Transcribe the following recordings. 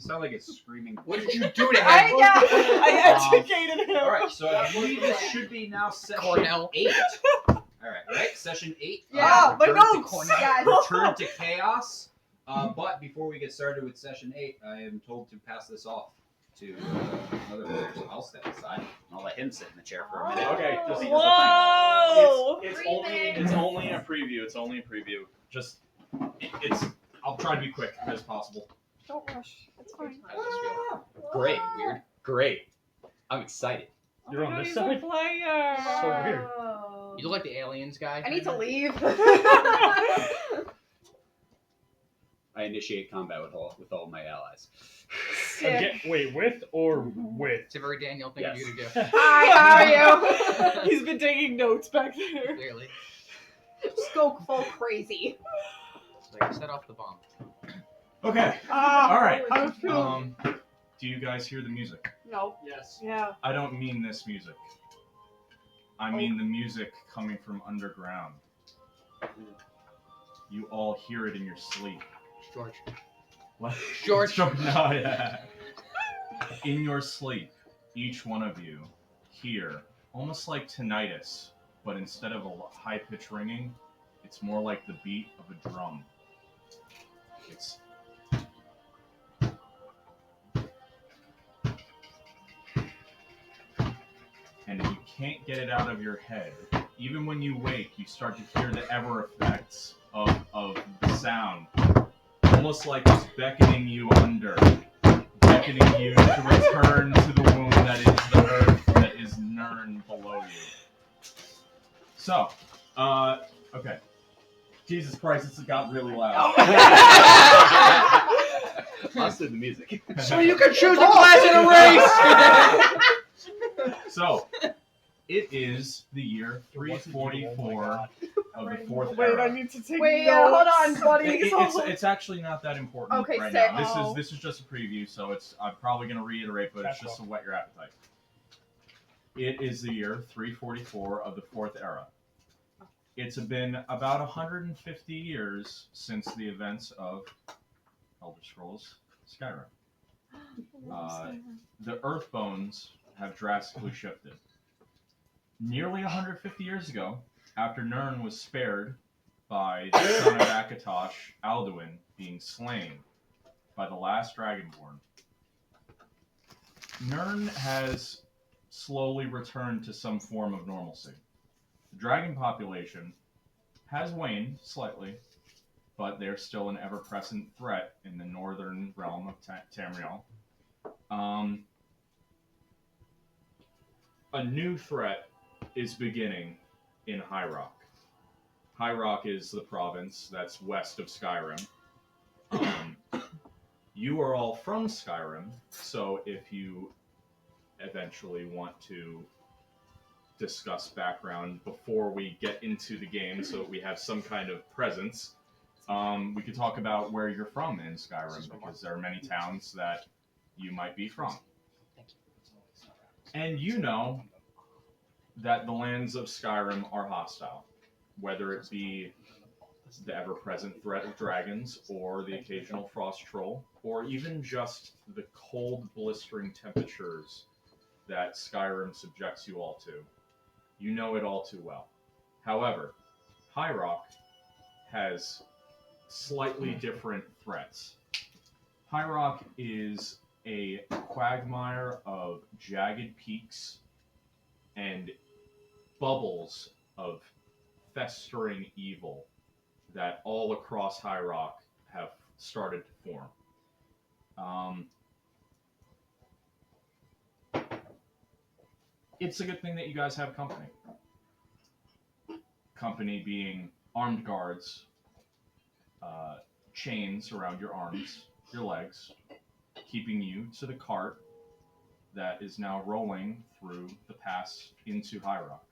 sound like it's screaming. What did you do to him? I educated him. All right, so I believe this should be now session Cornell. 8. All right, session 8. Yeah, my Return to notes, guys. Return to Chaos. But before we get started with session 8, I am told to pass this off to another player, so I'll step aside. I'll let him sit in the chair for a minute. Okay, Just just so he doesn't think. it's only a preview. It's only a preview. Just it's. I'll try to be quick as possible. Don't rush. It's fine. How does this feel? Great, weird. Great. I'm excited. You're on God, this he's side? a player. So weird. You look like the aliens guy. I need to leave. I initiate combat with all my allies. Sick. Wait, with or with? It's a very Daniel thing Yes. for you to do. Hi, how are you? He's been taking notes back there. Clearly. Just go full crazy. So you set off the bomb. Okay. All right. I feel. Do you guys hear the music? No. Yes. Yeah. I don't mean this music. I mean the music coming from underground. You all hear it in your sleep. George. What? George. No, yeah. In your sleep, each one of you hear, almost like tinnitus, but instead of a high-pitched ringing, it's more like the beat of a drum. It's... And you can't get it out of your head. Even when you wake, you start to hear the ever effects of the sound. Almost like it's beckoning you under. Beckoning you to return to the womb that is the earth that is Nern below you. So, okay. Jesus Christ, it's got really loud. Us and the music. So you can choose a class in a race! So, it is the year 344 of the fourth Wait, era. I need to take Wait, notes. hold on, buddy. It's actually not that important Okay, right sick. now. This is just a preview, so I'm probably going to reiterate, but it's just to whet your appetite. It is the year 344 of the fourth era. It's been about 150 years since the events of Elder Scrolls Skyrim. The Earthbones have drastically shifted. Nearly 150 years ago, after Nirn was spared by the son of Akatosh, Alduin, being slain by the last Dragonborn, Nirn has slowly returned to some form of normalcy. The dragon population has waned slightly, but they're still an ever-present threat in the northern realm of Tamriel. A new threat is beginning in High Rock. High Rock is the province that's west of Skyrim. You are all from Skyrim, so if you eventually want to discuss background before we get into the game so we have some kind of presence, we could talk about where you're from in Skyrim, because there are many towns that you might be from. And you know that the lands of Skyrim are hostile, whether it be the ever-present threat of dragons, or the occasional frost troll, or even just the cold, blistering temperatures that Skyrim subjects you all to. You know it all too well. However, High Rock has slightly different threats. High Rock is a quagmire of jagged peaks and bubbles of festering evil that all across High Rock have started to form. It's a good thing that you guys have company. Company being armed guards, chains around your arms, your legs, keeping you to the cart that is now rolling through the pass into High Rock,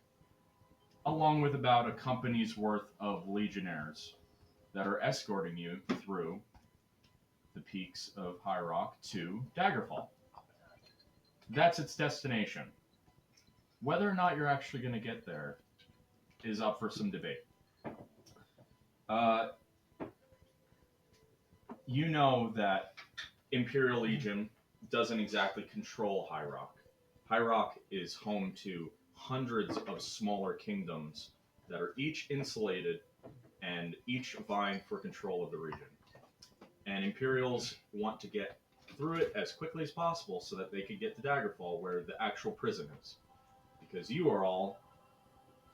along with about a company's worth of legionnaires that are escorting you through the peaks of High Rock to Daggerfall. That's its destination. Whether or not you're actually going to get there is up for some debate. You know that Imperial Legion doesn't exactly control High Rock. High Rock is home to hundreds of smaller kingdoms that are each insulated and each vying for control of the region. And Imperials want to get through it as quickly as possible so that they can get to Daggerfall, where the actual prison is. Because you are all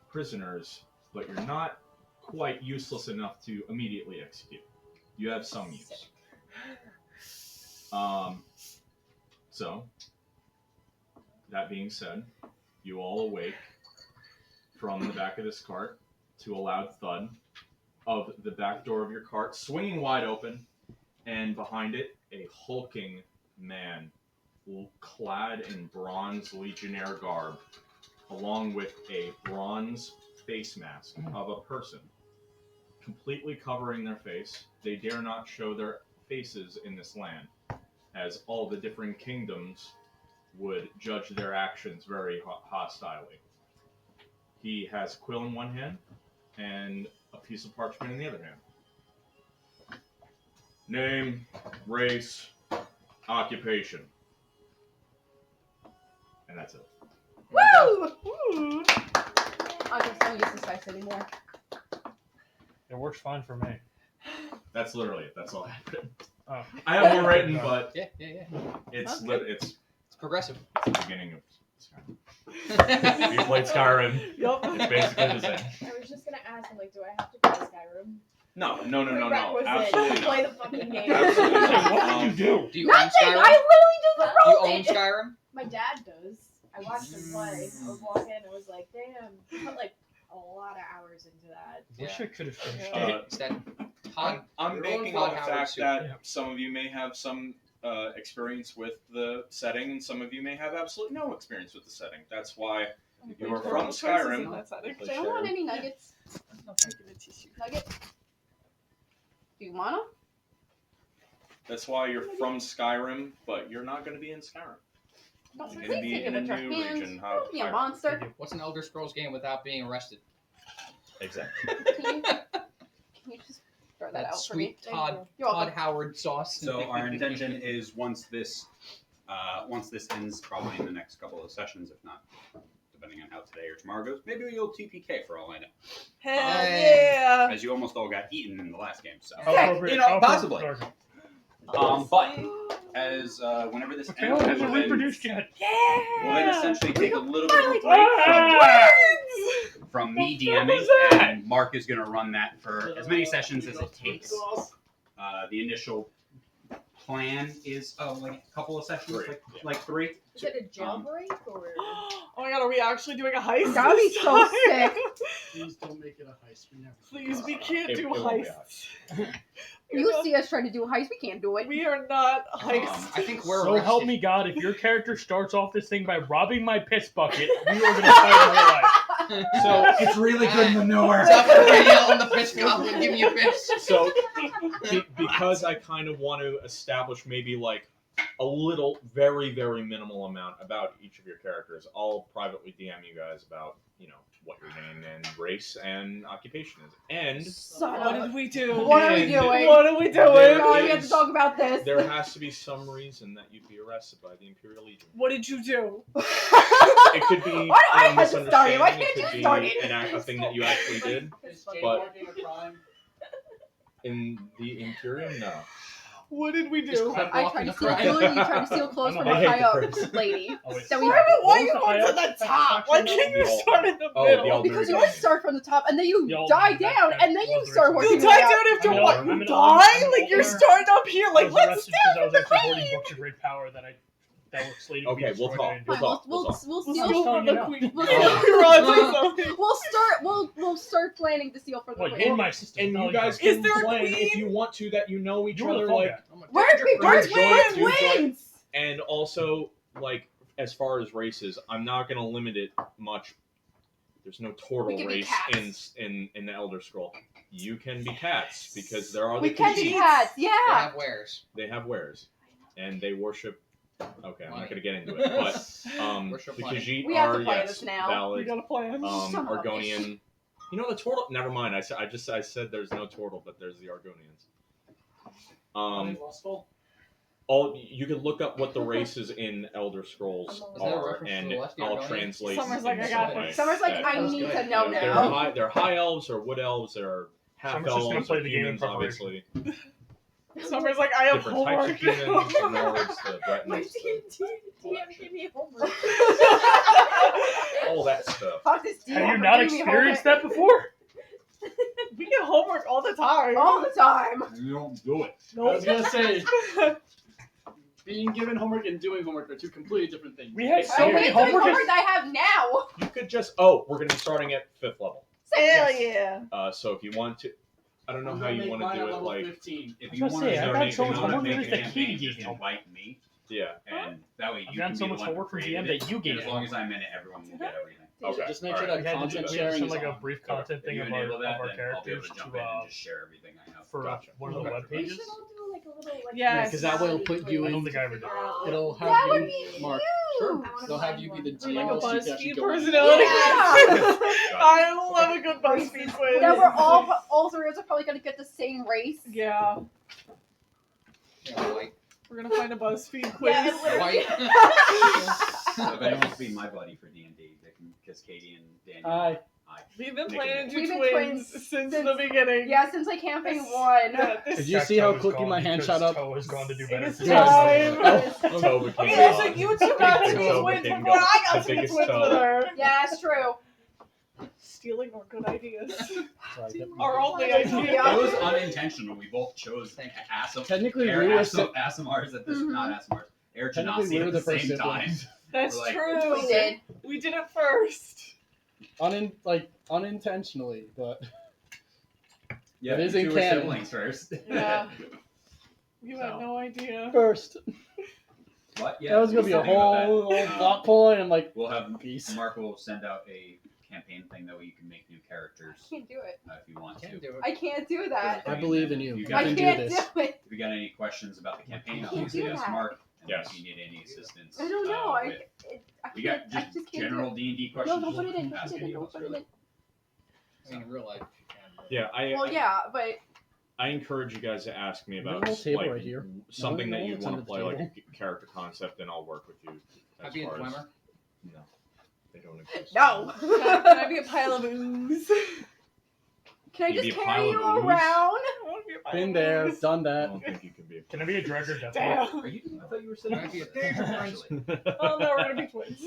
prisoners, but you're not quite useless enough to immediately execute. You have some use. So, that being said, you all awake from the back of this cart to a loud thud of the back door of your cart swinging wide open, and behind it, a hulking man clad in bronze legionnaire garb, along with a bronze face mask of a person, completely covering their face. They dare not show their faces in this land, as all the different kingdoms would judge their actions very hostilely. He has a quill in one hand and a piece of parchment in the other hand. Name, race, occupation. And that's it. Woo! Ooh. I just don't use this dice anymore. It works fine for me. That's literally it. That's all I have written. Oh. I have more written, but Yeah. it's Okay. it's It's progressive. the beginning of Skyrim. If you played Skyrim, Yup. it's basically the same. I was just gonna ask him, like, do I have to play Skyrim? No. Prerequisite Absolutely to not. play the fucking game. Absolutely not. What did you do? Do you own Nothing! Skyrim? I literally just You rolled own it! Skyrim? My dad does. I watched him play. I was walking and I was like, damn, he put like a lot of hours into that. Wish I could have finished Yeah. it. It's that Todd. I'm your banking own on the Todd Howard fact suit. that Yeah. some of you may have some experience with the setting, and some of you may have absolutely no experience with the setting. That's why you are from Skyrim. Do you want any nuggets? Nuggets? Do you want them? That's why you're from Skyrim, but you're not going to be in Skyrim. Don't You're please going to be take it in a with your new hands. region. Don't be a monster. What's an Elder Scrolls game without being arrested? Exactly. Can you just throw that out for me? Sweet Todd You're welcome. Howard sauce. So our intention is once this ends, probably in the next couple of sessions, if not, depending on how today or tomorrow goes, maybe you'll TPK for all I know. Hell Hey. yeah! As you almost all got eaten in the last game, so. Appropriate- Possibly. appropriate- But as whenever this The fail ends, hasn't we'll reproduced yet. we'll then essentially take a little bit of a Finally break Ah! from me What the fuck DMing, was that? and Mark is going to run that for as many sessions as it takes. The initial plan is like a couple of sessions, like three. Is it a jailbreak or? Oh my god, are we actually doing a heist? That would be this so time? sick. Please don't make it a heist. We never. Please, we can't It do won't be a heists. You see us trying to do a heist, we can't do it. We are not heists. I think we're So arrested. help me God, if your character starts off this thing by robbing my piss bucket, we are going to fight in real life. So it's really good manure. Stop yelling the piss goblin, give me a piss. So, because I kind of want to establish maybe like a little, very, very minimal amount about each of your characters, I'll privately DM you guys about, what your name and race and occupation is. And Son What of did we do? What are we And- doing? What are we There doing? Oh, we have to is- talk about this. there has to be some reason that you'd be arrested by the Imperial Legion. What did you do? It could be Why do I a have to start it? Why misunderstanding, can't it you could be start it? a thing that you actually did. Is But- jaywalking a crime? In the Imperium, no. What did we Just do? crap I walking tried to the steal crime. food, you tried to steal clothes I'm from a- a I hate high the up prince. lady. Oh, wait. That we Why What are you was the going to high-up? the top? Why can't you The start in the Oh, middle? the all Because you dirty always start from the top and then you The old- die that- down that and then you was start racist. working You your way die up. down after I'm an what? older- You I'm an die? older- Like you're older- starting up here. I Like was let's arrested stand because I with was the actually hoarding queen. books of great power that were slated to be Okay, we'll destroyed talk. and- We'll Fine, talk. we'll We'll talk. steal. We'll I'm steal telling from you the now. queen. We'll You're on to something. We'll start planning to steal from the Like, queen. in my system. And no, you guys Is can there a plan queen? if you want to that you know each You were the other, fall like, guy. Where's Joint Queen to wins? and also like as far as races, I'm not gonna limit it much. There's no We turtle can be race cats. in the Elder Scroll. You can be cats because there are We the can be Khajiits. cats, They yeah. have wares. They have wares, and they worship. Okay, I'm Money. not gonna get into it, but Worship the money. Khajiit We have to are play yes, this now. We valid. got a plan. Son of a Argonian. You know the turtle. Never mind. I said there's no turtle, but there's the Argonians. Are they lustful? you can look up what the races in Elder Scrolls Is that a are, reference to and the West I'll Rebellion? translate. Summer's in like, I some got way this. Summer's like, that- I was need good. to know They're now. they're high elves or wood elves. They're half Summer's just gonna elves play or the game in humans, preparation. obviously. Summer's like, I have Different types homework. of humans. The Nords, the My Bretons, DM gave me homework. all that stuff. Fuck this Have DM you for not giving me experienced homework. that before? We get homework all the time. All the time. You don't do it. I was gonna say, being given homework and doing homework are two completely different things. We have so I many hate doing homework. homework that I have now. You could just we're gonna be starting at 5th level. Hell yeah. So if you want to, I don't know I'm how gonna you make want to mine do at it. level Like 15. If I you was want gonna to say, I've donate, got so if much you want to homework make with a the campaign, key just game. invite me, yeah. and that way I've you done can so be much the one homework from creating GM it, that you and gave as me. long as I'm in it, everyone will get everything. Okay. Just make all sure right. that We had to content do sharing some is like a on. brief Okay. content If thing you of our enable that, then I'll be characters able to jump to in and just share everything I know. for Gotcha. one of the Okay. web We pages. should all do like a little like Yeah, 'cause that way it'll put you I in- don't think I ever did. It'll have That you would be mark. huge. They'll have you be the We're like a GM so you can actually BuzzFeed go in. personality. Yeah. I love a good BuzzFeed quiz. That we're all three of us are probably gonna get the same race. Yeah. Yeah, white. We're gonna find a BuzzFeed quiz. Yeah, literally. So if anyone wants to be my buddy for D&D, because Katie and Daniel. Hi. We've been Make planning it to We've do been twins twins since since- the beginning. Yeah, since like campaign This- one. Yeah, this Did you see how quickly my hand shot up? Toe has gone to do It better. is for time. you. Toe became Okay, so God. you two got to be Toe twins became before God. I got The to be biggest twins toe. with her. Yeah, it's true. Stealing our good ideas. Sorry, that- Our only Yeah. idea. It was unintentional. We both chose Technically, Air we were Asimars at this, Mhm. not Asimars, Air Technically, Genasi we were at the the first same time. siblings. That's We're like- true. We did. We did it first. unintentionally, but Yeah, It is you in two were canon. siblings first. Yeah. You had So. no idea. first. But yeah, That was gonna be a something about whole that. plot point. I'm like, We'll have peace. Mark will send out a campaign thing that way you can make new characters I can't do it. if you want to. Can't do it. I can't do that. I believe in you. You You guys I can do can't this. do it. If you got any questions about the campaign, I can't obviously do ask that. Mark. And Yes. if you need any assistance, I don't know. with- I we got can't. I just just can't general do D&D it. questions. No, don't put it in. Don't ask put it in. any of Don't us, put it really. in. I mean, in real life, you can. Yeah, Well, yeah, but I encourage you guys to ask me There's a about little table like right here. something No, that you it's want under to the play, like table. a character concept, and I'll work with you. Can I As be a far as, Dwemer? no, they don't exist. no. Can I be a pile of ooze? Can I You just be a carry pile you of ooze? around? I want to be a pile Been of there, ooze. done I that. don't think you can be. Can I be a drag or death? Damn. Are you? I thought you were sitting. Might be a actually. Oh no, we're gonna be twins.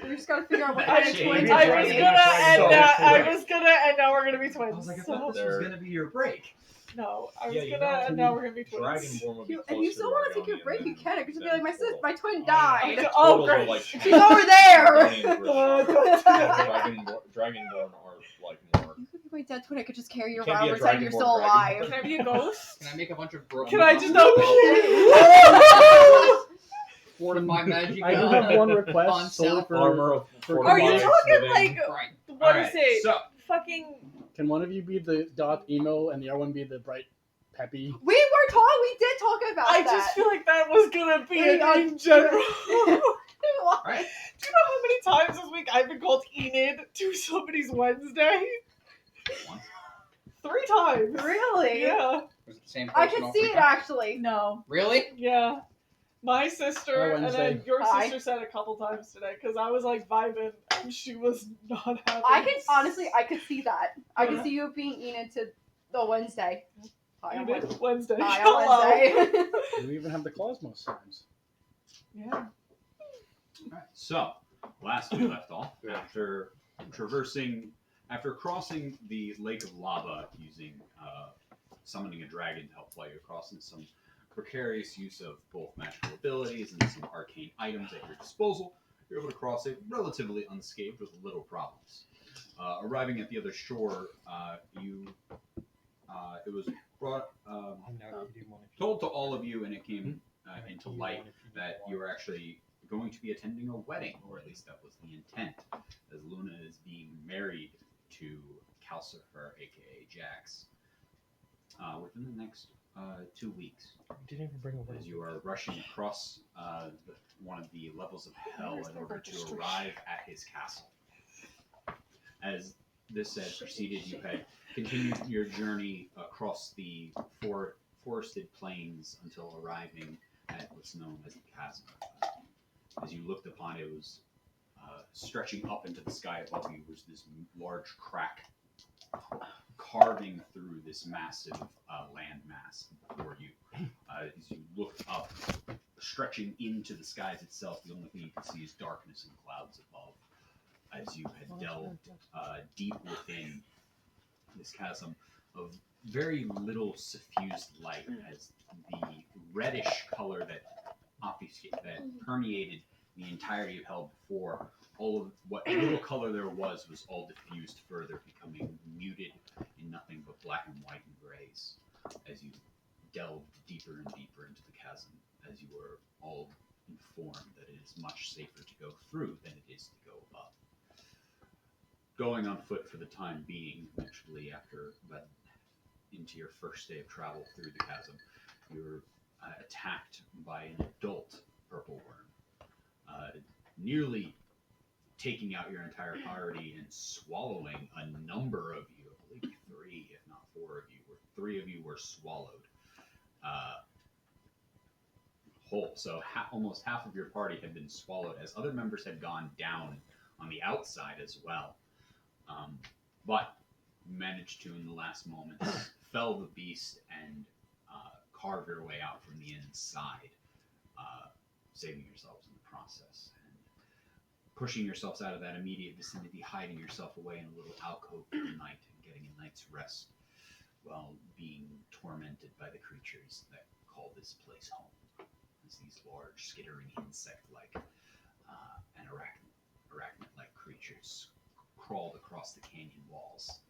We just gotta figure out what I, kind of Shade. twins I we're was gonna gonna be. and So I quick. was gonna and now we're gonna be I twins. was like, I So- thought this was gonna be your break. no, I was Yeah, you gonna know, and now we're gonna be twins. Dragonborn would be If you still want to take your break, you can. I could just be like, my twin died. Oh, Turtles great. are like She's over there. Dragonborn are like more. You could be my dead twin. I could just carry you You can't around be a pretend you're dragonborn still dragon. alive. Can I be a ghost? Can I make a bunch of broken? Can I just fortify magic? I do have one request On solely self for. Armor of for Are you Right. talking like Right. what Alright, is it? So Fucking Can one of you be the dark emo and the other one be the bright peppy? We did talk about I that. just feel like that was gonna be We it are- in general. right. Do you know how many times this week I've been called Enid to somebody's Wednesday? Once. 3 times. Really? Yeah. Was it the same I person can all see three it times? actually. No. Really? Yeah. My sister Oh, and Wednesday. then your Hi. sister said a couple times today because I was like vibing and she was not happy. I could see that. I could Yeah. see you being Enid to the Wednesday. Hi, on Enid Wednesday. Hi, Hello. on Wednesday. We even have the claws most times. Yeah. Alright, so last we left off, after crossing the lake of lava using summoning a dragon to help fly you across, and some precarious use of both magical abilities and some arcane items at your disposal, you're able to cross it relatively unscathed with little problems. Arriving at the other shore, it was brought told to all of you, and it came into light that you were actually going to be attending a wedding, or at least that was the intent, as Luna is being married to Calcifer, aka Jax, within the next 2 weeks. Didn't even bring a As you are rushing across one of the levels of hell in order to arrive at his castle. As this had proceeded, you had continued your journey across the forested plains until arriving at what's known as the chasm. As you looked upon it, it was stretching up into the sky above you was this large crack carving through this massive land mass before you. As you looked up, stretching into the skies itself, the only thing you could see is darkness and clouds above. As you had delved deep within this chasm of very little suffused light, as the reddish color that permeated the entirety of hell before, all of what little color there was all diffused further, becoming muted in nothing but black and white and grays as you delved deeper and deeper into the chasm, as you were all informed that it is much safer to go through than it is to go up. Going on foot for the time being, eventually after into your first day of travel through the chasm, you were attacked by an adult purple worm, nearly taking out your entire party and swallowing a number of you. I believe 3, if not 4 of you, or 3 of you were swallowed whole. So almost half of your party had been swallowed, as other members had gone down on the outside as well. But managed to, in the last moments, fell the beast and carve your way out from the inside, saving yourselves in the process. And pushing yourselves out of that immediate vicinity, hiding yourself away in a little alcove for the night and getting a night's rest while being tormented by the creatures that call this place home. As these large, skittering insect-like and arachnid-like creatures crawled across the canyon walls.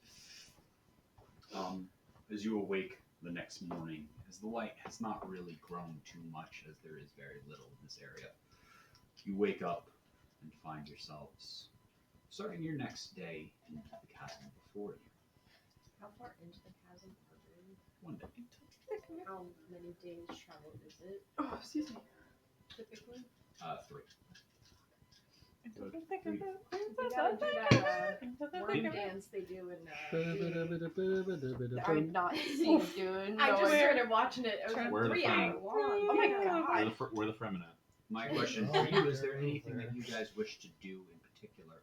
As you awake the next morning, as the light has not really grown too much, as there is very little in this area, you wake up and find yourselves starting your next day into the chasm before you. How far into the chasm are we? 1 day. How many days travel is it, Oh, excuse me. typically? 3. You gotta do that worm dance they do in I'm not seeing doing. I no just way. started watching it. It was Where are the 3 hour Fremen? long. Oh my god. Where the Fremen at? My question for you, is there anything that you guys wish to do in particular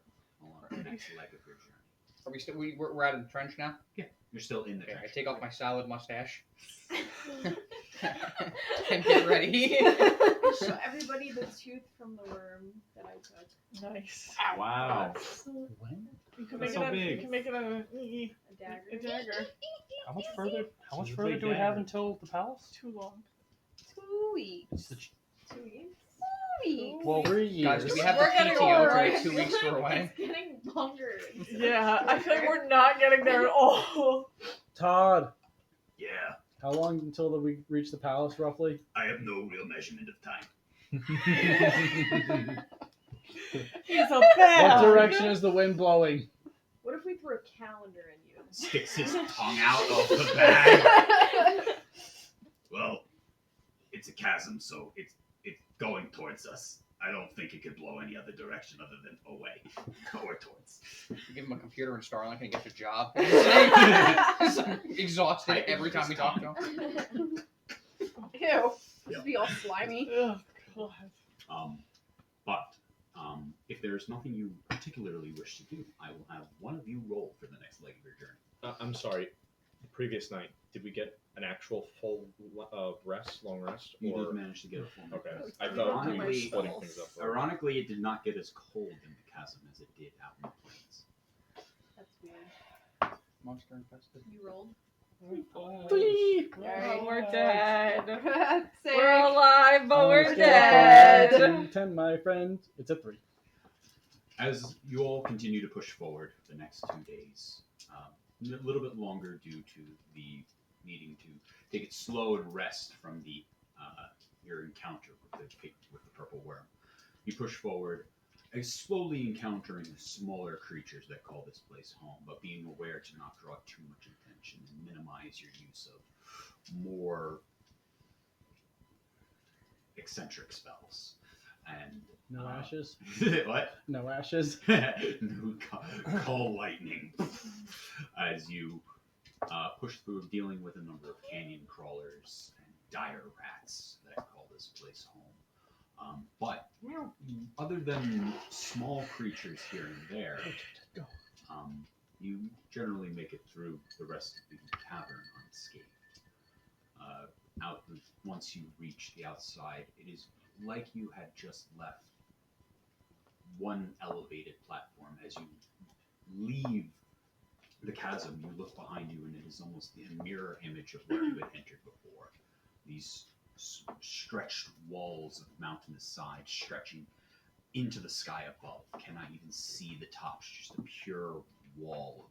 along the next leg of your journey? Are we still? We're out of the trench now. You're still in the Okay, I trench. take off my salad mustache and get ready. Show everybody the tooth from the worm that I took. Nice. Wow. When? You can That's make so it. big. You can make it a A dagger. a dagger. How much further? How much She's a further big do we have dagger. until the palace? Too long. 2 weeks. It's the 2 weeks. 2 weeks. well, we're Guys, do we have We're the getting PTO older. for the 2 weeks we're away? It's getting longer. Yeah, I feel like we're not getting there at all. Todd, Yeah, how long until we reach the palace, roughly? I have no real measurement of time. He's a What bad. direction is the wind blowing? What if we threw a calendar in you? Sticks his tongue out of the bag. Well, it's a chasm, so it's going towards us. I don't think it could blow any other direction other than away or towards. You give him a computer and Starlink and he gets a job. Exhausted every time we talk to him. Ew. Just be all slimy. Oh, God. But if there's nothing you particularly wish to do, I will have one of you roll for the next leg of your journey. I'm sorry. The previous night, did we get an actual full rest, long rest? You Or did manage to get a full night okay, rest. I thought we were Ironically- splitting things up. Ironically, it did not get as cold in the chasm as it did out in the plains. That's weird. Monster infested. You rolled. Oh, we're dead. Same. We're alive, but we're Scale dead. of 1 to 10, my friend. It's a 3. As you all continue to push forward the next 2 days, a little bit longer due to the needing to take it slow and rest from the your encounter with the purple worm. You push forward, slowly encountering smaller creatures that call this place home, but being aware to not draw too much attention and minimize your use of more eccentric spells. And No ashes? what? No ashes? No, call lightning as you push through, dealing with a number of canyon crawlers, this place home. But other than small creatures here and there, you generally make it through the rest of the cavern unscathed. Once you reach the outside, it is like you had just left one elevated platform. As you leave the chasm, you look behind you, and it is almost the mirror image of what you had entered before. These stretched walls of mountainous side stretching into the sky above. Cannot even see the tops, just a pure wall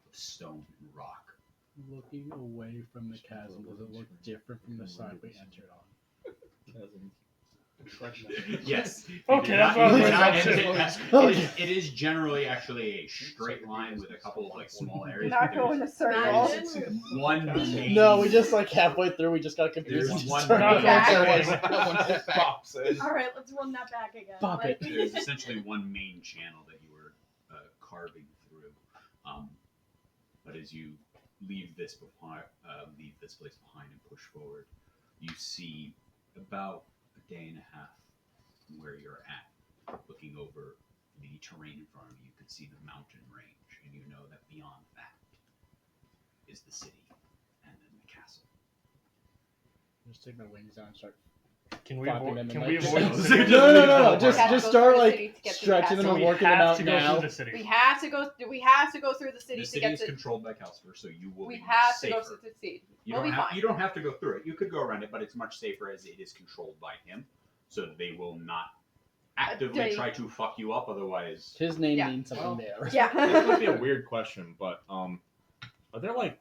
of stone and rock. Looking away from the chasm, does it look different from the side we entered on? Yes. Okay, that's what I was It is generally actually a straight line with a couple of like small areas. Not but go in a circle. Imagine. One main. No, we just like halfway through, we just got confused. There's We one just started main- going Pops in. All right, let's run that back again. Bop it. There's essentially one main channel that you were carving through. But as you leave this place behind and push forward, you see about a day and a half from where you're at, looking over the terrain in front of you, you could see the mountain range, and you know that beyond that is the city and then the castle. Just take my wings down and start. Can we Flopping avoid? them in Can my we avoid? chest. No. Just Gotta go start through the like city to get to the stretching them castle. and We working them have out to go now. through the city. We have to go. We have to go through the city The to city get is to. controlled by Calcifer, so you will We be have to safer. go through the city. You We'll don't be have fine. you don't have to go through it. You could go around it, but it's much safer as it is controlled by him. So they will not actively day. try to fuck you up. Otherwise, His name Yeah. means something there. This Yeah. might be a weird question, but are there like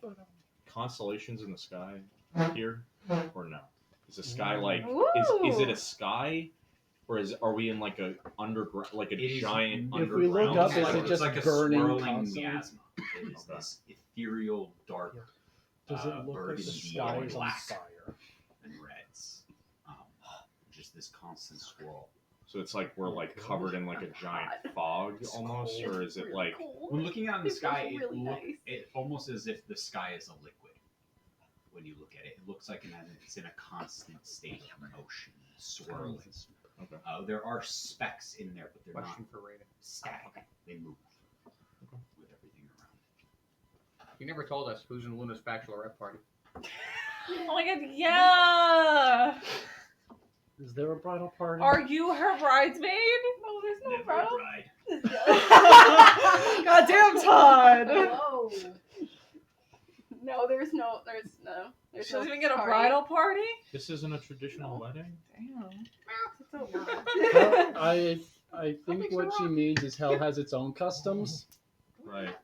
constellations in the sky here, or no? Is the sky like is it a sky, or are we in like a underground, like a it is giant If we look underground? up, it's is like, it it's just like a burning swirling constantly? miasma. It is Okay. this ethereal, dark, Does it look like burgundy the and sky is on black fire? and reds. Just this constant swirl. So it's like we're like covered in like a giant fog almost, or is it like When looking out in the It sky, feels really nice. it almost as if the sky is a liquid. When you look at it, it looks like it's in a constant state of motion, swirling. Okay. There are specks in there, but they're Question not for Raiden. static. They move with everything around. You never told us who's in Luna's bachelorette party. Oh my god, yeah! Is there a bridal party? Are you her bridesmaid? No, there's no Never a bridal. bride. Goddamn, Todd! Whoa. No, there's no. She doesn't even get a party. bridal party? this isn't a traditional wedding? Damn. Well, I think what she means is hell has its own customs. Right.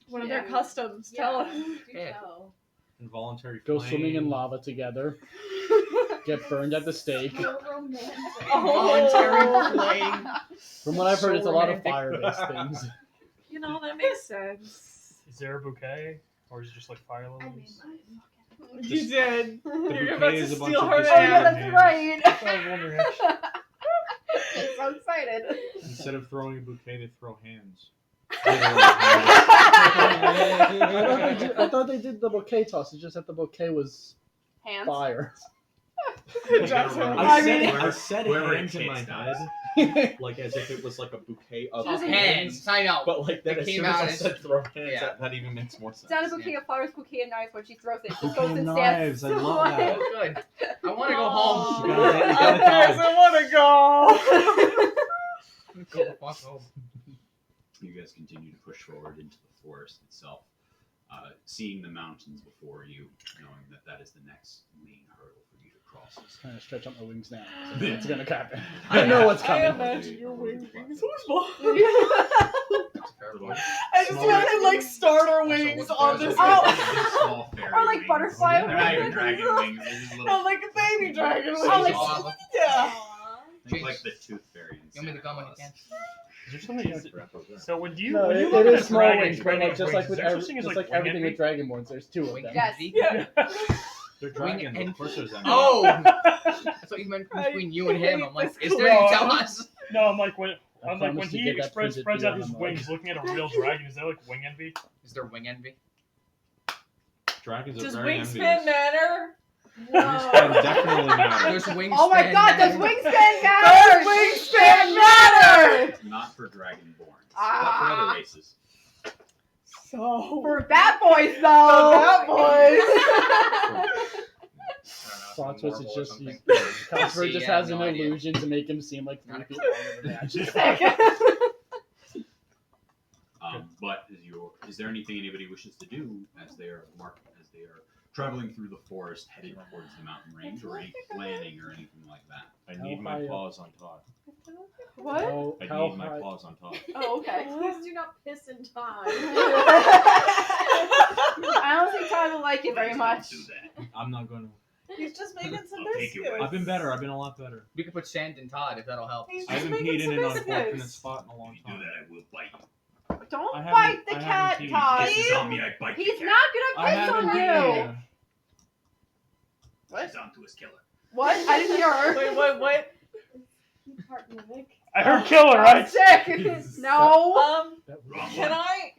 What are Yeah. their customs? Tell us. Do Yeah. tell. Involuntary Go flame. swimming in lava together. Get burned at the stake. So romantic. Oh. flame. From what I've heard, So it's a lot of romantic. fire-based things. You know, that makes sense. Is there a bouquet, or is it just like fire I made lilies? mine. You did. You're about bouquet to is a bunch steal of her just- Oh, man. yeah, that's right. That's what I was wondering. Actually. I'm so excited. Instead of throwing a bouquet, they throw hands. I thought they did the bouquet toss. It's just that the bouquet was Hands. fire. That's what I I mean. said whoever hands in my hits head, like as if it was like a bouquet of Of hands. I know. But like that, It as came soon as out I as- said throw hands, yeah. that even makes more sense. It's not a bouquet of flowers, bouquet of knives. When she throws it, it just Bouquet goes of and knives, stands. I love that. Oh, good. I want to go home. You gotta I want to go. Go the fuck home. You guys continue to push forward into the forest itself, seeing the mountains before you, knowing that that is the next main hurdle for you to cross. Just trying to stretch out my wings now. So it's gonna happen. I know what's I coming. imagine your wings being so small. That's a fair point. I just imagine like starter wings on this. Small fairy Or like wings. butterfly They're not even wings. dragon wings. They're just little. No, like a baby dragon wings. Oh, like- Lava. Yeah. Think like the tooth fairy. You want me to gum when you can? Is there something? So when you No, when you it look at is a small dragon wings, but spreading like its just wings, like is with there such thing as, like, wing everything envy? with Dragonborns, there's two of Wing them. Yes. envy? Yeah. They're Wing dragons. and- Of course, there's envy. Oh! That's what you meant between you and him. I'm like, is there? You tell us. No, I'm like when I I'm like when promise to he get that spreads printed out here his on the wings, looking at a real dragon. Is there like wing envy? Is there wing envy? Dragons are Does very wingspan envious. matter? Wingspan definitely matters. Those wingspan. Oh my god, does matter. wingspan matter? Wingspan matter! Not for dragonborns, but for Ah. other races. So For bad boys, though. bad boys. I don't know, Fox some was marble or just something. Cuthbert See, just yeah, has no an idea. illusion to make him seem like 3 feet longer than he actually But is there anything anybody wishes to do as they are traveling through the forest, headed towards the mountain range, or any planning or anything like that? I need my high up? paws on top. What? I How need my high? paws on top. Oh, okay. Please do not piss in time. I don't think Todd would like it very Please much. don't do that. I'm not gonna. He's just making some I'll take your biscuits. word. I've been better. I've been a lot better. We could put sand in Todd if that'll help. He's I just haven't making peed some in an unfortunate biscuits. spot in a long If you do time. that, I will bite you. Don't I bite haven't- the I cat, haven't Todd. Pisses on me, I bite the He's cat. not I gonna piss haven't on peed. you. What? She's onto his killer. What? I didn't hear her. Wait, what? Part mimic. I heard killer, I'm right? sick. No. Wrong Can one. I?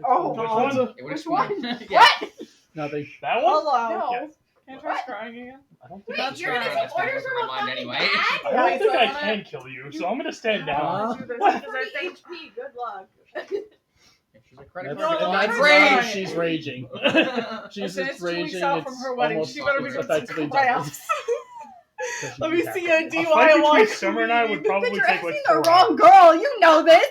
Oh. Which one? It would Which explain. one? Yeah. What? Nothing. That one? Hold on. No. Yes. Can I try scrying again? I don't think, Wait, That's you're gonna fine. take orders from a Mind fucking anyway. cat? I don't Wait, think so I I'm gonna- can kill you, so I'm gonna stand I down. want to do this What? because I think HP. Good luck. She's a credit That's, No, card. don't Not try rage. mine. She's raging. She's and just it's 2 weeks raging. out from her wedding. almost She better be doing some effectively crafts. doubles. Let me see a A DIY fight between walk. Summer and I would probably But you're take like asking 4 the wrong hours. girl. You know this.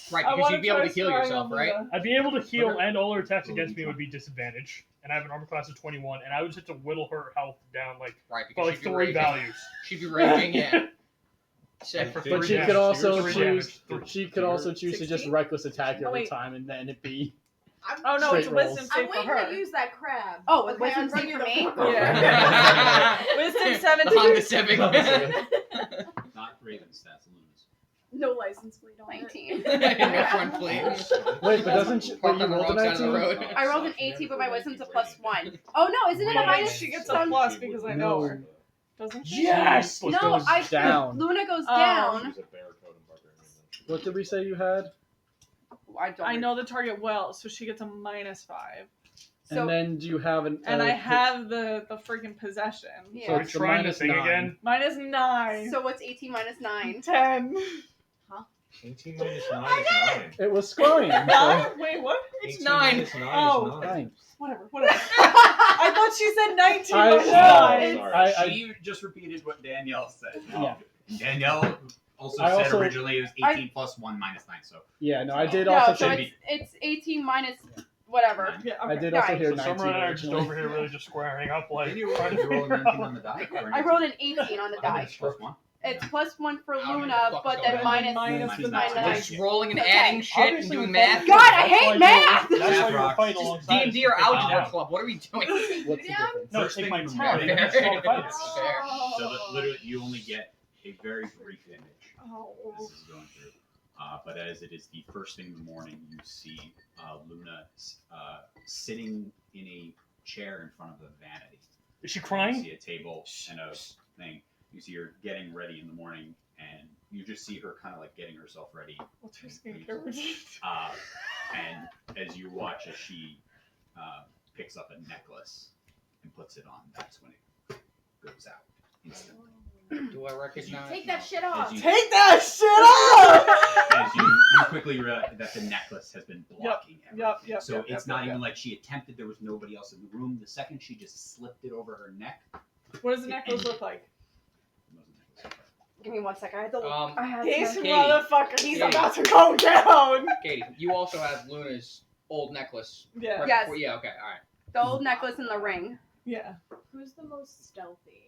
Right, I because wanna you'd be able try to heal scrying yourself, on right? Luna. I'd be able to heal, Okay. and all her attacks against me would be disadvantage. And I have an armor class of 21, and I would just have to whittle her health down like Right, by because like she'd be 3 raging. values. She'd be raging, yeah. Sick for But But three she damage. could also Three choose. damage. She could also choose to just 16? reckless attack you Oh, every wait. time, and then it'd be. Oh no, it's a Straight rolls. wisdom I'm save for waiting her. to use that crab. Oh, with Okay, wisdom I'm save bringing for the me? crab. Yeah. Wisdom The 17. Honda Civic. Not Raven stats, Luna's. No license plate on it. 19. No front plate. Wait, but doesn't she? Parked Wait, you on the rolled a wrong side of the 19? road. I rolled an 18, but my wisdom's a +1. Oh no, isn't it a Well, minus? She gets some- a plus because I know her. No. Doesn't she? Yes! It No, goes I down. Luna goes Oh. down. She's a bear totem barbarian. What did we say you had? I don't. I know the target well, so she gets a -5. So And then do you have an? And I have the freaking possession. So yeah. we're it's the trying to -9. sing again. -9. So what's 18 minus 9? 10. 18 minus 9 is 9. It was scrying. so- 9? Wait, what? It's 18 9. minus 9 Oh. is 9. Nine. Whatever. I thought she said 19 I- minus oh, 9. sorry. She just repeated what Danielle said. Yeah. Danielle also I said also- originally it was 18 plus 1 minus 9, so Yeah, no, I did No, also so think. it's 18 minus whatever. Yeah, I okay. did also Nine. hear So 19 Summer and I are just originally. over here really just squaring up like Did you trying to roll figure an 18 on out. the die? Or an I rolled an 18 on the I think die. it's plus 1. It's +1 for How many Luna, fuck but is then going on? minus Minus the minus nine. Just rolling and Okay. adding shit and Obviously, doing we math. fucking- God, I that's hate why math! That's why Math you're rocks. fighting Just alongside D&D us. or Take me algebra down. club. What are we doing? What's the difference? No, First take thing my in the town. morning- That's all fights. Fair. So that literally you only get a very brief image Oh. this is going through. But as it is the first thing in the morning, you see Luna sitting in a chair in front of a vanity. Is she You crying? see a table and a thing. You see her getting ready in the morning, and you just see her kind of like getting herself ready. What's her skincare routine? And as you watch as she picks up a necklace and puts it on, that's when it goes out instantly. Do I recognize? Take that shit As off. you, Take that shit off! as you quickly realize that the necklace has been blocking everything. Yep. So it's not yep. even like she attempted, there was nobody else in the room. The second she just slipped it over her neck. What does the necklace look like? it wasn't a necklace. Give me 1 second. I had to look. Um, I had This to. Katie. motherfucker, he's Katie. about to go down! Katie, you also have Luna's old necklace. Yeah. Right Yes. before- yeah. Okay. All right. The old necklace and the ring. Yeah. Who's the most stealthy?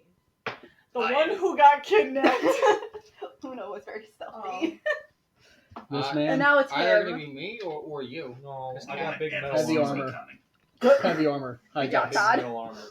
The I one am. who got kidnapped. Luna was very stealthy. This Uh, man. And now it's Either him. gonna be me or you. No, Just I kidding. got big metal Heavy armor. armor. Heavy armor. Hi, Good job, guys. Todd. Metal armor.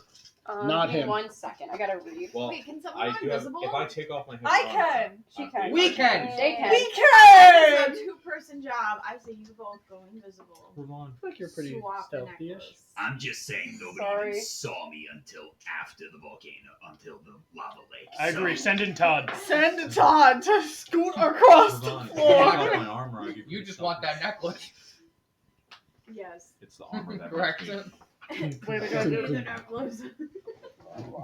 Not Give me him. 1 second. I gotta read. Well, Wait, can someone I go do have, invisible? if I take off my heavy I armor, can. She I'm can. big. We can. They can. We It's can! a two-person job. I say you both go invisible. Hold on. I feel like you're pretty Swap the stealthy-ish. necklace. I'm just saying nobody Sorry. even saw me until after the volcano, until the lava lake. I agree. So- Send in Todd. Send Todd to scoot across Hold the on. If I take floor. off my armor, I'll give You a just stuff. want that necklace. Yes. It's the armor that Correct. makes me. Way to go, Use dude. the necklace.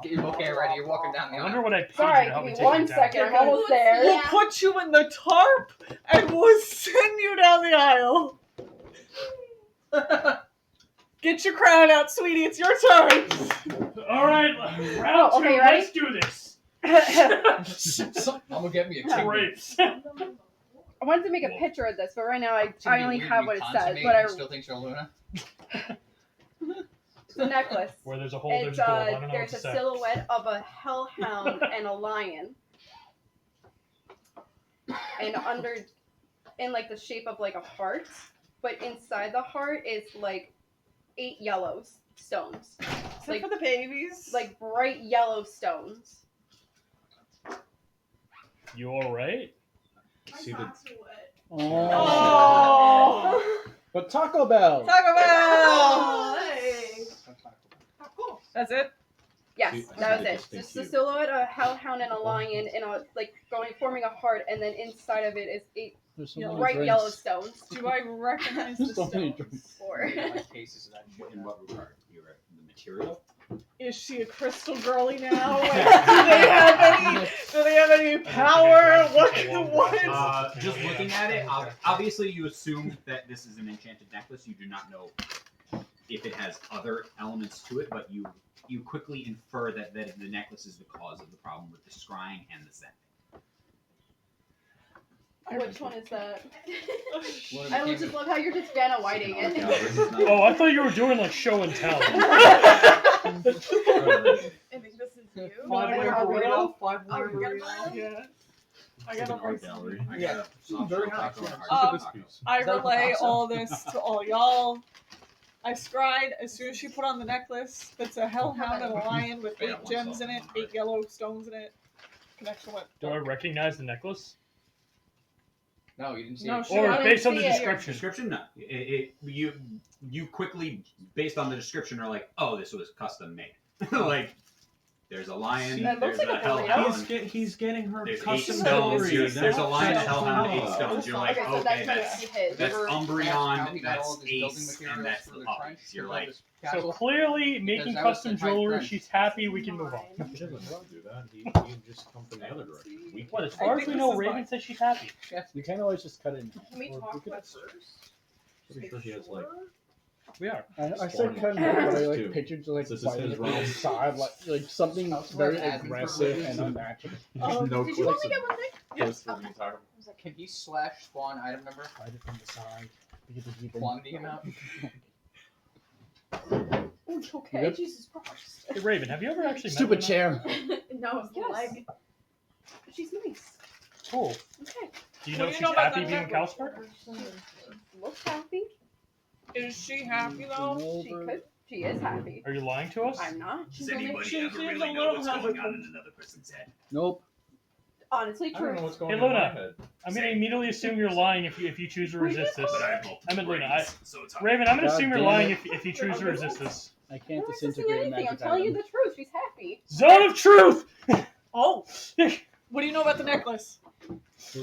Get your bouquet ready. You're walking down the I aisle. wonder what I paid Sorry, you to help give me me take one it down. second. I'm almost there. We'll put you in the tarp and we'll send you down the aisle. Get your crown out, sweetie. It's your turn. All right, round two. Okay, ready? Let's do this. I'm gonna get me a kingdom. Grapes. I wanted to make a picture of this, but right now I only have what it says. But I still think you're Luna. it's a necklace. Where there's a hole, It's there's a goal. I don't know there's what a to say. silhouette of a hellhound and a lion, and under, in like the shape of like a heart, but inside the heart is like 8 yellow stones, Like for the babies. like bright yellow stones. You all right? See the Oh. But Taco Bell. Taco Bell. Oh, That's it. Yes, See, that was I it. just think Just the you- silhouette of a hellhound and a lion, and a forming a heart, and then inside of it is 8 There's so Yeah, many bright drinks. yellow stones. Do I recognize the So many stones? drinks. 4. Cases of that shit. In what regard? You're the material. Is she a crystal girly now? Like, do they have any power? What? Just looking at it, obviously you assume that this is an enchanted necklace. You do not know if it has other elements to it, but you quickly infer that the necklace is the cause of the problem with the scrying and the sending. Which one is that? One of I the would just love how you're just Vanna Whiting it. Oh, I thought you were doing like show and tell. I think this is you. Five-way burrito? Five-way burrito. Yeah. I got a art gallery. I Yeah. got a soft Very shell nice, taco and yeah. a hard Um, shell this taco. piece. I Is that relay Picasso? all this to all y'all. I scried as soon as she put on the necklace. That's a hellhound and a lion with 8 gems in it, 8 yellow stones in it. Connection went. Do I recognize the necklace? No, you didn't see No, it. she- Or I didn't based on the see it. description? Description? No. You quickly, based on the description, are like, oh, this was custom made. Like, there's a lion, That looks there's like a a burrito. hellhound. He's getting her There's 8 custom stones. jewelry. There's a lion, a That's hellhound, cool. 8 stones. You're like, Okay, so okay, that's that's gonna be his. that's Ever asked how Umbreon, he got all that's this building Ace, materials and that's for the the Puppy. trench You're to like, build this So castle? clearly, making Because that was custom the type jewelry. trench. She's happy. We can move on. He doesn't want to do that. He just come from the other direction. We What? can. As far as think we this know, is Raven mine. says she's happy. You can't always just cut in. Can we Or talk could- about first? Pretty sure he has like. We are. I said Spawn. cut in, but I Too. like pictured like This is fighting his at realm. the side, like something very aggressive and unnatural. No Did you clips only get one thing? goes through the entire. Can he slash spawn item number? Fight it from the side. You get to keep it. Quantity amount? Ooh, okay. Yep. Jesus Christ. Hey, Raven, have you ever actually met Stupid Luna? chair. No, it's the Yes. leg. She's nice. Cool. Okay. Do you What know do you she's know about happy that being necklace? Cowspert? Looks happy. Is she happy though? She could. She is happy. Are you lying to us? I'm not. does She anybody seems ever a really little know what's going hesitant. on in another person's head? Nope. Honestly, I don't know true. what's going Hey, on in my Luna. head. I'm gonna immediately assume you're lying if you choose to resist this. But I have multiple I meant Luna. brains, so it's hard. Raven, I'm gonna God assume you're damn lying it. if you choose to resist this. I I'm can't not resisting disintegrate a anything. I'm magic telling you item. the truth. She's happy. Zone of truth. Oh. What do you know about the necklace? What's the?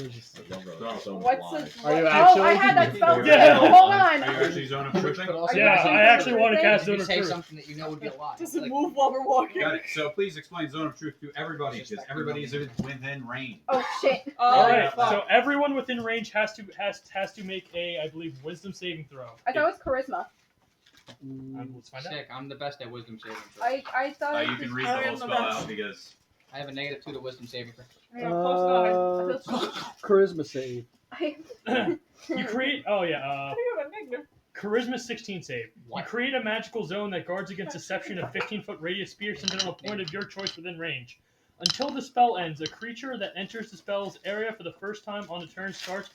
Are you Oh, actually? I had that spell. Yeah. too. Hold on. Are you actually zone of truthing? But also, Yeah, actually I actually want to resisting? cast you Zone of say Truth. something that you know would be a lie. Does it Like, move while we're walking? Got it. So please explain zone of truth to everybody, because everybody is within range. Oh shit. Oh, All right. fuck. So everyone within range has to make a, I believe, Wisdom saving throw. I thought it was charisma. Let's find out. sick. I'm the best at wisdom saving throws. I thought. You can read I the am whole the spell best. out because I have a -2 to wisdom saving throw. Yeah, close Charisma save. You create. Oh yeah. How do you have a negative? Charisma 16 save. You What? create a magical zone that guards against deception of 15-foot radius pierced into a point of your choice within range. Until the spell ends, a creature that enters the spell's area for the first time on a turn starts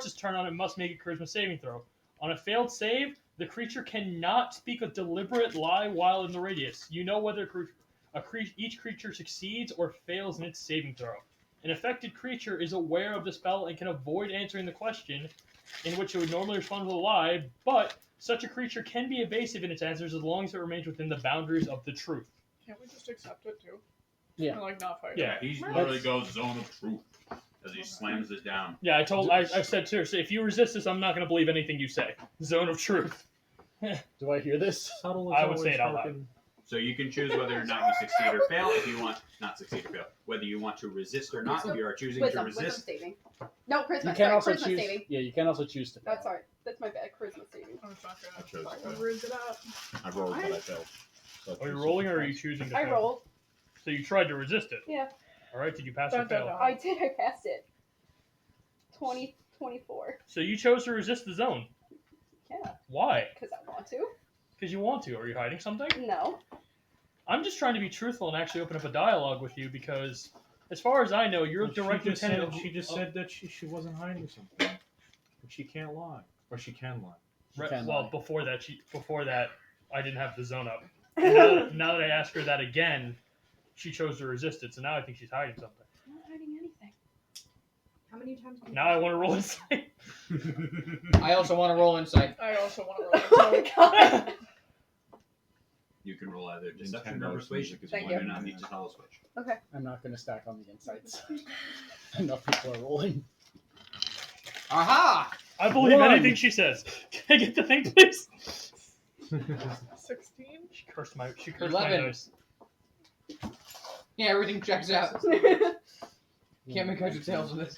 its turn on it must make a charisma saving throw. On a failed save, the creature cannot speak a deliberate lie while in the radius. You know whether each creature succeeds or fails in its saving throw. An affected creature is aware of the spell and can avoid answering the question, in which it would normally respond with a lie, but such a creature can be evasive in its answers as long as it remains within the boundaries of the truth. Can't we just accept it too? Yeah. And, like not fight. Yeah. he literally goes zone of truth as he slams it down. Yeah, I said seriously, if you resist this, I'm not going to believe anything you say. Zone of truth. Do I hear this? Subtle I would say it out loud. So you can choose whether or not you succeed or fail. If you want, not succeed or fail, whether you want to resist or not. If you are choosing to Wisdom resist, saving. No, charisma. You can also charisma choose. saving. Yeah, you can also choose to. That's alright. That's my bad. Charisma saving. I'm not I chose gonna to fail. rizz it up. I rolled, but I failed. So Are you rolling or are you choosing to I fail? rolled. So you tried to resist it. Yeah. All right. Did you pass or Dun, dun, fail? dun. I did. I passed it. 24. So you chose to resist the zone. Yeah. Why? Because I want to. Because you want to. Are you hiding something? No. I'm just trying to be truthful and actually open up a dialogue with you because, as far as I know, you're direct lieutenant. She just said that she wasn't hiding something, but she can't lie, or she can lie. Right, can well, lie. before that, I didn't have the zone up. And now that I asked her that again, she chose to resist it. So now I think she's hiding something. I'm not hiding anything. How many times? Can you Now I want to roll insight. I also want to roll insight. I also want to Oh roll. my god. you can roll either deception Nintendo or persuasion. music is Thank You you. do not need to tell us which. I'm not going to stack on the insights. Enough people are rolling. Aha! I believe One. anything she says. Can I get the thing, please? 16? She cursed my 11. dice. Yeah, everything checks out. Can't make heads or tails of this.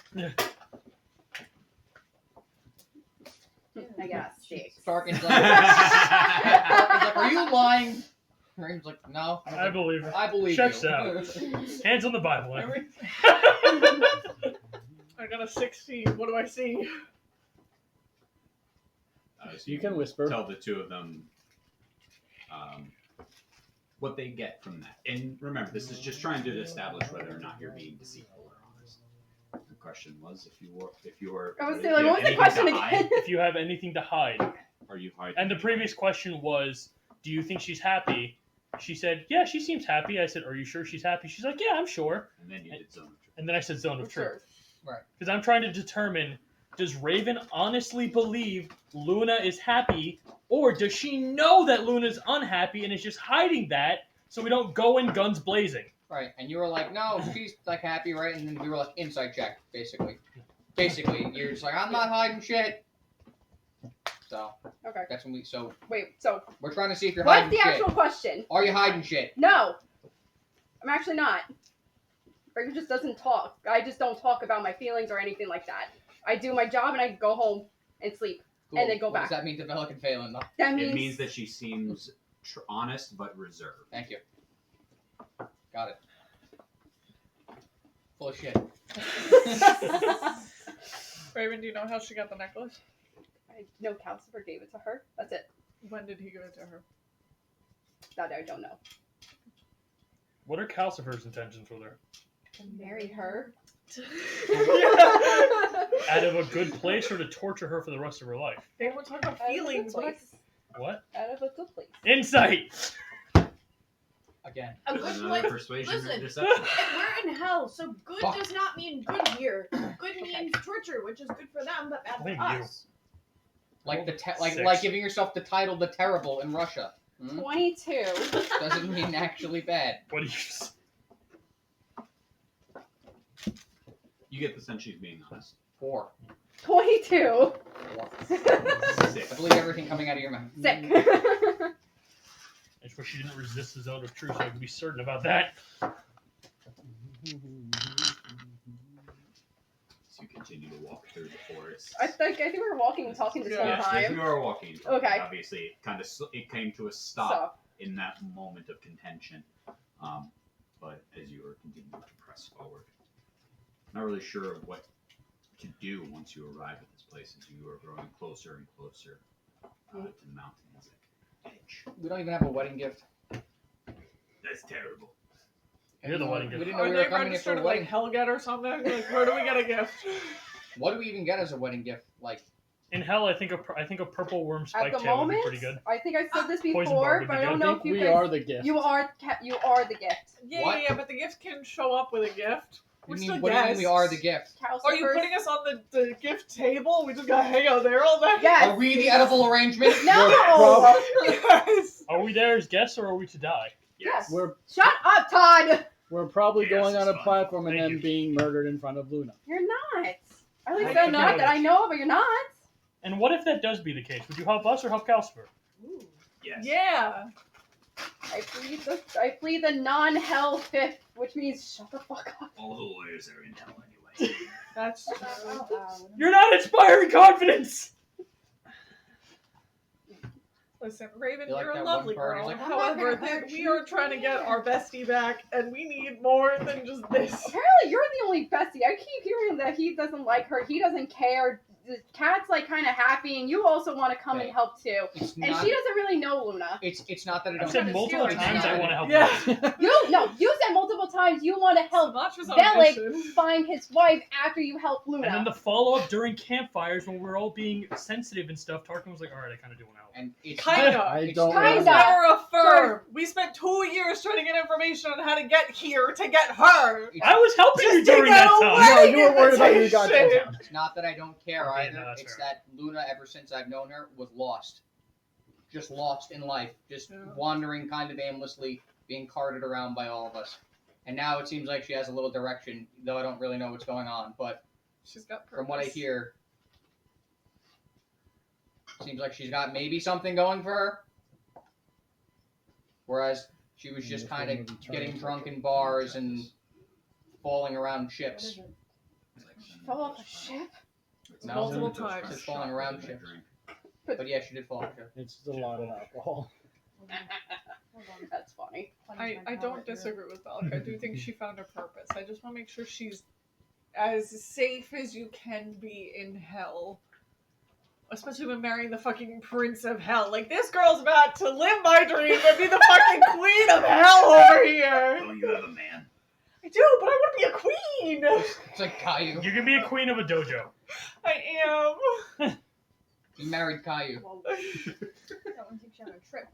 I got 6. Starkin's like, are you lying? Rain's like, no. I believe her. I believe Checks you. out. Hands on the Bible. I got a 16. What do I see? So You can whisper. Tell the two of them what they get from that. And remember, this is just trying to establish whether or not you're being deceitful or honest. The question was if you were. I was if saying, like, you what was had the question anything to hide. again? If you have anything to hide. Are you hiding? And the previous question was, do you think she's happy? She said, yeah, she seems happy. I said, are you sure she's happy? She's like, yeah, I'm sure. And then you did zone of truth. And then I said zone of truth. Right. Because I'm trying to determine, does Raven honestly believe Luna is happy, or does she know that Luna's unhappy and is just hiding that so we don't go in guns blazing? Right, and you were like, no, she's like happy, right? And then we were like, inside check, basically. Basically, you're just like, I'm not hiding shit. So Okay. that's when we. So Wait, so we're trying to see if you're what's hiding the shit. actual question? Are you hiding shit? No. I'm actually not. Raven just doesn't talk. I just don't talk about my feelings or anything like that. I do my job and I go home and sleep. Cool. And then go What back. does that mean to Velic and Phelan, though? That means, It means that she seems honest but reserved. Thank you. Got it. Full of shit. Raven, do you know how she got the necklace? I know Calcifer gave it to her. That's it. When did he give it to her? That I don't know. What are Calcifer's intentions with her? To marry her. Out of a good place or to torture her for the rest of her life? They were talking about Out of a good feelings. place. What? Out of a good place. Insight! Again. A good Another place. persuasion or Listen, deception. we're in hell, so good Fuck. does not mean good here. Good means torture, which is good for them, but bad Blame for you. us. Like Six. like giving yourself the title "the Terrible" in Russia. 22. Doesn't mean actually bad. What do you say? You get the sense she's being honest. 4. 22. I 6. believe everything coming out of your mouth. Sick. I just wish she didn't resist the zone of truth so I could be certain about that. So you continue to walk through the forest. I think we were walking and talking this whole Yes, as you time. are walking. Okay. Obviously, it came to a stop in that moment of contention. But as you were continuing to press forward, not really sure of what to do once you arrive at this place, as you are growing closer and closer to the mountain's edge. We don't even have a wedding gift. That's terrible. You're the wedding We gift. didn't know Are we they were coming here for registered a like wedding. Helget or something? Like, where do we get a gift? What do we even get as a wedding gift? Like, In hell, I think a purple worm At spike the tail would be moment, pretty good. I think I said this Poison before, barb would but be I don't good. know I if think you we guys. are the gift. You are the gift. Yeah, What? yeah, but the gift can show up with a gift. what We're do you still mean, what do you mean guests. we are the gift? Are you putting us on the gift table? We just gotta hang out there all night? Yes. Are we the edible arrangement? No. Yes. Are we there as guests or are we to die? Yes. We're Shut up, Todd. probably Yes, going on it's a fine. platform and Thank then you. being murdered in front of Luna. You're not. At least I they're can not do that I it. know of, but you're not. And what if that does be the case? Would you help us or help Calcifer? Yes. Yeah. I plead the non-hell fifth, which means shut the fuck up. All the lawyers are in hell anyway. That's Shut up true. out loud. You're not inspiring confidence. Listen, Raven, You're like you're a that lovely one bird, girl. you're like, However, we are trying to get our bestie back, and we need more than just this. Apparently, you're the only bestie. I keep hearing that he doesn't like her. He doesn't care. The cat's like kind of happy, and you also want to come and help too. It's And not. she doesn't really know Luna. It's not that I I've don't. said multiple It's times not- I want to help. Yeah. You said multiple times you want to help Sinatra's Velik ambition. find his wife after you help Luna. And then the follow-up during campfires when we're all being sensitive and stuff, Tarkin was like, alright, I kind of do want to help. And it's Kinda. I it's don't. Kinda. Never affirm. We spent 2 years trying to get information on how to get here to get her. It's, I was helping you Just to during get that away. time. No, you were worried about your Invitation. goddamn town. it's not that I don't care Okay, either. no, that's It's fair. that Luna, ever since I've known her, was lost. Just lost in life. Just Yeah. wandering kind of aimlessly, being carted around by all of us. And now it seems like she has a little direction, though I don't really know what's going on. But She's got purpose. from what I hear, seems like she's got maybe something going for her. Whereas she was just kind of getting drunk in bars and falling around ships. Fell off a ship. No. Multiple times. Just falling around ships. But yeah, she did fall off a ship. It's a lot of alcohol. That's funny. I don't disagree with Belk. I do think she found her purpose. I just want to make sure she's as safe as you can be in hell. Especially when marrying the fucking Prince of Hell. Like, this girl's about to live my dream and be the fucking Queen of Hell over here. Oh, you have a man. I do, but I want to be a queen. It's like Caillou. You can be a queen of a dojo. I am. You married Caillou. Well, that one takes you on a trip.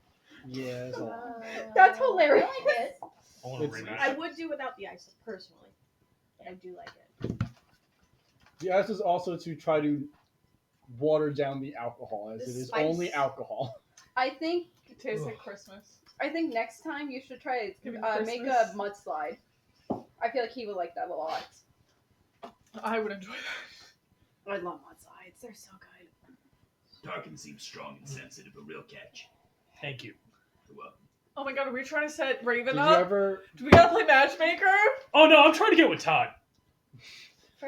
Yeah, it's a lot. That's hilarious. I like it. I want to It's- rematch. I would do without the ice, personally. But I do like it. The ice is also to try to water down the alcohol, as The it is spice. only alcohol. I think It tastes like Christmas. next time you should try Give me to make a mudslide. I feel like he would like that a lot. I would enjoy that. I love mudslides. They're so good. Tarkin seems strong and sensitive, a real catch. Thank you. You're welcome. Oh my god, are we trying to set Raven Did you up? ever? Do we gotta play matchmaker? Oh no, I'm trying to get with Todd.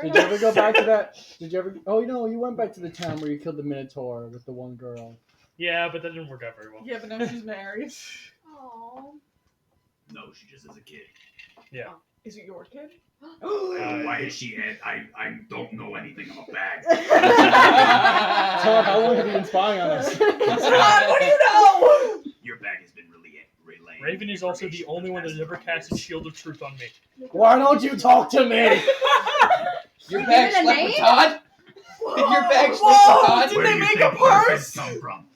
Did you ever go back to that? Did you ever? Oh no, you went back to the town where you killed the Minotaur with the one girl. Yeah, but that didn't work out very well. Yeah, but now she's married. Aww. No, she just is a kid. Is it your kid? Why is she? I don't know anything about bags. Todd, how long have you been spying on us? Todd, what do you know? Your bag has been relayed. Raven is also the only one that has ever cast a shield of truth on me. Why don't you talk to me? Your Were bag you in a slept with name? Todd? Did your bag sleep with Whoa, Todd? did Where they do you make think a purse? purses come from?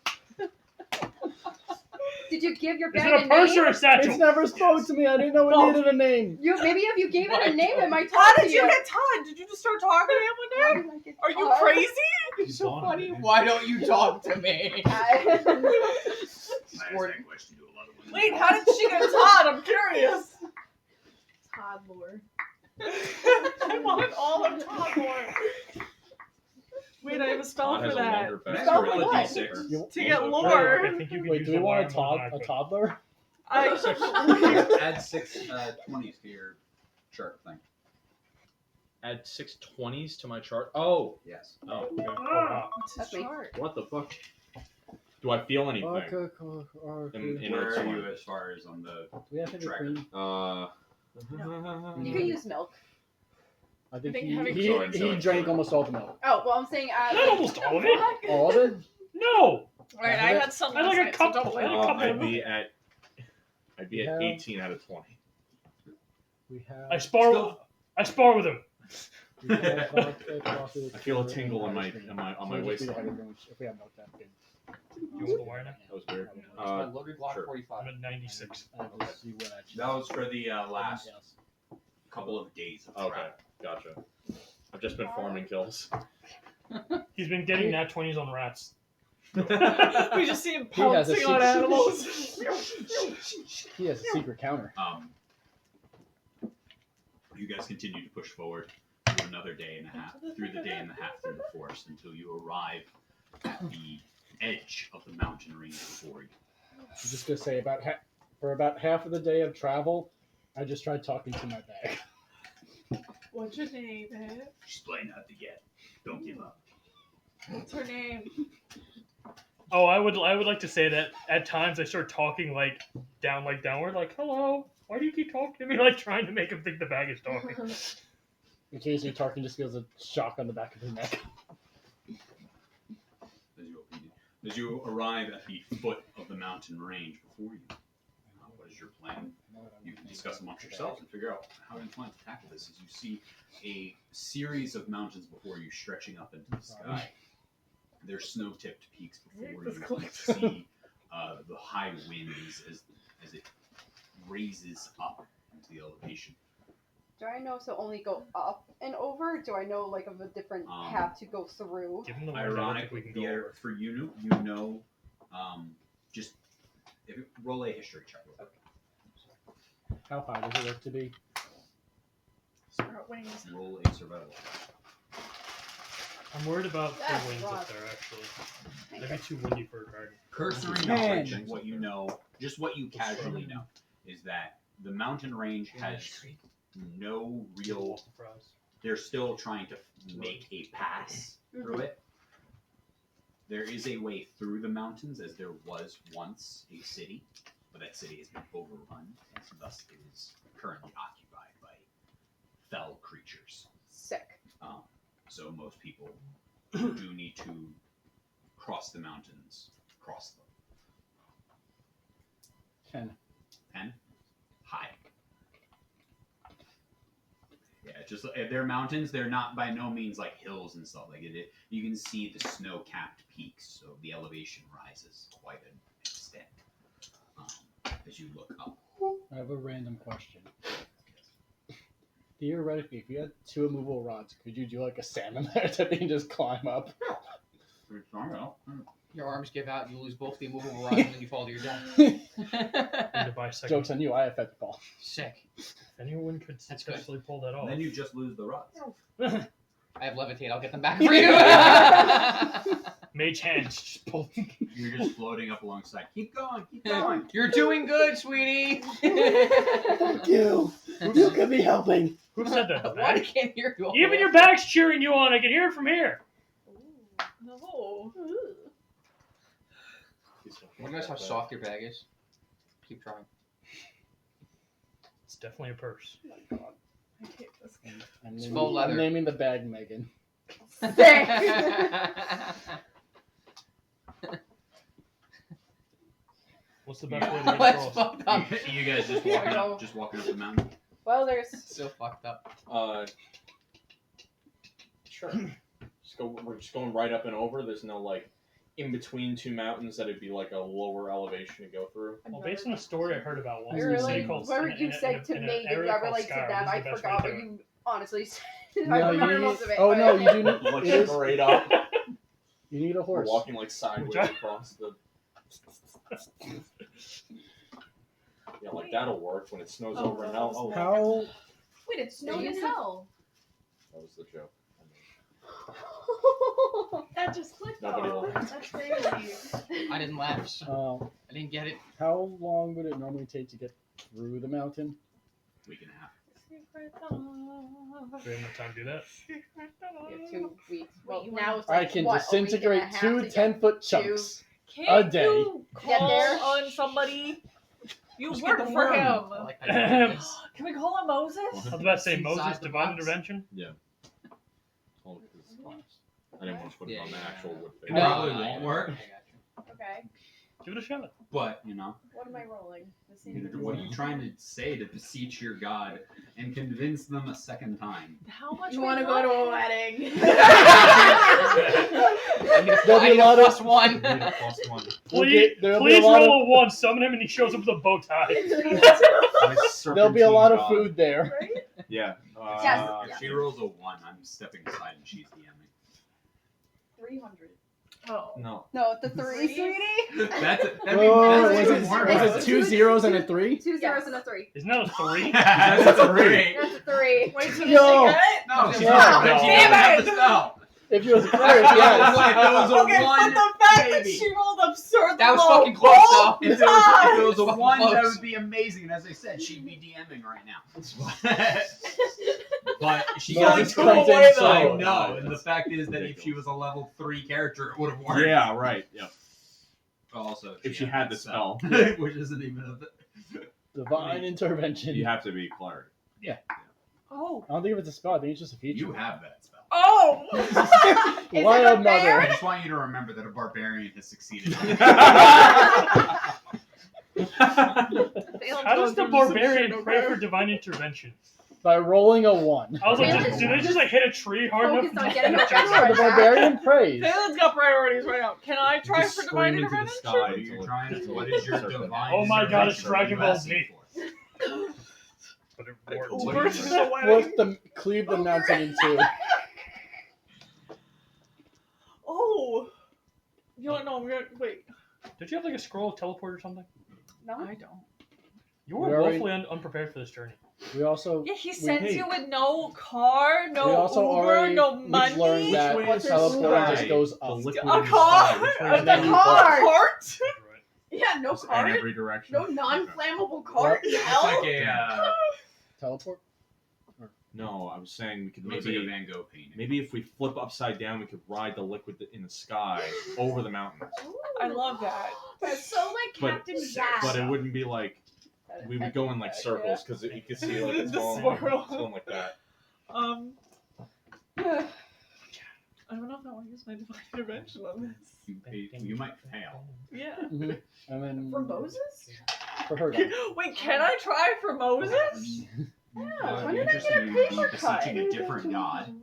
Did you give your Is bag it a purse name? or a satchel? It's never spoke to me. I didn't know it Oh. needed a name. Maybe if you gave it a name, it might How talk to did you get Todd? Did you just start talking to him one day? Are you crazy? It's so funny. Why don't you talk to me? I ask that question to a lot of women. Wait, how did she get Todd? I'm curious. Todd lore. I want all of Todd more. Wait, I have a spell Todd for has a that. longer Can I Spell roll for a what? d6? You- To get I lore. think you could Wait, use do we the want wire a more than I could. toddler? Add 6 20s to your chart thing. Add 6 20s to my chart. Oh, Yes. oh, okay. Oh, wow. What's That's his me. chart? What the fuck? Do I feel anything? In Where its are one. you as far as on the? Do we have to be Tracker. queen? You can use milk. I think think he, having he, kids- he drank almost all the milk. Oh, well, I'm saying Not almost all of it. All of it? No. Alright, I had some I last like a night, so couple. don't blame I me. like a I'd couple. be at Yeah. 18 out of 20. We have. I spar with him. we have vodka, coffee, I feel a liqueur, tingle and on ice cream. my So we'll just be the waistline. head of rooms if we have milk that good. You want the wire now? That was weird. It's my loaded Glock sure. 45. I'm at 96. I'll just see what actually. That was for the last couple of days of Okay, travel. gotcha. I've just been farming kills. He's been getting nat 20s on rats. We just see him He has a pouncing on secret- animals. He has a secret counter. You guys continue to push forward through another day and a half, through the forest until you arrive at the edge of the mountain range before you. I'm just gonna say about For about half of the day of travel, I just tried talking to my bag. What's your name, eh? She's playing hard to get. Don't give up. What's her name? Oh, I would like to say that at times I start talking downward, like hello. Why do you keep talking to me? Like trying to make him think the bag is talking. Occasionally, Tarkin just feels a shock on the back of his neck. As you arrive at the foot of the mountain range before you, what is your plan? You can discuss amongst yourselves and figure out how you plan to tackle this. As you see a series of mountains before you stretching up into the sky. There's snow-tipped peaks before you. You can see the high winds as it raises up into the elevation. Do I know to only go up and over? Do I know like of a different path to go through? Given the Ironically, for you know, just roll a history check. Okay. How high does it look to be? Sprout wings. Roll a survival. I'm worried about the That's winds rough. up there, actually. Maybe too windy for a garden. Cursory Man. knowledge of what you know, just what you casually know, is that the mountain range has no real. They're still trying to make a pass through it. There is a way through the mountains, as there was once a city, but that city has been overrun, and thus it is currently occupied by fell creatures. Sick. So most people who do need to cross the mountains, cross them. 10? High. Yeah, just they're mountains. They're not by no means like hills and stuff like it. You can see the snow-capped peaks, so the elevation rises quite an extent as you look up. I have a random question. Theoretically, if you had 2 immovable rods, could you do like a salmon there that you can just climb up? Your arms give out, you lose both the immovable rods, and then you fall to your death. Need to buy a second. Joke's on you, I have fed the ball. Sick. If anyone could That's successfully pull that off. Then you just lose the rods. I have levitate, I'll get them back for you. Mage hands just pull. You're just floating up alongside. Keep going, keep going. You're doing good, sweetie. Fuck you! You could be helping! Who said that? The Why bag? can't hear you? Even your bag's cheering you on. I can hear it from here. No. Wonder how soft your bag is. Keep trying. It's definitely a purse. I hate this guy. I'm faux leather. naming the bag Megan. What's the best way to get That's across? fucked up. You guys just walking up the mountain. Well, there's. So fucked up. Sure. We're just going right up and over. There's no like in between 2 mountains that it'd be like a lower elevation to go through. Well, based on a story I heard about once, I in a really- city called Whatever in- you in- said in- to in an me, area I called relate to Skyrim, them. this is I the best forgot way what to do you honestly said. No, I you remember need- most of it. oh, but no, okay. you do need- Like it is- straight up. You need a We're horse. walking like sideways Which I- across the. Yeah, like that'll work when it snows Oh, over in that hell. was Oh, bad. How? Wait, it snowed in hell. that was the joke. That just clicked Nobody though. laughed. That's crazy. I didn't laugh. So I didn't get it. How long would it normally take to get through the mountain? Week and a half. Do we have enough time to do that? We have 2 weeks. Well, Wait, now it's I like, can what, a week and a disintegrate half 2 to get 10-foot to- chunks. Can't A day. you Get call there? on somebody? You Just work get the for worm. him. I like how you did this. Can we call him Moses? I was about to say Inside Moses, the divine box. intervention. Oh, it's fine. I didn't want to put it on the actual wood It thing. probably I won't got you. work. I got you. Okay. Give it a shot. But, you know, What am I rolling? The same. what are you trying to say to beseech your God and convince them a second time? How much? You we want to go to a wedding? There'll be a lot of. +1. Need a +1. We'll Please, get- there'll be a please lot roll a 1, summon him, and he shows up with a bow tie. There'll be a lot of God. food there. Right? Yeah. Yes. If she rolls a 1, I'm stepping aside and she's DMing. 300. Oh. No. No, the 3, sweetie. That's it. That Whoa, means was it 2 zeros and a 3? 2 zeros and a 3. Isn't that a 3? That's a 3. That's a 3. Wait, so Yo. does she get it? No, she's No. not. No. She Damn doesn't have it. the spell. If you was a cleric, If yes. it was a Okay, one, but the fact that maybe. she rolled absurdly That was low fucking close, both though. If it was a Fucking one, that close. would be amazing. And as I said, she'd be DMing right now. But she No, got this to comes away in though. so- I know. And the fact is that if she was a level 3 character, it would have worked. Yeah, right. Yep. Also, If she had the spell. which isn't even a bit. Divine intervention. You have to be cleric. Oh. I don't think it's a spell. I think it's just a feature. You have that spell. Oh! Is Wild it a mother. bear? I just want you to remember that a barbarian has succeeded. How does the barbarian pray for divine intervention? By rolling a 1. I was like, Really? do they just like hit a tree hard Focus enough? on getting a Yeah, the barbarian prays. Taylor's got priorities right now. Can I try Just for divine scream into the intervention? sky What are you trying to? What is your divine? Oh my God, it's intervention? Dragon What are you Ball asking Z. for? Uber What to do you the wedding. Split the, cleave the mountain in 2. Oh. You know what? No, I'm gonna wait. Did you have like a scroll of teleport or something? No. I don't. You We were already- woefully unprepared for this journey. We also Yeah, he sends hey. you with no car, we no also Uber, already no we've money. learned that way is teleporting sky? just goes The up. liquid A in the car? sky. Which way A is that? car? Cart? Yeah, no Just in cart. every direction. No non-flammable cart. It's Hell. like a. Teleport? No, I was saying we could Looks like a maybe Van Gogh painting. maybe if we flip upside down, we could ride the liquid in the sky over the mountains. I love that. That's so like But Captain Jack. but it wouldn't be like we would go in like circles because you could see like it's The going, swirl. it's going like that. I don't know if I want to use my divine intervention on this. You might fail. Yeah. Mm-hmm. And then For Moses? for her. Wait, can I try for Moses? Yeah, when You're did I just get a going to be paper cut? beseeching a different god.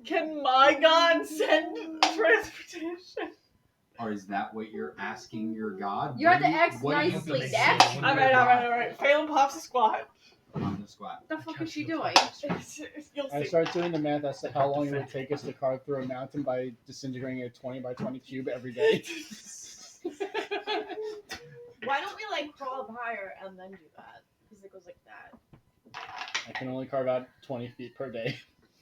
Can my god send transportation? Or is that what you're asking your god? You have to What do act what do you nicely, beseech Dax. your Alright. Phelan pops a squat. god on the squat. What the fuck is she doing? You'll I see. started doing the math as to how long it would take us to carve through a mountain by disintegrating a 20 by 20 cube every day. Why don't we like crawl up higher and then do that? Because it goes like that. I can only carve out 20 feet per day.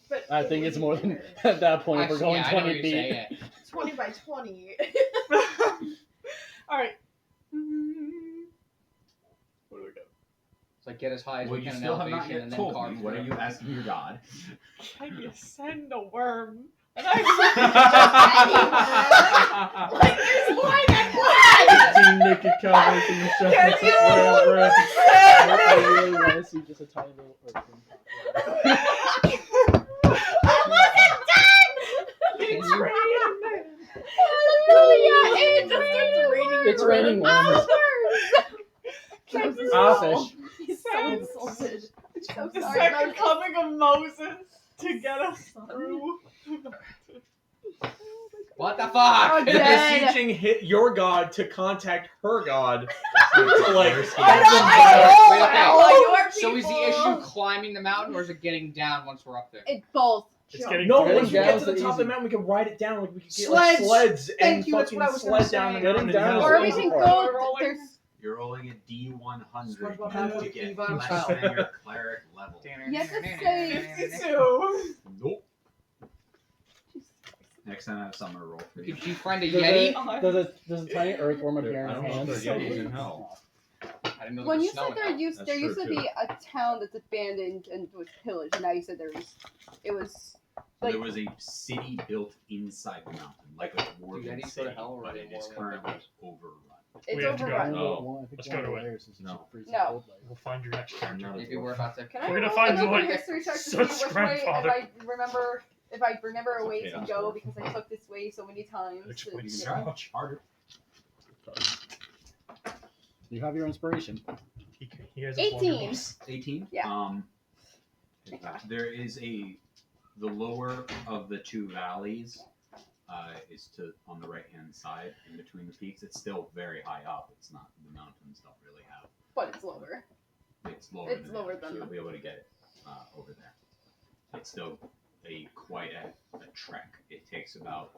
But I think it's more than at that point if we're going I know what 20 you're feet. saying, yeah. 20 by 20. Alright. Where do we go? It's like get as high as Well, we you can in still have not elevation yet and then told carve me. What are through. you asking your god? Can you send a worm? And Like, I there's more than one! 15 naked cowboys in the show. Can you- I really want to see just a tiny little earthworm I wasn't done! It's raining. Hallelujah! It just starts raining. It's raining worms. Fish. He's so insulted. So The sorry. second coming of Moses to get us through. What the Oh, fuck? dead. Beseeching hit your god to contact her god. To, like, Wait, okay. Your So is the people. issue climbing the mountain or is it getting down once we're up there? It's both. It's getting no, Getting once we get down's to the the top of the easy. mountain, we can ride it down. Like we can get like, Sleds. sleds and Thank you, that's fucking what I was sled gonna down the say. mountain. Getting down and is Or the we easy can part. go. Rolling. There's You're rolling a D100 SpongeBob to Apple get Eva less style. than your cleric level. You have to say- 52. Nope. Next time I have summer roll for you. Could you find a There's Yeti? there's a tiny earthworm There- appear in I his don't know if hands. there's Yetis in hell. I didn't know there when was you snow said in there hell. used That's there true, used to too. be a town that's abandoned and was pillaged, and now you said there was it was like There was a city built inside the mountain, like a dwarven Yetis go to city, hell or but are it they is more currently like overrun. it's We have to go. overrun. Oh. Let's go to it. No. No. We'll find your next character. Maybe we're about to. Can I We're gonna roll find another like history check to see such which way grandfather. if I remember a way Okay, to that's go fine. because I took this way so many times. That to- explains You so can try. much. Harder. You have your inspiration. He has a 18. 18. Yeah. There is the lower of the two valleys is to on the right hand side in between the peaks. It's still very high up. It's not the mountains don't really have. But it's lower. It's lower. It's than lower that, than so you'll them. be able to get it over there. It's still quite a trek. It takes about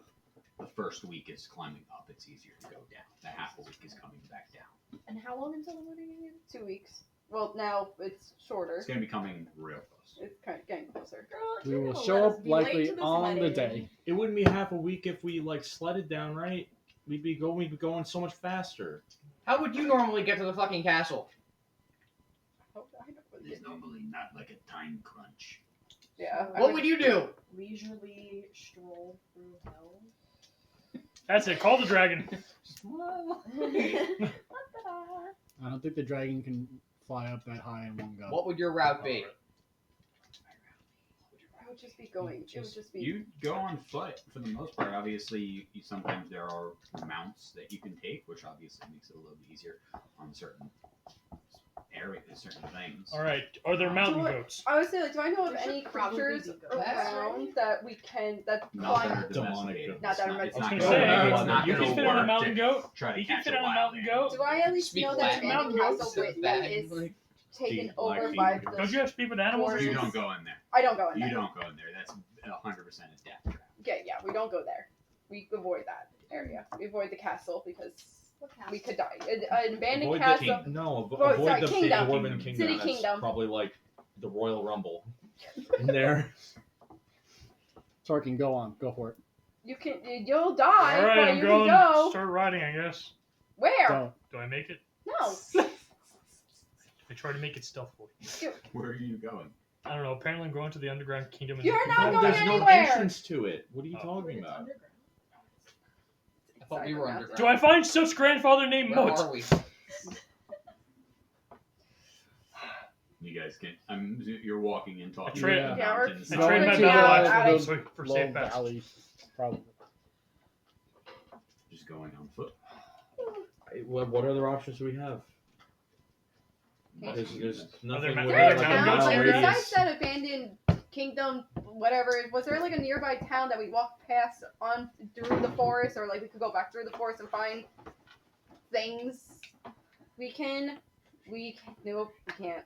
the first week is climbing up. It's easier to go down. The half a week is coming back down. And how long until the wedding again? 2 weeks. Well, now it's shorter. It's gonna be coming real close. It's kind of getting closer. Girl, We you're will gonna show let us up be late likely to this on the wedding. day. It wouldn't be half a week if we like sledded down, right? We'd be going so much faster. How would you normally get to the fucking castle? Oh, I know what it There's is. normally not like a time crunch. Yeah. What would you do? Leisurely stroll through hell. That's it. Call the dragon. I don't think the dragon can fly up that high in one go. What would your route be? I would just be going. It would just be. You go on foot for the most part. Obviously, sometimes there are mounts that you can take, which obviously makes it a little bit easier on certain areas, certain things. All right. Are there mountain Do I- goats? I was saying, like, do I know of There any should probably creatures be goats. around that we can that Not that climb? are domesticated. Not that are It's I was not gonna gonna- say, it's not you gonna can fit on a work mountain to goat. try to You can catch fit a on a wild mountain animal. goat. Do I at least Speak know that Latin. Abandoned Mountain Castle goats. Whitman is taken Deep over black by deep. the... Don't you have to speak with animals? Forest. You don't go in there. I don't go in there. You don't go in there. That's 100% a death trap. Okay, yeah, we don't go there. We avoid that area. We avoid the castle because What we castle? could die. An abandoned Avoid castle. the king. No, Oh, avoid sorry, the kingdom. Dwarven kingdom. City That's kingdom. probably like the Royal Rumble in there. Tarkin, go on. Go for it. You'll die, All right, but I'm you going. can go. Start riding, I guess. Where? Go. Do I make it? No. I try to make it stealthily. Where are you going? I don't know. Apparently, I'm going to the underground kingdom. and You're looking not for- going There's no anywhere. entrance to it. What are you Oh. talking It's about? underground. I thought we were underground. Do I find Soot's grandfather named Where Moat? are we? You guys can. You're walking and talking. trade- about Yeah, we're- mountains. I Going trade my to battle the- axe the for low safe pass. valley, probably. Just going on foot. What other options do we have? There's Are nothing there with There mountain is a like a town, goats mile like, here? radius. besides that abandoned kingdom, whatever, was there like a nearby town that we walked past on through the forest, or like we could go back through the forest and find things? Nope, we can't.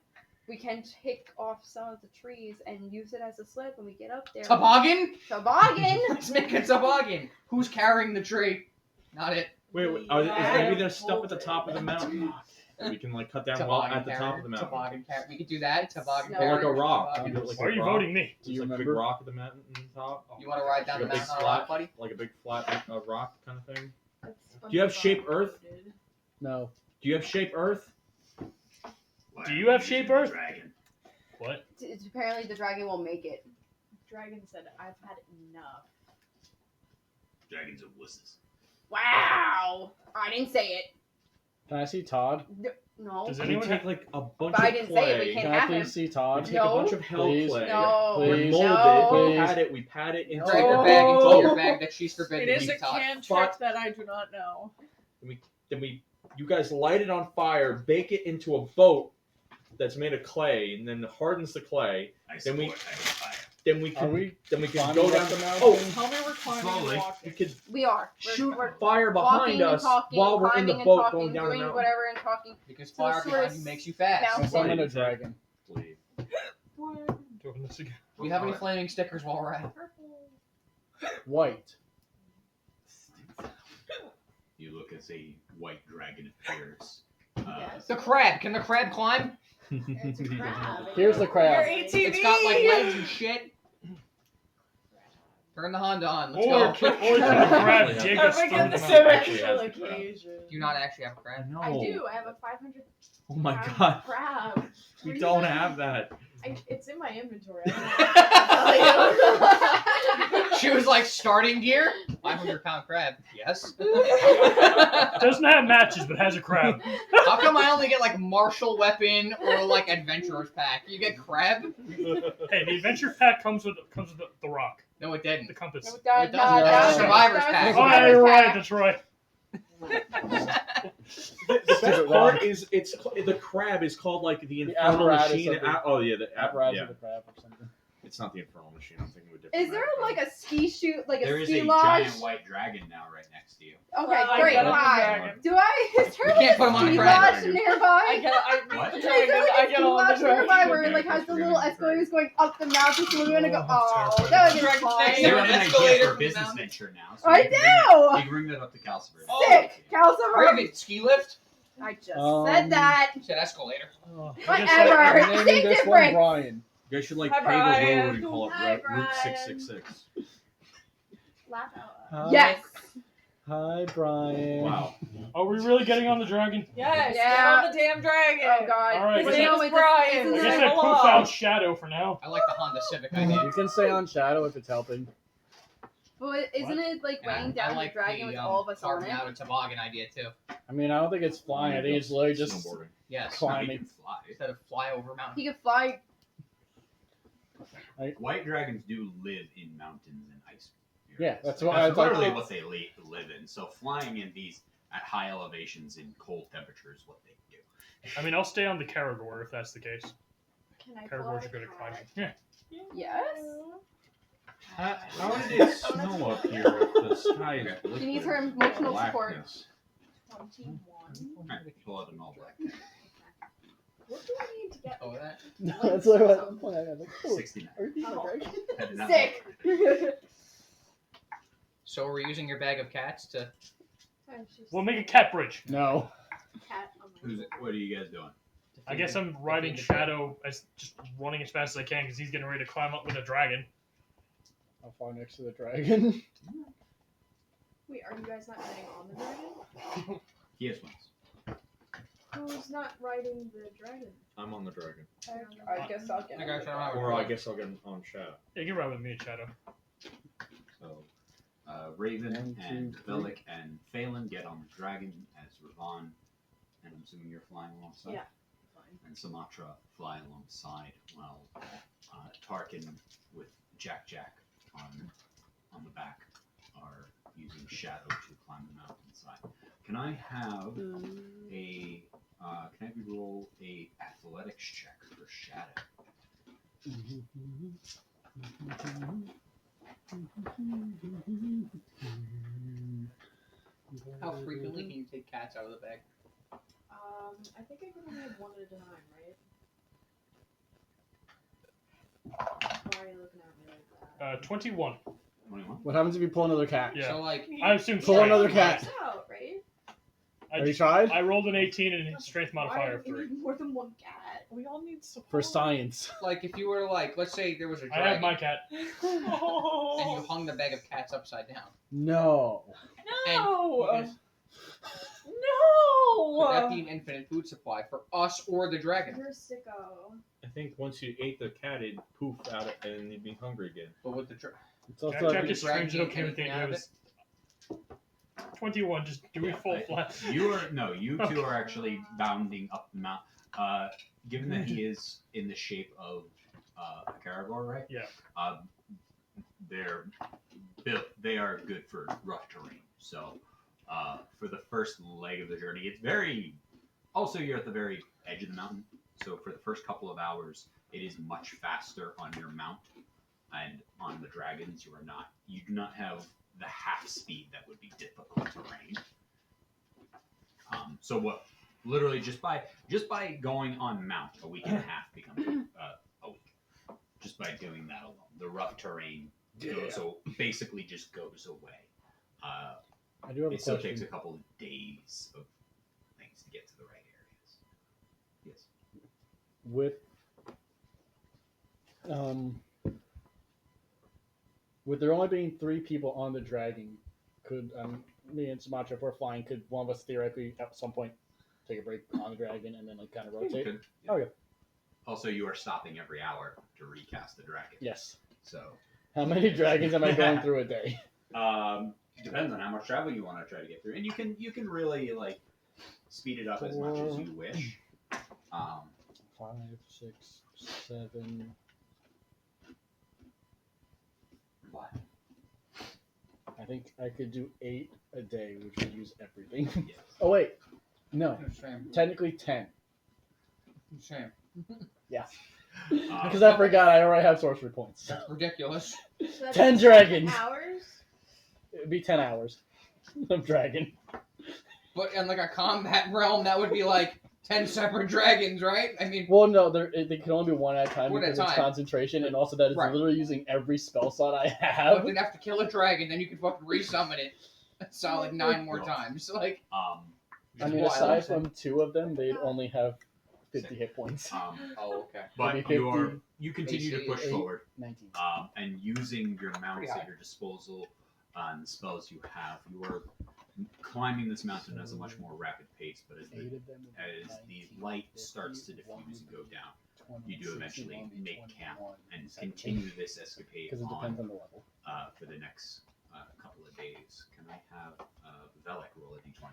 We can take off some of the trees and use it as a sled when we get up there. Toboggan? Toboggan! Let's make a toboggan. Who's carrying the tree? Not it. Wait, is maybe there's stuff at the top of the mountain that we can like cut down while at the top of the mountain? Toboggan carrier. We could do that. Toboggan No. Or like a carrier, rock. toboggan. You do it like Why are a you rock. voting me? Do you There's like a big remember? rock at the mountain top. You want to ride down the Like a big mountain on a flat, rock, buddy? like a big flat rock kind of thing. That's Do you have SpongeBob shape earth? dude. No. Do you have shape earth? Do you have shape earth? Dragon. What? Apparently the dragon will make it. Dragon said, "I've had enough." Dragons are wusses. Wow! I didn't say it. Can I see Todd? No. Does We anyone take have? like a bunch But I of didn't clay. say it, we can't Can I have him. please see We Todd? take No. a bunch of hell Please. clay. No. We Please. mold No. it. Please. We pat it into Inside your bag and tell your bag that she's forbidden It to is eat a Todd. cantrip that I do not know. Then you guys light it on fire, bake it into a boat that's made of clay, and then hardens the clay. I Then we- support that fire. Then we Are can we then we can climbing go up down the the mountain? Oh, Tell me we're climbing Slowly. and walking. we could We are. shoot We're fire walking behind and us talking, while we're in climbing the and boat talking, going down the doing mountain. whatever and talking. Because So fire sort behind of you makes you fast. bounce- I'm summoning a Wait. dragon. Please. Doing this again. Do you have any flaming stickers while we're at it? White. You look as a white dragon appears. Yes. The crab. Can the crab climb? It's a crab. Here's the crab. Your ATV! It's got like legs and shit. Turn the Honda on. Let's Or go. can the crab Yeah. dig us Perfect through at the the mountain? Actually Special has the crab. occasion. Do you not actually have a crab? No. I do. I have a 500 Oh my pound god. crab. We Where don't you- have that. It's in my inventory. I don't know. She was like, starting gear? 500-pound crab. Yes. Doesn't have matches, but has a crab. How come I only get like martial weapon or like adventurer's pack? You get crab? Hey, the adventure pack comes with the rock, No, it the didn't. compass. No, it doesn't. Survivor's pack. Oh, yeah, you're right. That's right. The best part is the crab is called like the infernal apparatus machine. of the- Oh yeah, the Apparatus yeah. of the crab or something. It's not the infernal machine. I'm thinking of a different. Is there crab. like a ski shoot, like There a is ski a lodge? giant white dragon now right next to you. Okay, Well, I great. get on the Hi. dragon. Do I? Is there We like can't put him a on the ski crab. lodge nearby? I get What? the Is dragon. there I like a get ski on the lodge nearby dragon. where it like Yeah, has the we're little gonna be escalators going up the mountain so we want to go? Oh, Oh, terrifying. that would be Dragon fun. snakes. You have an idea escalator for a from the business mountain. venture now. So I you can do! You can bring that up to Calcifer. Sick! Calcifer! Raven, ski lift? I just said that. You said escalator. Oh, Whatever. I'm naming Same this one difference. Brian. You guys should like Hi, pave a road Brian. and call it Hi, Route Brian. 666. Laugh out loud. Yes. Hi, Brian. Wow. Are we really getting on the dragon? Yes, Yeah. get on the damn dragon. Oh god. All right, His I name guess is Brian. isn't I there- guess Leave I him poof alone. out Shadow for now. I like the Honda Civic idea. You can stay on Shadow if it's helping. But isn't it like weighing And I down like the dragon with the, all of us on carving it? out a toboggan idea too. I mean, I don't think it's flying. I think it's literally just snowboarding. Yes. climbing. He can fly. Instead of fly over mountain. He could fly. White dragons do live in mountains and ice. Yeah, areas. that's what I That's thought. literally what they live in. So flying in these at high elevations in cold temperatures, what they do. I mean, I'll stay on the Caragor if that's the case. Can I Caragors fly are good at a climbing. cat? Yeah. Yes. How did it snow up here if the sky is liquid? She needs her emotional support. blackness? 21. Alright, pull out an all black. What do I need to get? Oh, that. No, that's what I was like, oh, 69. are you Oh. dragon? I did not Sick. So we're using your bag of cats to. We'll make a cat bridge. No. Cat on my What are you guys doing? I guess I'm riding Shadow as just running as fast as I can because he's getting ready to climb up with a dragon. How far next to the dragon? Wait, are you guys not riding on the dragon? He has wings. Who's not riding the dragon? I'm on the dragon. I guess I'll get I got you. Or I guess I'll get on Shadow. Yeah, you can ride with me, Shadow. So, Raven One, and two, three. Velik and Phelan get on the dragon as Ravan, and I'm assuming you're flying alongside. Yeah. And Sumatra fly alongside while Tarkin with Jack on the back are using Shadow to climb the mountainside. Can I have a can I have you roll a athletics check for Shadow? How frequently can you take cats out of the bag? I think I can only have one at a time, right? Why are you looking at me like that? 21. 21. What happens if you pull another cat? Yeah. So like, I assume Pull strength. another cat. Maxed out, right? Have you tried? I rolled an 18 and strength modifier of Why do 3. we need more than one cat? We all need support. For science. like if you were like, let's say there was a I dragon have my cat. and you hung the bag of cats upside down. No. No! Would No! that be an infinite food supply for us or the dragon? You're a sicko. I think once you ate the cat, it'd poof out and you'd be hungry again. But with the dragon. It's also Jack Would is the dragon strange eat okay with anything it. out It of was 21, just do it full flat. You two are actually bounding up the mountain. Given that he is in the shape of a Caragor, right? Yeah. They're built. They are good for rough terrain. So, for the first leg of the journey, it's very. Also, you're at the very edge of the mountain. So, for the first couple of hours, it is much faster on your mount, and on the dragons, you are not. You do not have the half speed that would be difficult terrain. So what? Literally, just by going on mount, a week and a half becomes a week. Just by doing that alone, the rough terrain basically just goes away. I do have a It still question. takes a couple of days of things to get to the right areas. Yes. With there only being 3 people on the dragon, could me and Sumatra, if we're flying, could one of us theoretically at some point take a break on the dragon and then like kind of rotate? Good. Yeah. Okay. Also, you are stopping every hour to recast the dragon. Yes. So. How many dragons am I going through a day? Depends on how much travel you want to try to get through, and you can really like speed it up as much as you wish. 5, 6, 7. What? I think I could do 8 a day, which would use everything. Yes. Oh wait, no, Shame. technically 10. Shame. Because I forgot I already have sorcery points. That's ridiculous. So that's 10 dragons. Hours? It'd be 10 hours of dragon. But in like a combat realm, that would be like 10 separate dragons, right? I mean, Well, no, they can only be one at a time One at a because it's time. concentration, and also that it's Right. literally using every spell slot I but have. we'd have to kill a dragon, then you could fucking resummon it a solid 9 more No. times. Like, I mean, aside from 2 of them, they'd only have 50 hit points. Oh, okay. But Maybe 50, you continue to push 8, forward, 19. and using your mounts Pretty at your disposal and the spells you have, you are climbing this mountain at a much more rapid pace. But as 8 of them would be the 19, light 50, starts to 1 diffuse and go down, 20, you do 60 eventually would be make 21, camp and 70. continue this escapade Because it depends on the level. for the next couple of days. Can I have Velek roll a d20?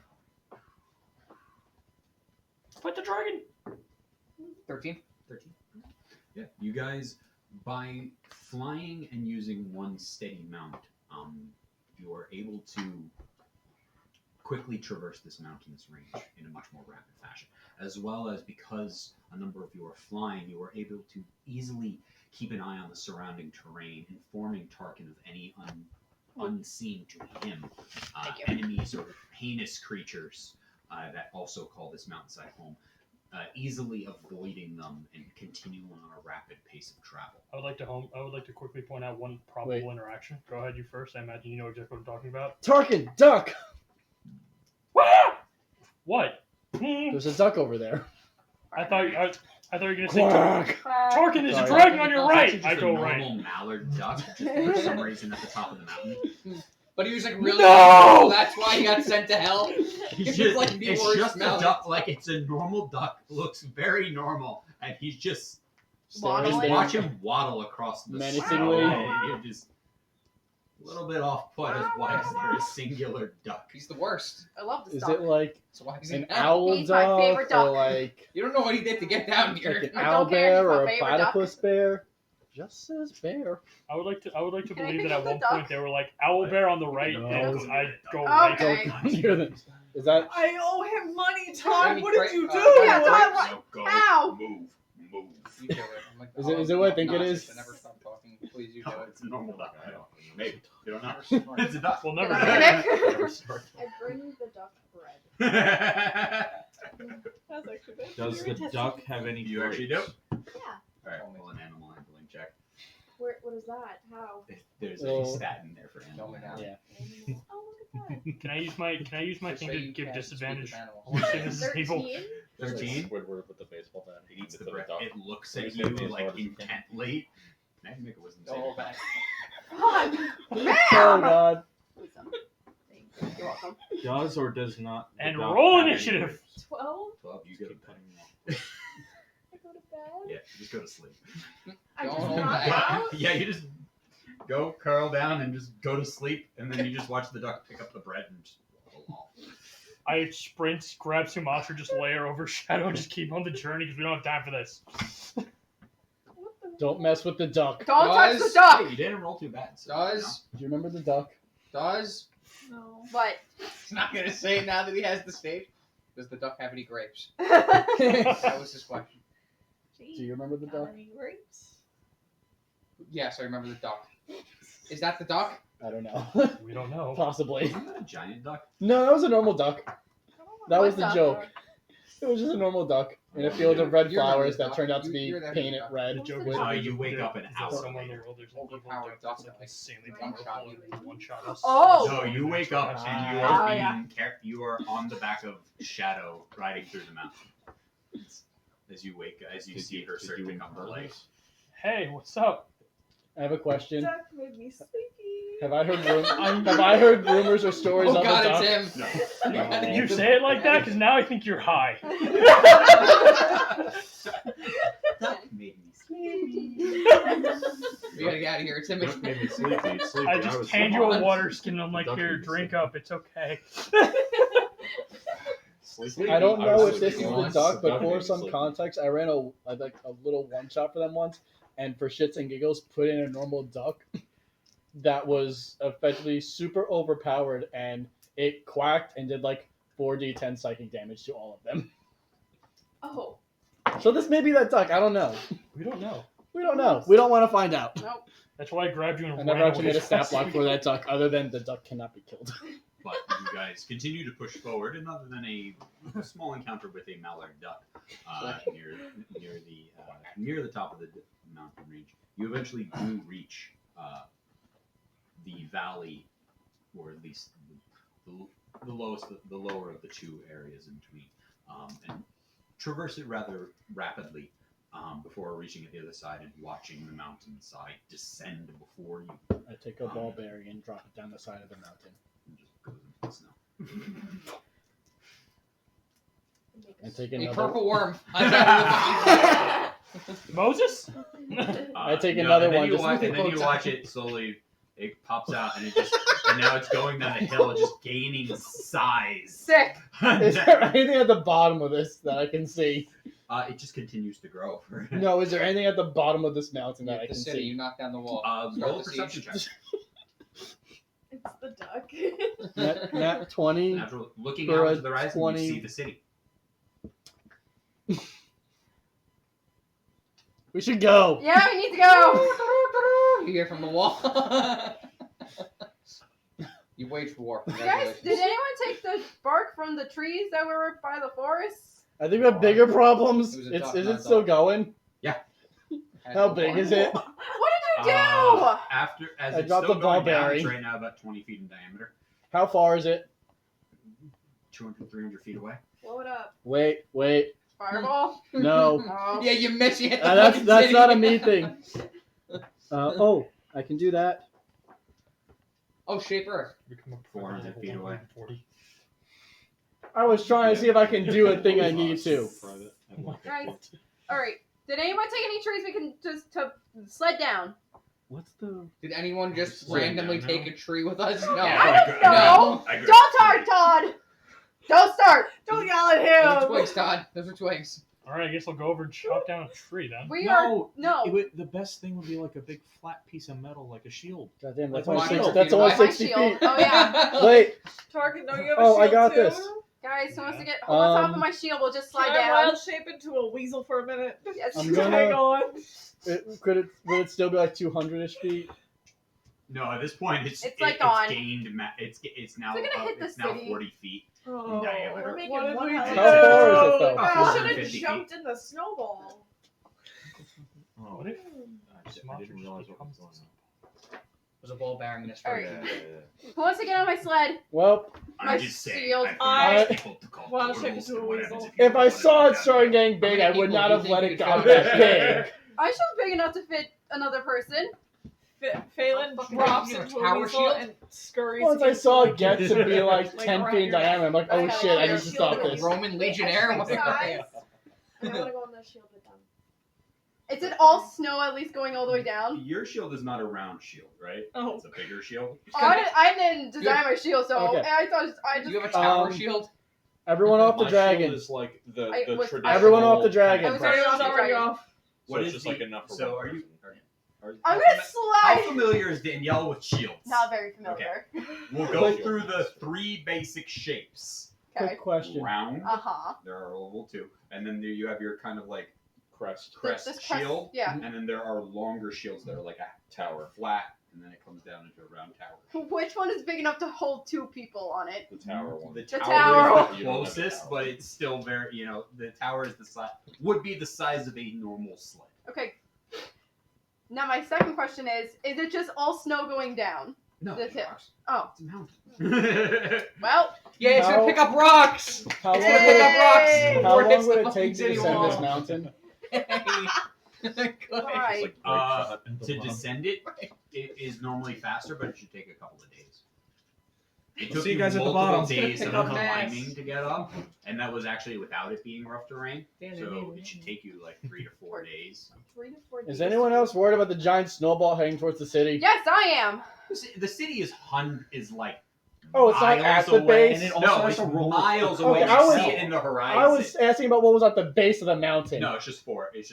Fight the dragon. 13. 13. Yeah, you guys, by flying and using one steady mount, you are able to quickly traverse this mountainous range in a much more rapid fashion. As well as because a number of you are flying, you are able to easily keep an eye on the surrounding terrain, informing Tarkin of any unseen to him enemies or heinous creatures that also call this mountainside home. Easily avoiding them and continuing on a rapid pace of travel. I would like to quickly point out one probable interaction. Go ahead, you first. I imagine you know exactly what I'm talking about. Tarkin, duck! What? There's a duck over there. I thought you were gonna say Quack! Tarkin is a Sorry. dragon on your right. Just I a go normal right. mallard duck, just for some reason at the top of the mountain. But he was like really. No! That's why he got sent to hell. He's It was like the it's worst just a mallard. duck, like it's a normal duck, looks very normal, and he's just Staring just there. watch him waddle across the Menacingly. snow. You're just a little bit off put as why is there a singular duck? He's the worst. I love this Is dog. it like So why is he an in hell? owl He's my duck, favorite duck. or like You don't know what he did to get down here. an I owl don't care, bear, he's my or a favorite duck. platypus bear? Just says bear. I would like to Can I believe pick that up at the one duck? point they were like owl bear on the right, No. and I go right. Okay. You're the- Is that I owe him money, Todd. Amy What did Craig- you do? Yeah, Todd, what? No, go, Ow! move. You do it. I'm like, Is it what I think it obnoxious. is? I never stop talking. Please, you do No, it. it's a normal duck. I don't. Maybe you don't know. Never It's a duck. We'll never Can know. I pick? Never start. I bring the duck bread. That's actually good. Does the duck have any You actually grapes? Yeah. All right, roll an animal handling check. What is that? How? There's Oh. a stat in there for Tell animal. me now. Yeah. Oh, look at that. Can I use my Just thing say to you give can't disadvantage? speak with animals. I want to say this is evil. 13? 13. Squidward with the baseball bat. It eats the Instead of bread. duck. It looks What at do you you say? like As hard as you can. intently. Can I have you make a wisdom Go saving hold throw? back. God, Oh god. damn. You're welcome. Does or does not. the And duck roll have any initiative. grapes? 12? 12. You go to Keep bed. cutting them off. I go to bed? Yeah, just go to sleep. I Don't just hold knock back. out? Yeah, you just go curl down and just go to sleep, and then you just watch the duck pick up the bread and just waddle off. I sprint, grab Sumatra, just lay her over Shadow, and just keep on the journey because we don't have time for this. What the Don't mess with the duck. Don't touch the Does- duck. Hey, you didn't roll too bad. So, Does Do you remember the duck? does No. But he's not gonna say it now that he has the stage. Does the duck have any grapes? Do That was his question. you remember the duck? Any grapes? Yes, I remember the duck. Is that the duck? I don't know. We don't know. Possibly. Isn't that a giant duck? No, that was a normal duck. That was What the duck? joke. It was just a normal duck in a field of red You remember flowers the that duck. turned out to You- be you're that painted duck. red. The joke With- is you wake up an that hour somewhere in later. the world there's an evil Overpowered duck duck that's like like insanely one powerful shot and you. can one-shot us. Oh! No, you wake up and you Ah. are Oh, yeah. being you are on the back of Shadow riding through the mountains. As you wake, as you see her start to come to life. Hey, what's up? I have a question. Duck made me sleepy. Have I heard rumors or stories Oh of god, the duck? it's him. No. You gotta You get the- say it like that because now I think you're high. Duck made me sleepy. We gotta get out of here. It's him. Duck made me sleepy. Sleepy. I was just hand you a sleeping. water skin and I'm like, Duck here, made me drink sleepy. up. It's okay. Sleepy. I don't know was if this is sleeping the once. duck, but Duck made for me some sleepy. context, I ran a little one shot for them once, and for shits and giggles, put in a normal duck that was effectively super overpowered, and it quacked and did like 4d10 psychic damage to all of them. Oh. So this may be that duck. I don't know. We don't know. We don't know. We don't want to find out. Nope. That's why I grabbed you and I ran never actually away made a as stat fast block as for we that duck, other than the duck cannot be killed. But you guys continue to push forward, and other than a small encounter with a mallard duck near the top of the mountain range, you eventually do reach the valley, or at least the lower of the two areas in between, and traverse it rather rapidly before reaching at the other side and watching the mountainside descend before you. I take a ball bearing and drop it down the side of the mountain. And just goes into the snow. And take A another. purple worm. Moses? I take no, another and then one. You Just watch, move and then you watch it slowly. It pops out, and and now it's going down the hill, just gaining size. Sick. Is there anything at the bottom of this that I can see? It just continues to grow. No, is there anything at the bottom of this mountain that I The can city, see? you knock down the wall. Roll a the perception siege. check. It's the duck. Nat 20. Natural, looking For out a into the horizon, 20. you see the city. We should go. Yeah, we need to go. You hear from the wall. You waged war. Guys, Congratulations. did anyone take the bark from the trees that were by the forest? I think we have bigger problems. It was a duck, Is not it a still dog. going? Had How no big barn. is it? What did you do? After, as I it's dropped still the ball going down, bearing. it's right now about 20 feet in diameter, How far is it? 200, 300 feet away. Blow it up. Wait. Fireball? No. Oh. Yeah, you miss. You hit the That's fucking that's city. not a me thing. Oh, I can do that. Oh, shape Earth. 400 feet away. 40. I was trying to see if I can do a thing I need to. Guys, alright. Did anyone take any trees we can just to sled down? What's the? Did anyone just Yeah, randomly no. take a tree with us? No. I don't I know. agree. Don't start, Todd! Don't start! Don't yell at Those are him. twigs, Todd. Those are twigs. Alright, I guess I'll go over and chop down a tree then. We are. No. The best thing would be like a big flat piece of metal, like a shield. Goddamn, that's Like only my 60, shield. that's only My 60 shield. feet. Oh, yeah. Wait, Tarkin, don't you have a Oh, shield I got too? this. Guys, who wants to get hold on top of my shield? We'll just slide Can I down. wild shape into a weasel for a minute? Yes. I'm gonna- Hang on. would it still be like 200-ish feet? No, at this point, It's like it's on. gained. It's now Is it gonna hit the it's now city? 40 feet. Oh, diameter. We're making what did one we do? hell of How far is it, though? I should 450 have feet. jumped in the snowball. Oh, What if I didn't realize what was going on. There's a ball bearing in this Alright. tree. Who wants to get on my sled? Well, My I'm just saying. shield. I've I been people to call wanna shape portals into a and what weasel. happens you if I put it saw it down starting there. getting big, How I many would people not do you have think let you it could go fit that on big. I shield's big enough to fit another person. Phelan Fucking drops you know, into tower a weasel shield? and scurries. Once I into saw a- it get to be like 10 around feet in your diameter, I'm like, oh That's shit, I kinda need to stop Like a this. Roman legionnaire. Wait, size? And I want to go on the shield with them. Is it all snow at least going all the way down? Your shield is not a round shield, right? Oh. It's a bigger shield. Oh, I didn't design my shield, so Okay. I thought I Do just. you have a tower Um, shield? Everyone off the My dragon. shield is like the I was- traditional. Everyone off the dragon. I was Sorry, already I'm already dragon. off. So What it's is just the- like enough for So one are you? person. I'm how gonna slide. familiar is Danielle with shields? Not very familiar. We'll go through the 3 basic shapes. Okay. Quick question. Round. Uh huh. There are oval too, and then there you have your kind of like Crest. crest This shield. Yeah. And then there are longer shields that are like a tower, flat, and then it comes down into a round tower. Which one is big enough to hold 2 people on it? The tower one. The The tower, tower. is the You don't have a closest, tower. but it's still very, the tower is the size, would be the size of a normal sled. Okay. Now my second question is it just all snow going down? No, That's it. rocks. Oh. It's a mountain. Well, Yeah, it's How- gonna pick up rocks. How long, It's gonna pick up rocks. Yay! how before it long hits would the it fucking take to city descend wall. this mountain? Good. alright. To descend it, it is normally faster, but it should take a couple of days. It We'll took see you you guys at the multiple bottom. days Pick of up mass. climbing to get up, and that was actually without it being rough terrain. Damn, So it should take you like 3 to 4 days. 3 to 4 Is days. anyone else worried about the giant snowball heading towards the city? Yes, I am. The city is like Oh, it's not miles at the away. base? And it also No, has it's a roller miles coaster. away. Okay, You I was- see it in the horizon. I was asking about what was at the base of the mountain. No, it's just forests.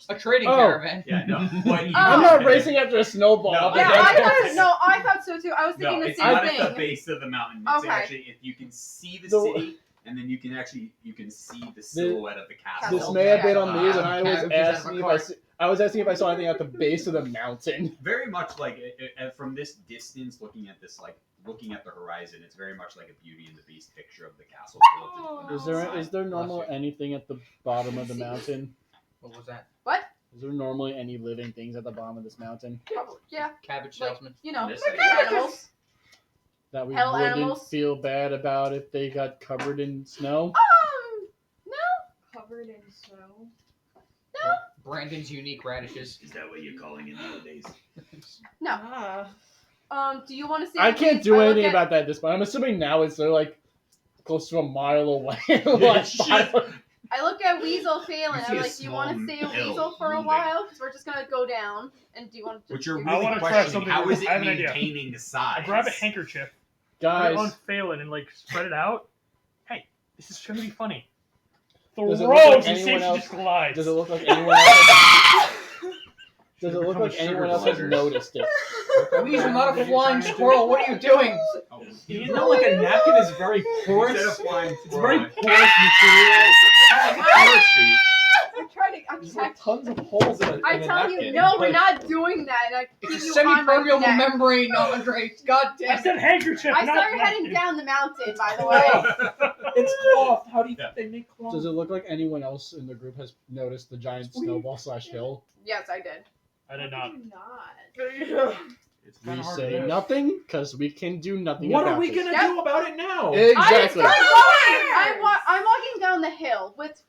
A trading Oh. caravan. Yeah, no. But I'm not racing after a snowball. No, but Yeah, that's- I thought so too. I was thinking No, the it's same not thing. at the base of the mountain. It's Okay. actually if you can see the The- city, and then you can see the silhouette of the castle. This may have been on me Uh, when I was Cabbages out of asking a if cart. I was asking if I saw anything at the base of the mountain. Very much like from this distance, looking at the horizon, it's very much like a Beauty and the Beast picture of the castle built into the Is there mountainside. normal Bless you. anything at the bottom of the mountain? What was that? Is there normally any living things at the bottom of this mountain? Probably, yeah, Cabbage Like- salesman. you know, This like city. animals. that we Hell wouldn't animals? feel bad about if they got covered in snow? No. Covered in snow. Brandon's unique radishes. Is that what you're calling it nowadays? No. Ah. Do you want to see? I the can't things do I look anything at? about that at this point. I'm assuming now it's like close to a mile away. I look at Weasel Phelan. You see I'm a like, do you want to small see a hill weasel for a moving. while? Because we're just gonna go down. And do you want to? What you're I really wanna try questioning, something how is I it have an idea. maintaining the size? I grab a handkerchief, put it Guys, on Phelan, and like spread it out. Hey, this is gonna be funny. Does it Throws look like and anyone Sage else- just glides. does it look like anyone else? Does it look Become a like anyone sugar else has glider. noticed it? Weasel, not a flying squirrel. What are you doing? Oh, You know, like a napkin is very porous. Instead of flying It's very squirrel, porous material. like a parachute. I'm trying to. There's like tons of holes in it. I tell you, no, we're not doing that. And I keep It's a you on my semi-permeable neck. membrane, Andre. God I damn it. said handkerchief. I not started heading napkin. down the mountain, by the way. It's cloth. How do you Yeah. think they make cloth? Does it look like anyone else in the group has noticed the giant snowball / hill? Yes, I did. I did not. Not. It's We kinda hard say to do. nothing because we can do nothing What about are we this. gonna do about it now? Exactly. I'm walking down the hill with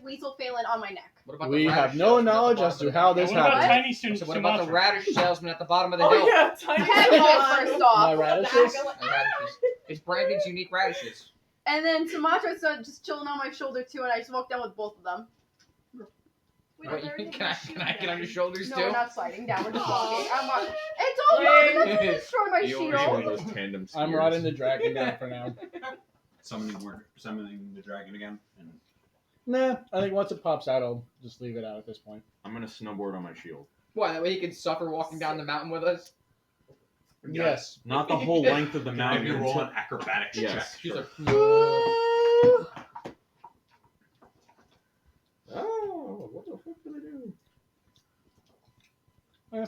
Weasel Phelan on my neck. What about We the have radish no salesman at the knowledge bottom as of to the how hill? this What about happened. Tiny Student So what about the Sumatra? radish salesman at the bottom of the Oh hill? yeah, tiny. Heck off, first My off. radishes? Radishes. It's Brandon's unique radishes. And then Sumatra's just chilling on my shoulder too, and I just walk down with both of them. Wait, Wait, they're can I get on your shoulders No, too? we're not sliding down. We're just walking. Aw. I'm walking. It's all mine. That's gonna destroy my One of shield. those tandem I'm skiers. riding the dragon down for now. Summoning the dragon again. And Nah, I think once it pops out, I'll just leave it out at this point. I'm gonna snowboard on my shield. Why, that way he can suffer walking down the mountain with us? Yes. Not the whole length of the have mountain. you roll until- an acrobatics Yes. check. He's Sure. like, Oh, what the fuck did I do?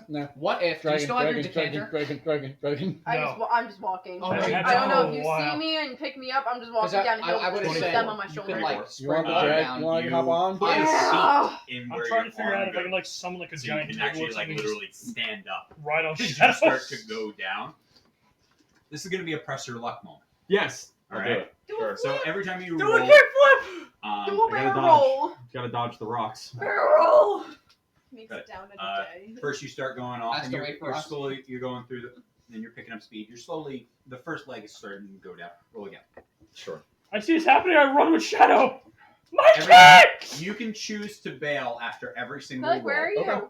Nah. what if? Do you still have your decanter? Dragon. I'm just walking. Oh, That no, had I don't know taken if a you while. see me and pick me up. I'm just Because walking down the hill I would with have said them on my you shoulder. can like You spread want the the arm dragon? down. You want to You- hop on? Put a Yeah. seat in I'm where trying your to figure arm out if I can goes. like summon like a So you giant can eagle or actually like something, just literally stand up. ride on As you shadows. start to go down. This is going to be a press your luck moment. Yes. All I'll right. do it. Do Sure. a So flip. every time you Do roll, a kickflip. Do a I gotta barrel dodge. roll. Gotta dodge the rocks. Barrel. Makes Got it down in Uh, a day. first you start going off, Has and to you're, wait for you're us. slowly you're going through the, then you're picking up speed. You're slowly. The first leg is starting to go down. Roll again. Sure. I see this happening. I run with Shadow. My Every- kick! You can choose to bail after every single Like, where are roll. you? Okay.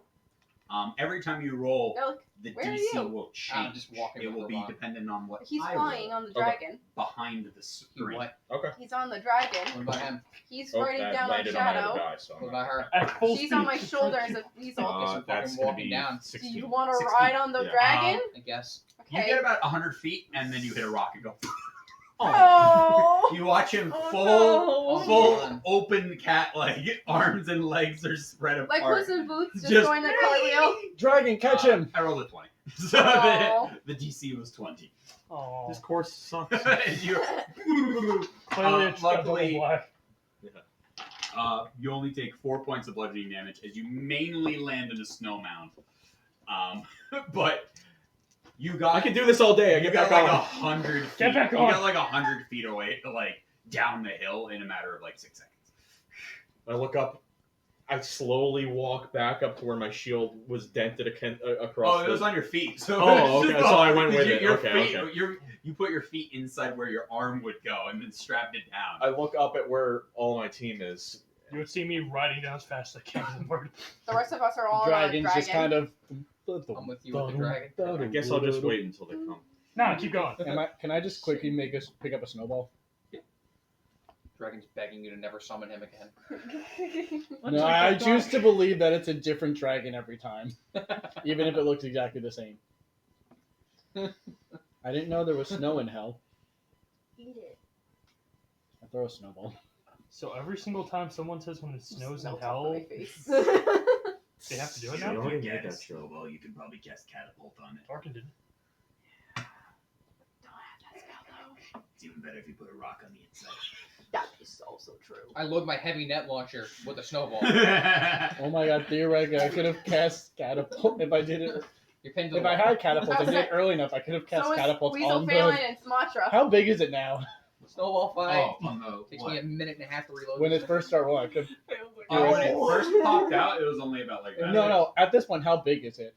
Every time you roll, No, the where are DC you? will change. I'm just walking It with will the be rock. dependent on what he's I flying roll on the dragon. behind the You screen. what? Okay. He's on the dragon. What about him? He's Oh, riding that down on landed on my other Shadow. die, so I'm What not- about her? At full She's speed. on my shoulder as a weasel. guess I'm that's fucking gonna walking be down. Do 16. you want to 16. ride on the Yeah. dragon? I guess. You Okay. get about 100 feet, and then you hit a rock and go. Oh. You watch him Oh, full, no. full Oh, man. open cat like arms and legs are spread apart. Like Puss in Boots just, Just- going the cartwheel. Dragon, catch him! I rolled a 20, so Aw. the DC was 20. Oh, This course sucks. And you, clearly it's got double luckily, black. you only take 4 points of bludgeoning damage as you mainly land in a snow mound. But you got I can do this all day. I you get got back like on. 100 feet. Get back You on. got like 100 feet away, like down the hill in a matter of like 6 seconds. I look up. I slowly walk back up to where my shield was dented across. Oh, it was on your feet. So Oh, okay, so I went with it. Your Okay, feet, okay. You put your feet inside where your arm would go, and then strapped it down. I look up at where all my team is. You would see me riding down as fast as I can. to the board. The rest of us are all on a Dragon's dragon. just kind of. I'm with you with the dragon. I guess I'll just wait until they come. No, keep going. Can I just quickly pick up a snowball? Dragon's begging you to never summon him again. No, I choose to believe that it's a different dragon every time, even if it looks exactly the same. I didn't know there was snow in hell. Eat it. I throw a snowball. So every single time someone says when it snows in Melts off hell, my face. they have to do it If now? you already get made a that show. snowball, you could probably cast catapult on it. Tarkin did. It's even better if you put a rock on the That is also true. I load my heavy net launcher with a snowball. inside. Oh my god, theoretically, I could have cast catapult if I did it You're pinned to the If I wall. had catapults, I did it early enough. I could have cast So is catapults Weasel on Phelan the. and Sumatra. How big is it now? Snowball fight. Oh, on the Takes what? me a minute and a half to reload. When it first started rolling, I could. Oh, when it Oh. first popped out, it was only about like that. No. At this point, how big is it?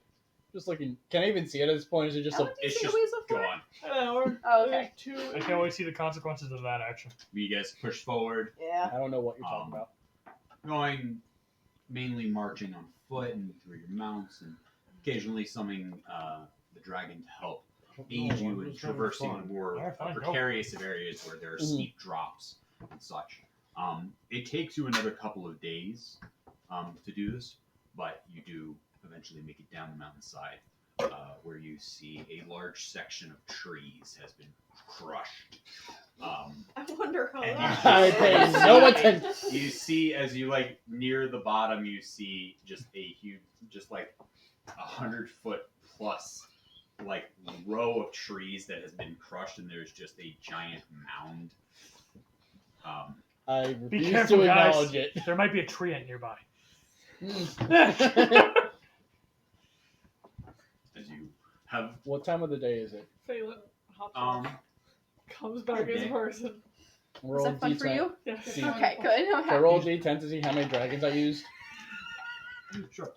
Just looking. Can I even see it at this point? Is it just How a? long do you It's see a just weasel for? gone. An hour. Oh, okay. I can't wait to see the consequences of that action. You guys push forward, Yeah. I don't know what you're talking about. going mainly marching on foot and through your mounts, and occasionally summoning the dragon to help aid you in traversing more Alright, fine, go. precarious of areas where there are steep drops and such. It takes you another couple of days to do this, but you do eventually make it down the mountainside, where you see a large section of trees has been crushed. I wonder how And that. I pay no attention. You see, as you like near the bottom, you see just a huge, just like 100-foot plus, like row of trees that has been crushed, and there's just a giant mound. I Be refuse careful, to guys. acknowledge it. There might be a tree ant nearby. As you have, What time of the day is it? Phelan hops off, comes back as a okay. person. Roll Was that fun D10. for you? Yes. See. Okay, good. I'm Can I roll happy. D10 to see how many dragons I used? sure,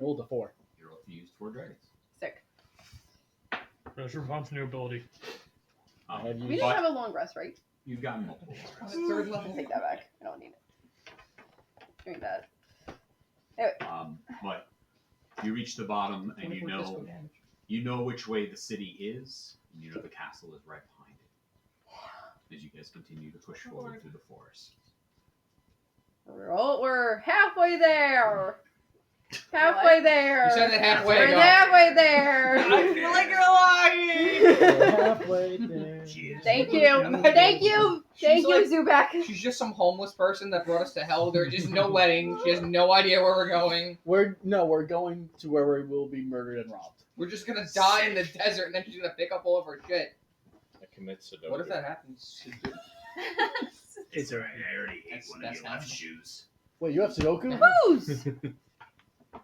Rolled a 4. you used 4 dragons. Sick. There's your mom's new ability. I have We used. didn't But have a long rest, right? you've gotten multiple. On the third I level. take that back. I don't need it. Doing that. But you reach the bottom, and you know which way the city is, and you know the castle is right behind it. As you guys continue to push forward through the forest. We're halfway there. Halfway there. You said it halfway We're ago. halfway there. I feel like you're lying. We're halfway there. Thank you. Thank you. Thank you, Zubak. She's just some homeless person that brought us to hell. There's just no wedding. She has no idea where we're going. We're going to where we will be murdered and robbed. We're just gonna die in the desert, and then she's gonna pick up all of her shit. I commit Sudoku. What if that happens? It's alright, I already ate That's- one that's of your left happening. shoes. Wait, you have Sudoku? Who's?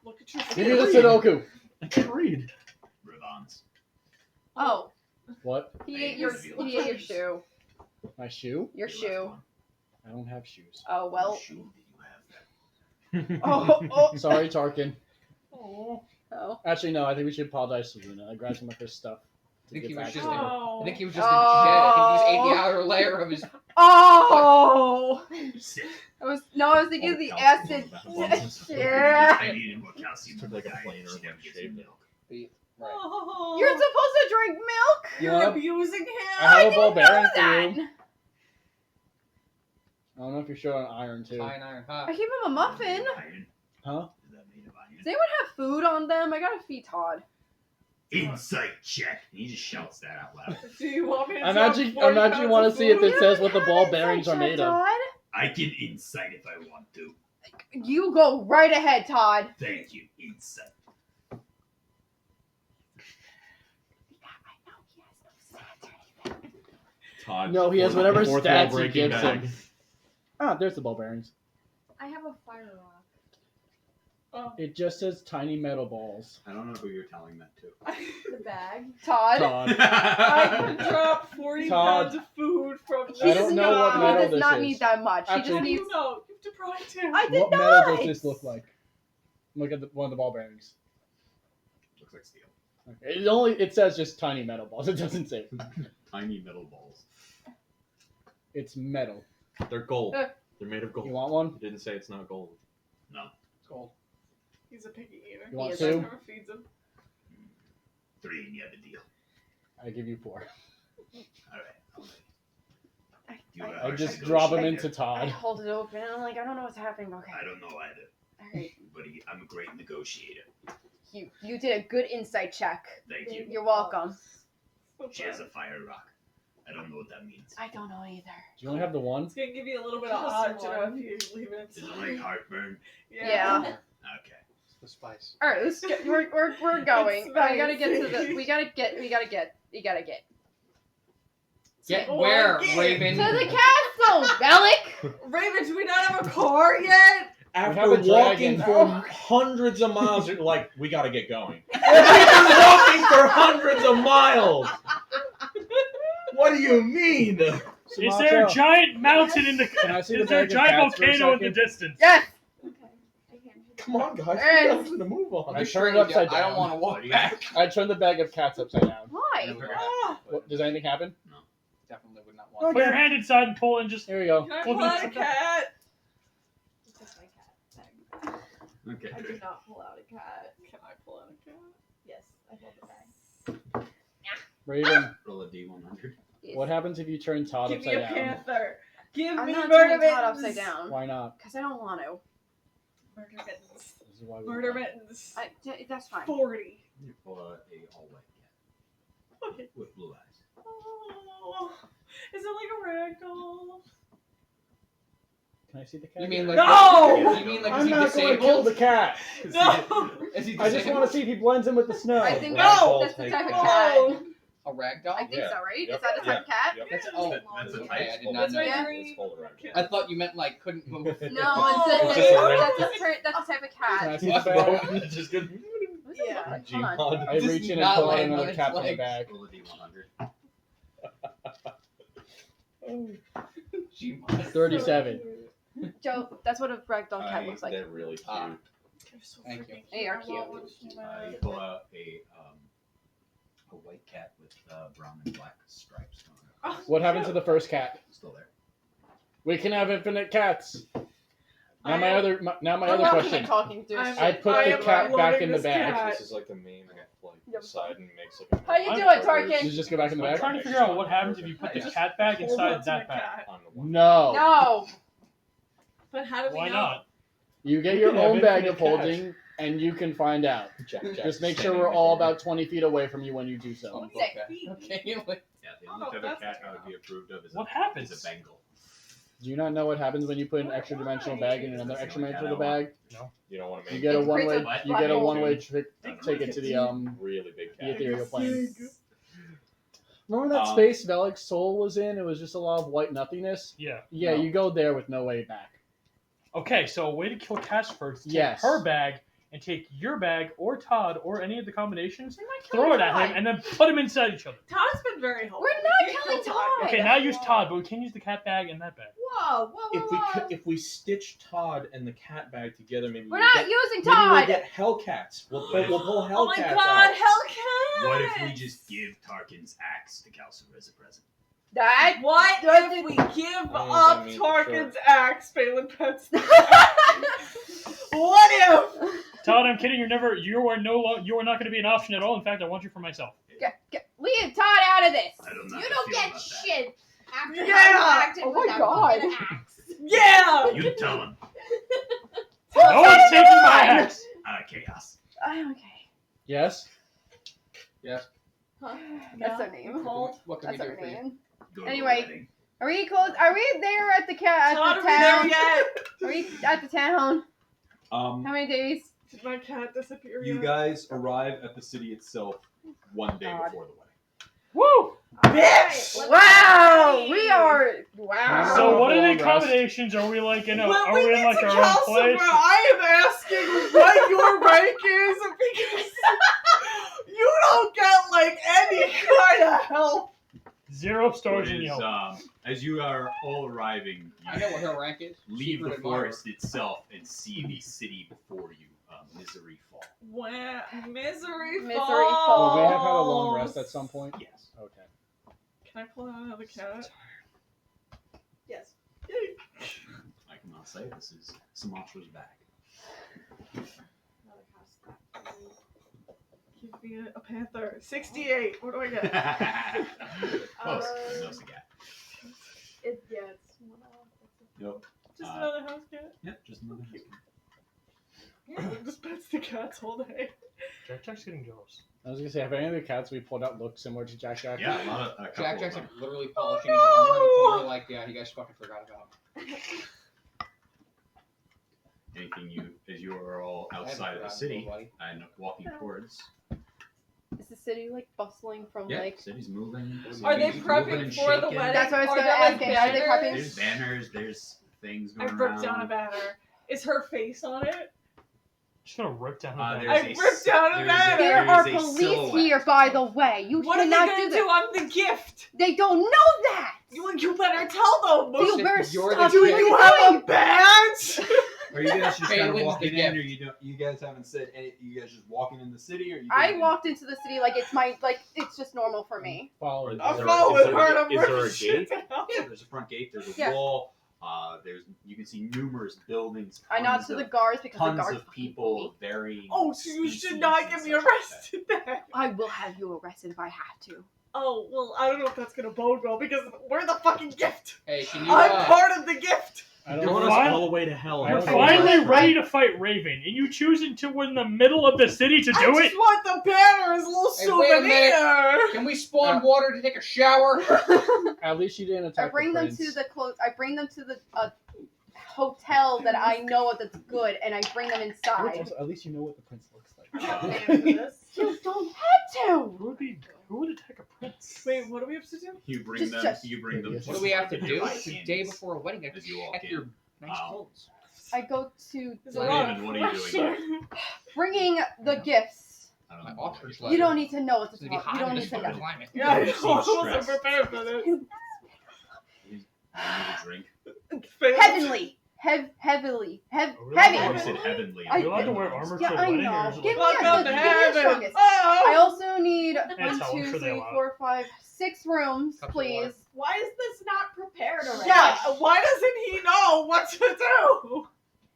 Look at your Give me the Sudoku. I can't read. Ravons. Oh, What? he ate your shoe. My shoe? Your You left shoe. one. I don't have shoes. Oh well. What shoe did you have? Oh. Sorry, Tarkin. Oh. Oh. Actually, no. I think we should apologize to Luna. I grabbed some of her stuff. I think he was just. Oh. I think he was just in shit. I think he just ate the outer layer of his. Oh. Sick. I was thinking of the acid. Yeah. I needed more calcium. Took like a Diet. plane or She like never gets shaved milk. Right. Oh. You're supposed to drink milk. You You're wanna- abusing him. I have a ball bearing Know for that. you. I don't know if you're short on iron too. Iron, iron, I hot. gave him a muffin. Iron? Huh? Is that made of iron? Does anyone have food on them? I gotta feed Todd. Insight check. And he just shouts that out loud. Do you want me to I'm drop actually 40 want pounds to of see if food? it says what the ball bearings are made of. Todd. I can insight if I want to. You go right ahead, Todd. Thank you, insight. Todd. No, he has fourth- whatever fourth stats wall he breaking gives bag. him. Ah, there's the ball bearings. I have a fire rock. Oh. It just says tiny metal balls. I don't know who you're telling that to. The bag. Todd. Todd. I can drop 40 Todd. pounds of food from I don't know what He metal does this not is. need that much. Actually- he How just do needs. you know? You've deprived him. I did What not. metal does this look like? Look at one of the ball bearings. Looks like steel. Okay. It says just tiny metal balls. It doesn't say Tiny metal balls. it's metal. They're gold. They're made of gold. You want one? It didn't say it's not gold. No. Gold. He's a picky eater. You want is. two? Never feeds him. 3 and you have a deal. I give you 4. Alright. I just drop them into I Todd. hold it open and I'm like, I don't know what's happening. Okay. I don't know either. Alright. But I'm a great negotiator. You did a good insight check. Thank you. You're welcome. She has a fire rock. I don't know what that means. I don't know either. Do you only have the one? It's gonna give you a little bit of Just agita one. if you leave it Is it inside. like heartburn? Yeah. Okay. The spice. All right, let's get. We're going. It's I gotta get to the. spicy. We gotta get. You gotta get Get Oh, where, again. Raven? to the castle, Bellic. Raven, do we not have a car yet? after have a walking dragon. for hundreds of miles, you're like, we gotta get going. We've been walking for hundreds of miles. What do you mean? Is there a Sumatra, giant mountain in the? Can I see the Is there a bag of giant cats for a volcano in the second? distance? Yes. Okay. I can't. Come on, guys. There We is. got to move on. I I turned it upside I don't down. want to walk What do you back. I turned the bag of cats upside down. Why? What, does anything happen? Definitely would not want. Put your hand inside and pull and just. Here we go. Can I pull out a cat? It's just my cat bag. Okay. I do not pull out a cat. Can I pull out a cat? Yes, I hold the bag. Raven, Roll a D100. what happens if you turn Todd Give me upside a down? panther. Give I'm me not murder turning mittens. Todd upside down Why not? because I don't want to. Murder mittens. This is why we Murder mittens. That's fine. 40. You pull out a all-white Okay. cat with blue eyes. Oh, is it like a ragdoll? Can I see the cat? You mean like? No! You mean like I'm is he not going to kill disabled? the cat. No! Is he I just disabled? want to see if he blends in with the snow. I think No! that's the type of No! cat. A ragdoll? I think Yeah. so, right? Yep. Is that a type of cat? Yep. That's Yeah, oh. That's a Okay, type. I did not That's know. my Yeah. dream. It's called a ragdoll. I thought you meant like couldn't move. No, it's It's just a that's a type of Can I cat. see the What, bag? bro? It's just good. What's it Yeah. look like? Gmod. Hold on. I Just reach in and not pull out land on another its cat from the legs. bag. Roll a D100. Gmod. 37. Joe, that's what a ragdoll cat I- looks like. They're really cute. Ah. They're so Thank you. freaking They are I cute. want one so bad. You pull out a white cat with brown and black stripes going Oh, What happened to the first cat? Still there. We can have infinite cats. Now my I- other now my I'm other walking question. and talking through I'm- shit. I put I the am cat not back in loving the this bag. cat. This is like the main Yep. side and makes like a How you I'm doing, perfect. Tarkin? Did you just go back in the I'm bag? trying to figure out what happens if you put the cat bag Hold inside on to that the bag. cat. On the one. No. No. But how do we Why know? not? You get You your can have own bag of infinite cats. holding, and you can find out. Jack, Just make sure standing we're in the all corner. about 20 feet away from you when you do so. Okay. Feet. Okay. Yeah, the only Oh, type of that's cat I would be approved of is What a, happens? is a Bengal. Do you not know what happens when you put an Why? extra dimensional bag in another extra dimensional bag? You don't want to You make get a It one way. creates a You get a black hole. one way Big ticket to the really big the cat. ethereal plane. Big. Remember that space Velik's soul was in? It was just a lot of white nothingness. Yeah. Yeah, No. you go there with no way back. Okay, so a way to kill cats first is take Yes. her bag and take your bag or Todd or any of the combinations, We're not throw killing it at Todd. him, and then put them inside each other. Todd's been very helpful. We're not We can't killing kill Todd. Okay, now use Todd, but we can use the cat bag and that bag. Whoa, whoa. If we stitch Todd and the cat bag together, maybe We're we'll not get, using maybe we'll Todd. get Hellcats. We'll pull Hellcats Oh my god, out. Hellcat! What if we just give Tarkin's axe to Kalsur as a present? That. What if we give I up mean, Tarkin's axe, Phelan Pets? What if? Todd, I'm kidding. You are not going to be an option at all. In fact, I want you for myself. Leave Todd out of this. I don't know You how to don't feel get about that. shit after Yeah. Todd acted Oh with my that God. fucking axe. Yeah! You tell him. No one's taking my axe. Chaos. Okay. Yes. Yes. That's their name. What can we That's do our for you? name. Go to the Anyway. wedding. Are we close? Are we there at the cat? Todd, At are the we there town? yet? Are we at the town? How many days? Did my cat disappear You yet? guys arrive at the city itself one day God. before the wedding. Woo! Bitch! Wow, we are. Wow. So what are Long the rest. accommodations? Are we like in a? When Are we we in get like to our own Kalsur, place? I am asking what your rank is because you don't get like any kind of help. 0 stars in Is, Yelp. as you are all arriving, I know what her rank is. leave Secret the admirer. forest itself and see the city before you. Misery fall. Wow, misery Misery falls. Will we have had a long rest at some point? Yes. Okay. Can I pull out another cat? Yes. I cannot say this is Sumatra's bag. Another house. Give me a panther. 68. What do I get? Close. No cigar. It's one Nope. Just another house cat? Yep, just another house cat. Just pets the cats all day. Jack's getting jealous. I was gonna say, have any of the cats we pulled out look similar to Jack Jack? Yeah, a lot of a couple Jack of Jack's them. like literally polishing his armor in the corner, like, yeah, you guys fucking forgot about him. Anything you, as you are all I haven't outside of the forgotten, city buddy. and walking towards. Is the city like bustling from Yeah, like? city's moving. Are they Moving prepping and for the shaking. wedding? That's what I was Are gonna there, ask. Are they banners? prepping? There's banners. There's things I going broke around. down a banner. Is her face on it? Just gonna rip down Uh, her there's bed. I ripped down a banner. There There are is a police silhouette. here, by the way. You What are they cannot gonna do do? that. I'm the gift. They don't know that. You better tell them. You better You're stop the Do doing you that. have a badge? Are you guys just kind of Phelan's the walking in, gift. or you guys haven't said any? You guys just walking in the city, or you? I going in? walked into the city like it's just normal for me. Follow. Is I'm there- following is there- her. I'm is there a ripping shit gate? down. Yeah, there's a front gate. There's a Yeah. wall. You can see numerous buildings. I nod tons to the of- guards because the Tons guards of fucking people me. of varying. Oh, so you should species not and get me such like that. arrested then. I will have you arrested if I have to. Oh, well, I don't know if that's gonna bode well because we're the fucking gift. Hey, can you? I'm part of the gift. I You're don't going know. Fine. all the way to hell. I You're don't Hell, know. finally right? ready to fight Raven, and you choosing to in the middle of the city to I do just it? want the banner as a little Hey, wait a minute. souvenir. Can we spawn water to take a shower? At least you didn't attack I bring the them prince. to the I bring them to the hotel that I know of that's good, and I bring them inside. Also, at least you know what the prince looks like. You don't have to. Who would attack a prince? Wait, what do we have to do? You bring Just them. check. You bring them. What What do we have to do? Like The in- day before a wedding, I as you walk check in. your nice Um, clothes. I go to There's a lot of Raven, what are you doing? pressure. bringing the gifts. I don't My know what Oxford you're You leather. don't need to know what It's to gonna be talk. You hot don't in need this to fucking know. climate. Yeah, I You know. seem I wasn't stressed. prepared for this. You need a drink. Heavenly. Heavily. Oh, really? Heavy. Oh, you said heavenly. Are you allowed to wear armor Yeah, to a I wedding, know. or is it Give like... me Welcome a- to give me the heaven. strongest. Oh! I also need That's 1, how I'm 2, sure they 3, allow it. 4, 5, 6 rooms, Cups of please. water. Why is this not prepared already? Yeah, why doesn't he know what to do?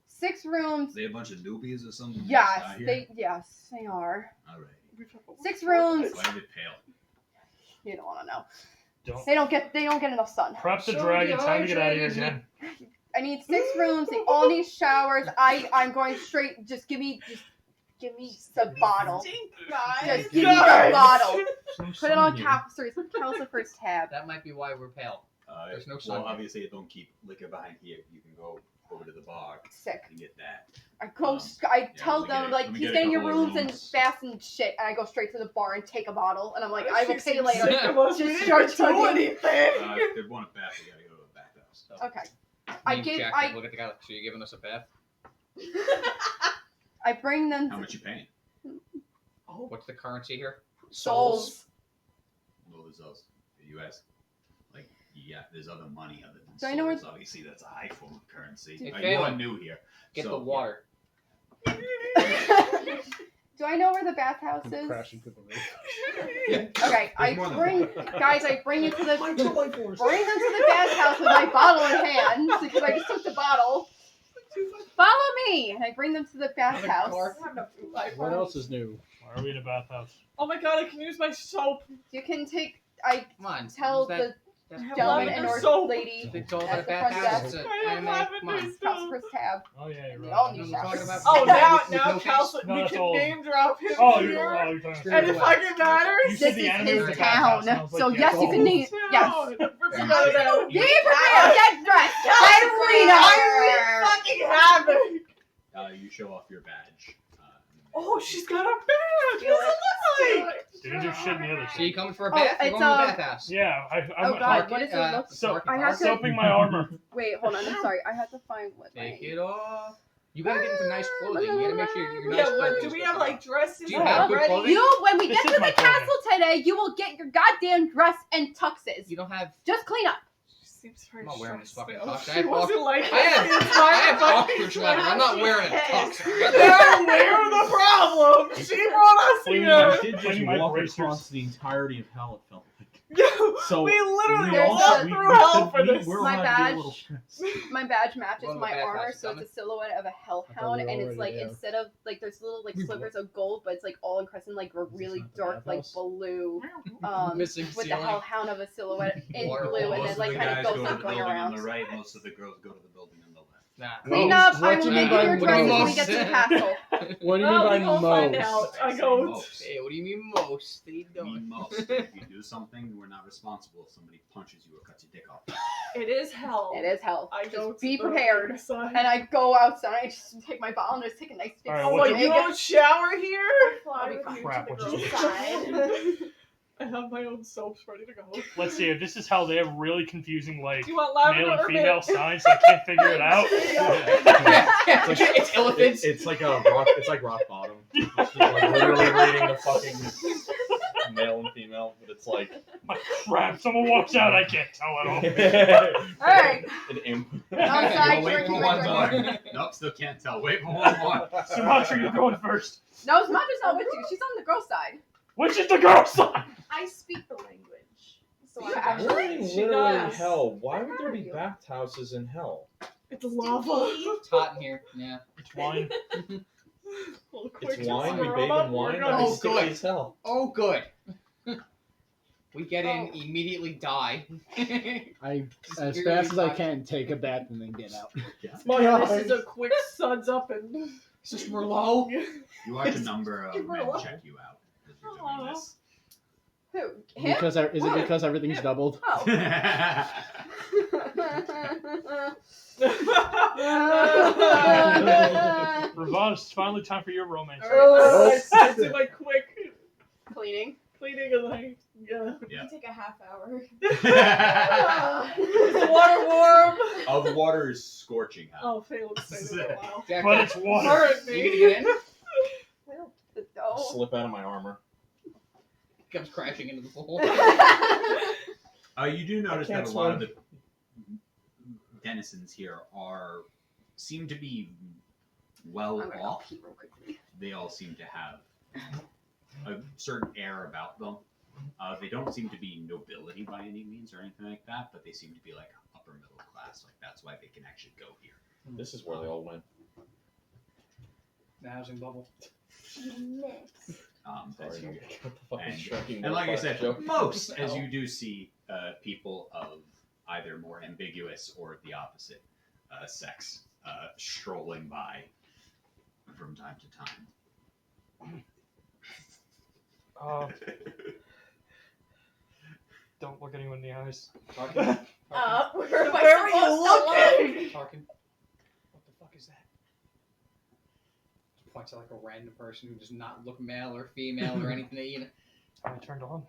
6 rooms. Are they a bunch of newbies or something? Yes, Out here? they are. All right. 6 rooms. Why is it pale? You don't want to know. Don't. They don't get enough sun. Prep the So dragon. Time to get out of here dehydrated. again. I need 6 rooms. They all need showers. I'm going straight. Just give me the bottle. Just give me the Guys. bottle. Some Put it on sun cap. Sorry, Cal's the first tab. That might be why we're pale. There's no sun Well, here. obviously, you don't keep liquor behind here. You can go over to the bar Sick. and get that. I go. Um, I yeah, tell let me them get it- like let me he's get a getting your couple of rooms and rooms. fast and shit, and I go straight to the bar and take a bottle, and I'm like, I will She pay seems later. sick of us. We Just didn't start do chugging. anything. If they want a bath, they gotta go to the bathhouse. Okay. I Me and give. Jack I look at the guy like, so you're giving us a bath? I bring them How much you paying? What's the currency here? souls. No, there's those. The U.S. Like, yeah, there's other money other than Do I know where- souls. Obviously, that's a high form of currency. Hey, You are Phelan, new here. Get so, the water. Do I know where the bathhouse is? Crashing to the roof. Okay, I more than bring one. guys. I bring you to the bring them to the bathhouse with my bottle in hand because I just took the bottle. Follow me, and I bring them to the bathhouse. What else is new? Why are we in a bathhouse? Oh my god, I can use my soap. You can take. I Come on. tell use that- the that's gentleman lavender and or soap. lady It's all at about the front bathhouse. desk. It's an I have anime. lavender Come on. soap. House first tab. Oh yeah, you're We right. all You need know what I'm showers. talking about? Oh, Yeah, now with no Cal, face. No, we that's can all. name drop him Oh, here. you're talking about. And if fucking matters, You said This the is enemy his was the bathhouse, and I town, was like, so yeah, yes, go you can home. name. Yes. Forgot about Be prepared. Get dressed. Get I cleaner. fucking have it. You show off your badge. Oh, she's got a badge. What's it look like? Didn't do shit in the other So you shit. coming for a Oh, bath? You're it's, going to the bathhouse. Yeah, I'm Oh god, what is it look? So- I have to- soaping my armor. Wait, hold on. I'm sorry. I have to find what Take my. it off. You gotta get into nice clothing. You gotta make sure your nice Yeah, clothing. what, do we have like dresses Do you have good already? clothing? You, when we This get is to my the castle today, you will get your goddamn dress and tuxes. You don't have. Just clean up. She seems very I'm not wearing this stressed fucking out. tux. I She have wasn't like I have, this the I entire have fucking Oxford leather. I'm not wearing a tux. Then we're the problem. She brought us Clean here. up. I did just Cleaning my walk bracers. across the entirety of hell, it felt like. So we literally There's walked a- through hell for this. We're My allowed to be a badge. little stressed. My badge matches Going to my the bathhouse, armor, so coming? it's a silhouette of a I hellhound, thought we were and it's like already there. instead of like there's little like We slivers of gold, but it's like all encrusted in like a really not the dark like bathhouse? blue, Missing with the ceiling. hellhound of a silhouette in Water blue, and Most then of like the kind guys of go goes to the like going building around. on the right. Most of the girls go to the building on the left. Nah. Clean Well, up. I what will do you make mean you by your dresses when we get to the most? castle. What do you Well, mean we by will find most? out. I say go. most. Hey, what do you mean most? What are you I mean doing? most. If you do something, we're not responsible if somebody punches you or cuts your dick off. It is hell. It is hell. I go Just be to the prepared. side. And I go outside. I just take my bottle and just take a nice big All right, Oh, what like do you don't shower here? Fly be with fine. you Crap, to what the just- girl's side. I have my own soaps ready to go. Let's see. If this is how they have really confusing like Do you want lavender male and or female mint? signs, so I can't figure it out. It's elephants. It's like a rock. It's like rock bottom. It's like literally reading the fucking male and female, but it's like My crap! Someone walks out. I can't tell at all. Alright. an imp. Outside, Wait for drinking, one drinking. more. Nope, still can't tell. Wait for one more. Sumatra, you're going first. No, Sumatra's not with you. She's on the girl side. Which is the girl side? I speak the language. So You I actually- We're in She literally does. hell. Why would there How be are you? bathhouses in hell? It's lava. It's hot in here. Yeah. It's wine. Well, quick, It's just wine. We stir bathe 'em up, in we're wine. gonna- And Oh, it's sticky good. as hell. Oh, good. We get in, Oh. immediately die. I, as You're fast as I fine. can, take a bath and then get out. My This eyes. is a quick suds up and. Is this Merlot? You watch a number of Give her a men look. check you out as you're doing Aw. this. Who? Him? Is it Why? because everything's doubled? Oh. Ravon, it's finally time for your romance. Alright, I do my quick Cleaning. cleaning and like, yeah. Yeah. take a half hour. Is the water warm? Oh, the water is scorching hot. Oh, Faye looks excited for a while. Jack, But it's water. Alright, you me. gonna get in? Oh. Slip out of my armor. Comes crashing into the pool. You do notice that can't a lot of swim. the denizens here seem to be well I'm gonna off. pee real quickly. They all seem to have a certain air about them. They don't seem to be nobility by any means or anything like that, but they seem to be like upper middle class. Like that's why they can actually go here. This is where they all went. The housing bubble. As Sorry, you- got the fucking and- shocking And like I class said, joke. most, as you do see people of either more ambiguous or the opposite sex strolling by from time to time. Don't look anyone in the eyes. Tarkin. Where am Where I are supposed you to looking? look? Tarkin. What the fuck is that? Just points at like a random person who does not look male or female or anything either. I turned on.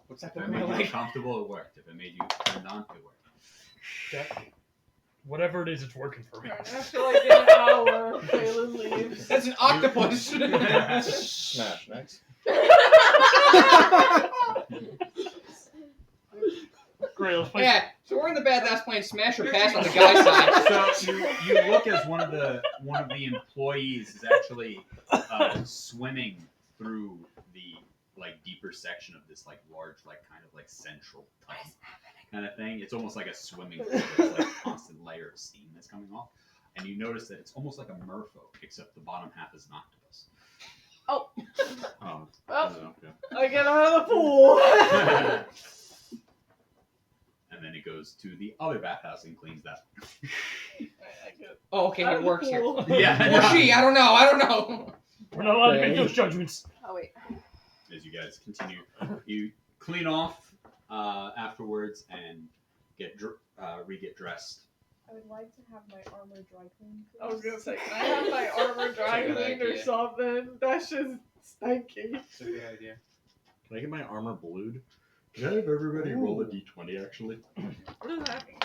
What's that If it look made you like? comfortable, it worked. If it made you turned on, it worked. Whatever it is, it's working for me. Alright, after like an hour, Phelan leaves. That's an octopus. Smash next. Great, let's play. Yeah, so we're in the bathhouse playing Smash or Pass on the guy's side. So you look as one of the employees is actually swimming through the like deeper section of this like large like kind of like central tub kind of thing. It's almost like a swimming pool. There's like a constant layer of steam that's coming off, and you notice that it's almost like a merfolk except the bottom half is an octopus. Oh, Well, okay. I get out of the pool. And then it goes to the other bathhouse and cleans that. Oh, okay, Out it of the works here. pool. Yeah. Or she, I don't know. We're not allowed to make Okay. those judgments. Oh wait. As you guys continue, you clean off afterwards and get re-get dressed. I would like to have my armor dry cleaned. I was gonna say, can I have my armor dry Good cleaned or idea. something? That's just stinky. That's a good idea. Can I get my armor blued? Can I have everybody roll a d20 actually? What does that mean?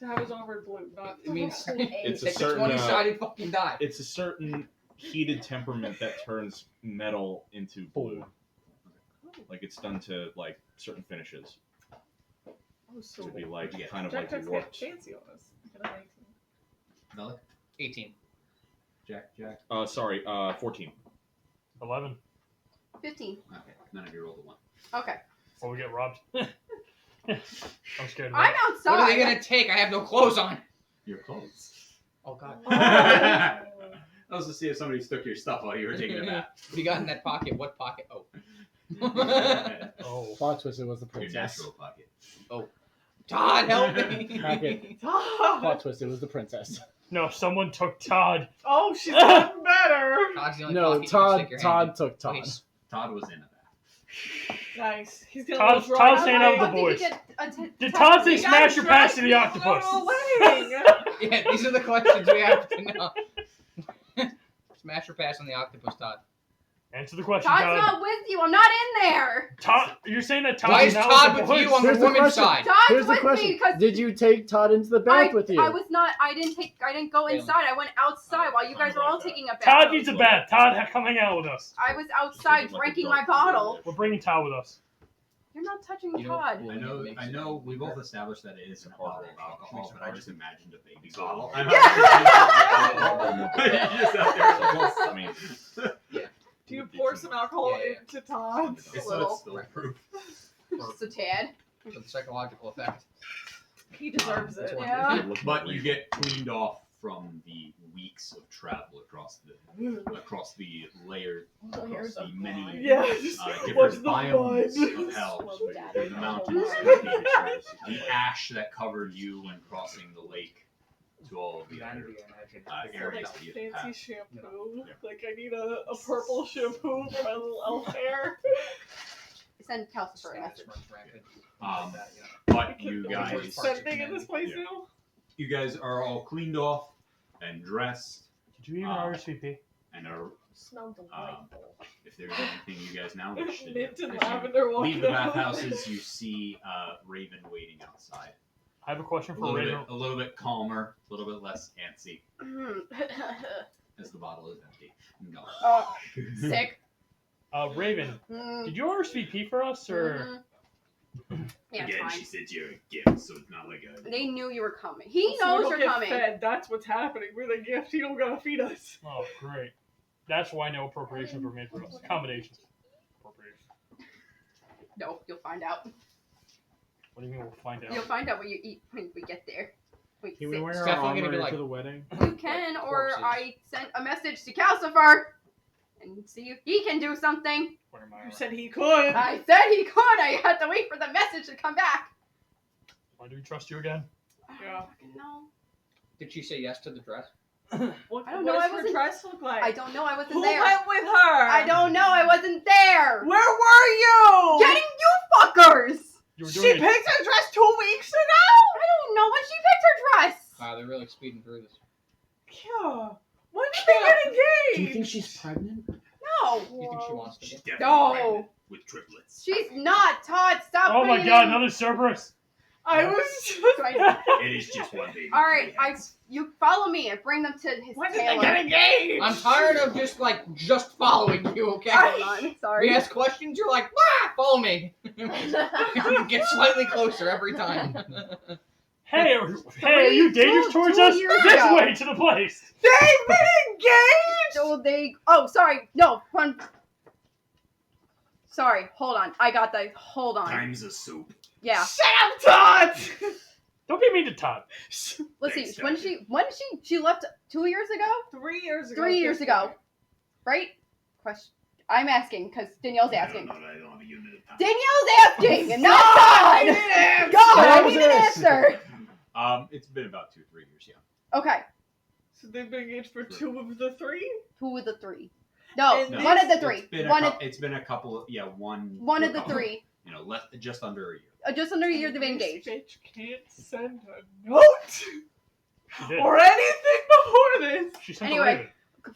To have his armor blue, not. It means It's a take a certain 20-sided fucking die. it's a certain heated temperament that turns metal into blue. Like it's done to like certain finishes Oh, so to be cool. like Yeah. kind of Jack like Jack's warped. getting fancy on us. I got an 18. Malik? 18. Jack? 14. 11. 15. Okay, none of you rolled a 1. Okay. Or we get robbed. I'm scared. I'm outside. What are they gonna take? I have no clothes on. Your clothes. Oh god. I was to see if somebody took your stuff while you were taking a bath. What do you got in that pocket? What pocket? Oh. Oh. Plot twist, it was the Your princess. natural pocket. Todd, help me! Pocket. Todd! Plot twist, it was the princess. No, someone took Todd. Oh, she's gotten better. Todd's the only No, pocket you can stick your hand Todd took in. Todd. Please. Todd was in a bath. Nice. He's gonna Todd's- go Todd's dry hanging out with clean. the boys. Did Todd say You smash gotta your dry pass to the clean octopus? little wing. Yeah, these are the questions we have to know. Smash or pass on the octopus, Todd. Answer the question, Todd's Todd. not with you. I'm not in there. Todd, you're saying that Todd Why is is not Todd with with the you boys? on the Here's the women's question. side? Todd's Here's the with question: me because did you take Todd into the bath with you? I was not. I didn't go inside. I went outside while you guys were all taking a bath. Todd needs a bath. Todd, come hang out with us. I was outside drinking my bottle. We're bringing Todd with us. You're not touching You know- Todd. I know. We both established that it is a bottle of alcohol, but I just imagined a baby bottle. Yeah. I mean, Do you pour some alcohol Yeah. into Todd? it's Little. not still proof. Just a tad. For the psychological effect. He deserves it. Yeah. But you get cleaned off from the weeks of travel across the layered, across the many Yeah. different What's the biomes fun? of hell, Slow down. the mountains, the ash that covered you when crossing the lake to all of the other areas that you Fancy passed. shampoo. Yeah. Like I need a purple shampoo for my little elf hair. Send Calcifer a message. But you guys, Sending in this place Yeah. now. you guys are all cleaned off and dressed, Did you even RSVP? and are Smell delightful. if there's anything you guys now wish to do. Mint and As you lavender walking leave the out. bathhouses, you see Raven waiting outside. I have a question A for Raven. little bit calmer, a little bit less antsy, as the bottle is empty. No. Oh, sick. Raven, Mm, did you RSVP for us, or? yeah, it's Again, fine. she said you're a gift, so it's not like a. They knew you were coming. He So we knows don't you're get coming. Fed. That's what's happening. We're the gift. You don't gotta feed us. Oh, great. That's why no appropriations were made for us. Accommodations. Appropriations. No, you'll find out. What do you mean we'll find out? You'll find out what you eat when we get there. Wait, Can we sit. wear It's our definitely gonna armor be like- to the wedding? You can, or Corpses. I sent a message to Calcifer and see if he can do something. Where am I? You said he could. I said he could. I had to wait for the message to come back. Why do we trust you again? Yeah. No, Did she say yes to the dress? What, I don't what know, does I her wasn't- dress look like? I don't know. I wasn't Who there. went with her? I don't know. I wasn't there. Where were you? Getting you fuckers. You were She doing picked her dress 2 weeks ago. I don't know when she picked her dress. Wow, they're really speeding through this. Yeah. When did they get engaged? Do you think she's pregnant? No, Do you think she wants to She's be? definitely No. pregnant with triplets. she's not. Todd, stop. Oh my putting god, in- another Cerberus! I was just. It is just one baby. All right, you follow me and bring them to his When did tailor. they get engaged? I'm tired of just following you, okay? Hold on, sorry. We ask questions, you're like, ah, follow me. You get slightly closer every time. Hey, are you dangerous towards 2 us? years This ago. way to the place! They've been engaged. So they. Oh, sorry. No, one. Sorry. Hold on. I got the. Hold on. Times a soup. Yeah. Shut up, Todd. Don't be mean to Todd. Let's Thanks, see. When she left 2 years ago, 3 years ago. 3 years ago, right? Question. I'm asking because Danielle's asking. I don't have a unit of time. Danielle's asking, and not I Todd. didn't answer. God, I What need was an this? answer. It's been about 2-3 years, yeah. Okay. So they've been engaged for 2 of the 3. 2 of the 3. No, And one of the It's 3. been One of it's been a couple of one. one of the 3. You know, just under a year. Just under a year they've been This engaged. bitch can't send a note She did. or anything before this. She sent Anyway, a Raven.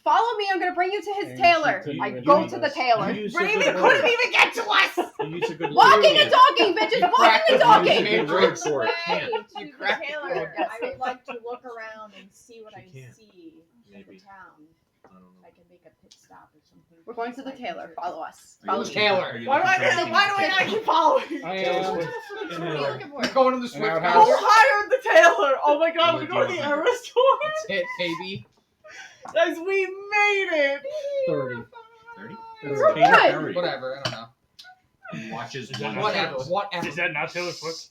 Follow me. I'm gonna bring you to his And tailor. she couldn't I even go do to the this. tailor. You use a Raven good couldn't word. even get to us. You use a good Walking word. and talking, bitches. Walking Practice and using talking. it. Matrix for it. Way Can't. to You the cracked the tailor. code. I would like to look around and see what She I can't. see in Maybe. the town. I don't know. I can make a pit stop or something. We're going to the tailor. Follow us. Are you Follow Who's me. looking- Taylor? are you Why do looking for anything I not keep following? I Taylor's am. with- What in are you her- looking for? We're going to the Swift An Who House. hired the tailor? Oh my god, What we do go to you the want? era store. That's it, baby. Guys, we made it. 30. 30? We're Taylor good. Perry Whatever, I don't know. watches Is that one. not Whatever, Taylor? whatever. Is that not Taylor Swift?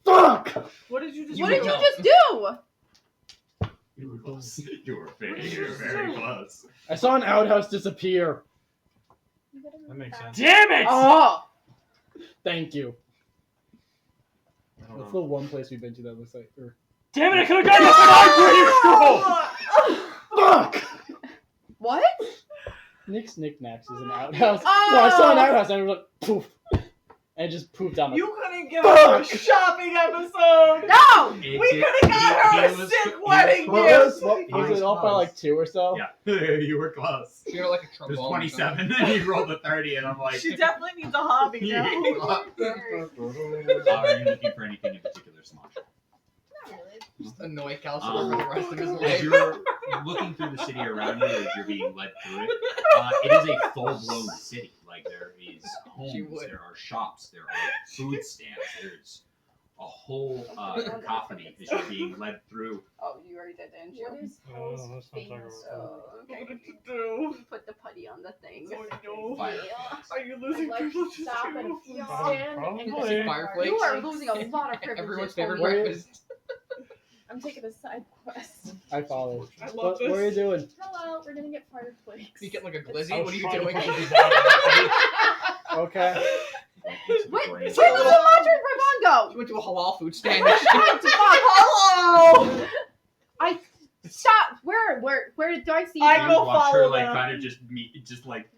Fuck! What did you just What do? did you just do? You were close. You were very close. I saw an outhouse disappear. That makes sense. Damn it! Oh, Thank you. I don't That's know. the one place we've been to that looks like. Damn it! I could have gotten a 5 scroll. Fuck! what? Nick's Knickknacks is an outhouse. Oh. No, I saw an outhouse and it was like poof, and it just poofed down. You couldn't didn't give her a shopping episode. No! We could have got her a sick wedding What gift. was it off by like 2 or so? Yeah, you were close. She had like a It trombone. was or 27, and you rolled a 30, and I'm like, She definitely needs a hobby now. are you looking for anything in particular, Smosh? Not really. Just annoy Calcifer for the rest of his As life. you're looking through the city around you, as you're being led through it, it is a full-blown city. Like, there is She homes, would. there are shops, there are food stands, there's a whole cacophony as you're being led through. Oh, you already did, didn't you? What is Oh, Khaos that's not famous talking Oh, okay. What did you do? Put the putty on the thing. Oh no. Fire. Are you I'd losing like to privileges stop at a too? food Probably. stand and Probably. get Fire some flakes. You are losing a lot of privileges. Everyone's favorite homie. breakfast. I'm taking a side quest. I follow. I love What this. are you doing? Hello, we're gonna get fire flakes. You get like a I glizzy. was What are you trying to doing? put the design on it. Okay. Wait, where did the laundry Ravon You go? went to a halal food stand. Hello! Stop! Where do I see I him? go Watch her follow like them. kind of just like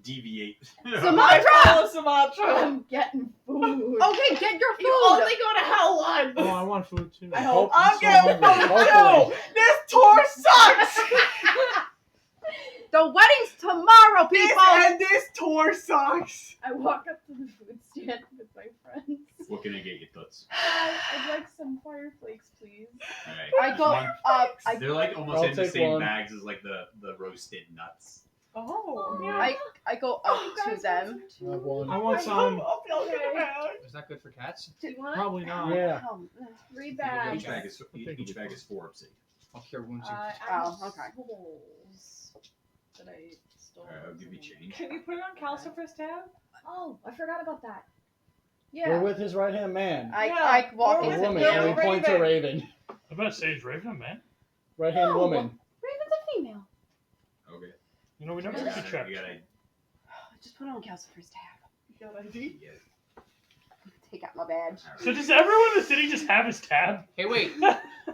deviate. I follow Sumatra. I'm getting food. Okay, get your food. You only go to hell once. Oh, I want food too. I hope I'm so getting hungry. food Hopefully. too. This tour sucks. The wedding's tomorrow, people. This tour sucks. I walk up to the food stand with my friends. What can I get you, Toots? I'd like some fire flakes, please. Alright. I go up. They're like almost I'll in the take same one. bags as like the roasted nuts. Oh. I go up You to guys them. want some I have too? one. I want some. Is that good for cats? Do you want? Probably not. Yeah. Um, 3 Each bags. bag is each bag is 4 obsidian. I'll cure wounds. I Oh, have okay. souls that I stole. Alright, I'll give you change. Can you put it on Calcifer's tab? Oh, I forgot about that. We're Yeah. with his right hand man. I walk Or A was into it woman. Bill And he him. points to Raven? Raven. I bet Sage Raven, man. Right hand No. woman. Raven's a female. Okay. You know, we never You really checked. gotta Just put it on Calcifer's tab. You got ID? get it. Take out my badge. So does everyone in the city just have his tab? Hey, wait.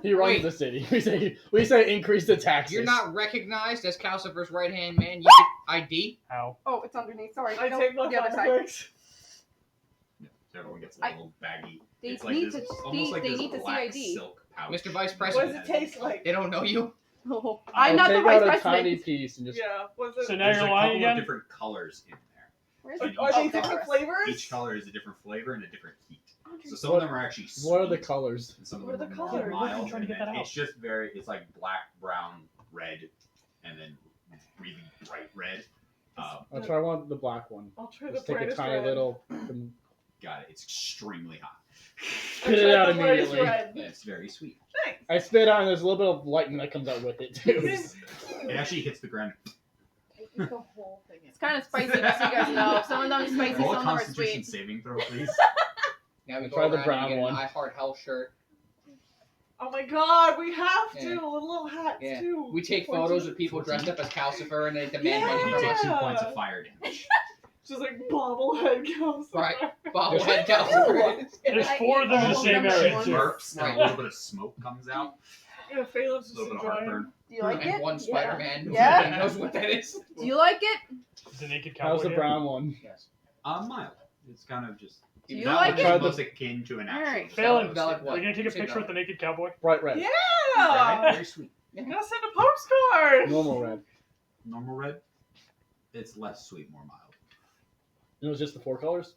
He runs Wait. the city. We say increase the taxes. You're not recognized as Calcifer's right hand man. You get ID. How? Oh, it's underneath. Sorry. I Nope, take my the other side. fireworks. Yeah, so everyone gets a little baggy. They It's like need this, to. almost like They this need to see black ID. silk pouch. Mr. Vice What President. does it taste like? They don't know you. Oh, I'll I'm not the take vice out a president. tiny piece and just. Yeah. What's it? So now There's you're a lying couple of again? different colors in there. Where's Are, it? are they Oh, different there. flavors? Each color is a different flavor and a different heat. So Andre, some of them are actually sweet. What are the colors? And some What of are them the are more colors? We're mild. trying to get and that out. It's just it's like black, brown, red, and then really bright red. I'll try one, the black one. I'll try the Just take a brightest tiny red. little. Got it. It's extremely hot. Spit it out the brightest immediately. red. And it's very sweet. Nice. I spit out and there's a little bit of lightning that comes out with it too. It actually hits the ground. I eat the whole thing. It's kind of spicy, just so you guys know. Some of them are spicy, Roll some a of them are Constitution sweet. saving throw, please. Yeah, we go Try the around brown and get one. an I Heart Hell shirt. Oh my god, we have to. Yeah. Little hats Yeah. too. We take photos of people dressed up as Calcifer and they demand money You from take us. 2 points of fire damage. Just like bobblehead Calcifer. Right. Bobblehead Calcifer. There's 4 of them in the all same of them area at She too. burps and a little bit of smoke comes out. Yeah, Phelan's A just little bit of enjoying. heartburn. Do you like And it? one Spider-Man who Yeah. knows what that is. Do you like it? Is the naked cowboy How's the here? brown one? Yes. Mild. It's kind of just. Do you that like one it? is most akin to an actual. Alright. Phelan, Valid are what? you gonna take a Say picture with the valid. naked cowboy? Bright red. Yeah! Right? Very sweet. I'm gonna send a postcard! Normal red. Normal red. It's less sweet, more mild. It was just the 4 colors?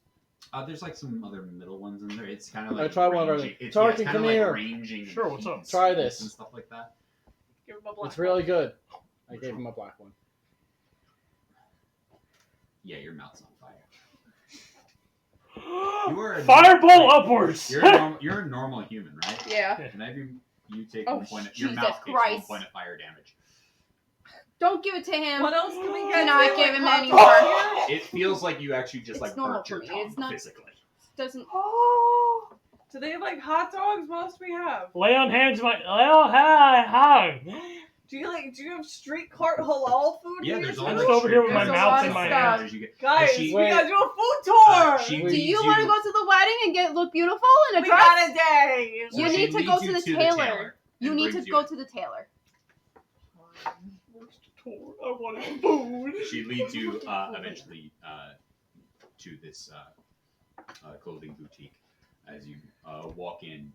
There's like some other middle ones in there. It's kind of like try one of ranging. them. It's, Tarkin, it's kind of come like here. ranging. Sure, what's up? heats Try this. and stuff like that. Give him a black It's really one. good. I gave him a black one. Yeah, your mouth's on fire. You are a Fireball upwards! You're a normal human, right? Yeah. Can I have you take Oh, 1 point of, your Jesus mouth takes 1 Christ. point of fire damage. Don't give it to him. What else can we Do get? not to, give like, him hot any dogs more. here? It feels like you actually just It's like normal burnt your for me. tongue It's not- physically. Doesn't. Oh! Do they have like hot dogs? What else do we have? Lay on hands, my lay on hi. Do you have street cart halal food Yeah, here there's too? all I'm like just over here with my street mouth foods in my and hand. as you get- Guys, as she- we gotta do a food tour! she Do leads you want to go to the wedding and look beautiful in a we dress? got a day! You she need to leads go you to the tailor. You and need to brings go in. to the tailor. Where's the tour? I wanted food. She leads you eventually to this clothing boutique. As you walk in,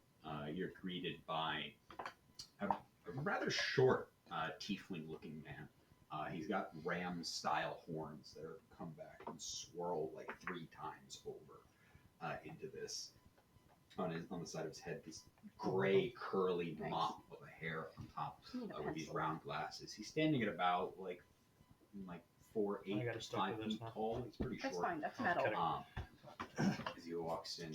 you're greeted by a rather short tiefling-looking man. He's got ram-style horns that are come back and swirl like 3 times over into this. On the side of his head, this gray curly mop of a hair on top with these round glasses. He's standing at about like 4'8", 5 feet tall. He's pretty short. That's fine. That's metal. As he walks in,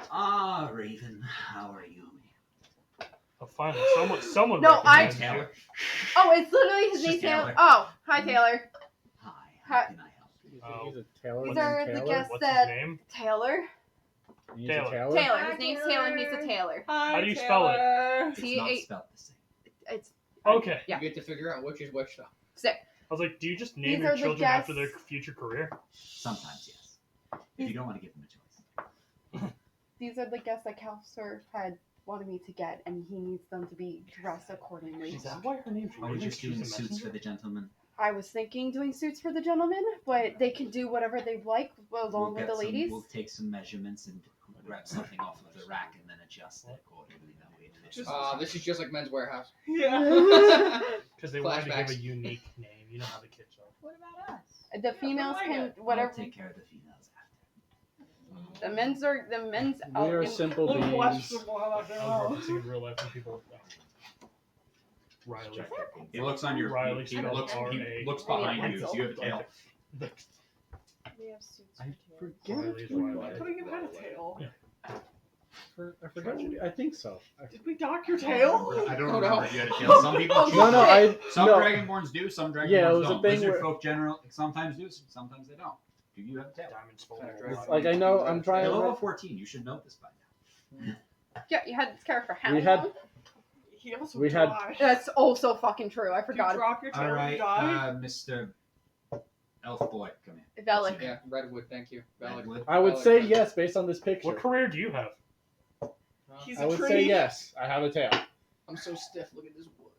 ah, Raven, how are you? Oh, finally, someone. No, recognizes you. Taylor. Oh, it's literally his It's name, just Taylor. Taylor. Oh, hi, Taylor. Hi, Hi. how can I help you? Oh. He's a Taylor. These named are the Taylor? guests What's that his name? Taylor. He's Taylor. a Taylor. Taylor. Hi, His name's Taylor. Taylor. He's a Taylor. Hi, How do you spell it? Taylor. It's T- not A- spelled the same. It's Okay. Yeah. You get to figure out which is which, though. sick. I was like, do you just These name are your the children after their guests. future career? Sometimes, yes. If you don't want to give them a choice. These are the guests that Khaos had wanted me to get, and he needs them to be dressed accordingly. Is that why her name's Are we Raven? just She's doing a suits messenger? for the gentlemen? I was thinking doing suits for the gentlemen, but they can do whatever they like along with the ladies. We'll take some measurements and grab something off of the rack and then adjust it accordingly. That way it fits. This is just like Men's Warehouse. Yeah. Because they wanted to give a Flashbacks. unique name. You know how the kids are. What about us? The females can whatever. I'll take care of the females after. The men's. We are simple Little beings. questionable how that I was goes. referencing in real life when people. Riley. He looks on your. Riley He spelled looks R-A. behind you. So you have a tail. We have suits I for tail. forget. Riley is Riley. I thought you had a tail. I forgot. I think so. Did we dock your tail? I don't Oh, remember no. if you had a tail. Some people Oh, choose. No, no, shit. Some no. dragonborns do. Some dragonborns Yeah, it was a don't. thing Lizard where- folk general sometimes do. Sometimes they don't. Do you have a tail? Diamond Skull. It's Like I know, I'm trying You're to. level 14. You should know this by now. Yeah, you had this character for how We had- long? He also We had- died. That's also fucking true. I Did you forgot. drop your tail All when right, you died? Mr. Elf Boy, come here. Velic. Yeah, Redwood, thank you. Valid. Redwood. I would say yes based on this picture. What career do you have? He's I a would tree. say yes. I have a tail. I'm so stiff. Look at this wood.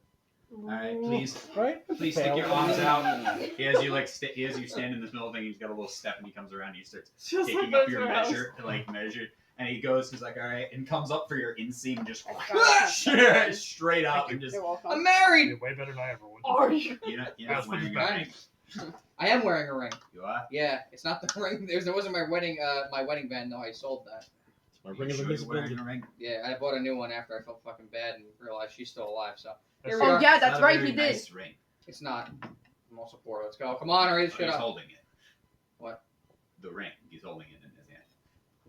All right, please, Right? please stick your arms out. He has you stand in the middle thing. He's got a little step, and he comes around. And he starts Just taking like up your Men's measure, and he goes. He's like, all right, and comes up for your inseam, and just straight up, and just You're welcome. I'm married. You're way better than I ever would. Are you? you're not That's what wearing he's a back. ring. I am wearing a ring. You are. Yeah, it's not the ring. There wasn't my wedding band. No, I sold that. My You ring of sure you're wearing invisibility. a ring? Yeah, I bought a new one after I felt fucking bad and realized she's still alive. So here That's we Oh are. yeah, It's that's not a right. very He did. nice ring. It's not. I'm all support. Let's go. Come on, hurry this Oh, shit he's up. holding it. What? The ring. He's holding it in his hand.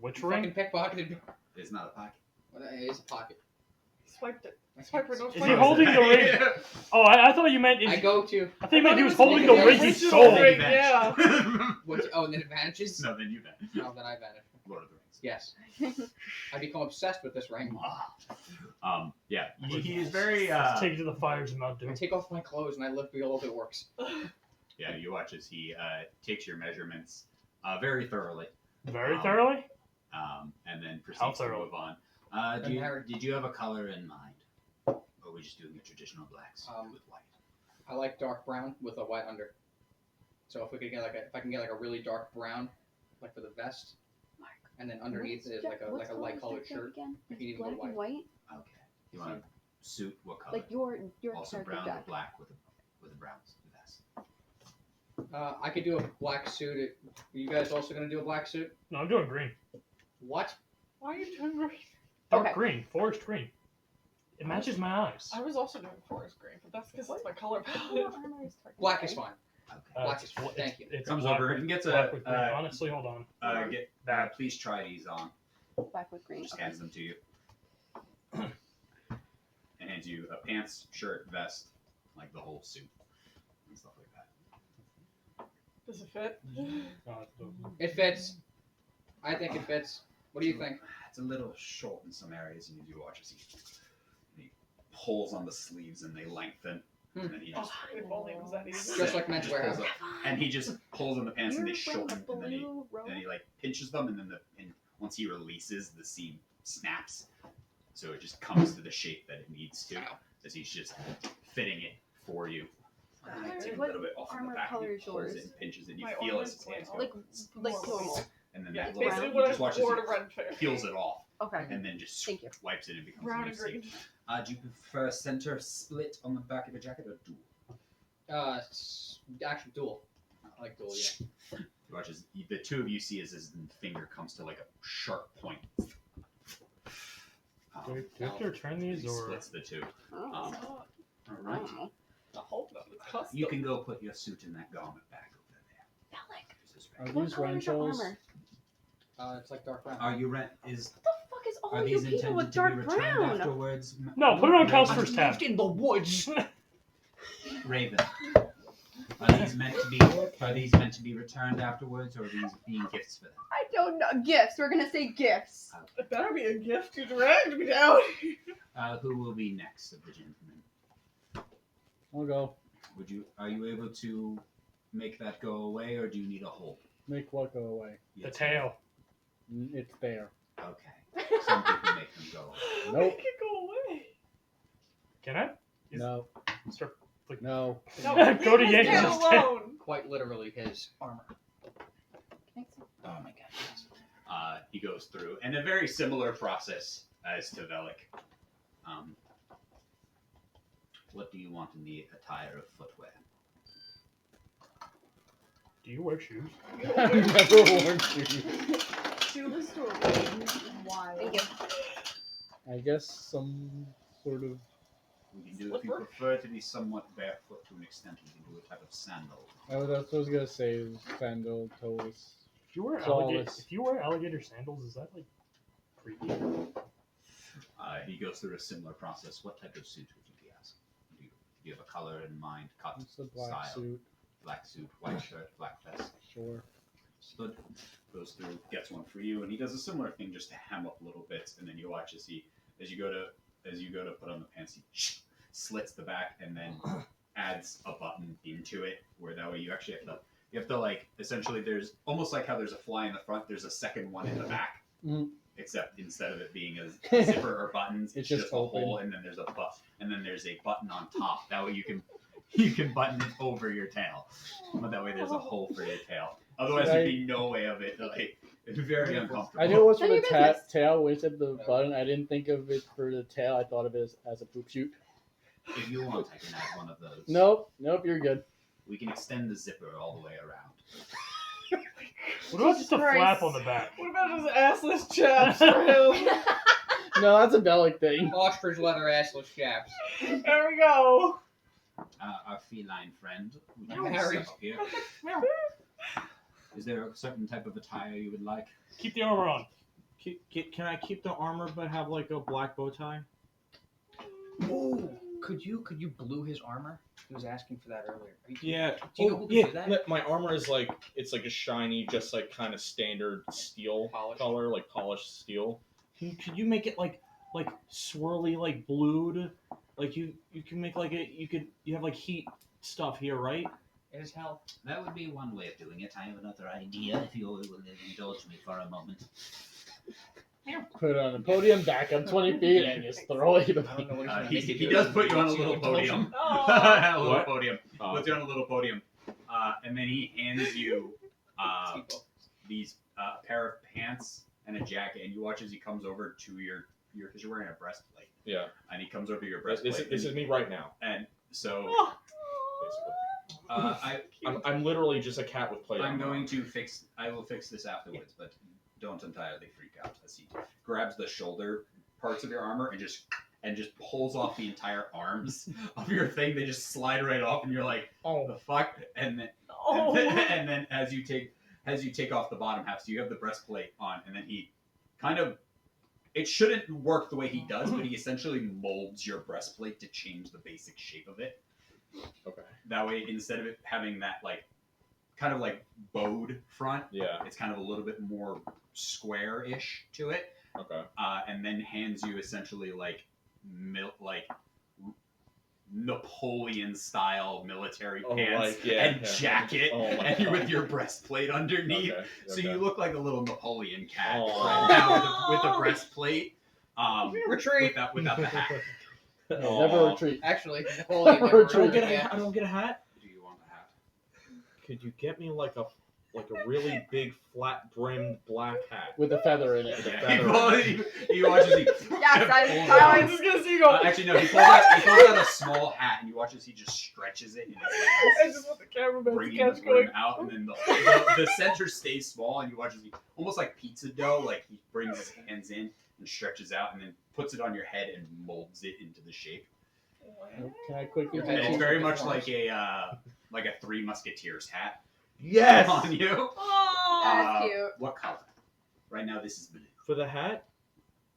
Which Fucking ring? pickpocketed. It's not a pocket. Well, it is a pocket. Swiped it. Swipe it. No Is he swipe. holding the ring? Oh, I thought you meant. I go to. I think you meant he was I thought holding he the was ring he original sold. ring. Yeah. What? Oh, and then it vanishes. No, then you vanish. Oh, then I vanish. Lord of the Rings. Yes. I become obsessed with this ring. Yeah, he is very. Let's take it to the fires of Mount I Doom. take off my clothes and I live below the works. Yeah, you watch as he takes your measurements very thoroughly, Very thoroughly? and then How proceeds to thorough? move on. I'm married. Did you have a color in mind, or were we just doing the traditional blacks with white? I like dark brown with a white under. So if we could get if I can get like a really dark brown, like for the vest, and then underneath is like a light colored shirt. Again? I can even go Black and white. white. Okay. You want a suit? What color? Like your also character brown Jack. or black with a brown vest. I could do a black suit. Are you guys also gonna do a black suit? No, I'm doing green. What? Why are you doing green? Dark Okay. green. Forest green. It matches my eyes. I was also doing forest green, but that's because it's my color palette. Black is fine. Okay. Black is fine. Thank you. It's Comes black over with- and gets black a. with green. Honestly, hold on. Please try these on. Black with green. Just Okay. hands them to you. And hands you a pants, shirt, vest, like the whole suit and stuff like that. Does it fit? It fits. I think it fits. What do you think? It's a little short in some areas, and you watch as he pulls on the sleeves and they lengthen. And then he just, Oh, if only it was that easy. Just like Men's just pulls Warehouse. up. And he just pulls on the pants and they You're wearing shorten, a and then he blue robe. like pinches them, and then and once he releases, the seam snaps, so it just comes to the shape that it needs to, as he's just fitting it for you. Take a What little bit off of the armor back, color and he is pulls yours? it and pinches it, and you My feel as his ornament hands go, Like normal. and then Yeah, that it's little basically bit, what you just watch as Ward he of Ren Fair. peels it off, Okay. and then just Thank you. wipes it and becomes Brown a new and green. seat. Do you prefer center split on the back of your jacket or dual? Actually, dual. I like dual, yeah. You watch as the two of you see as his finger comes to like a sharp point. Do we have to return these He or? splits the two. Oh. All right. Oh. I hope not. It's custom. You can go put your suit in that garment back over there. Alec, This is Are right. what these color is your rentals? armor? It's like dark brown. Are you rent? Is What the fuck is all are you these people with intended to be dark returned brown? afterwards? No, put it on Khaos' Raven? first tab. in the woods. Raven. Are these meant to be returned afterwards, or are these being gifts for them? I don't know. Gifts. We're gonna say gifts. It better be a gift. You dragged me down. Who will be next of the gentlemen? I'll go. Are you able to make that go away, or do you need a hole? Make what go away? The tail. It's there. Okay. Some people make them go away. Nope. Make it go away. Can I? No. Start. No. No, Go to leave his Yankees tail instead. alone. Quite literally his armor. Oh my god. He goes through, and a very similar process as to Velik. What do you want in the attire of footwear? Do you wear shoes? I've never worn shoes. Shoeless to a range. Why? Thank you. I guess some sort of. We can do, if you prefer to be somewhat barefoot to an extent, we can do a type of sandal. That's what I was gonna say. Sandal, toes. If you wear Flawless. alligator sandals, is that like creepy? He goes through a similar process. What type of suit would you be asking? Do you have a color in mind? Cut, It's a black style, suit. black suit, white shirt, black vest. Sure. Stood, goes through, gets one for you, and he does a similar thing just to hem up little bits, and then you watch as you go to put on the pants, he slits the back and then adds a button into it, where that way you actually have to like essentially there's almost like how there's a fly in the front, there's a second one in the back, except instead of it being a zipper or buttons, it's just a open. hole, and then there's a button on top. That way you can button it over your tail, but that way there's a hole for your tail. Otherwise, there'd be no way of it. Like, it's very uncomfortable. I knew it was for None the of your business. tail. When you said the button, I didn't think of it for the tail. I thought of it as a poop chute. If you want, I can add one of those. Nope, you're good. We can extend the zipper all the way around. What about just a Christ. flap on the back? What about just assless chaps for him? No, that's a Bellic thing. Ostrich leather assless chaps. There we go. Our feline friend, would I'm you married. step up here? Is there a certain type of attire you would like? Keep the armor on. Can I keep the armor but have like a black bow tie? Ooh, could you blue his armor? He was asking for that earlier. Yeah. Do you know who could yeah. do that? My armor is like it's like a shiny, just like kind of standard steel Polished. color, like polished steel. Could you make it like swirly, like blued? Like you can make like you have like heat stuff here, right? It is hell. That would be one way of doing it. I have another idea, if you will indulge me for a moment. Put it on a podium, back up 20 feet, and just throw it. I don't know what he's gonna make it He do. does put you on a Is he little gonna indulge podium. him? Oh. A little What? podium. Puts you on a little podium. And then he hands you these pair of pants and a jacket, and you watch as he comes over to your because you're wearing a breastplate, Yeah. and he comes over to your breastplate. This is me right now. And so Basically. I'm literally just a cat with plate. I'm going to fix. I will fix this afterwards, but don't entirely freak out. As he grabs the shoulder parts of your armor and just pulls off the entire arms of your thing. They just slide right off, and you're like, "Oh, the fuck!" And then as you take off the bottom half, so you have the breastplate on, and then he kind of. It shouldn't work the way he does, but he essentially molds your breastplate to change the basic shape of it. Okay. That way, instead of it having that kind of bowed front, Yeah. it's kind of a little bit more square-ish to it. Okay. And then hands you essentially Napoleon-style military pants and jacket, and with your breastplate underneath. Okay. So you look like a little Napoleon cat Oh. right now with the breastplate. Retreat. Without the hat. Never retreat. Actually, Napoleon Or never true. retreated yet. I don't get a hat. Do you want the hat? Could you get me like like a really big flat brimmed black hat. with a feather in it. With a Yeah, feather. he watches he Yes, that is pulls how out- I I'm just gonna see you go. actually no, he pulls out a small hat and you watch as he just stretches it in his I hands, just want the cameraman to bringing catch the going. brim out, and then the center stays small, and you watch as he almost like pizza dough, like he brings his hands in and stretches out, and then puts it on your head and molds it into the shape. Can I quickly? Your And head it's holds very with much his like a Three Musketeers hat Yes. on you. Oh, That's cute. What color? Right now, this is blue. For the hat,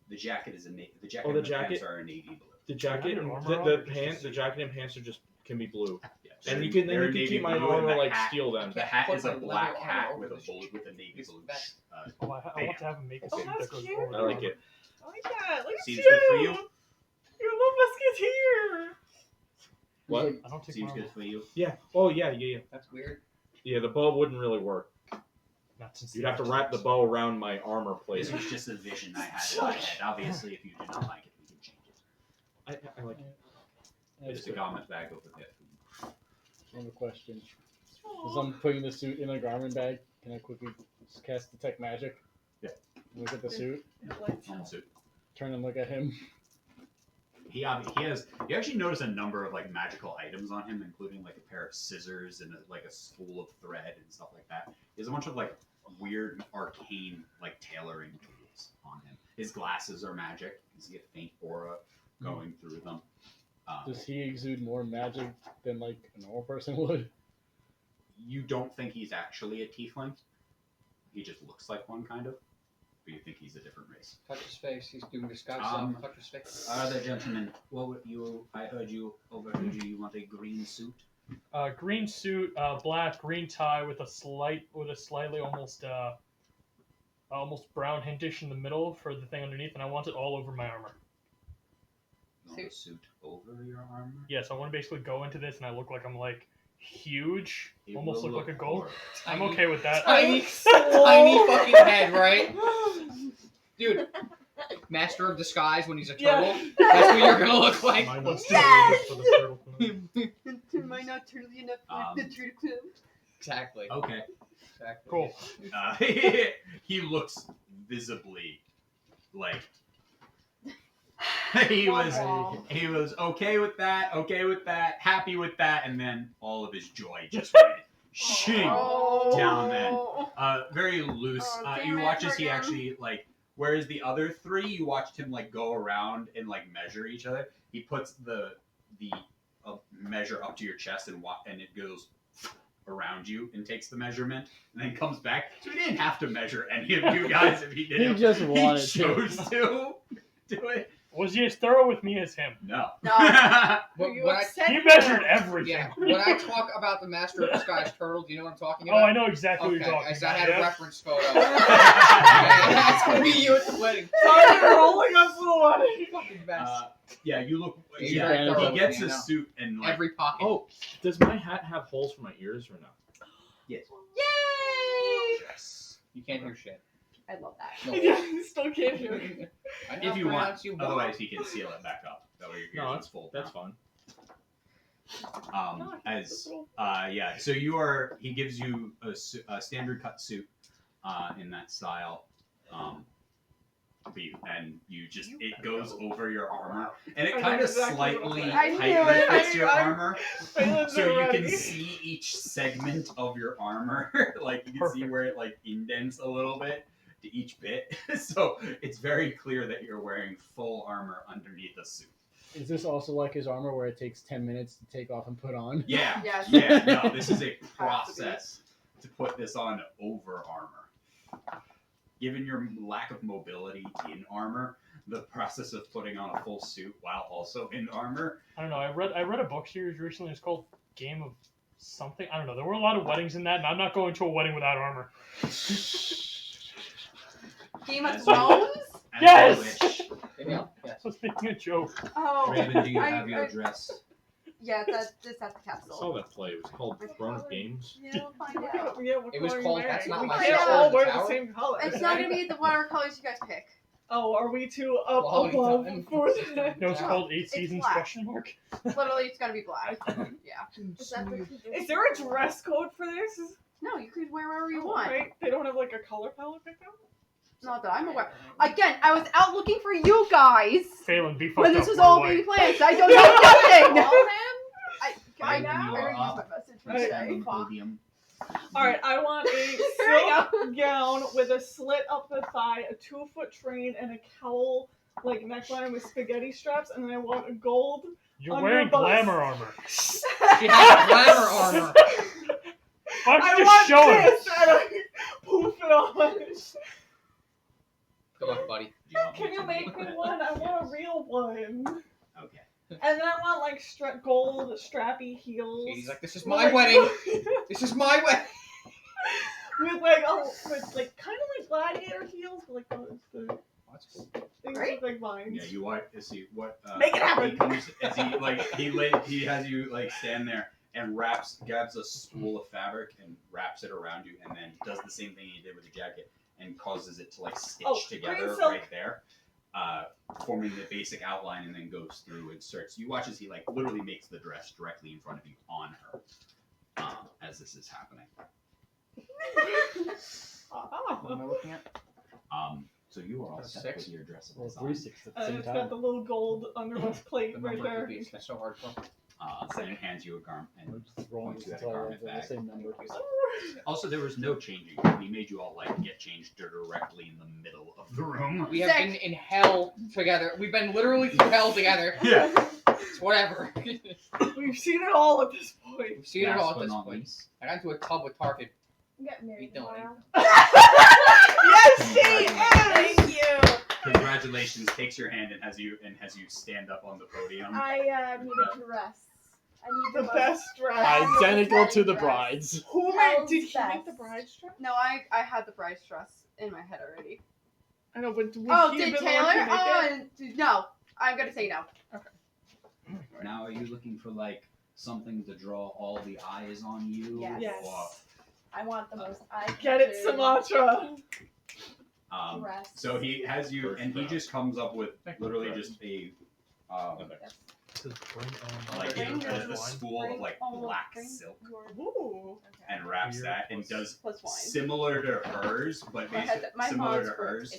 The jacket is the jacket. Oh, and the the jacket? pants are a navy blue. the jacket, your and armor the, on the or just pants, the the jacket and pants are just can be blue. Yeah, And they're- you can they're keep navy my blue, and armor the like hat- steal them. The hat Put is a my leather black armor hat over with a the bullet with a navy It's blue. best. Oh, I want to have him make a Oh, suit that's that goes cute. over. I like it. I like that. Look at Seems you. good for you? You're a little musketeer. What? I don't take Seems my good armor. for you. Yeah. Oh yeah. That's weird. Yeah, the bow wouldn't really work. Not since You'd have to wrap the bow around my armor plate. This was just a vision I had in my head. Obviously, if you do not like it, we can change it. I like it. It's a garment bag over there. I have a question. As I'm putting the suit in a garment bag, can I quickly just cast Detect Magic? Yeah. Look at the suit. Normal suit. Turn and look at him. He has. You actually notice a number of like magical items on him, including like a pair of scissors and like a spool of thread and stuff like that. He has a bunch of like weird arcane like tailoring tools on him. His glasses are magic. You can see a faint aura going through them. Does he exude more magic than like a normal person would? You don't think he's actually a tiefling. He just looks like one, kind of. But you think he's a different race. Touch his face. He's doing disguise Um, stuff. Touch his face. Other gentlemen, what would you? I overheard you. You want a green suit? Green suit, black, green tie with a slightly almost brown hintish in the middle for the thing underneath, and I want it all over my armor. You want a suit over your armor? Yeah, so I want to basically go into this, and I look like I'm like huge, It almost will look like a gold. horrible. I'm okay with that. Tiny, tiny fucking head, right? Dude, master of disguise when he's a turtle. Yeah. That's what you're gonna look like. Mine was Yes! for the turtle. Am I not turtly enough for the turtle club? Exactly. Okay. Exactly. Cool. He looks visibly like he was okay with that, happy with that, and then all of his joy just went shing down then. Very loose. Oh, damn You it, watch as he Morgan. actually like. Whereas the other three, you watched him like go around and like measure each other. He puts the measure up to your chest and it goes around you and takes the measurement and then comes back. So he didn't have to measure any of you guys if he He didn't. just wanted he chose to do it. Was he as thorough with me as him? No. No. When, You when I, upset He him. measured everything. yeah, when I talk about the master of disguise turtle, do you know what I'm talking Oh, about? I know exactly what Okay, you're talking so I about. had a yeah. reference photo. Okay, that's gonna be you at the wedding. Sorry, you're rolling up for the wedding. Fucking best. Yeah, you look. He's Yeah, very thorough he gets with me, I a know. suit and like. Every pocket. Oh, does my hat have holes for my ears or not? Yes. Yay! Yes. You can't hear shit. I love that. No. Yeah, you still can't hear me. I If you want. pronounce you Otherwise, he can seal it back up. That way your ears No, is full. That's fine. Yeah. So you are. He gives you a standard cut suit, in that style. And you just it goes over your armor, and it I know kind of exactly what slightly I'm saying. I knew tightly it. fits your I'm- armor, Phelan's so you can ready. see each segment of your armor. Like you can see Perfect. where it like indents a little bit to each bit. So it's very clear that you're wearing full armor underneath a suit. Is this also like his armor where it takes 10 minutes to take off and put on? Yeah. Yes. Yeah. No, this is a process to put this on over armor. Given your lack of mobility in armor, the process of putting on a full suit while also in armor. I don't know. I read a book series recently. It's called Game of something. I don't know. There were a lot of weddings in that, and I'm not going to a wedding without armor. Game of As- Thrones? as Yes! you wish. Yeah. Yes. I was making a joke. Oh. Raven, do you I- have your I- dress? Yeah, that's at the I capsule. saw that play. It was called Grown Up Games. Yeah, we'll find out. Yeah, what It was color are you called wearing? That's Not We My can't Sister all in the wear the Tower. same color. It's not gonna be the whatever colors you guys pick. Oh, are we too up Quality above time. for that? No, it's No. called 8 It's Seasons black. question mark. Literally, it's gonna be black. Yeah. Is there a dress code for this? No, you could wear wherever you want. Right? They don't have like a color palette picked out? Not that I'm aware. Again, I was out looking for you guys Phelan, be fucked when up. this was we're all white. being planned. So I don't know nothing. All them? I And when you already are used my up, message for you today. stand on the podium. Alright, I want a There we go. silk gown with a slit up the thigh, a 2-foot train, and a cowl like neckline with spaghetti straps, and then I want a gold. You're wearing underbust. glamour armor. She has glamour armor. Why don't I you just want show this, it? and I poof it on. Good luck, buddy. Do you want Can you to make me one? I want a real one. Okay. And then I want like gold strappy heels. Katie's like, this is With, my like, wedding. This is my wedding. with like kind of like gladiator heels, but like the That's cool. things Right? with like vines. Yeah, you want to see what Make it happen. he comes as he has you like stand there and grabs a spool of fabric and wraps it around you, and then does the same thing he did with the jacket and causes it to like stitch Green together silk. right there, forming the basic outline, and then goes through and starts. You watch as he like literally makes the dress directly in front of you on her as this is happening. What am I looking at? So you are all set 6? with your dress Well, design. 3 6 at the And same it's got time. the little gold underbust plate The right number there. of these. That's so hard for. And it hands you a garment We're and just rolling points this you at a until I garment have the bag. same number. Also, there was no changing. He made you all like get changed directly in the middle of the room. We have been in hell together. We've been literally through hell together. Yeah. It's whatever. We've seen it all at this point. We've seen it all Last at but this not point. least, I got into a tub with Tarkin. I'm getting married Meet Dylan. tomorrow. Yes, she is. Thank you. congratulations. Takes your hand and has you stand up on the podium. I need a dress. I need The most- best dress. Identical to the Dress. brides. Who made? Hell's Did he make best. the bride's dress? No, I had the bride's dress in my head already. I know, but would Oh, he did have been the one Taylor? to make it? No. I'm gonna say no. Now, are you looking for like something to draw all the eyes on you? Yes. Yes. Or, I want the most eye Get it, catching Sumatra. dress. so he has you, and he just comes up with literally just a like Bring a spool of like black bring silk Ooh. Okay. and wraps that and does Plus wine. similar to hers, but My basically my similar mom's to hers,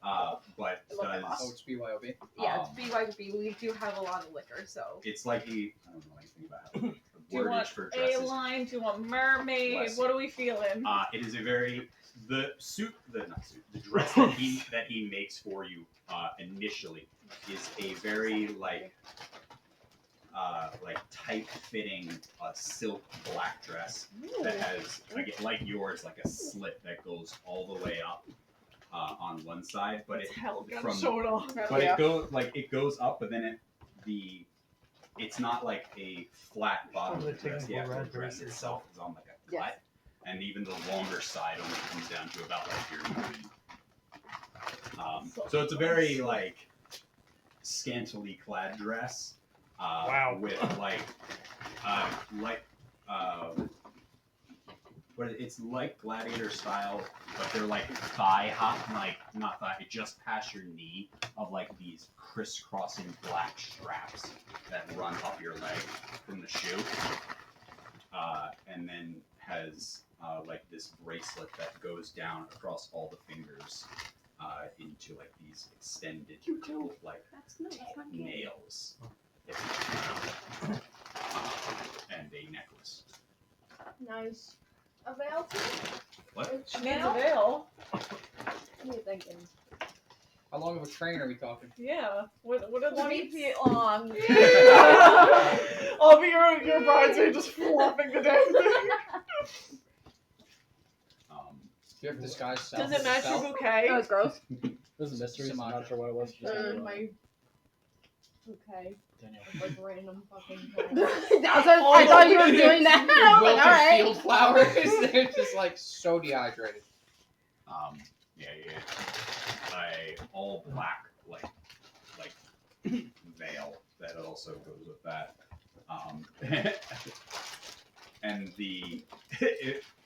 but I love my mom. Oh, does it's BYOB. Yeah, it's BYB. We do have a lot of liquor, so. it's like a I don't know anything about Do you wordage want for a dresses. line? Do you want mermaid? Bless What are we feeling? It is a very the dress that he makes for you initially is a very like tight fitting silk black dress that has again, like yours, like a slit that goes all the way up on one side, but it Hell, gotta from- show it off. but it goes up, but then it's not like a flat bottom of the dress. The actual dress itself is on like a Yes. cut, and even the longer side only comes down to about like your knee. So it's a very like scantily clad dress. Wow. With it's like gladiator style, but they're like thigh high, like not thigh, just past your knee of like these crisscrossing black straps that run up your leg from the shoe, and then has like this bracelet that goes down across all the fingers into like these extended like That's no, that's not gay. nails. And a necklace. Nice. A veil too? What? She needs a veil. What are you thinking? How long of a train are we talking? Yeah. What are 20 the feet long. I'll be your bridesmaid just flopping the damn thing. Do you have disguise self? Does it match your self? bouquet? That was gross. This is a mystery, so I'm not sure what it was. Just My bouquet. Daniel. Like random fucking I thought you were doing that. I was like, Wilted alright. field flowers. They're just like so dehydrated. Yeah. A all black like veil that also goes with that. And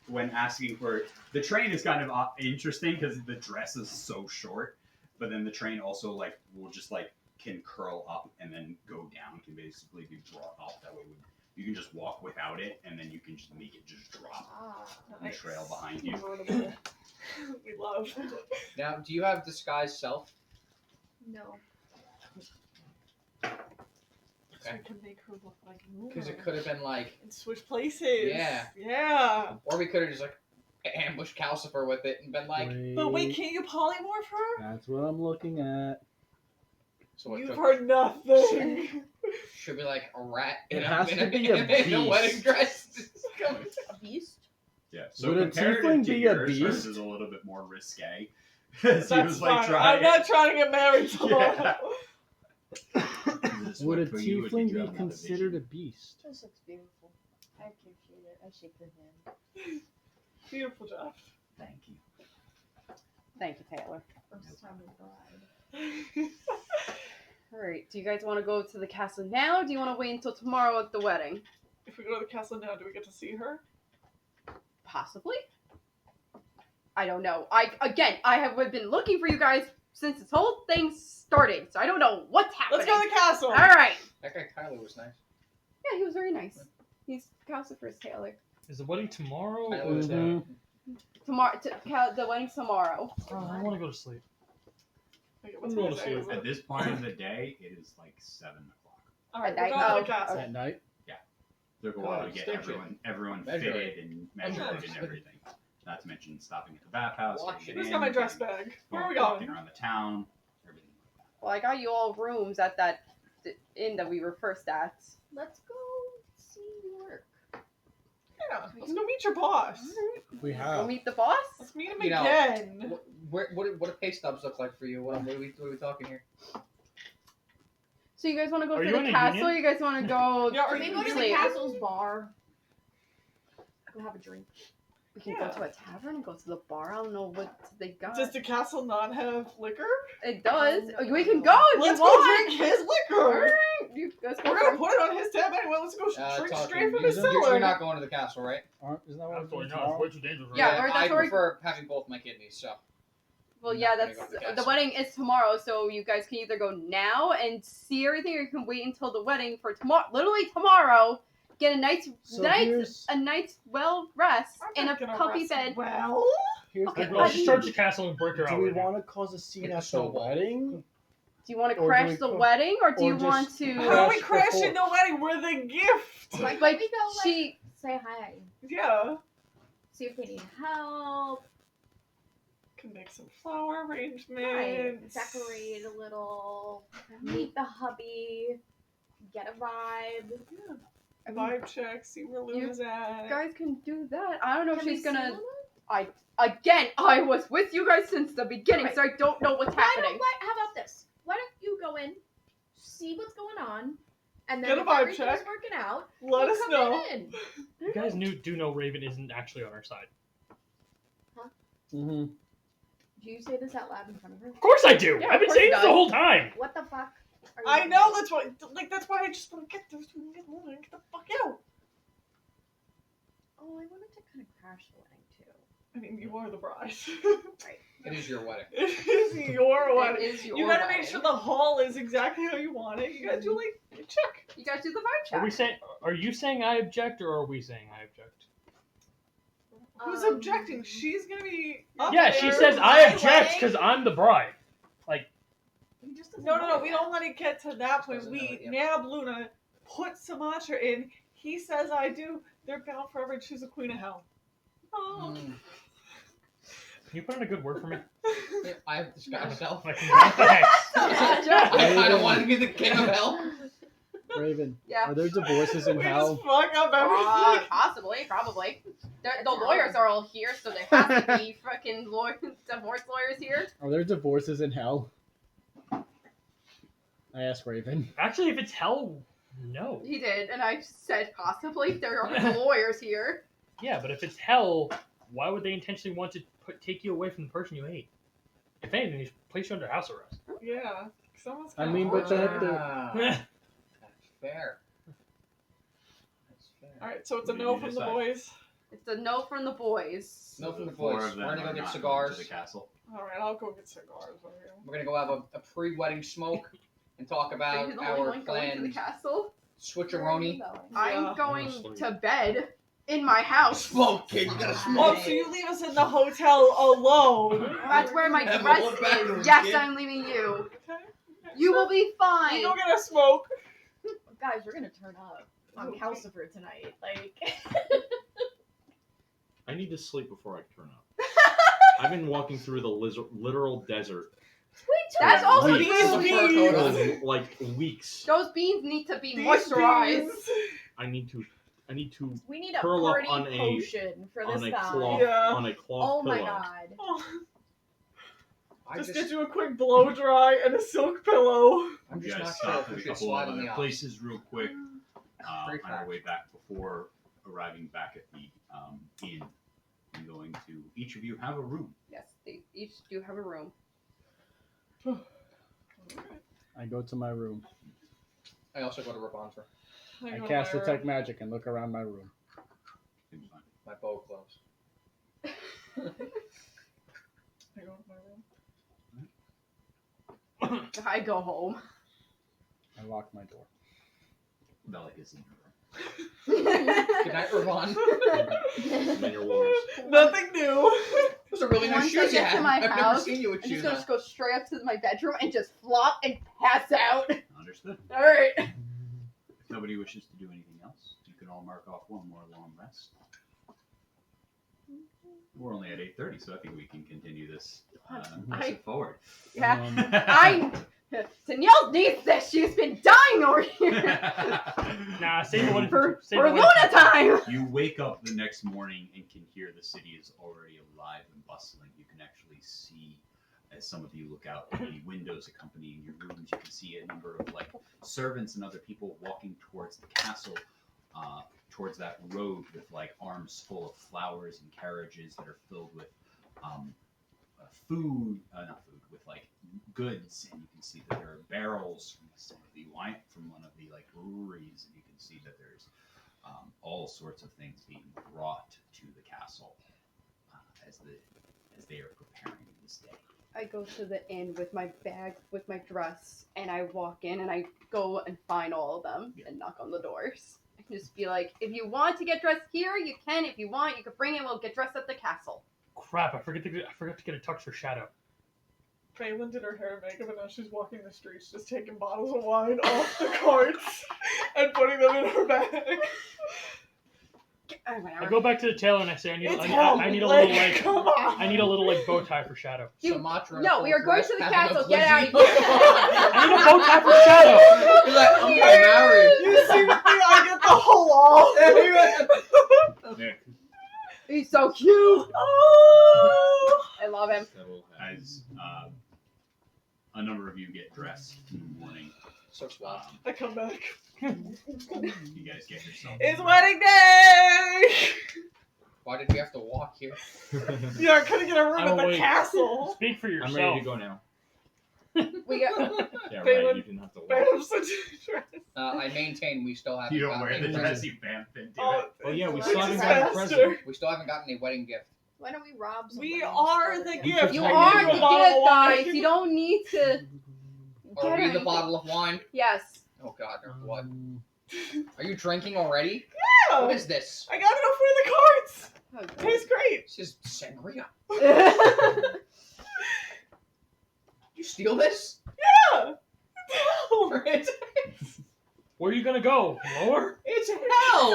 when asking for the train is kind of interesting because the dress is so short, but then the train also like will just like can curl up and then go down, can basically be brought up. That way you can just walk without it, and then you can just make it just drop We trail behind you. Convertible. We love. Now, do you have disguise self? No. So we can make her look like Because it Luna. could have been like, And switch places. Yeah. Yeah. or we could have just like ambushed Calcifer with it and been like, But wait, can't you polymorph her? That's what I'm looking at. so You've it heard nothing. should be like a rat It in, has in, to a, be a in a beast. wedding dress. A beast? Yeah. So Would a comparative tiefling to be a yours, hers beast? is a little bit more risque. Because he That's was like fine. trying. I'm not trying to get married tomorrow. Would a tiefling be considered a beast? This looks beautiful. I appreciate it. I shake your hand. Beautiful job. Thank you. Thank you, Taylor. First time we bride. Alright, do you guys want to go to the castle now, or do you want to wait until tomorrow at the wedding? If we go to the castle now, do we get to see her? Possibly. I don't know. I have been looking for you guys since this whole thing started, so I don't know what's happening. Let's go to the castle. All right. That guy Tyler was nice. Yeah, he was very nice. He's Calcifer's Taylor. Is the wedding tomorrow? Tyler was Mhm. Tomorrow, the wedding's tomorrow. Oh, I want to go to sleep. Okay, what's I'm going the to day? sleep. At this point of the day, it is like 7 o'clock. All right, At we're night? going to Oh, the castle. At night? They'll go out Oh, and get stitching. everyone Measure fitted and measured Oh, and everything. Not to mention stopping at the bathhouse. Watch getting Who's in, got my dress getting- bag? Where are we walking going? around the town, everything like that. Well, I got you all rooms at that inn that we were first at. Let's go see work. Yeah, let's go meet your boss. We Go have. meet the boss. Let's meet him You know, again. What do pay stubs look like for you? What are we talking here? So you guys want to go Are to you the in a castle? union? You guys want to go? Yeah, are Can we you go to the sleep? castle's bar? Go have a drink. We can Yeah. go to a tavern and go to the bar. I don't know what they got. Does the castle not have liquor? It does. Oh, no. We can go if Let's you go want. drink his liquor. Alright, you guys go We're gonna drink. put it on his tab anyway. Let's go drink Talking, straight from his you're cellar. not going to the castle, right? Isn't that what we're doing Absolutely not. It's tomorrow? way too dangerous. Right? Yeah, we're- I that's where we- prefer having both my kidneys. So Well, I'm yeah, not gonna that's go to the the castle. wedding is tomorrow, so you guys can either go now and see everything, or you can wait until the wedding for tomorrow. Literally tomorrow, get a night's So night's well rest I'm in a not gonna comfy rest bed. well. Here's Okay, the Well, but- just search the castle and break her Do out. we right now. want to cause a scene It's at so the warm. wedding? Do you want to Or do crash we the co- wedding, or do or you want just to? How are we Crash crashing before. the wedding? We're the gift. Like, Like we go, like, she, say hi. Yeah. See if they need help. Can make some flower Right. arrangements. Decorate a little. Meet the hubby. Get a vibe. Vibe check. See where Luna's at. you guys can do that. I don't know if Can we she's see gonna. Luna? Again, I was with you guys since the beginning, Right. so I don't know what's happening. How about this? Why don't you go in, see what's going on, and then Get a if vibe everything's check. working out, Let we'll us come know. in. You guys do know Raven isn't actually on our side. Mm-hmm. Do you say this out loud in front of her? Of course I do. Yeah, I've of been course he saying this the does. whole time. What the fuck? Are you I doing? know that's why. That's why I just want to get this. We can get Luna and get the fuck out. Oh, I wanted to kind of crash the wedding too. I mean, you are the bride. it is your wedding. It is your wedding. It is your You gotta wedding. make sure the hall is exactly how you want it. You gotta do like a check. You guys do the vibe check. Are we saying? Are you saying I object, or are we saying I object? Who's Um, objecting? She's gonna be. Up Yeah, there, she says I object wedding. because I'm the bride. He just doesn't No, know we yet. don't let it get to that point. Doesn't know We it yet. nab Luna, put Sumatra in. He says I do. They're bound forever to choose a queen of hell. Oh. Mm. Can you put in a good word for me? Yeah, I have disguise self. Like, thanks. I kind of want to be the king of hell. Raven, Yeah. are there divorces in We hell? just fuck up everything. Possibly, probably. The lawyers are all here, so there has to be fucking divorce lawyers here. Are there divorces in hell? I asked Raven. Actually, if it's hell, no. He did, and I said possibly there are lawyers here. Yeah, but if it's hell, why would they intentionally want to take you away from the person you hate? If anything, they should place you under house arrest. Yeah. Someone's I gotta mean, but order. they have to. Ah, that's fair. That's fair. Alright, so it's a What do no you from the decide? boys. It's a no from the boys. No from the Four boys. of We're them gonna are go get not cigars. going to the castle. Alright, I'll go get cigars over here. We're gonna go have a pre-wedding smoke and talk Are about you the only our one going to the planned castle? switcheroni. Yeah. I'm going sleep. to bed In my house. Smoke, kid. You gotta Oh, smoke. so you leave us in the hotel alone? That's where my Have a dress little bathroom, is. Yes, kid. I'm leaving you. Okay. You will be fine. We don't get a smoke. Guys, we're gonna turn up on Calcifer tonight. Like, I need to sleep before I turn up. I've been walking through the literal desert That's also Weeks. true. Beans. for like weeks. Those beans need to be These moisturized. beans. I need to we need a Curl up party on a- potion for this on a guy. cloth Yeah. on a cloth Oh my pillow. god. Oh, I just just, get you a quick blow dry and a silk pillow. I'm You just guys not sure stop if at we a should couple slide of on the other opposite. places real quick Pretty on our fast. way back before arriving back at the inn. I'm going to each of you have a room. Yes, they each do have a room. I go to my room. I also go to Ravon's room. I go to cast my detect room. magic and look around my room. Seems fine. My bow close. I go to my room. I go home. I lock my door. Bellic is in your room. Good night, Ravon. And then your wolves. Nothing new. Those are really nice Once I shoes you get to have. my I've never house, seen you with I'm shoes just gonna on. go straight up to my bedroom and just flop and pass out. Understood. All right. If nobody wishes to do anything else, you can all mark off one more long rest. We're only at 8:30, so I think we can continue this moving forward. Yeah. Um, Danielle needs this. She's been dying over here. Nah, save the one for save the one- Luna time. You wake up the next morning and can hear the city is already alive and bustling. You can actually see, as some of you look out at the windows accompanying your rooms, you can see a number of like servants and other people walking towards the castle, towards that road with like arms full of flowers and carriages that are filled with food, not food, with like goods, and you can see that there are barrels from some of the wine from one of the like breweries, and you can see that there's all sorts of things being brought to the castle as they are preparing this day. I go to the inn with my bag, with my dress, and I walk in and I go and find all of them and knock on the doors. I can just be like, if you want to get dressed here, you can. If you want, you can bring it. We'll get dressed at the castle. Crap! I forgot to get a tux for Shadow. Phelan did her hair and makeup, and now she's walking the streets just taking bottles of wine off the carts and putting them in her bag. I go back to the tailor and I say, I need a little like bow tie for Shadow. Sumatra. No, we are going to the having a castle. Get out of glizzy. here. I need a bow tie for Shadow. He's like, I'm getting married. You see the thing? I get the halal. Nick, He's so cute. Oh. I love him. as a number of you get dressed in the morning, So suave. I come back. you guys get yourself. It's wedding day. Why did we have to walk here? Yeah, I couldn't get a room I'm at the awake. castle. Speak for yourself. I'm ready to go now. We got. Yeah, right. Phelan, You didn't have to I walk. have such a dress. I maintain we still haven't You don't gotten wear the a dress, present. you vamp into Oh, it. Oh yeah, we it's still haven't faster. gotten a present. We still haven't gotten a wedding gift. Why don't we rob somebody? We and are steal the it? gift. You I are give the you a bottle of gift, wine. guys. You don't need to. Are get we the anything. bottle of wine? Yes. Oh god, there's blood. Are you drinking already? Yeah. What is this? I got it off one of the carts. Oh, Tastes great. This is sangria. God. You steal this? Yeah. It's, Where are you gonna go? Lower? it's hell!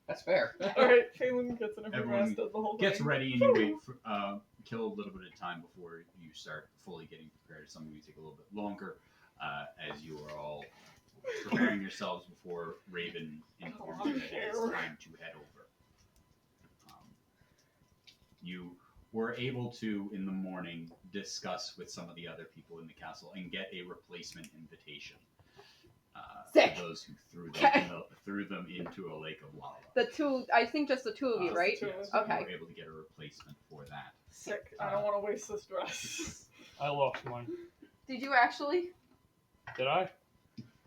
That's fair. All right, Phelan gets in her Everyone dress, does the whole Gets thing. ready and you wait for kill a little bit of time before you start fully getting prepared. Some of you take a little bit longer as you are all preparing yourselves before Raven informs you that it is time to head over. You were able to, in the morning, discuss with some of the other people in the castle and get a replacement invitation Sick. for those who Okay. threw them into a lake of lava. The two. I think just the two of you, right? two of us. You Okay. were able to get a replacement for that. Sick. I don't want to waste this dress. I lost mine. Did you actually? Did I?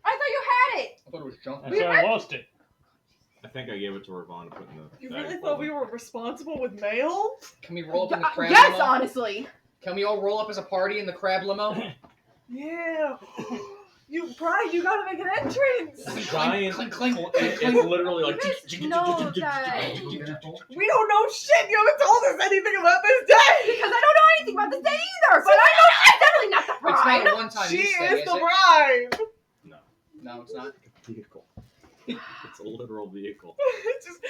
I thought you had it. I thought it was junk. I said I lost it. I think I gave it to Ravon to put in the. You bag really for thought them. we were responsible with mail? Can we roll up in the crab Yes, limo? honestly. Can we all roll up as a party in the crab limo? Yeah. Brian, you gotta make an entrance. Giant. Clink, clink, clink, It's clink. literally like. You guys know that. We don't know shit. You haven't told us anything about this day. Because I don't know anything about this day either, but I know she's definitely not the It's not bride. a one-time She Easter egg, is is the it? bride. No, it's not. Vehicle. It's a literal vehicle. Just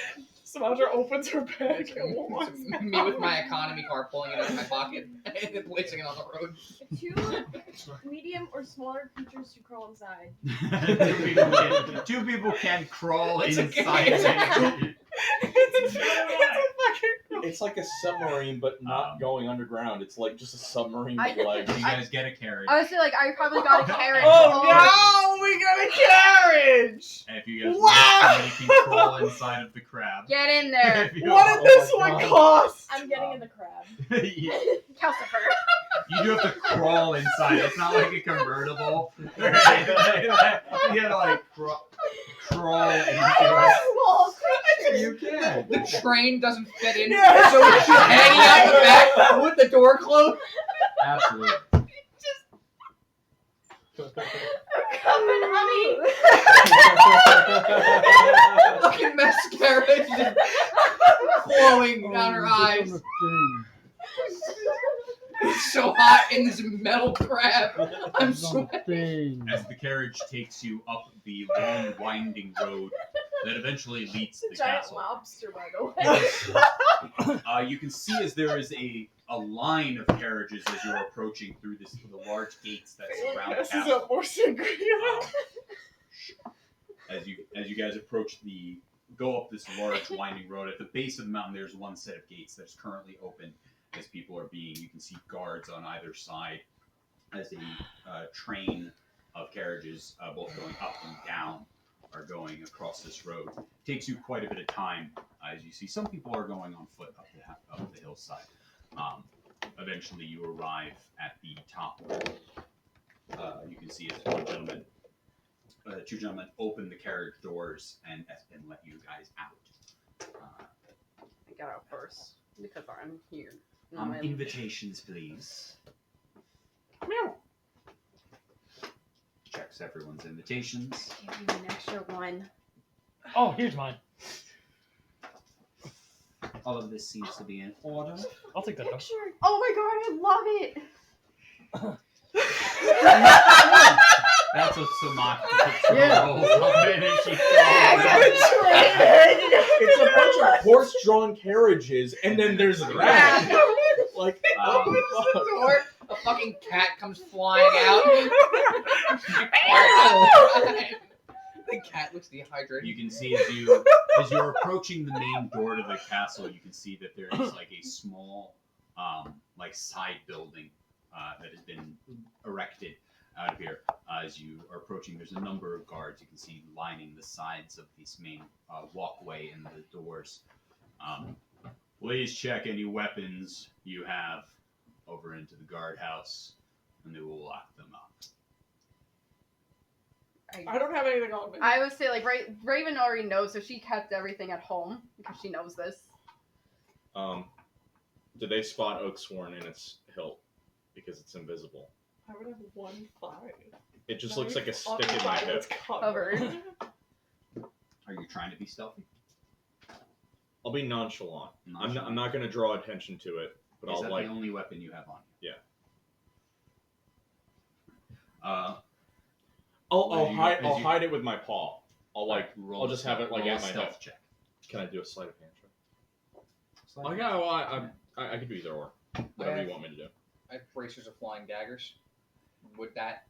Sandra opens her bag and walks. It's me with my economy car pulling it out of my pocket and then placing it on the road. 2 medium or smaller creatures to crawl inside. Two people can crawl It's inside. okay. It's a fucking. It's like a submarine, but not going underground. It's like just a submarine with I- legs. You guys get a carriage. I was like, I probably got a carrot. Oh no, we got a carriage. And if you guys Wow! want, somebody can crawl inside of the crab. Get in there. If you What want. did this Oh my one God. cost? I'm getting in the crab. you Calcifer. do have to crawl inside. It's not like a convertible. You gotta like crawl into it. Small creature. You can. The train doesn't fit in, Yeah. so it's just hanging out the back with the door closed. Absolutely. Coming, honey. Fucking mascara is just flowing down her eyes. It's so hot in this metal crab. I'm sweating. As the carriage takes you up the long, winding road that eventually leads to It's the a giant castle. lobster, by the way. You can see as there is a line of carriages as you're approaching through the large gates that surround the This is castle. up more sangria. As you guys go up this large winding road, at the base of the mountain, there's one set of gates that's currently open. As people are you can see guards on either side as a train of carriages, both going up and down, are going across this road. It takes you quite a bit of time, as you see. Some people are going on foot up the hillside. Eventually, you arrive at the top. You can see as two gentlemen open the carriage doors and let you guys out. I got out first because I'm here. Invitations, please. Meow. Checks everyone's invitations. Give me an extra one. Oh, here's mine. All of this seems to be in order. I'll take that though. Picture. Oh my god, I love it. That's a Samak. Yeah. It's a bunch of horse-drawn carriages, and then there's that. Like, what the fuck? Door, a fucking cat comes flying out. The cat looks dehydrated. You can see as you're approaching the main door to the castle, you can see that there is like a small side building that has been erected out of here. As you are approaching, there's a number of guards you can see lining the sides of this main walkway and the doors. Please check any weapons you have over into the guardhouse, and they will lock them up. I don't have anything on me. I would say Raven already knows, so she kept everything at home because she knows this. Did they spot Oaksworn in its hilt because it's invisible? I would have 1-5. It just looks like a stick in my hip. Covered. Are you trying to be stealthy? I'll be nonchalant. I'm not going to draw attention to it, but Is I'll that like. the only weapon you have on you? Yeah. What I'll do you- hide. as I'll you- hide it with my paw. Roll I'll just have it like roll at a my stealth hip. check. Can I do a sleight of hand check? Sleight Oh of yeah, well, I could do either or. Whatever you want me to do. I have bracers of flying daggers. Would that?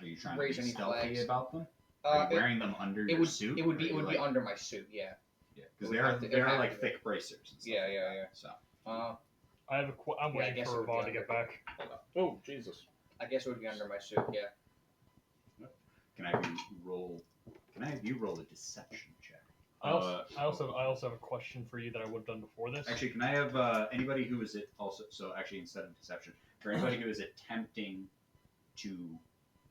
Are you trying to Raise be any stealthy flags? about them? Are you wearing them under it your would. suit? It would or be. It are would you be like- under my suit. Yeah. Yeah, It because would they're have to- it would have like to be. thick bracers. And stuff Yeah, like yeah, that, yeah. So I have I'm Yeah, I waiting guess it for would be Ravon to get under. back. Oh Jesus! I guess it would be under my suit. Yeah. can I have you roll a deception check? I also have a question for you that I would have done before this. Actually, can I have anybody who is also? So actually, instead of deception, for anybody who is attempting to,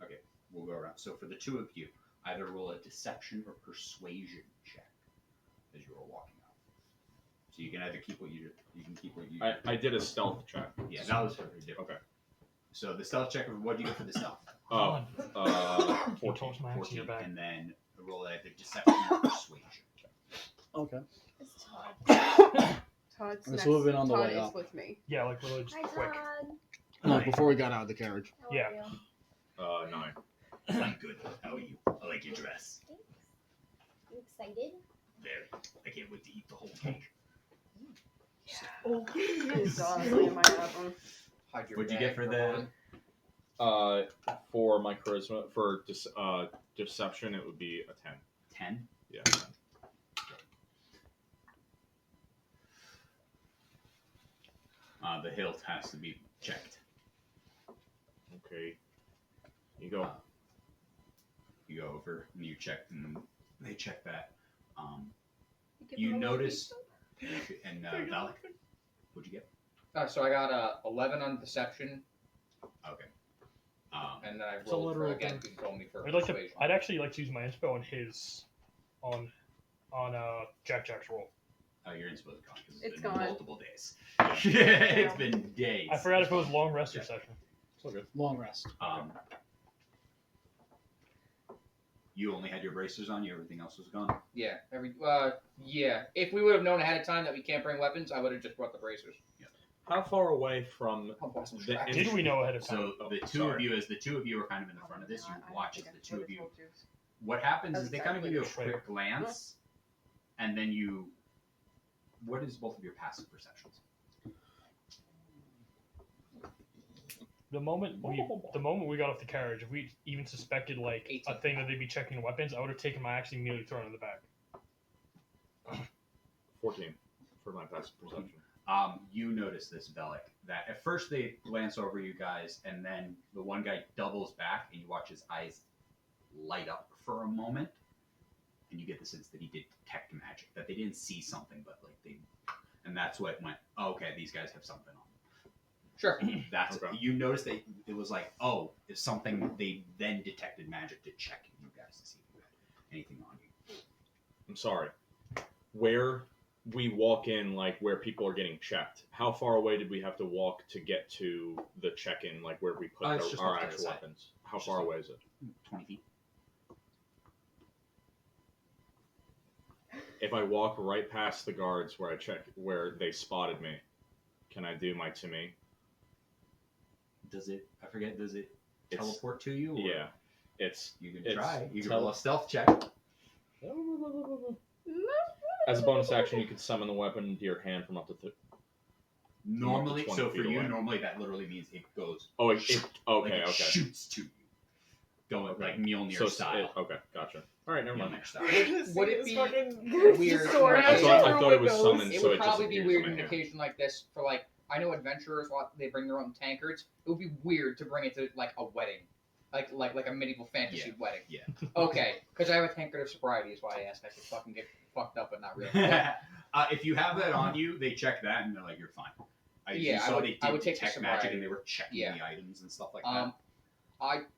okay, we'll go around. So for the two of you, either roll a deception or persuasion check as you are walking out. So you can either keep what you keep what you. I did a stealth check. Yeah, that was very different. Okay. So the stealth check. What do you get for the stealth? Oh, You 14. tossed my axe in your 14, bag. and then roll either deception or persuasion. Okay. It's Todd. Todd's This next. will have been on the Todd way is up. with me. Yeah, like literally just Hi, quick. Todd. No, before we got out of the carriage. How Yeah. are you? 9. I'm good. How are you? I like your dress. Thanks. You excited? Very. I can't wait to eat the whole cake. Yes, honestly, I might have them. Hide your What'd you bag get for behind. the For my charisma, for deception, it would be a 10. 10? Yeah. The hilt has to be checked. Okay. You go. You go over and you check, and they check that. give You him a little notice, piece and Figure Valak, what'd you get? So I got 11 on deception, Okay. and then I It's a rolled for literal again. thing. You told me for I'd like to. persuasion. I'd actually like to use my inspo on his, on Jack's roll. Oh, you're inspo is gone because It's been gone. multiple days. It's been days. I forgot if it was long rest or session. It's all good. Long rest. You only had your bracers on you. Everything else was gone. Yeah. Yeah. If we would have known ahead of time that we can't bring weapons, I would have just brought the bracers. How far away from I'll buy some the scraps. Did we know ahead of time? So the two of you, as the two of you are kind of in the front of this, you watch as the two of you. told you. What happens That's is they kind of give you a exactly quick glance, and then you. What is both of your passive perceptions? The moment we got off the carriage, if we even suspected like 18. a thing that they'd be checking weapons, I would have taken my axe and immediately thrown it in the back. 14 for my passive perception. You notice this, Velik, that at first they glance over you guys, and then the one guy doubles back, and you watch his eyes light up for a moment, and you get the sense that he did detect magic, that they didn't see something, but like they, and that's what went, oh, okay, these guys have something on them. Sure. That's Okay. you notice that it was like, oh, if something, they then detected magic to check you guys to see if you had anything on you. I'm sorry. Where we walk in, like where people are getting checked, how far away did we have to walk to get to the check-in, like where we put It's just our off to the actual side. weapons? How It's far just away is it? 20 feet. If I walk right past the guards where I check, where they spotted me, can I do my to me? Does it? I forget. Does it It's- teleport to you? Or Yeah. It's You can It's try. You can tele- roll a stealth check. as a bonus action, you can summon the weapon into your hand from up to Normally, 20 so for feet you, away. normally that literally means it goes. Oh, like okay, it okay. shoots to you, going Okay. like Mjolnir So style. okay, gotcha. All right, never mind. Mjolnir style. Would it be weird? Sword I out thought your it was windows. summoned, It so would it just probably be appears weird in in my an hand. occasion like this for like I know adventurers they bring their own tankards. It would be weird to bring it to like a wedding, like a medieval fantasy wedding. Yeah. Okay, because I have a tankard of sobriety is why I asked. I could fucking get fucked up, but not really. If you have that on you, they check that and they're like, "You're fine." Yeah, you I saw would- they did I would take the detect magic sobriety. and they were checking Yeah. the items and stuff like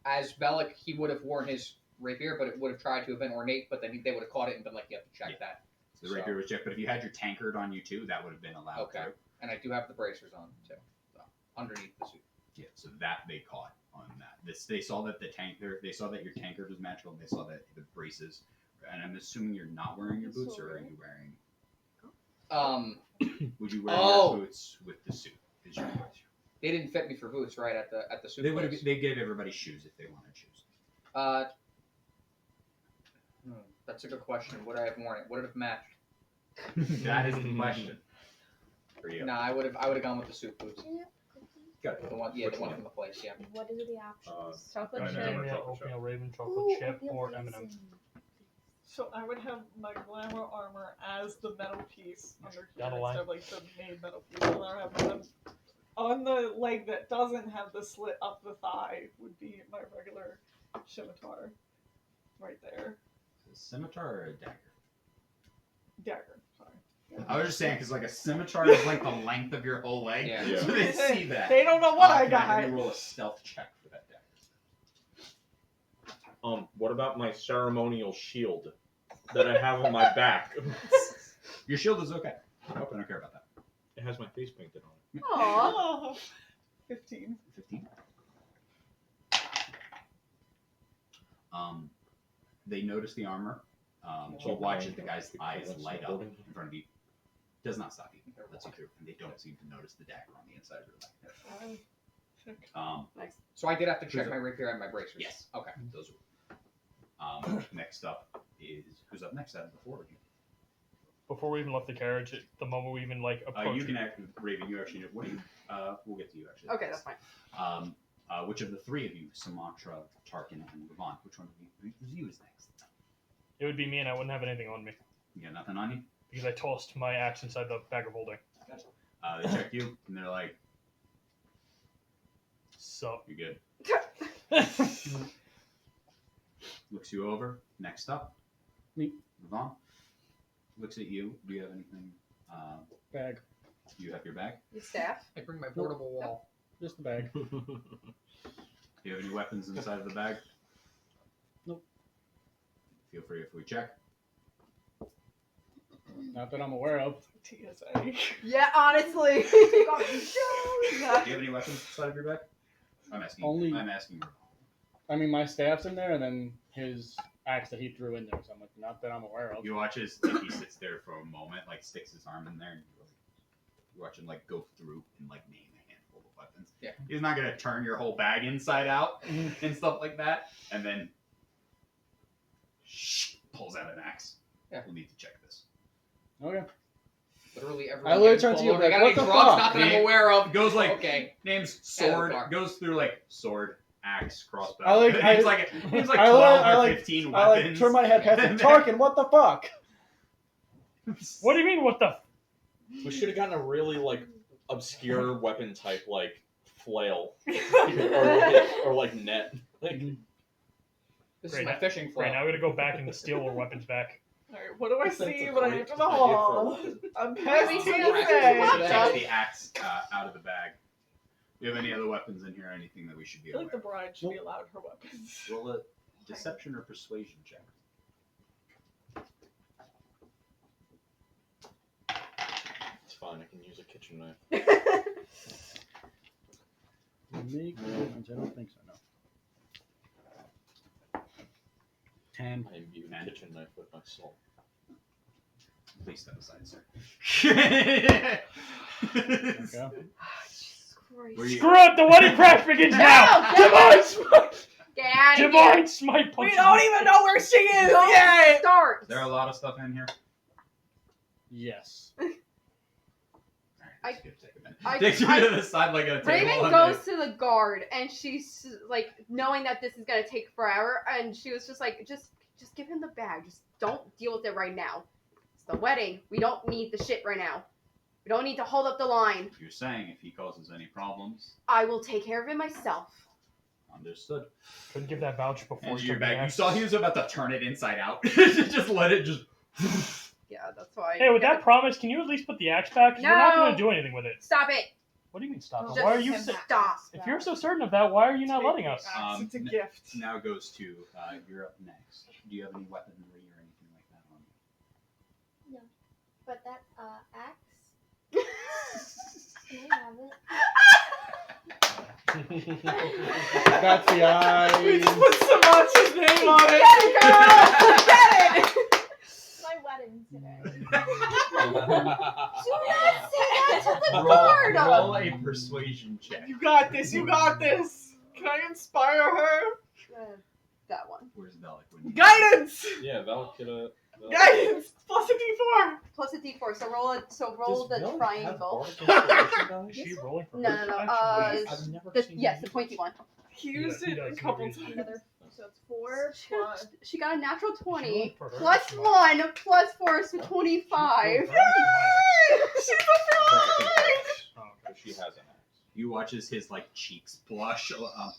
As Bellic, he would have worn his rapier, but it would have tried to have been ornate. But then they would have caught it and been like, "You have to check Yeah. that." that. So the rapier was checked, but if you had your tankard on you too, that would have been allowed. Okay. Through. And I do have the bracers on too, so underneath the suit. Yeah, so that they caught on that. They saw that they saw that your tankard was magical, and they saw that the braces. And I'm assuming you're not wearing your boots, or are you wearing? Would you wear Oh. your boots with the suit? Is your choice? They didn't fit me for boots, right? At the suit. They would place. have. They gave everybody shoes if they wanted shoes. That's a good question. Would I have worn it? Would it have matched? That is the question for you. Nah, I would have gone with the suit boots. Yeah, cookies. Got it. The one, yeah, Which the one one? from the place, yeah. What are the options? Chocolate I know. chip. Macadamia, chocolate chip. oatmeal, raven, chocolate Ooh, chip, oatmeal or raisin. M&M's. So I would have my glamour armor as the metal piece under here Down the line. instead of like the main metal piece. And then I have the on the leg that doesn't have the slit up the thigh would be my regular scimitar, right there. A scimitar or a dagger? Dagger. Sorry. I was just saying because like a scimitar is like the length of your whole leg, Yeah. so they see that. They don't know what I Can I have got. you roll a stealth check for that dagger? What about my ceremonial shield that I have on my back? Your shield is okay. I don't care about that. It has my face painted on it. Aww. Oh, 15. 15. They notice the armor. You watch as the guy's eyes light up in front of you. Does not stop you. Lets you through, and they don't seem to notice the dagger on the inside of your leg. Nice. So I did have to check my rapier and my bracers. Yes. Okay. Those are. Next up is who's up next out of the four of you. Before we even left the carriage, the moment we even like approached. You can act, Raven. You actually know. What do you? We'll get to you actually. Okay, that's fine. Which of the three of you, Sumatra, Tarkin, and Levant, which one of you is next? It would be me, and I wouldn't have anything on me You got nothing on you? because I tossed my axe inside the bag of holding. They check you, and they're like, So "You good?" Looks you over. Next up, Me. Levant looks at you. Do you have anything? Bag. You have your bag. Your staff. I bring my portable wall. Just the bag. Do you have any weapons inside of the bag? Nope. Feel free if we check. Not that I'm aware of. TSA. Yeah, honestly. Do you have any weapons inside of your bag? I'm asking. Only- I'm asking you. I mean, my staff's in there, and then his axe that he threw in there. So I'm like, not that I'm aware of. You watch as like, he sits there for a moment, like sticks his arm in there, and you watch him like go through and like name a handful of weapons. Yeah. He's not gonna turn your whole bag inside out and stuff like that, and then pulls out an axe. Yeah. We'll need to check this. Okay. Literally every. I literally turned to you I like, got what any the drugs fuck? not that I'm aware of. Goes like Okay. names Yeah, sword. fuck. Goes through like sword, axe, crossbow. I like- names I- like 12 I or like- 15 I weapons. like turn my head past it. Tarkin, what the fuck? what do you mean? What the? We should have gotten a really like obscure weapon type like flail or like net. Like, This Great, is my fishing flail. Right now, we gotta go back and steal our weapons back. Alright, what do I That's see a when I great enter the idea for a hall? weapon. I'm past We TSA. see Takes What? the axe out of the bag. Do you have any other weapons in here? Anything that we should be I feel aware like the of? bride should be allowed her weapons. Roll a deception or persuasion check. it's fine. I can use a kitchen knife. Make a difference. I don't think so, no. 10. I imbue a kitchen knife with my soul. Please step aside, sir. Okay. Jesus Christ. Were you- Screw it! The wedding crash begins now. No, Divine smite. Get out of here. Divine smite. We punches don't me. even know where she is Don't yet! start. Is there a lot of stuff in here? Yes. Alright, I- just give take a minute. I- Takes you I- to the side like a table. Raven on goes the- to the guard, and she's like, knowing that this is gonna take forever, and she was just like, just give him the bag. Just don't deal with it right now. It's the wedding. We don't need the shit right now. We don't need to hold up the line. You're saying if he causes any problems, I will take care of it myself. understood. Couldn't give that vouch before. Into she your took the bag. You axe. saw he was about to turn it inside out. Just let it just. Yeah, that's why. Hey, with that promise, can you at least put the axe back? 'Cause we're not No. going to do anything with it. Stop it. What do you mean stop? Just Why are you? stop. If you're so certain of that, why are you not Take letting the us? axe, it's a n- gift. Now goes to you're up next. Do you have any weaponry or anything like that on you? But that axe. Can I have it? That's the We eyes. just put Samacha's name on it! Get it, girl! Get it! It's my wedding today. Do not say that to the roll, guard! roll a persuasion check. You got this, you got this! Can I inspire her? That one. Where's Bellic? When you- Guidance! Yeah, that'll get a. Guidance! Plus a d4! Plus a d4, so roll the triangle. Is she rolling for No, her no, action? I've never The, seen yes, him the use pointy one. He used he it does, a he couple does. times. Another. So it's 4 plus. She got a natural 20, for her plus action. 1, plus 4, so 25. She's a She's a bride! Oh, But she has an axe. You watch as his like cheeks blush. I'll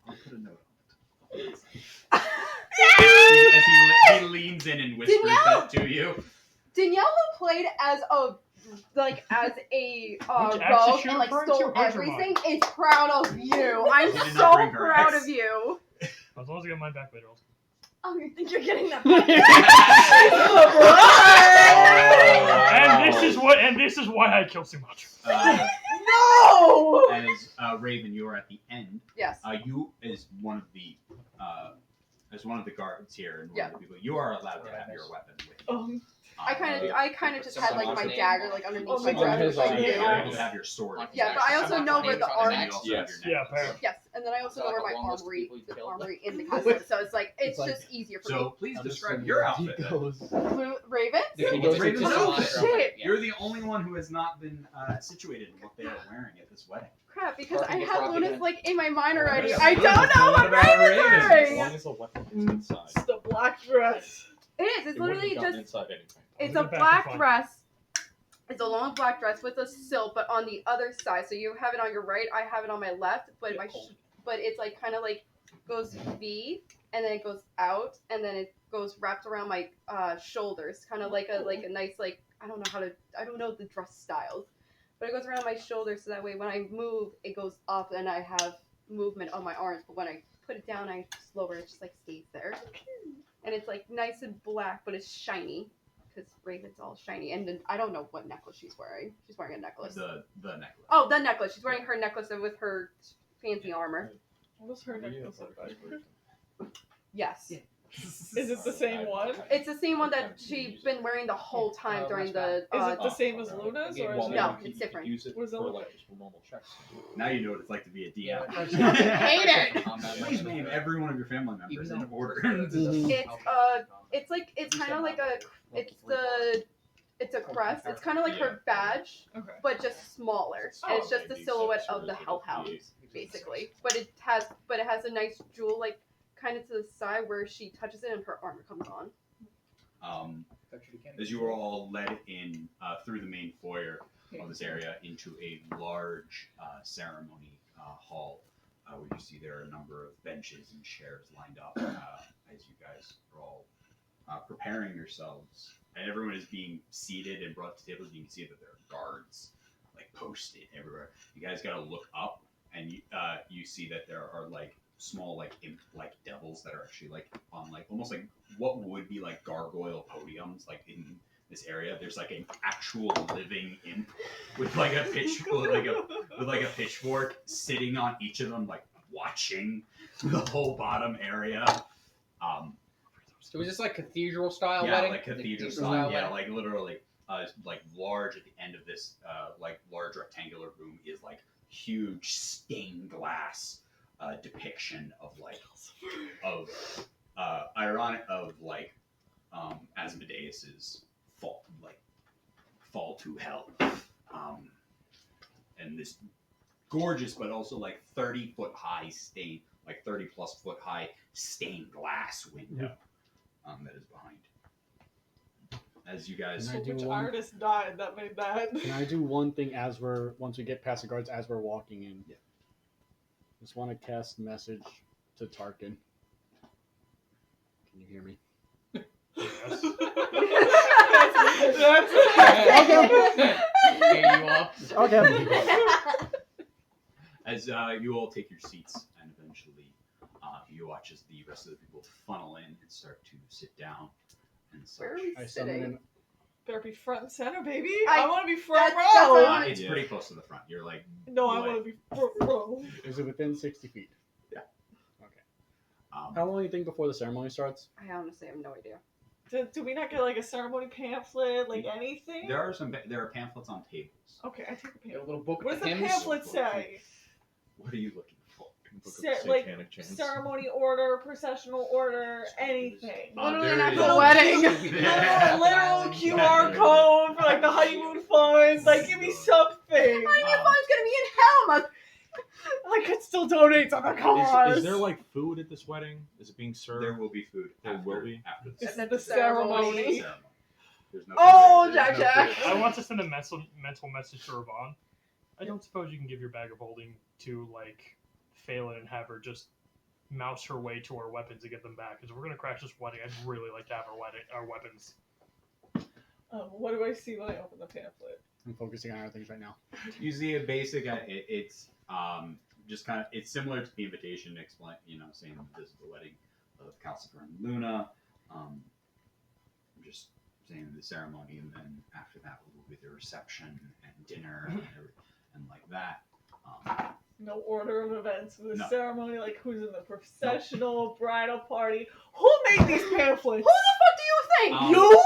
put a note on it. As he leans in and whispers Danielle! that to you. Danielle, who played as a Which axe rogue is she and like referring to? stole Hers or everything, is proud of you. I'm She did not so bring her proud axe. of you. As long as I get mine back later. Also. Oh, you think you're getting that? And this is why I kill so much. Uh, No! As Raven, you are at the end. Yes. You as one of the guards here and one of the people, you are allowed to have your weapon with you. I kind of just had like my dagger like underneath my Someone dress. has like, on You're it. able to have your sword. if you Yeah, but I also know where the Someone and armor. you also Yes. have your necklace. apparently. Yes, and then I also So, know like, where a my long list of armory, people you've the killed? armory in the castle. So it's like it's like- just easier for So please I'm just describe saying, your He outfit. then. goes. me. Ravens? Yeah, he It's goes Raven's into outfit. the- Shit. Yeah. You're the only one who has not been situated in what they are wearing at this wedding. Crap, because I Parking have lot Luna's again. like in my mind already. Yeah, I so don't let's know go what about Raven's Raven. As wearing. long as the weapon is inside. It's the black dress. It is. It's It wouldn't literally have gotten just. inside anything. It's I'll a get back black to fun. dress. It's a long black dress with a silk, but on the other side. So you have it on your right. I have it on my left. But but it's like kind of like goes V, and then it goes out, and then it goes wrapped around my shoulders, kind of like a nice like I don't know the dress styles, but it goes around my shoulders so that way when I move it goes up and I have movement on my arms. But when I put it down, I just lower it. It just like stays there, and it's like nice and black, but it's shiny. Because Raven's all shiny, and then I don't know what necklace she's wearing. She's wearing a necklace. The necklace. Oh, the necklace. She's wearing her necklace with her fancy armor. What was her necklace look like? Yes. Is it the same one? It's the same one that she's been wearing the whole time during the. Is it the same as Luna's, or is Well, it? No, maybe it's you could different. Use it What does it for look like like? just normal checks. Now you know what it's like to be a DM. Hate it. Please name every one of your family members in order. It's kind of like it's a crest. It's kind of like her badge, Okay. but just smaller. And it's just the silhouette of the hellhound, basically. But it has a nice jewel like kind of to the side where she touches it and her armor comes on. As you are all led in through the main foyer of this area into a large ceremony hall, where you see there are a number of benches and chairs lined up as you guys are all preparing yourselves. And everyone is being seated and brought to tables. You can see that there are guards like posted everywhere. You guys got to look up, and you see that there are like small like imp like devils that are actually like on like almost like what would be like gargoyle podiums like in this area. There's like an actual living imp with like a pitchfork sitting on each of them, like watching the whole bottom area. So is this like cathedral style Yeah, wedding? like cathedral style. Yeah, like literally, like large at the end of this, like large rectangular room is like huge stained glass depiction of like Asmodeus's fall to hell, and this gorgeous but also like 30-foot high stained, like 30+ foot high stained glass window. That is behind. As you guys, Can I do Which one? artist died that made that? Can I do one thing once we get past the guards as we're walking in? Yeah. Just want to cast a message to Tarkin. Can you hear me? You up? Okay. as you all take your seats, and eventually you watch as the rest of the people funnel in and start to sit down and such. Where are we I summon sitting? an Better be front and center, baby. I- I want to be front that's row. what I- It's pretty close to the front. You're like, No, I What? want to be front row. Is it within 60 feet? um, How long do you think before the ceremony starts? I honestly have no idea. Do we not get like a ceremony pamphlet, like anything? there are pamphlets on tables. Okay, I take a Get a pamphlet. little book What of does the hymns. pamphlet say? What are you looking for? Book of Like Satanic Chants. ceremony order, processional order, anything. Literally there an is- actual wedding. Literal QR code for like the honeymoon funds. Like, give me something. Honeymoon fund's gonna be in hell, mother. I could still donate to the cause. Is there like food at this wedding? Is it being served? There will be food. There after, will be? after the It's And then the the ceremony. ceremony. ceremony. There's no Oh, food. There's Jack, no Jack. food. I want to send a mental message to Ravon. I don't suppose you can give your bag of holding to like Phelan and have her just mouse her way to our weapons and get them back. Because if we're gonna crash this wedding, I'd really like to have our weapons. What do I see when I open the pamphlet? I'm focusing on other things right now. You see a basic. It's just kind of. It's similar to the invitation. Explain, saying that this is the wedding of Calcifer and Luna. Just saying the ceremony, and then after that will be the reception and dinner, and like that. No order of events for the No. ceremony, like who's in the processional bridal party. Who made these pamphlets? Who the fuck do you think? You!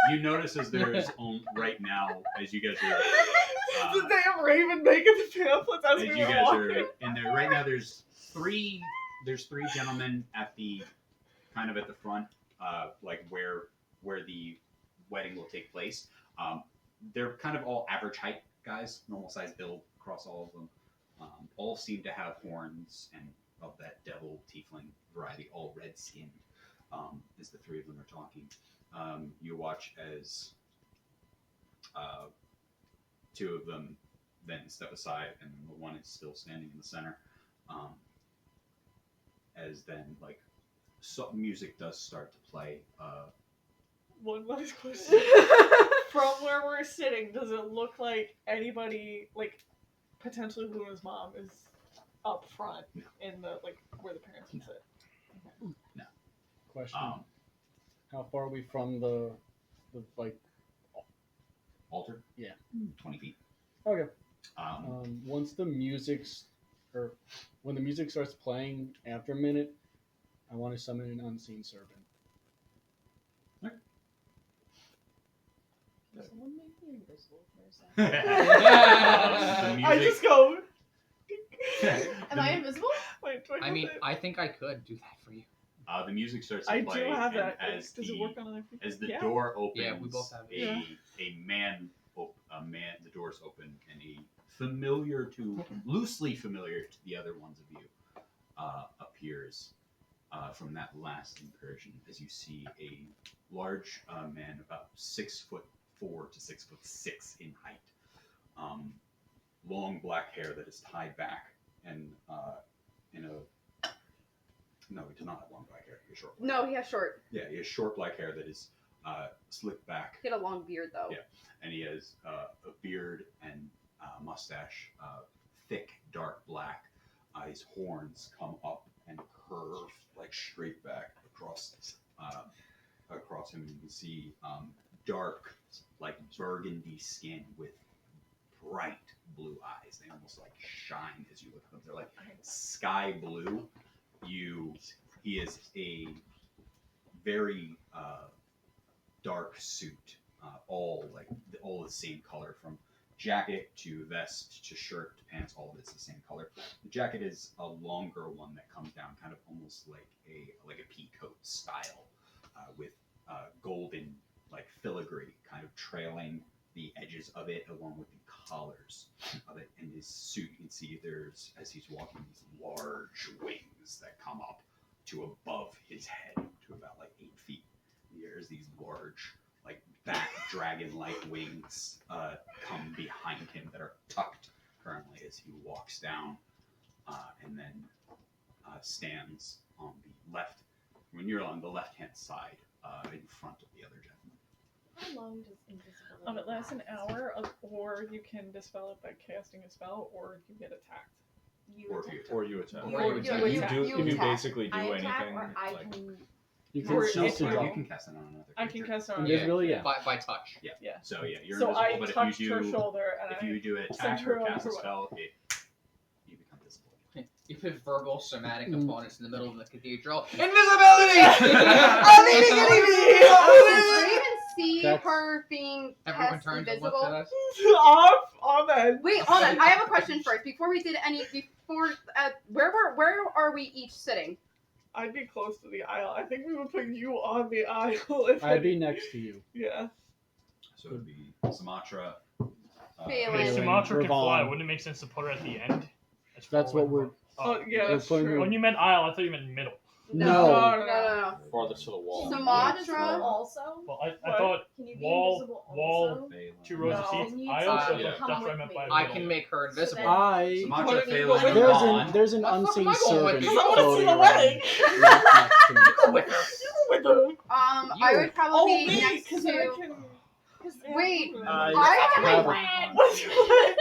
You notice as there's right now, as you guys are, The damn Raven making the pamphlets as as we you were guys walking. are in there right now. There's three gentlemen at the kind of at the front, like where the wedding will take place. They're kind of all average height guys, normal size build across all of them. All seem to have horns and of that devil tiefling variety, all red skinned. As the three of them are talking, you watch as two of them then step aside, and the one is still standing in the center. As then, like, music does start to play. One last question. From where we're sitting, does it look like anybody, like, potentially Luna's mom is up front in the, like, where the parents would sit? No. Question. How far are we from the like altar? Yeah. 20 feet. Okay. When the music starts playing after a minute, I want to summon an unseen servant. Does someone make me invisible for a second? The I music- just go. Am I invisible? Wait, do I I have mean, that? I think I could do that for you. The music starts to I play. do have and that. As Does it work on other people? As the Yeah. door opens, Yeah, we both have it. Yeah. the doors open, and loosely familiar to the other ones of you, appears from that last incursion. As you see a large man, about 6'4" to 6'6" in height, long black hair that is tied back, and in a No, he does not have long black hair. He has short. No, he has short. Yeah, he has short black hair that is slicked back. He had a long beard though. Yeah, and he has a beard and mustache, thick, dark black. His horns come up and curve like straight back across him. You can see dark, like burgundy skin with bright blue eyes. They almost like shine as you look at them. They're like sky blue. He is a very dark suit, all the same color, from jacket to vest to shirt to pants. All of it's the same color. The jacket is a longer one that comes down, kind of almost like a pea coat style, with golden like filigree kind of trailing the edges of it along with the collars of it. And his suit, you can see there's, as he's walking, these large wings that come up to above his head to about like 8 feet. There's these large like bat dragon-like wings come behind him that are tucked currently as he walks down, and then stands on the left, when you're on the left-hand side, in front of the other gentleman. How long does invisibility It lasts an last? hour, or you can dispel it by casting a spell, or you get attacked. You Or attack. if you Or you attack. Or You you attack. attack. You If you attack. basically do I attack, anything, or I like, can. You Or can if cease to you- You draw. can cast it on another I can creature. cast it on Invisibility, yeah. By touch. Yeah. Yeah. So yeah, you're So invisible, I but touched if her you do shoulder and if you do sent attack her or on cast a her way. spell, you become visible. You put verbal somatic Mm. opponents in the middle of the cathedral. Invisibility! Does Raven see That's- her being Everyone cast turns and looks invisible? at us. Off on that. Wait, hold on. I have a question first. Where are we each sitting? I'd be close to the aisle. I think we would put you on the aisle if I'd be next to you. Yeah. So it'd be Sumatra. Phelan. If Phelan, Sumatra can fly, Ravon. wouldn't it make sense to put her at the end? As That's far what away we're. from- Oh, yeah, We're that's putting true. her- When you meant aisle, I thought you meant middle. No. farthest to the wall. Sumatra? Also? Well, I What? thought Can you be Wall- invisible wall- also? 2 rows of No. seats, Can you aisle, so yeah. that's come what I with meant me? by I middle. can make her invisible. then- I. Sumatra, Why don't you Phelan, go and with There's Vaughn. an there's an Why the fuck unseen am I going with servant you? I wanna see floating the around wedding. right next to me. Go with her. With the I would probably oh be me, next because then I to. can. Wait, I have a- What's what?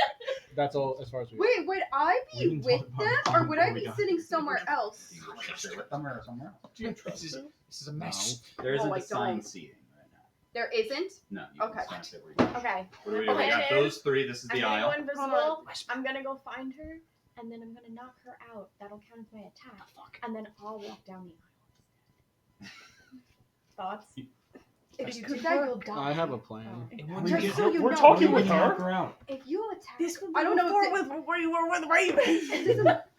That's all as far as we. Wait, would I We be didn't talk with about them, it or would I before we be got sitting here. somewhere else? Do you want to sit with them or somewhere else? Do you trust This is- him? This is a mess. There Oh, isn't I assigned don't. seating right now. There isn't? No. You Okay. can stand sit where you are. Okay. We got those three. This is I'm the gonna aisle. go invisible. I'm gonna go find her, and then I'm gonna knock her out. That'll count as my attack. And then I'll walk down the aisle. Thoughts? If you do that, you'll die. I have a plan. Just so you We're know. talking with her. out. If you attack, This would I don't know if before you were with Raven.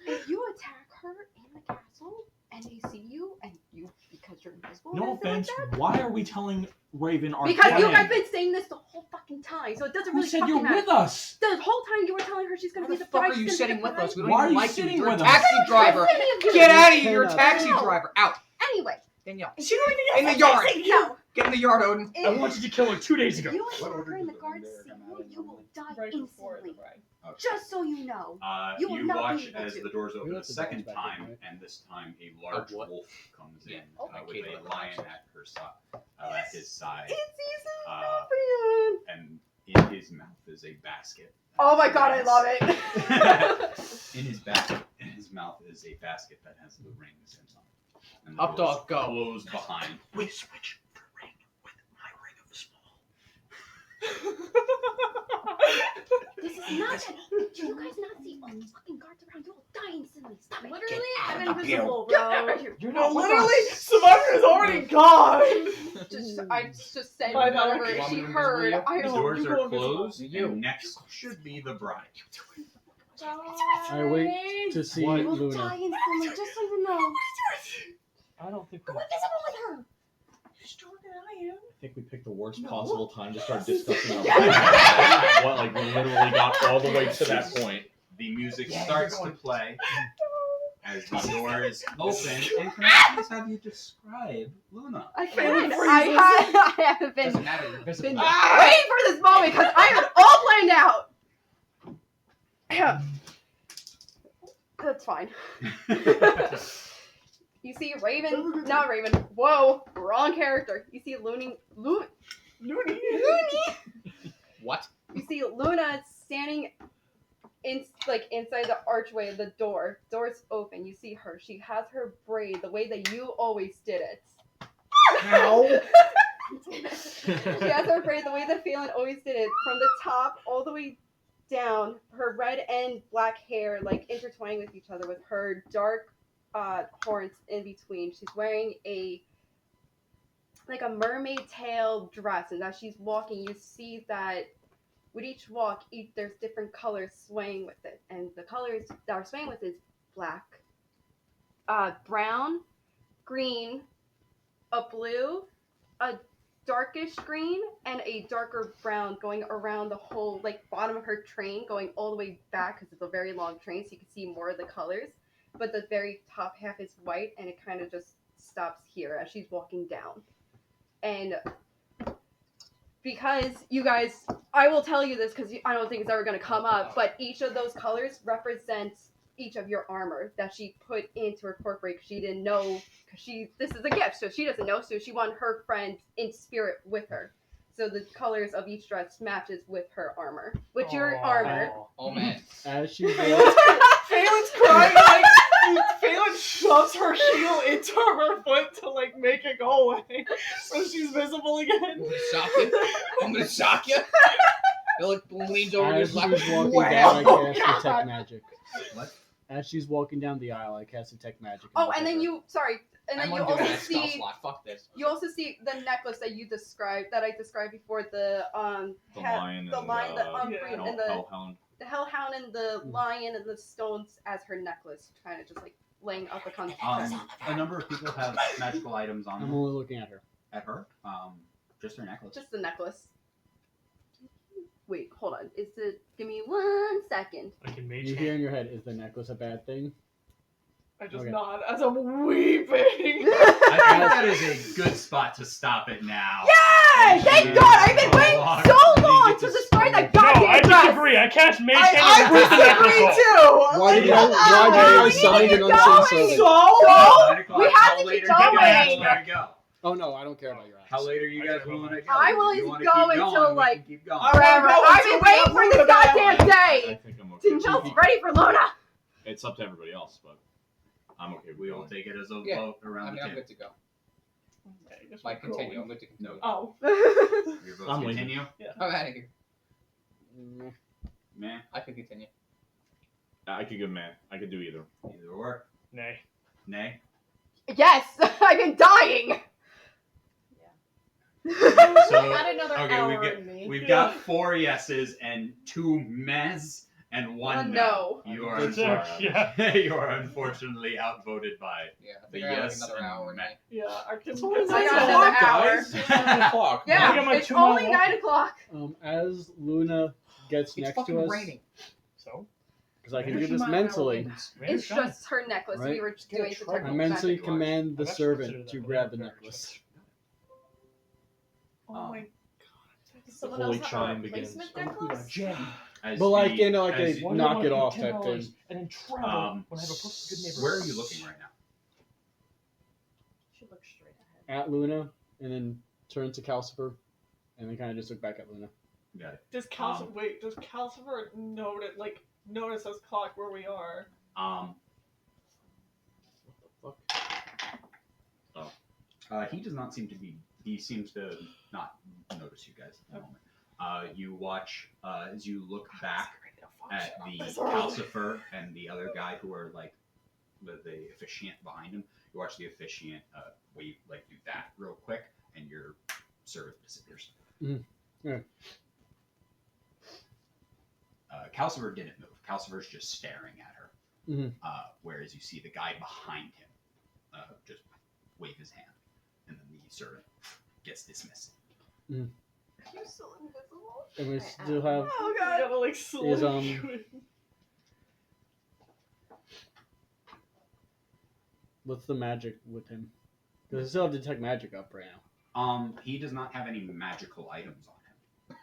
if you attack her in the castle and they see you and you because you're invisible. No and everything offense. Like that, Why are we telling Raven our because you plan? guys been saying this the whole fucking time, so it doesn't Who really said fucking you're matter. with us? The whole time you were telling her she's gonna Why be the the fuck bride. are you she's gonna sitting be with the us? We don't Why even are you like you. sitting You're a with us? taxi driver. Any of you. Get out of here. You're a No. taxi driver. Out. Anyway, Danielle. She don't even In the yard. no. Get in the yard, Odin. I wanted to kill her 2 days If ago. you What attack order her and the did the guards reindeer see come out you, in you will normally? die right before the instantly. bride. Okay. Just so you know. You will You not be watch able as to. the doors open a let the second dogs back in, time, right? and this time a large what? wolf comes in Oh, with okay. a lion at her side, at his side, It's and in his mouth is a basket. Oh my god, I love it. In his mouth is a basket that has the rings in them. And the Up doors dog, go. close behind. We switch the ring with my ring of the small. This is not. Do you guys not see all these fucking guards around? You will die instantly. Stop it. Literally, Get I'm out of here. invisible, Get out bro. of here. You're No, not with literally, us. Survivor is already gone. I just said Bye, whatever Valak. she You want me to heard. invisible I The No, don't. doors you are go invisible. closed, You. and next should be the bride. I wait to see What? You will Luna. die instantly, just so you know. I don't think Go we invisible with her. You're stronger than I am. I think we picked the worst No. possible time to start discussing our Yeah. plan. What, like, we literally got all the way to that point. The music starts to play as the doors open. And can I please have you describe Luna? I Failing can. freezes. I have been Doesn't matter. You're invisible. waiting Ah! for this moment because I have it all planned out. That's fine. You see Raven, not Raven. Whoa, wrong character. You see Looney. What? You see Luna standing inside the archway of the door. Door's open. You see her. She has her braid the way that you always did it. How? She has her braid the way that Phelan always did it, from the top all the way down. Her red and black hair like intertwining with each other, with her dark horns in between. She's wearing a mermaid tail dress, and as she's walking, you see that with each walk, there's different colors swaying with it, and the colors that are swaying with it is black, brown, green, a blue, a darkish green, and a darker brown going around the whole bottom of her train, going all the way back because it's a very long train, so you can see more of the colors. But the very top half is white, and it kind of just stops here as she's walking down. And because you guys, I will tell you this because I don't think it's ever going to come up, but each of those colors represents each of your armor that she put into her corporate because she didn't know, because this is a gift, so she doesn't know, so she wanted her friend in spirit with her. So the colors of each dress matches with her armor, with your armor. Oh man. As she walks, Phelan's crying like Phelan shoves her heel into her foot to make it go away, so she's visible again. I'm gonna shock you. Philip leans over to as his she's left. walking Wow. down, I cast God. detect magic. What? As she's walking down the aisle, I cast detect magic. Oh, and then you I'm you undoing also that spell see slot. Fuck this. you also see the necklace that I described before, the The lion the and lion, the yeah. green, Hell- and the Hellhound. hellhound and the lion and the stones as her necklace, kind of just laying up a concept. A number of people have magical items on I'm them. only looking at her. At her. Just her necklace. Just the necklace. Wait, hold on. Give me 1 second. I can mage You hand. hear in your head, is the necklace a bad thing? I just Okay. nod as I'm weeping. I think that is a good spot to stop it now. Yay! Thank God! I've been waiting so long to destroy that No, goddamn I dress! disagree. I cast mage I hand with the necklace disagree off. too. Why did you Why guys did sign you an keep unseen going? servant? So We have to keep going. Let it go. Oh no, I don't care about your ass. How late are you guys willing to go? I will You wanna go keep until, going, we like, can keep going. All right. Forever. go I've until been we waiting have for this Luna back. goddamn I day! think I'm okay. Tingel's ready for Luna! It's up to everybody else, but I'm okay. We will take it as a Yeah. vote around I mean, the I'm table. good to go. Okay, just Like, going. continue. I'm going to continue. No. Oh. You're both I'm leaving. continue. I'm out of here. Meh. I can continue. I could give man. I could do either. Either or. Nay. Nay. Yes, I've been dying. So Add another okay, hour in me. we've got 4 yeses and 2 mehs and 1 no. No. You are Yeah. you are unfortunately outvoted by Yeah, I the think I got like yes another and hour in me. meh. Yeah, I can. I got another hour. Guys, it's 9 o'clock. I got Yeah, my it's 2 mile only walk. 9 o'clock. As Luna gets It's next fucking to us, raining. So? because I can Maybe do this she might have mentally, wings. Rain or It's shine? just her necklace. Right. We were Get a doing try. I detective mentally magic. command the I've actually servant considered to that, but grab the never actually necklace. Oh my god. Does someone Holy else have chime a begins. replacement necklace? As But like the- in like as a you- Why do I knock want it to pay off type $10 thing. and then travel when I have a perfect good neighbor? Where are you looking right now? Should look straight ahead. At Luna, and then turn to Calcifer, and then kind of just look back at Luna. Got it. Does Calcifer notice us clock where we are? What the fuck? He does not seem to be. He seems to not notice you guys at the moment. You watch as you look back at the Calcifer and the other guy who are like the officiant behind him. You watch the officiant wave like do that real quick, and your servant disappears. Yeah. Calcifer didn't move. Calcifer's just staring at her. Mhm. Whereas you see the guy behind him just wave his hand, and then the servant gets dismissed. You're still invisible. And we I still am. have Oh You god. gotta like slow Is, you in. what's the magic with him? Because I still have detect magic up right now. He does not have any magical items on him.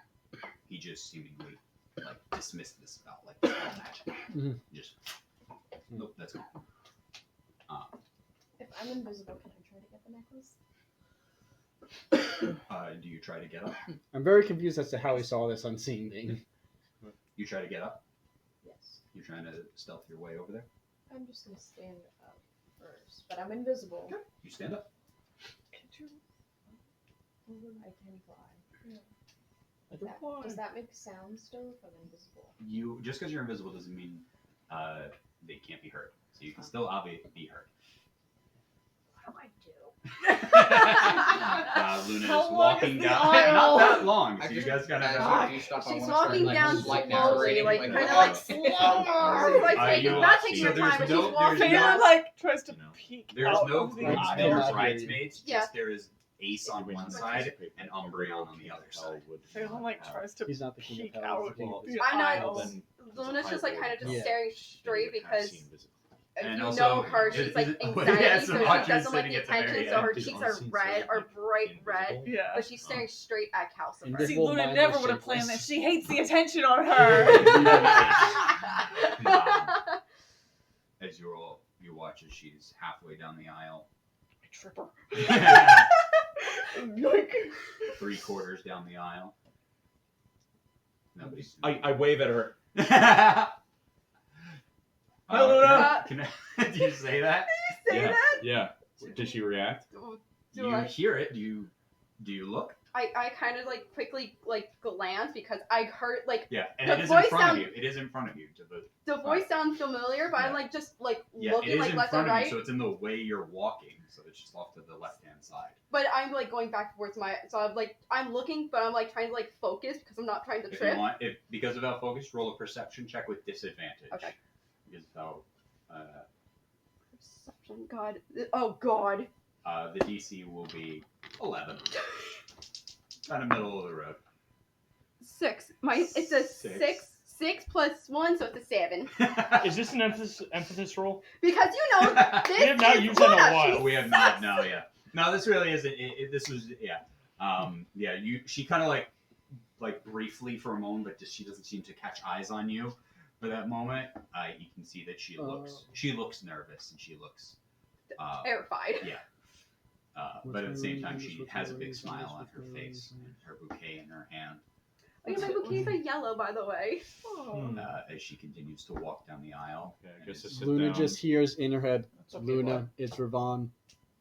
He just seemingly like dismissed the spell, like the spell magic. Mhm. Just nope, that's gone. If I'm invisible, can I try to get the necklace? Do you try to get up? I'm very confused as to how he saw this unseen thing. You try to get up. Yes. You're trying to stealth your way over there. I'm just gonna stand up first, but I'm invisible. You stand up. I can fly. I Does that, does that make sound still if I'm invisible? You just because you're invisible doesn't mean they can't be heard. So you can still obviously be heard. What do I do? Luna How is long walking is the down. aisle? Not that long. I So you just- guys gotta as have. you do stuff, I She's wanna start, walking like, down slight slowly, narrating, like like, kind of what? like slower. Like Uh, taking, you not watch taking the- your so time, there's but no- she's walking. there's Feyre no- like tries to You know. peek There's out no of the groomsmen still or not aisle. bridesmaids. Yeah. Just there is Ace on one side and Umbreon on the other side. Feyre like tries to He's not the king peek of hell. out He's the king of the I'm not- aisle. Luna's just like kind of just Yeah. staring straight because if And you also, know her, she's is like it- anxiety, yeah, so so she Roger's doesn't like sitting the at the very attention, so end. her Is cheeks on are scene, so red, like or bright red, invisible? Yeah. but she's staring straight at Calcifer. Invisible. See, Luna mind never is would have planned shapeless. this. She hates the attention on her. As you watch as she's halfway down the aisle, Tripper. 3/4 down the aisle. Nobody's. I wave at her. Hi, Luna. Do you say that? Say Yeah. that? Yeah. Did she react? Do You I? hear it? Do you look? I kind of like quickly like glance because I heard like Yeah, and The it is in voice front sound- of you. It is in front of you. To the the voice sounds familiar, but I'm Yeah. like just like yeah, it looking is like in left front and of right. you, so it's in the way you're walking. So it's just off to the left hand side. But I'm like going back towards so I'm looking, but I'm like trying to like focus because I'm not trying to If trip. you want, because of how focused, roll a perception check with disadvantage. Okay. Because of how Perception, God, oh God. the DC will be 11. Kind of middle of the road. 6. It's a Six. 6. 6 plus 1, so it's a 7. Is this an emphasis roll? Because you know this We have not is used that in a Luna, while. she We have not. sucks. No, yeah. No, this really isn't. This was, yeah. Yeah. She kind of like briefly for a moment, but she doesn't seem to catch eyes on you for that moment. You can see that she looks nervous and she looks. Terrified. But at the same time, she has a big smile on her face and her bouquet in her hand Oh, yeah, my bouquets are yellow, by the way. as she continues to walk down the aisle. Okay, I guess I And sit Luna down. just hears in her head, It's okay, Luna, bud. it's Ravon.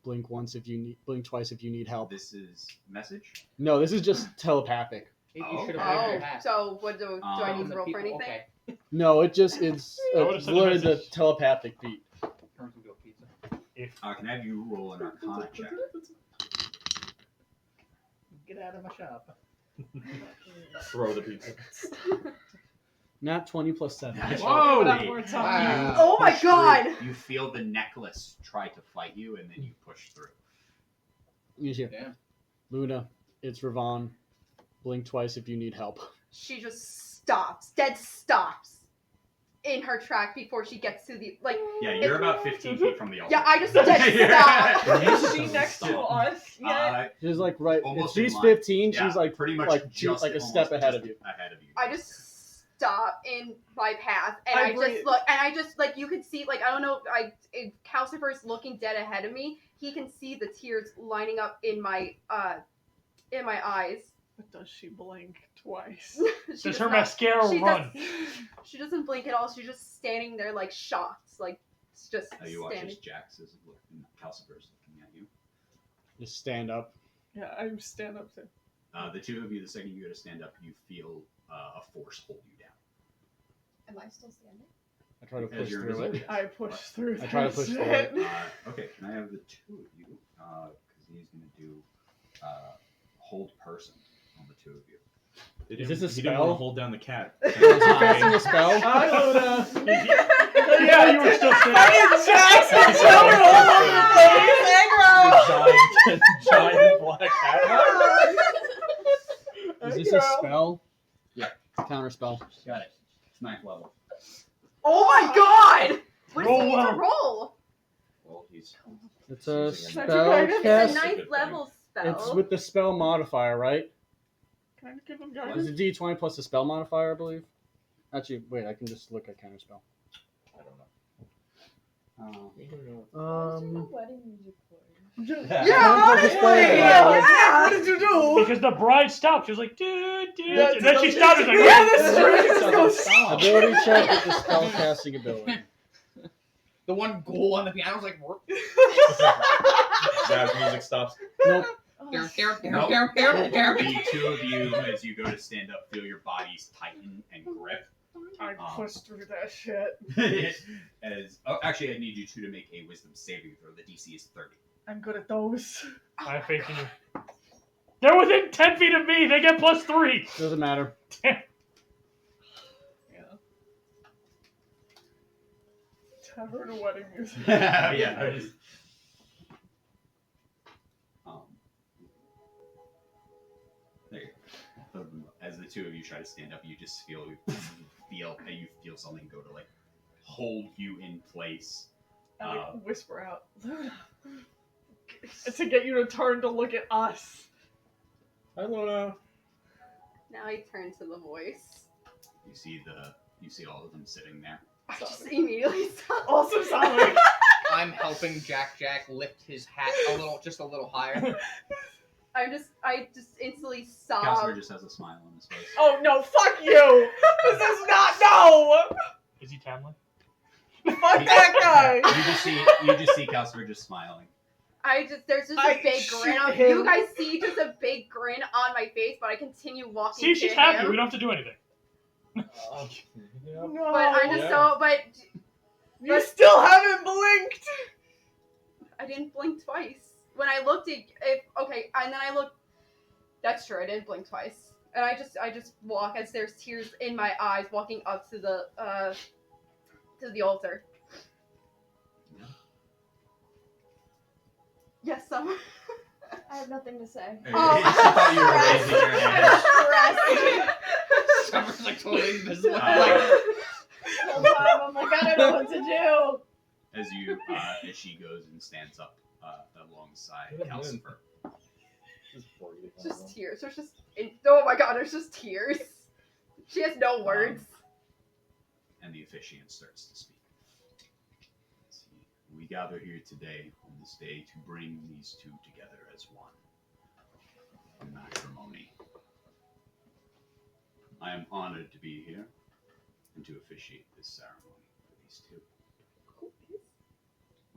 blink twice if you need help. This is message. No, this is just telepathic. You Oh. should have worn Oh, your hat. so what do I need Um, to roll for anything? Okay. No, it's I would've sent a literally the message. telepathic beat. Turns into a pizza. Can I have you roll an Arcana check? Get out of my shop. Throw the pizza. Not 20 plus 7. Whoa! One more time. You Oh my push through. God! You feel the necklace try to fight you, and then you push through. You see, Damn. Luna, it's Ravon. Blink twice if you need help. She just stops, dead stops in her track before she gets to the Yeah, you're about 15 feet from the altar. Yeah, I just dead stop. Is she next to us yet? She's like right. If Almost she's in line. 15, Yeah, she's like pretty much like just like a almost step ahead just of you. Ahead of you. I just stop in my path, and I I breathe. just look, and I just like you could see, like I don't know, if Calcifer's looking dead ahead of me. He can see the tears lining up in my eyes. But does she blink twice? She Does does her not- mascara she run? She doesn't blink at all. She's just standing there like shocked, like just You watch standing. as Jax is looking, Calcifer's looking at you. Just stand up. Yeah, I stand up too. The two of you, the second you go to stand up, you feel a force hold you down. Am I still standing? I try to As push you're through invisible, it. yes. I push through. I try to this push through shit. it. Okay, can I have the two of you? Because he's going to do hold person on the two of you. Is this a He didn't want spell? to hold down the cat. Is he casting a spell? Hi, Luna. Yeah, you were still standing. Jackson jumping all over the place. The giant black cat. Is this a spell? Yeah. Counter spell. Got it. It's 9th level. Oh my god! What does Roll he need to well. roll? Well, he's It's a Using a spell magic item? It's cast. a That's a ninth good level spell. It's with the spell modifier, right? Can I give him It's guidance? a D20 plus the spell modifier, I believe. Actually, wait, I can just look at counter spell. I don't know. Wedding music Yeah, honestly. Yeah. What did you do? Because the bride stopped. She was like, dude, Yeah, and then she stopped. And was like, Yeah, that's true. Stop. Ability check with the spell casting ability. The one ghoul on the piano was like, Jazz music stops. Nope. "Down, down, down, Nope. down, down, down." the two of you, as you go to stand up, feel your bodies tighten and grip. I pushed through that shit. Actually, I need you two to make a wisdom saving throw. The DC is 30. I'm good at those. I have faith in you. They're within 10 feet of me. They get +3. Doesn't matter. Yeah. Tavern wedding music. Yeah. I just, there you go. As the two of you try to stand up, you just feel something go to like hold you in place. I like whisper out, Luna, to get you to turn to look at us. Hi, Luna. Now I turn to the voice. You see all of them sitting there. I just immediately stop. Also, Sonic. I'm helping Jack lift his hat just a little higher. I just instantly sob. Counselor just has a smile on his face. Oh no! Fuck you! This is not no. Is he Tamlin? Fuck that guy. You just see Counselor just smiling. There's just I a big shoot grin on him. you guys see just a big grin on my face, but I continue walking. See, she's to happy. him. We don't have to do anything. No. But I'm just but You still haven't blinked. I didn't blink twice. When I looked at and then I looked. That's true. I didn't blink twice, and I just walk as there's tears in my eyes, walking up to the altar. Yeah. Yes, someone. I have nothing to say. Oh. She thought you were raising your hand. Summer's like totally invisible. The whole time I'm like, I don't know what to do. As she goes and stands up alongside Calcifer. Just tears. Oh my god, there's just tears. She has no words. And the officiant starts to speak. Let's see. We gather here today on this day to bring these two together as one. In matrimony. I am honored to be here and to officiate this ceremony for these two.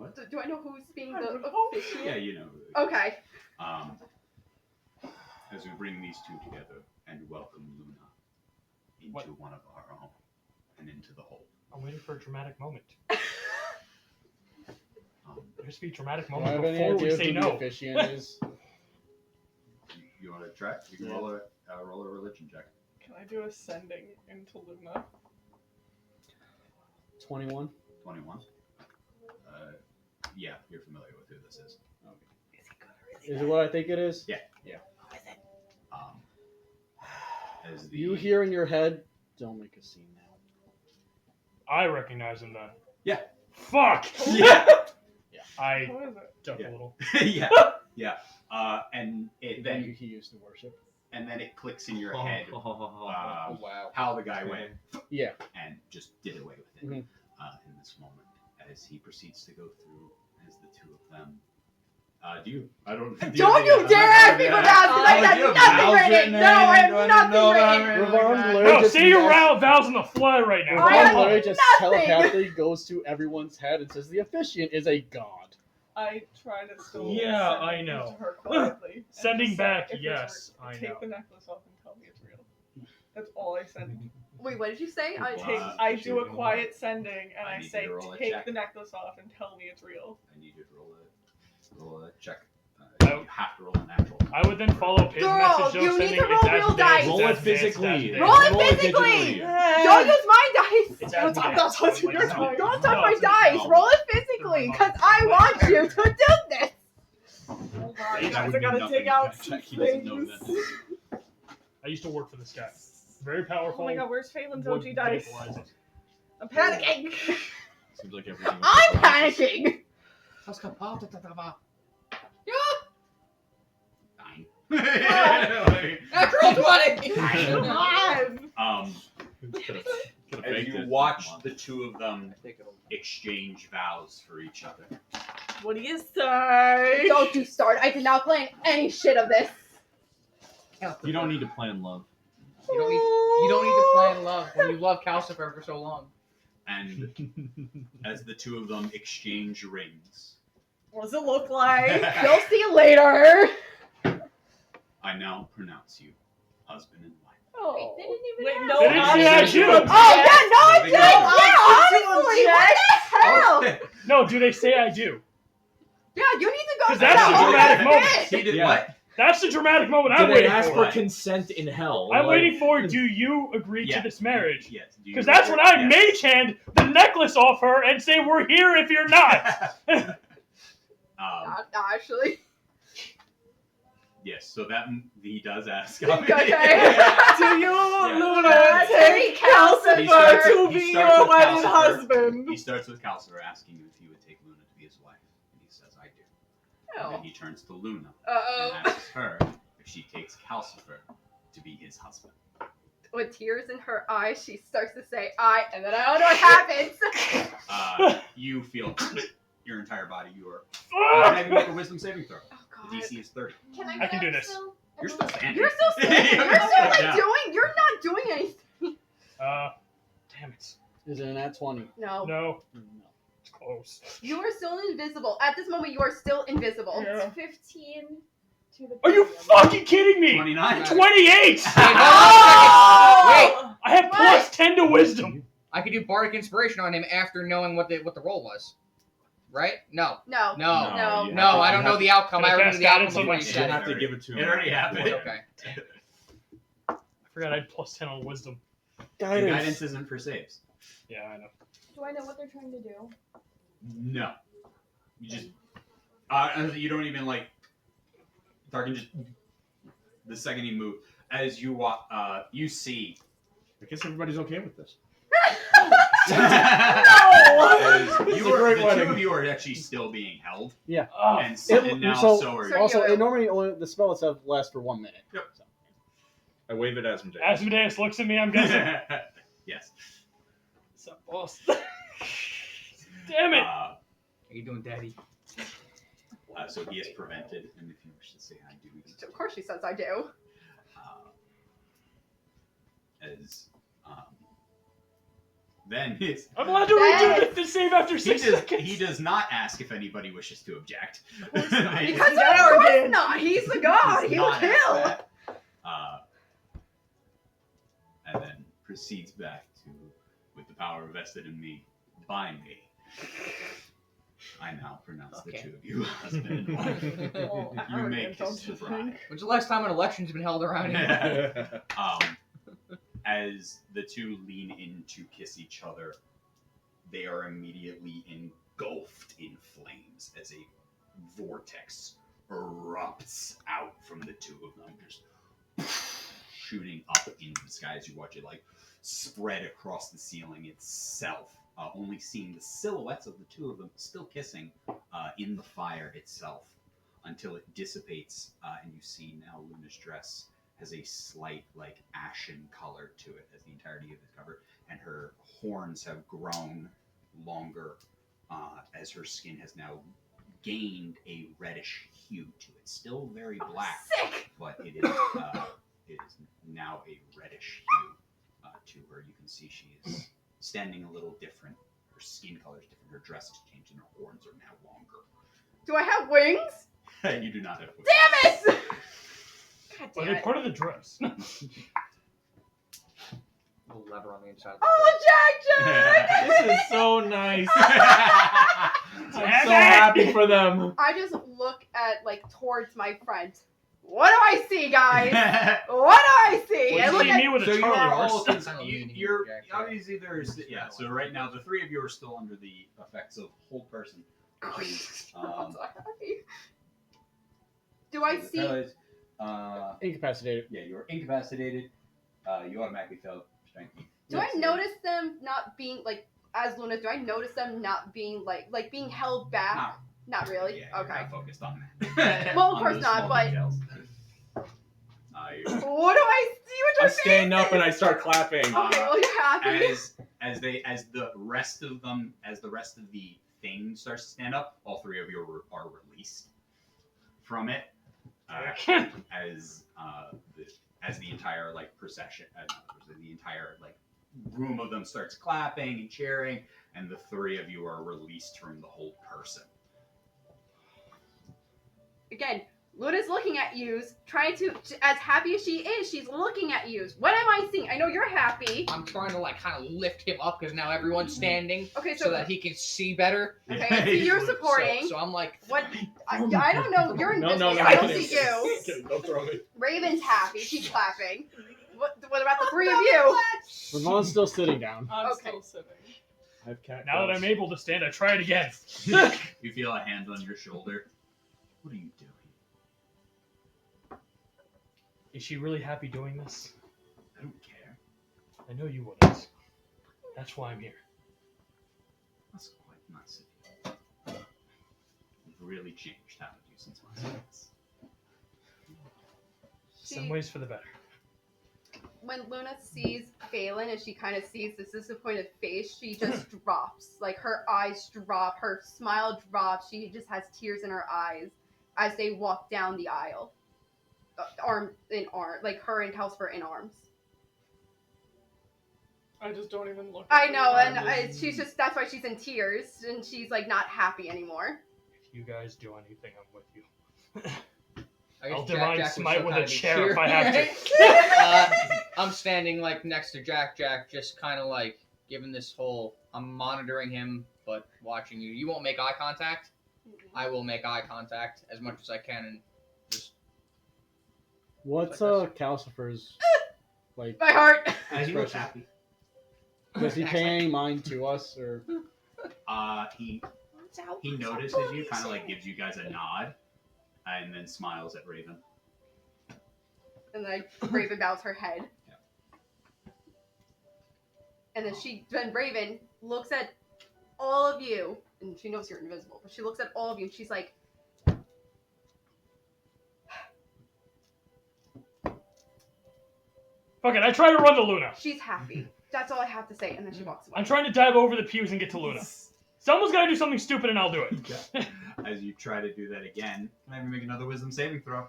What? Do I know who's being I the would hope. officiant? Yeah, you know. Okay. As we bring these two together and welcome Luna into What? one of our own and into the hold. I'm waiting for a dramatic moment. There has to be a dramatic Do I moment have any before we idea say who the no. officiant is? You want to try? You can Yeah. roll a religion check. Can I do ascending into Luna? 21. 21. Yeah, you're familiar with who this is. Is it what I think it is? Yeah. As the You hear in your head, don't make a scene now. I recognize him then. Yeah. Fuck! Yeah. I Who is it? duck Yeah. a little. yeah. And it Then then he used to worship. and then it clicks in your head Oh wow. how the guy went Yeah. and just did away with it Mhm. in this moment as he proceeds to go through as the two of them. Do you? I don't. Don't you dare ask me for vows, because I do you got have nothing vows written. written No, or I anything? have Do I nothing know that? written. Ravon's No, literally just say your vows on the fly right now. I have Ravon literally just nothing. telepathically goes to everyone's head and says the officiant is a god. I try to still Yeah, send I it know. to her quietly. and Sending just back, say, if it's yes, real, I take know. the necklace off and tell me it's real. That's all I send. Wait, what did you say? I do a quiet sending and I I need you say, to roll a take check. the necklace off and tell me it's real. I need you to roll a check. I- You have to roll a natural. I would then follow up his Girl, message you though, need sending to roll it's real as dice. today, Roll it's it as today, it's physically. as today. Roll it Roll it physically. digitally. Don't use my dice. It's I'm as not today. touching your No, dice. Don't no, touch my it's- dice. no. Roll it physically, because I want you to do this. Oh god, That you guys would are mean gonna nothing dig to out that some check. He doesn't know things. that. I used to work for this guy. Very powerful. Oh my god, where's Phelan's would OG dice? vaporize it. I'm panicking. Seems like everything. I'm panicking. Nine. Natural 20! Come on. Could've As faked you it. watch Come on. the two of them I think it'll. exchange vows for each other. What do you say? Don't you start. I did not plan any shit of this. You don't need to plan love. You don't need to plan love when you love Calcifer for so long. And as the two of them exchange rings, What does it look like? You'll see you later. I now pronounce you husband and wife. Oh. They didn't even Wait, have no They didn't say I option do. to Oh, Oh, yeah, no, They I didn't. did. Yeah, honestly, what the hell? No, do they say I do? Yeah, you need to go 'Cause to that's that a whole dramatic bit. moment. He did Yeah. what? That's the dramatic moment Did I'm they waiting ask for. for consent in hell? I'm Like, waiting for, do you agree Yeah. to this marriage? Yes. do you Because that's when I yes. mage hand the necklace off her and say, we're here if you're not. Not actually. Yes, so that he does ask. Okay. Do you, Yeah. Luna, take He Calcifer starts- to he be starts your with wedded Calcifer. husband? He starts with Calcifer asking you if he would take Luna to be his wife, and he says, "I do." And then he turns to Luna Uh-oh. and asks her if she takes Calcifer to be his husband. With tears in her eyes, she starts to say "I," and then I don't know what happens. You feel your entire body. You are. Ah! Have you make a wisdom saving throw? Oh The god. DC is 30. Can I can do this. Still? You're still standing. You're still standing. You're still like doing. You're not doing anything. Damn it. Is it an at 20? No. No, No. it's close. You are still invisible. At this moment, you are still invisible. Yeah. 15 to the. Are you podium. fucking kidding me? 29. 28! Oh! I have plus 10 to wisdom. I could do bardic inspiration on him after knowing what the roll was. Right? No. No. No. No. you No, have to- I you don't know have the outcome. Can I I already cast knew the outcome guidance on before my you to- said You it. have to give it to him. It already happened. Okay. I forgot I had plus 10 on wisdom. And guidance isn't for saves. Yeah, I know. Do I know what they're trying to do? No. You just. You don't even like. Tarkin just. The second you move, as you walk, you see. I guess everybody's okay with this. As It's you a are, great the wedding. two of you are actually still being held, Oh, and, and now so are you. Also, you. it normally only the spell itself lasts for 1 minute. Yep. So. I wave it as Asmodeus. Asmodeus looks at me, I'm guessing. Yes. What's up, boss? Damn it! How you doing, Daddy? So he is prevented, and if you wish to say I do, you can Of course, she says I do. as Then it's, I'm allowed to redo the save after 6 seconds. he does not ask if anybody wishes to object. Because He of never course did. not. He's the god. Does He will not ask kill. that. And then proceeds back to, with the power vested in me, by me. I now pronounce the Okay. two of you husband and wife. Oh, You arrogant, make don't his you bride. think? When's the last time an election's been held around here? As the two lean in to kiss each other, they are immediately engulfed in flames as a vortex erupts out from the two of them, just shooting up into the sky as you watch it like spread across the ceiling itself, only seeing the silhouettes of the two of them still kissing in the fire itself until it dissipates, and you see now Luna's dress has a slight like ashen color to it as the entirety of it is covered, and her horns have grown longer as her skin has now gained a reddish hue to it. Still very black, Sick. but it is now a reddish hue to her. You can see she is standing a little different. Her skin color is different. Her dress has changed, and her horns are now longer. Do I have wings? You do not have. Damn it! God Are damn they it. part of the dress? Little lever on the inside. Of the Oh, Jack! This is so nice. I'm so happy for them. I just look at like towards my friend. What do I see, guys? What do I see? Well, I you look see at me with So a you are Charlie all horse. you're obviously there's so right now the three of you are still under the effects of hold person. Which is, do I see? Incapacitated. Yeah, you're incapacitated. You automatically fail strength. Do I notice them not being like as Luna? Do I notice them not being like being held back? Not really. Yeah, you're Okay. not focused on that. Well, of On course those not, small but- details. What do I see? I What you're stand up and I start clapping. Okay, well you're happy. as the rest of the thing starts to stand up, all three of you are released from it. As the entire like procession, the entire like room of them starts clapping and cheering, and the three of you are released from the whole person. Again, Luna's looking at yous, trying to, as happy as she is, she's looking at yous. What am I seeing? I know you're happy. I'm trying to like kind of lift him up because now everyone's standing Okay, so so that he can see better. okay, so you're supporting. So I'm like, What? I don't know. You're No, invisible. no, I don't kidding. see you. Kidding, don't throw me. Raven's happy. She's clapping. What about the three of you? Ramon's still sitting down. I'm Okay. still sitting. I have cat Now that I'm able to stand, I try it again. You feel a hand on your shoulder. What are you doing? Is she really happy doing this? I don't care. I know you wouldn't. That's why I'm here. That's quite nice of you. You've really changed, haven't you, since my service? Some ways for the better. When Luna sees Phelan and she kind of sees this disappointed face, she just drops. Like her eyes drop, her smile drops. She just has tears in her eyes as they walk down the aisle. Arm in arm, like her and Kelsper in arms. I just don't even look. I at know, her. and she's just, that's why she's in tears, and she's like not happy anymore. If you guys do anything, I'm with you. I guess I'll Jack divine would smite still with kinda a be chair if I cheering. have to. I'm standing like next to Jack, just kind of like giving this whole. I'm monitoring him, but watching you. You won't make eye contact. I will make eye contact as much as I can, and just What's Like Calcifer's like? My heart. He looks Expression. happy. Does he pay any mind to us or? He notices you, kind of like gives you guys a nod, and then smiles at Raven. And then Raven bows her head. Yeah. And then Raven looks at all of you, and she knows you're invisible, but she looks at all of you and she's like, Fuck it, I try to run to Luna. she's happy. That's all I have to say. And then she walks away. I'm trying to dive over the pews and get to Luna. Someone's gotta do something stupid and I'll do it. As you try to do that again, can I have you make another wisdom saving throw?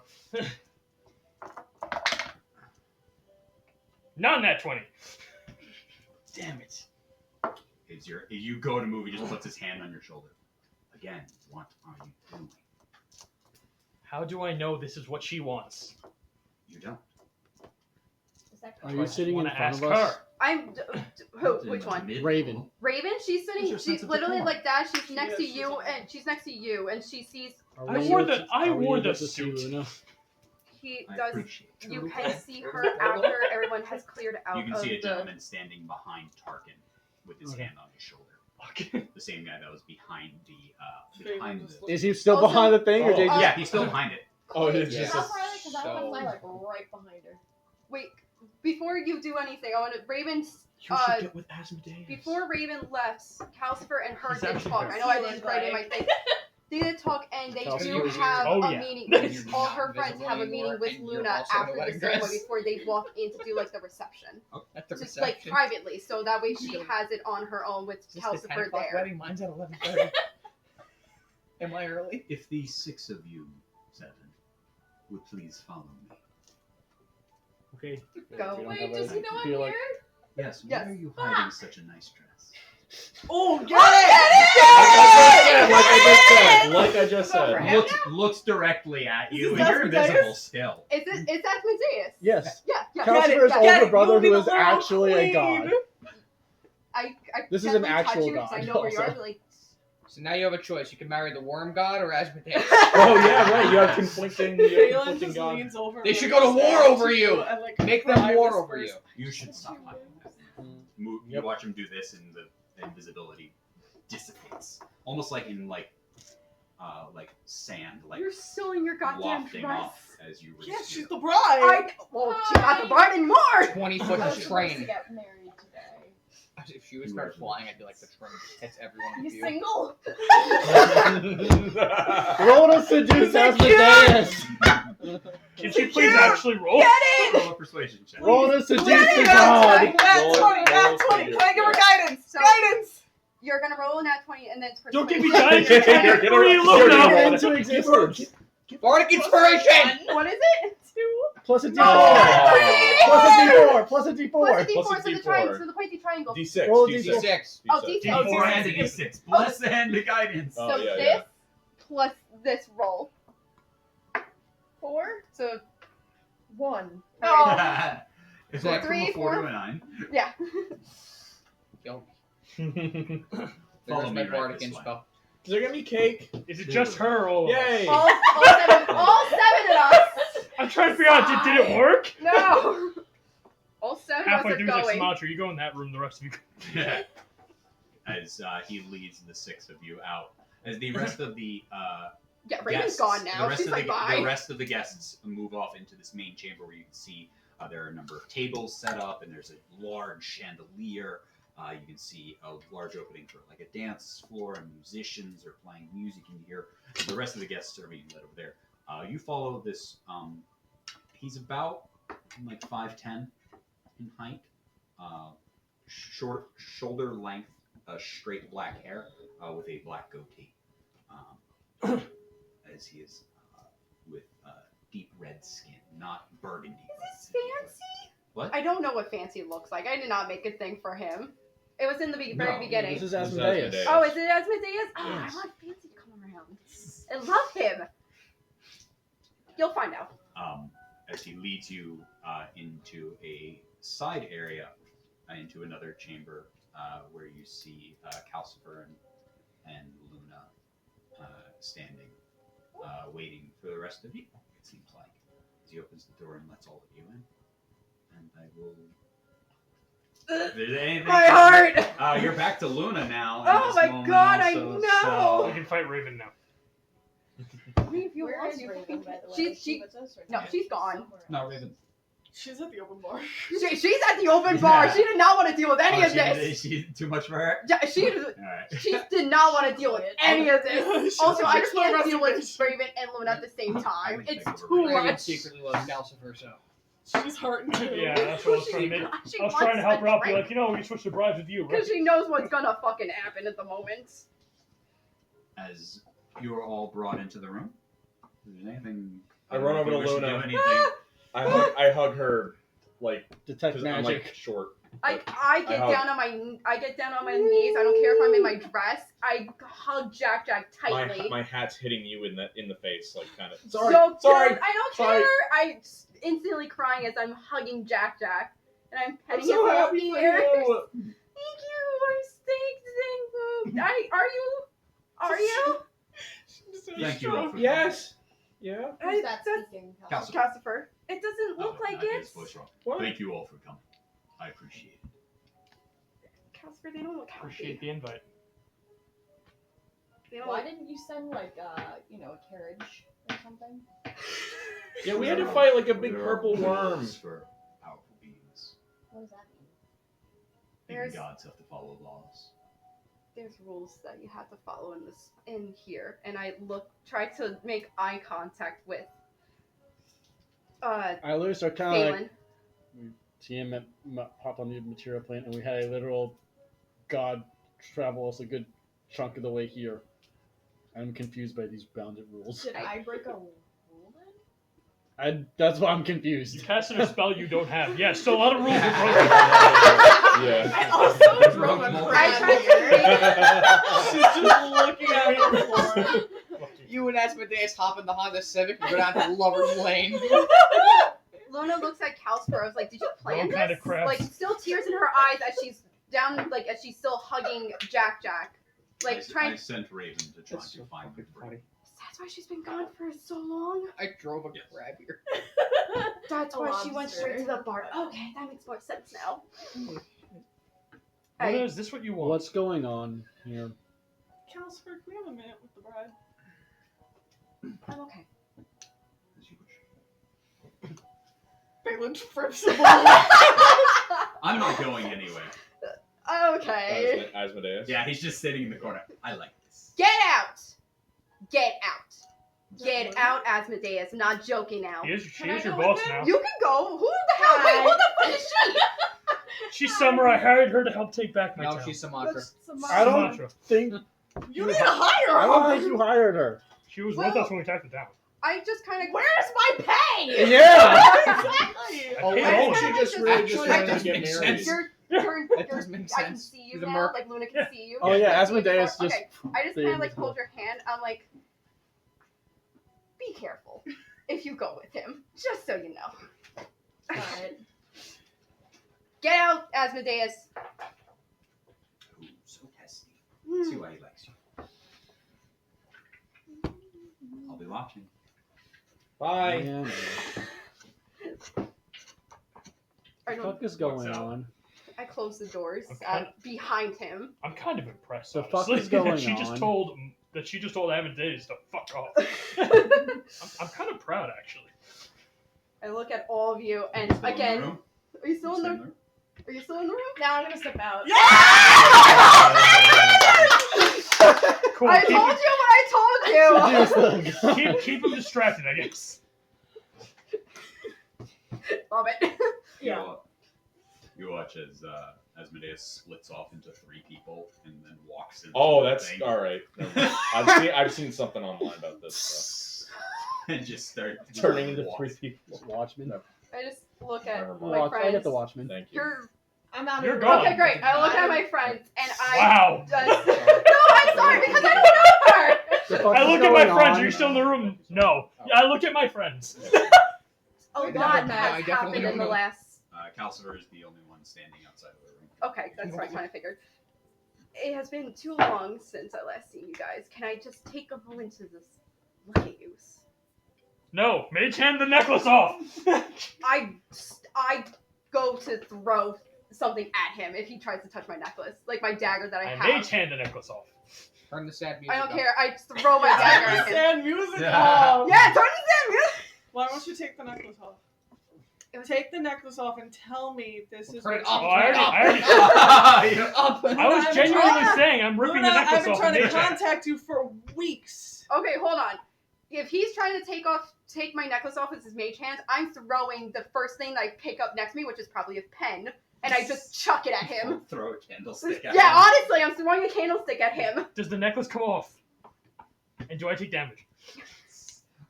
Not in that 20. Damn it. As you go to move, he just puts his hand on your shoulder. Again, what are you doing? How do I know this is what she wants? You don't. Is that Are you sitting in wanna front ask of us? her. I'm. Who? Which one? Raven. Raven. She's sitting. Where's your She's sense of literally decorum? like that. She's next to is, she's you, on- and she's next to you, and she sees. Are I we wore able the- to- I are we wore able the to see suit. Luna? He I does. appreciate it. You can see her after everyone has cleared out You can of see a the. gentleman standing behind Tarkin with his Okay. hand on his shoulder. Okay. The same guy that was behind the Raven just Is he still Also- behind the thing, or Oh. did he yeah, he's still behind it. Oh, it's Yeah. just. How far are they? Because I So- want to fly like right behind her. Wait, before you do anything, I want to. Raven's. You should get with Asmodeus. Before Raven left, Calcifer and her He's did actually talk. very I know I cute. didn't write it in my thing. They did talk, and they Calcifer do is have Oh, a yeah. meeting. And you're All not her friends visible have a anymore, meeting with and you're Luna also in a after the wedding ceremony dress. before they walk in to do like the reception. At the Just like reception. privately, so that way she You're gonna- has it on her own with Is this the 10 Calcifer o'clock there. wedding? Mine's at 11:30. Am I early? If the 6 of you, 7, would please follow me. Okay. Go. We don't Wait, have does he a- know I'm feel here? like- Yes, why Yes. are you hiding such a nice dress? Oh, Like I just said. Looks directly at you, Is and this you're Asmodeus? invisible still. It's Asmodeus. Yes. Yeah, yeah. Calcifer's Get it, older brother, you'll be who the is royal actually a queen. god. I This is an gently actual touch you 'cause god I know where you are. also. Like, So now you have a choice. You can marry the worm god or Asmodeus. Oh yeah, right. You have conflicting. Phelan just gods. leans over. They and, should like, go to war stares over at you. And, like, Make them cry war over whispers. you. You should stop hiding. You Yep. watch him do this, and the invisibility dissipates, almost like in like sand, like you're still in your goddamn wafting dress. off as you. Yeah, recede. she's the bride. Well, she's not the bride anymore. 20-foot I was supposed to train. get married today. If she would start flying, I'd be like the train hits everyone You with you. single? Roll to seduce Asmodeus. Can she please actually roll? Roll a persuasion check. Roll to seduce Please, the nat god. 20, nat Roll- 20, nat roll 20. figure. Can I give her guidance? So- Guidance. You're gonna roll a nat 20 and then it's Don't give me persuasion. guidance. You're You're free, gonna- Luna. you're gonna into existence. Bardic inspiration! What is it? Plus a D4. Oh, Plus a D4. Plus a Plus a D4. D4, Plus a so the D4. triangle, so the pointy triangle. D6. Roll a D6. D6. Oh, D6. D4 and a D6. Bless the hand of guidance. Oh, So yeah, this yeah. plus this roll. 4, So 1. oh, It's like from a 3, 4 to 4. a 9. yeah. Yo, Follow there's me my right bardic this way. spell. Is there gonna be cake? Is it just her or all of us? Yay! All seven of us. I'm trying to figure out, did it work? No. All 7 of Halfway us through, are he's like, going. Sumatra, you go in that room, the rest of you go. As he leads the 6 of you out. As the rest of the Yeah, Raven's guests, gone now. The rest She's of like, the bye. rest of the guests move off into this main chamber where you can see there are a number of tables set up, and there's a large chandelier. You can see a large opening for like a dance floor, and musicians are playing music in here. The rest of the guests are being led over there. You follow this. He's about like 5'10" in height, short shoulder length, straight black hair with a black goatee. As he is with deep red skin, not burgundy. Is this fancy? What? I don't know what fancy looks like. I did not make a thing for him. It was in the very No, beginning. This is This is Asmodeus. Asmodeus. Oh, is it Asmodeus? Oh, Yes. I want fancy to come around. I love him. You'll find out. As he leads you into a side area, into another chamber where you see Calcifer and Luna standing, waiting for the rest of you, it seems like. As he opens the door and lets all of you in. And I will... If there's anything... My heart! You're back to Luna now. in Oh this my moment God, I also, know! We can fight Raven now. I mean, if you Where want, is you Raven, fucking- by the way? She- Is she with us or no, not? she's gone. Somewhere No, else. Raven. She's at the open bar. She's at the open bar. Yeah. She did not want to deal with any Oh, of this. She's too much for her? Yeah, she Alright. did not want to deal with any of this. She's Also, like, I "Here's my can't deal with reservation." Raven and Luna at the same time. can It's take over too Raven. Raven much. secretly loves Calcifer, so. She's hurting too. Yeah, that's what I was trying to make. She I was trying to wants help her out, be a like, you know, we can switch the brides with you, right? because she knows what's gonna fucking happen at the moment. As you are all brought into the room, is there anything? I run don't know over if to you wish Luna. do anything. I hug her, like, Detect 'cause I'm magic. like short. I get hug- down on my knees. I don't care if I'm in my dress. I hug Jack tightly. My hat's hitting you in the face, like kind of. Sorry. I don't care. I instantly crying as I'm hugging Jack, and I'm petting his little ears. Thank you. Are you? Thank you all for Yes. Yeah. Who's that speaking? Calcifer. Calcifer. It doesn't look like it. What? Thank you all for coming. I appreciate it. Calcifer, they don't look healthy. Appreciate the invite. They don't Why look- didn't you send like a carriage or something? Yeah, we had to fight like a big There are purple worm. rules for powerful beings. What does that mean? Even There's- gods have to follow laws. There's rules that you have to follow in here, and I try to make eye contact with I literally start kind of like Phelan. TM hop on the material plane, and we had a literal god travel us a good chunk of the way here. I'm confused by these bounded rules. Did I break a rule then? That's why I'm You confused. casted a spell you don't have. Yes, so a lot of rules are broken. Yeah. I also drove a I crab tried here. She's just looking at me on the floor. You and Asmodeus hop in the Honda Civic and go down to Lover's Lane. Luna looks at Calcifer. I was like, "Did you plan Wrong this?" kind of crab. Like, still tears in her eyes as she's down, like as she's still hugging Jack. Like I trying. sent Raven to try to find the bridge. That's why she's been gone for so long. I drove a Yes. crab here. That's A why she went lobster. straight to the bar. Okay, that makes more sense now. Luna, is this what you want? What's going on here? Calcifer, can we have a minute with the bride? I'm okay. As you wish. Phelan trips him. I'm not going anywhere. Okay. Asmodeus. Yeah, he's just sitting in the corner. I like this. Get out! Get out! Get out, Asmodeus. Not joking now. She Can I is your go with boss him? now. You can go. Who the hell? Wait, who the fuck is she? She's Summer. I hired her to help take back my No, town. she's Sumatra. I don't Sumatra. think. You need to hire I don't her. think you hired her. She was Well- with us when we attacked the town. I just kind of. Where's my pay? Yeah. Exactly. Oh, paid I all think of she it. just really just Actually, wanted that to get makes married. sense. Your turn. That does make I can sense. see you He's a now. merc. Like Luna can Yeah. see you. Oh, yeah, Like, Asmodeus before- just Okay, I just stayed kind of like before. hold your hand. I'm like, be careful if you go with him, just so you know. Alright. Get out, Asmodeus. Ooh, so testy. See why he likes you. I'll be watching. Bye. Yeah, I what the don't. fuck is going What's up? on? I close the doors Okay. behind him. I'm kind of impressed. The fuck honestly, is going that she just on? told Amadeus to fuck off. I'm kind of proud, actually. I look at all of you, and Still in the again, room? are you still in the? Staying there? Are you still in the room? Now I'm gonna step out. Cool. I keep, told you what I told you. keep him distracted, I guess. Love it. Yeah. You watch as Asmodeus splits off into 3 people and then walks in. Oh, that's all right. Never mind. I've seen something online about this. So. And just start Turning into walk. 3 people. Watchmen. I just look at Never my mind. I friends. get the Watchmen. Thank you. You're I'm out You're of gone. okay. Great. I look at my friends, and I Wow. just no. I'm sorry because I don't know her. The fuck I is look at my going friends. on? Are you still in the room? No. Yeah, I look at my friends. A I lot definitely has don't happened in the know. last. Calcifer is the only one standing outside of the room. Okay, that's what I kind of figured. It has been too long since I last seen you guys. Can I just take a moment to just look at you? No, mage hand the necklace off. I go to throw something at him if he tries to touch my necklace, like my dagger that I I have. mage hand the necklace off. Turn the sad music I don't up. care. I throw my dagger at him. Sad music Yeah. off. Yeah, turn the music. Why don't you take the necklace off? Take the necklace off and tell me this is Turn it what up. Oh, you I already. Up. I was I'm genuinely trying- saying I'm ripping Luna, the I've necklace been off. trying to mage hand. contact you for weeks. Okay, hold on. If he's trying to take my necklace off with his mage hands, I'm throwing the first thing that I pick up next to me, which is probably a pen, and I just chuck it at him. Throw a candlestick at Yeah, him. honestly, I'm throwing a candlestick at him. Does the necklace come off? And do I take damage?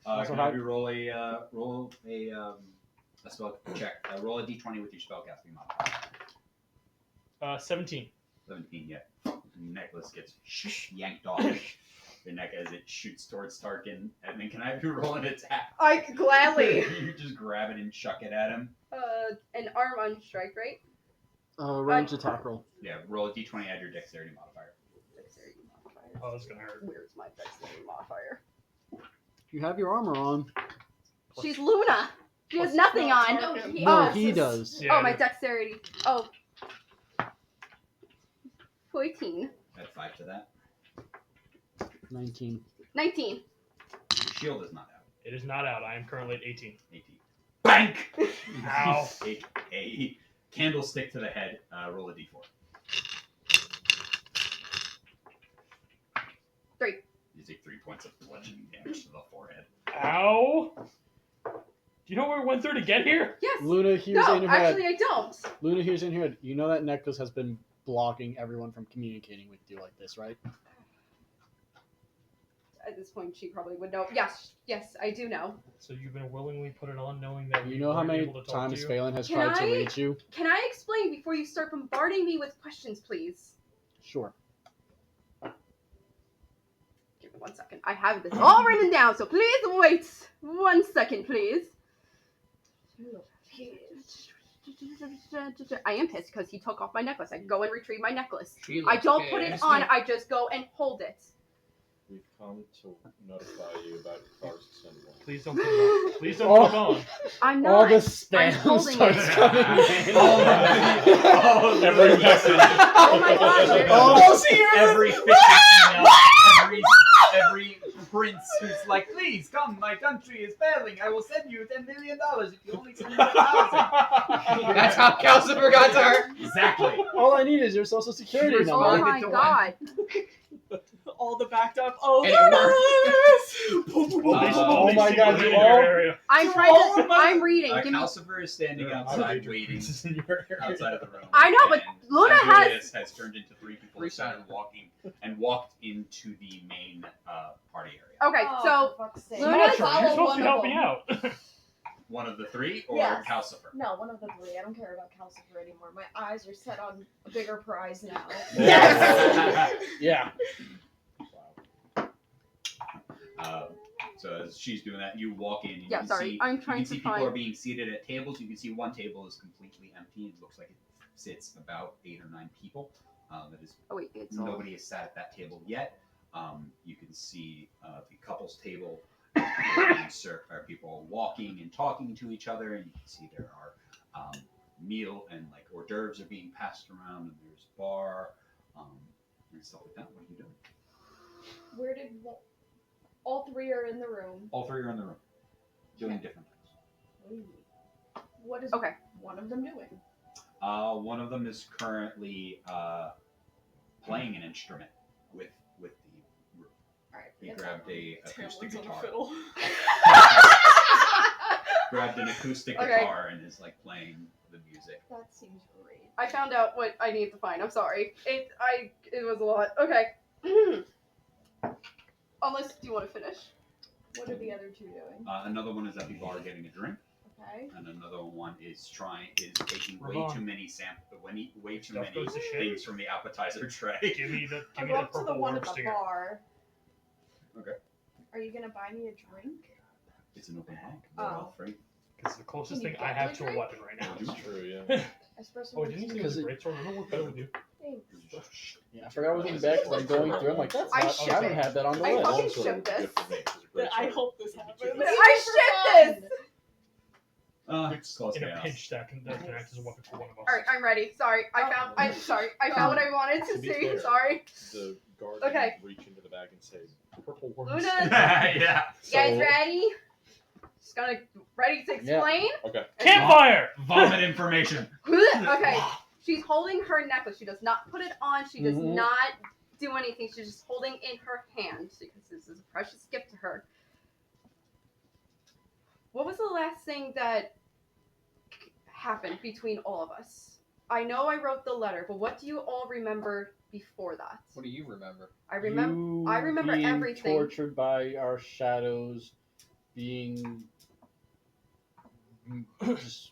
Can I have you roll a spell check? Roll a d20 with your spellcasting modifier. 17. 17, yeah. The necklace gets yanked off your neck as it shoots towards Tarkin. And then can I have you roll an attack? I gladly. You just grab it and chuck it at him. An arm on strike, right? Range attack roll. Yeah, roll a d20, add your dexterity modifier. Dexterity modifier. Oh, that's gonna hurt. Where's my dexterity modifier? You have your armor on. She's Luna. She has nothing on. No, he does. Yeah, Oh, my dexterity. Oh. 14. Add 5 to that. 19. 19. Your shield is not out. It is not out. I am currently at 18. 18. Bank! Ow. a candlestick to the head. Roll a d4. 3. You take 3 points of bludgeoning damage to the forehead. Ow. Do you know where we went through to get here? Yes. Luna hears No, in her head. actually, I don't. Luna hears in her head. You know that necklace has been blocking everyone from communicating with you like this, right? At this point, she probably would know. Yes, I do know. So you've been willingly put it on knowing that You we know how weren't many able to talk times to you? Phelan has Can tried to I- reach you? Can I explain before you start bombarding me with questions, please? Sure. Give me 1 second. I have this all written down, so please wait 1 second, please. I am pissed because he took off my necklace. I go and retrieve my necklace. She I looks don't put it pissed. on. I just go and hold it. We've come to notify you about Khaos syndrome. Please don't put it on. Please don't Oh. put it on. I'm All not. the I'm spam holding starts it. coming in. Every message. Oh my god. where- Every phishing email, every prince who's like, please come, my country is failing. I will send you $10 million if you only send me 1,000. That's how Calcifer got to her. Exactly. All I need is your social security She number. Oh responded my to god. All the backed up. Oh, And it worked. Oh my God, secretly you in your all- area. I'm To trying all to. of my- I'm reading. Give me. Calcifer is standing outside waiting outside of the room. I know, but and Luna Andreas has turned into 3 people who Three started walking and walked into the main party area. Okay, Oh, so for fuck's sake. Luna's- Marshall, you're supposed to be Follow helping one out. One of the 3 or Yes. Calcifer? No, one of the 3. I don't care about Calcifer anymore. My eyes are set on a bigger prize now. Yes! Yeah. So as she's doing that, you walk in and yeah, you sorry. see, I'm you trying can to see people are find. being seated at tables. You can see one table is completely empty. It looks like it sits about 8 or 9 people. That is Oh wait, it's all. nobody has sat at that table yet. You can see the couples table. Are people walking and talking to each other, and you can see there are meal and like hors d'oeuvres are being passed around, and there's bar and stuff like that. What are you doing? Where did all 3 are in the room? All 3 are in the room, doing different things. What is Okay. one of them doing? One of them is currently playing an instrument with the group. Alright. He grabbed a acoustic Tailwinds on a guitar. fiddle. Grabbed an acoustic Okay. guitar and is like playing the music. That seems great. I found out what I need to find. I'm sorry. It was a lot. Okay. Unless do you want to finish? What are the other 2 doing? Another one is at the bar getting a drink, Okay. and another one is taking way Ravon. too many way too Stuff many goes to shit. things from the appetizer tray. Give me the I'll go up to the purple one worm at the stinger. bar. Okay. Are you gonna buy me a drink? It's an open mic. They're all free. It's the closest Can you thing I get have me to a a drink? weapon right now. That's true, yeah. Espresso Oh, didn't you say it was a Because great sword? I don't work better with you. Thanks. Yeah, I forgot what was in the back because I'm going through. I'm like, that's I not. shipped I haven't it. had that on the I list. fucking Also, shipped this. gift for me, 'cause it's a great I sword. hope this happens. I shipped this. It's close In a chaos. pinch that can act as a weapon for one of us. All right, I'm ready. Sorry, I found what I wanted to To be see. fair, Sorry. The guard Okay. would reach into the bag and say, "Purple worm." Luna, Yeah. you guys ready? Just gonna ready to Yeah. explain. Okay. Campfire! Vomit information. Okay. She's holding her necklace. She does not put it on. She does Mhm. not do anything. She's just holding in her hand because this is a precious gift to her. What was the last thing that happened between all of us? I know I wrote the letter, but what do you all remember before that? What do you remember? I remember. You I remember being everything. tortured by our shadows, being just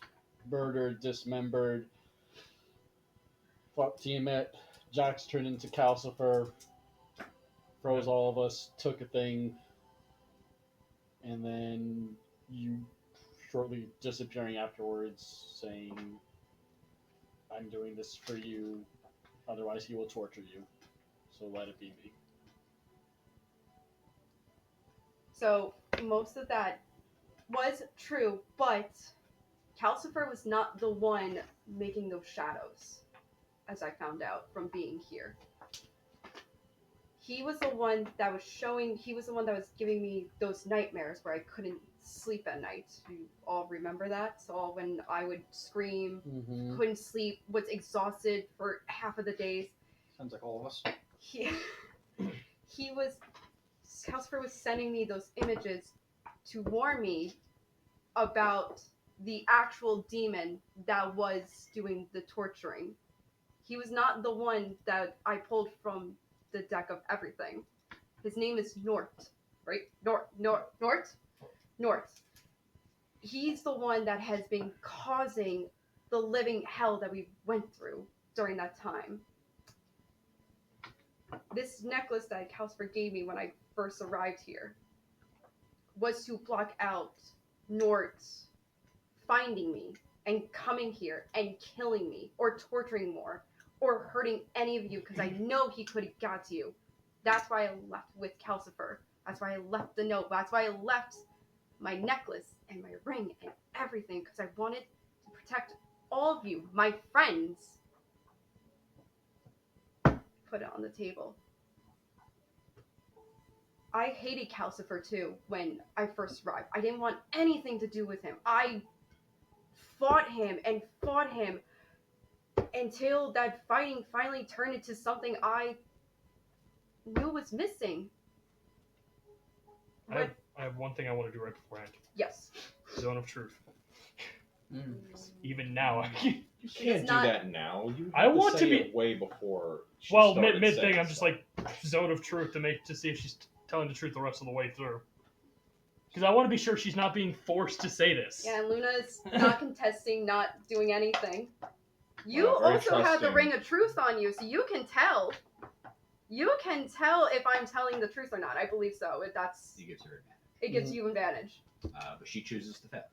murdered, dismembered. Fought Tiamat. Jax turned into Calcifer. Froze all of us. Took a thing. And then you shortly disappearing afterwards, saying, "I'm doing this for you. Otherwise, he will torture you. So let it be me." So most of that was true, but Calcifer was not the one making those shadows, as I found out from being here. He was the one that was giving me those nightmares where I couldn't sleep at night. You all remember that? So when I would scream, couldn't sleep, was exhausted for half of the days. Sounds like all of us. Calcifer was sending me those images to warn me about the actual demon that was doing the torturing. He was not the one that I pulled from the deck of everything. His name is Nort, right? Nort. He's the one that has been causing the living hell that we went through during that time. This necklace that Calcifer gave me when I first arrived here was to block out Nort finding me and coming here and killing me or torturing more or hurting any of you, because I know he could have got to you. That's why I left with Calcifer. That's why I left the note. That's why I left my necklace and my ring and everything, because I wanted to protect all of you, my friends. Put it on the table. I hated Calcifer too when I first arrived. I didn't want anything to do with him. I fought him until that fighting finally turned into something I knew was missing. I have one thing I want to do right beforehand. Yes. Zone of truth. Even now, You can't do that now. You I have want to say be it way before. She well, started mid saying thing. I'm just stuff. like zone of truth to see if she's telling the truth the rest of the way through. Because I want to be sure she's not being forced to say this. Yeah, and Luna's not contesting, not doing anything. You Very also have the trusting. ring of truth on you, so you can tell. You can tell if I'm telling the truth or not. I believe so. He gives her advantage. It gives you advantage. But she chooses to fail.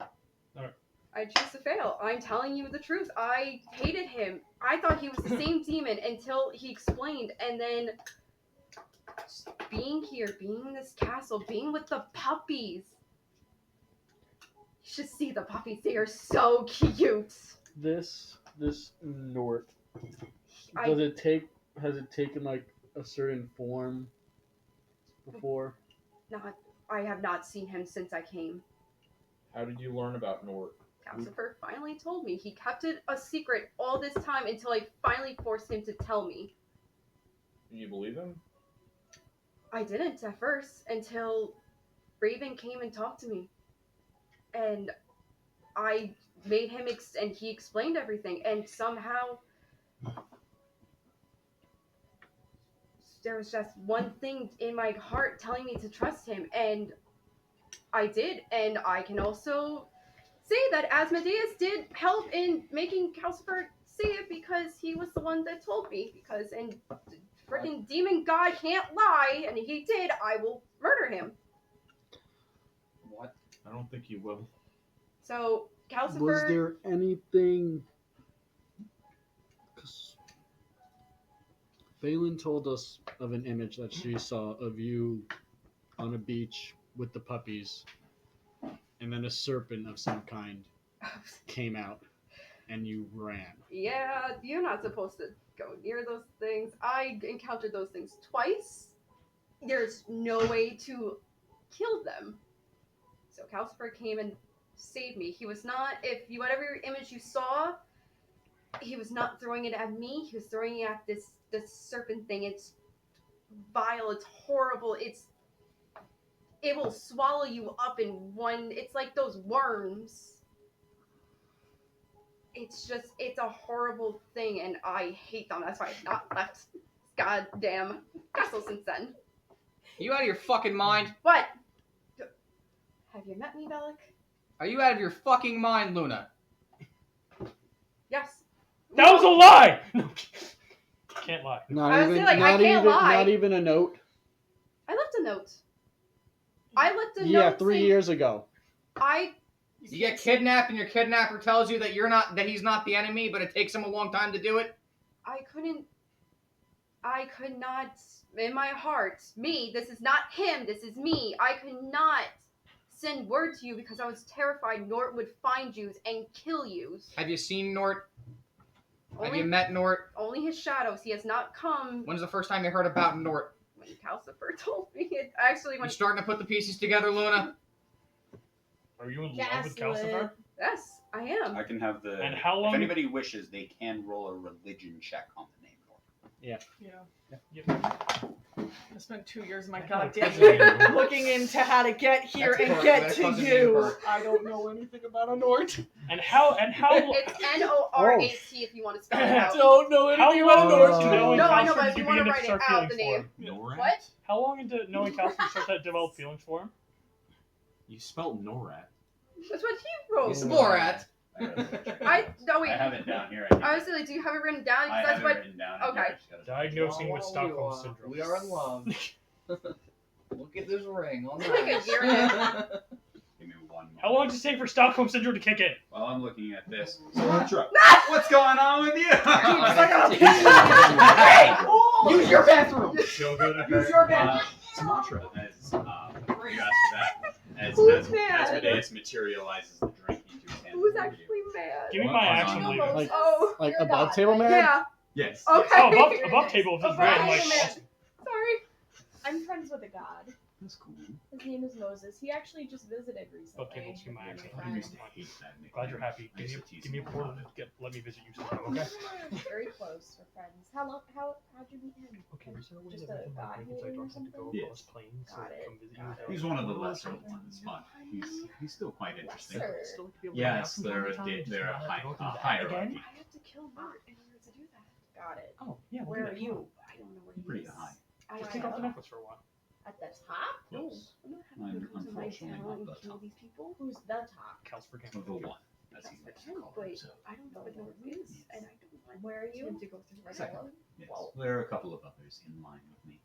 I choose to fail. I'm telling you the truth. I hated him. I thought he was the same demon until he explained, and then just being here, being in this castle, being with the puppies. You should see the puppies. They are so cute. This Nort, I- has it taken like a certain form before? I have not seen him since I came. How did you learn about Nort? Calcifer finally told me. He kept it a secret all this time until I finally forced him to tell me. Do you believe him? I didn't at first until Raven came and talked to me. And I made him and he explained everything, and somehow there was just one thing in my heart telling me to trust him, and I did. And I can also say that Asmodeus did help in making Calcifer say it, because he was the one that told me, because and freaking demon god can't lie, and he did. I will murder him. What? I don't think you will. So Calcifer. Was there anything? Because Phelan told us of an image that she saw of you on a beach with the puppies, and then a serpent of some kind came out, and you ran. Yeah, you're not supposed to go near those things. I encountered those things twice. There's no way to kill them. So Calcifer came and saved me. He was not, whatever image you saw, he was not throwing it at me. He was throwing it at this serpent thing. It's vile. It's horrible. It will swallow you up in one. It's like those worms. It's a horrible thing, and I hate them. That's why I've not left this goddamn castle since then. You out of your fucking mind? What? Have you met me, Bellic? Are you out of your fucking mind, Luna? Yes. That was a lie! can't lie. Not I was even, like, I not can't even, lie. not even a note. I left a note. I left a Yeah, note 3 saying- years ago. You get kidnapped, and your kidnapper tells you that he's not the enemy, but it takes him a long time to do it. I could not, in my heart, this is not him, this is me. I could not send word to you because I was terrified Nort would find you and kill you. Have you seen Nort? Have Only, you met Nort? only his shadows. He has not come When's the first time you heard about Nort? when Calcifer told me. It actually, You when starting to put the pieces together, Luna? Are you in love with Gaslit. Calcifer? yes, I am. I can have the. And how long- If anybody wishes, they can roll a religion check on the name. Yeah. I spent 2 years of my I know, goddamn it's life crazy. looking into how to get here That's and perk. get That to doesn't mean you. perk. I don't know anything about a Nort. And how It's N-O-R-A-T if you want to spell it out. Don't know how anything about a long Nort. into knowing No, I know, Calcifer but did if you you want to begin to write it start out, the feeling name. for him? Norat? What? How long into knowing Calcifer did you start to develop feelings for him? You spelled Norat. That's what he wrote. He's Morat. No, wait. I have it down here. Honestly, do you have it written down? I Because that's have what. it written down. okay. Diagnosing with Stockholm syndrome. We are in love. Look at this ring. It's like a year and Give me one moment. How long does it take for Stockholm syndrome to kick in? While I'm looking at this, Sumatra. what's going on with you? Hey! Use your bathroom. Shogun. Use your bathroom. Sumatra. As you asked for that, as Who's mad? Asmodeus materializes the drink into his hand. Who's actually mad? Give me What my was action on leader. Like- Oh, Like You're above God, table right? man? yeah. Yes. Okay. Oh, above table is Above red. table Like, man. Sorry. I'm friends with a god. That's cool. His name is Moses. He actually just visited recently. above table is my action I Friend. used to hate that nickname. Glad you're happy. I used to tease Give me a him portal. about it. Let me visit you sometime, okay? We're very close. We're friends. How'd you meet him? Okay, is there a way Just that I a can god break hater inside or doors and to go something? across planes so Got I it. come visit you? Got it. He's one of the Portal or lesser something? ones, but he's still quite interesting. Lesser. Still like to be able to Yes, go they're out from time to they're a time, just not have to go through that hierarchy. again? I have to kill Nort in order to do that. Got it. Oh, yeah. we'll Where do are that. you? I don't know where he Pretty is. high. Let's take off the necklace for a while. At the top? Yes. Unfortunately, not the top. These people? Who's the top? Calcifer can't Of the one, as he likes to call Wait, himself. I don't know what Nort is, and I don't want Where are you? him to go through my Second. alone. Yes. Well- There are a couple of others in line with me.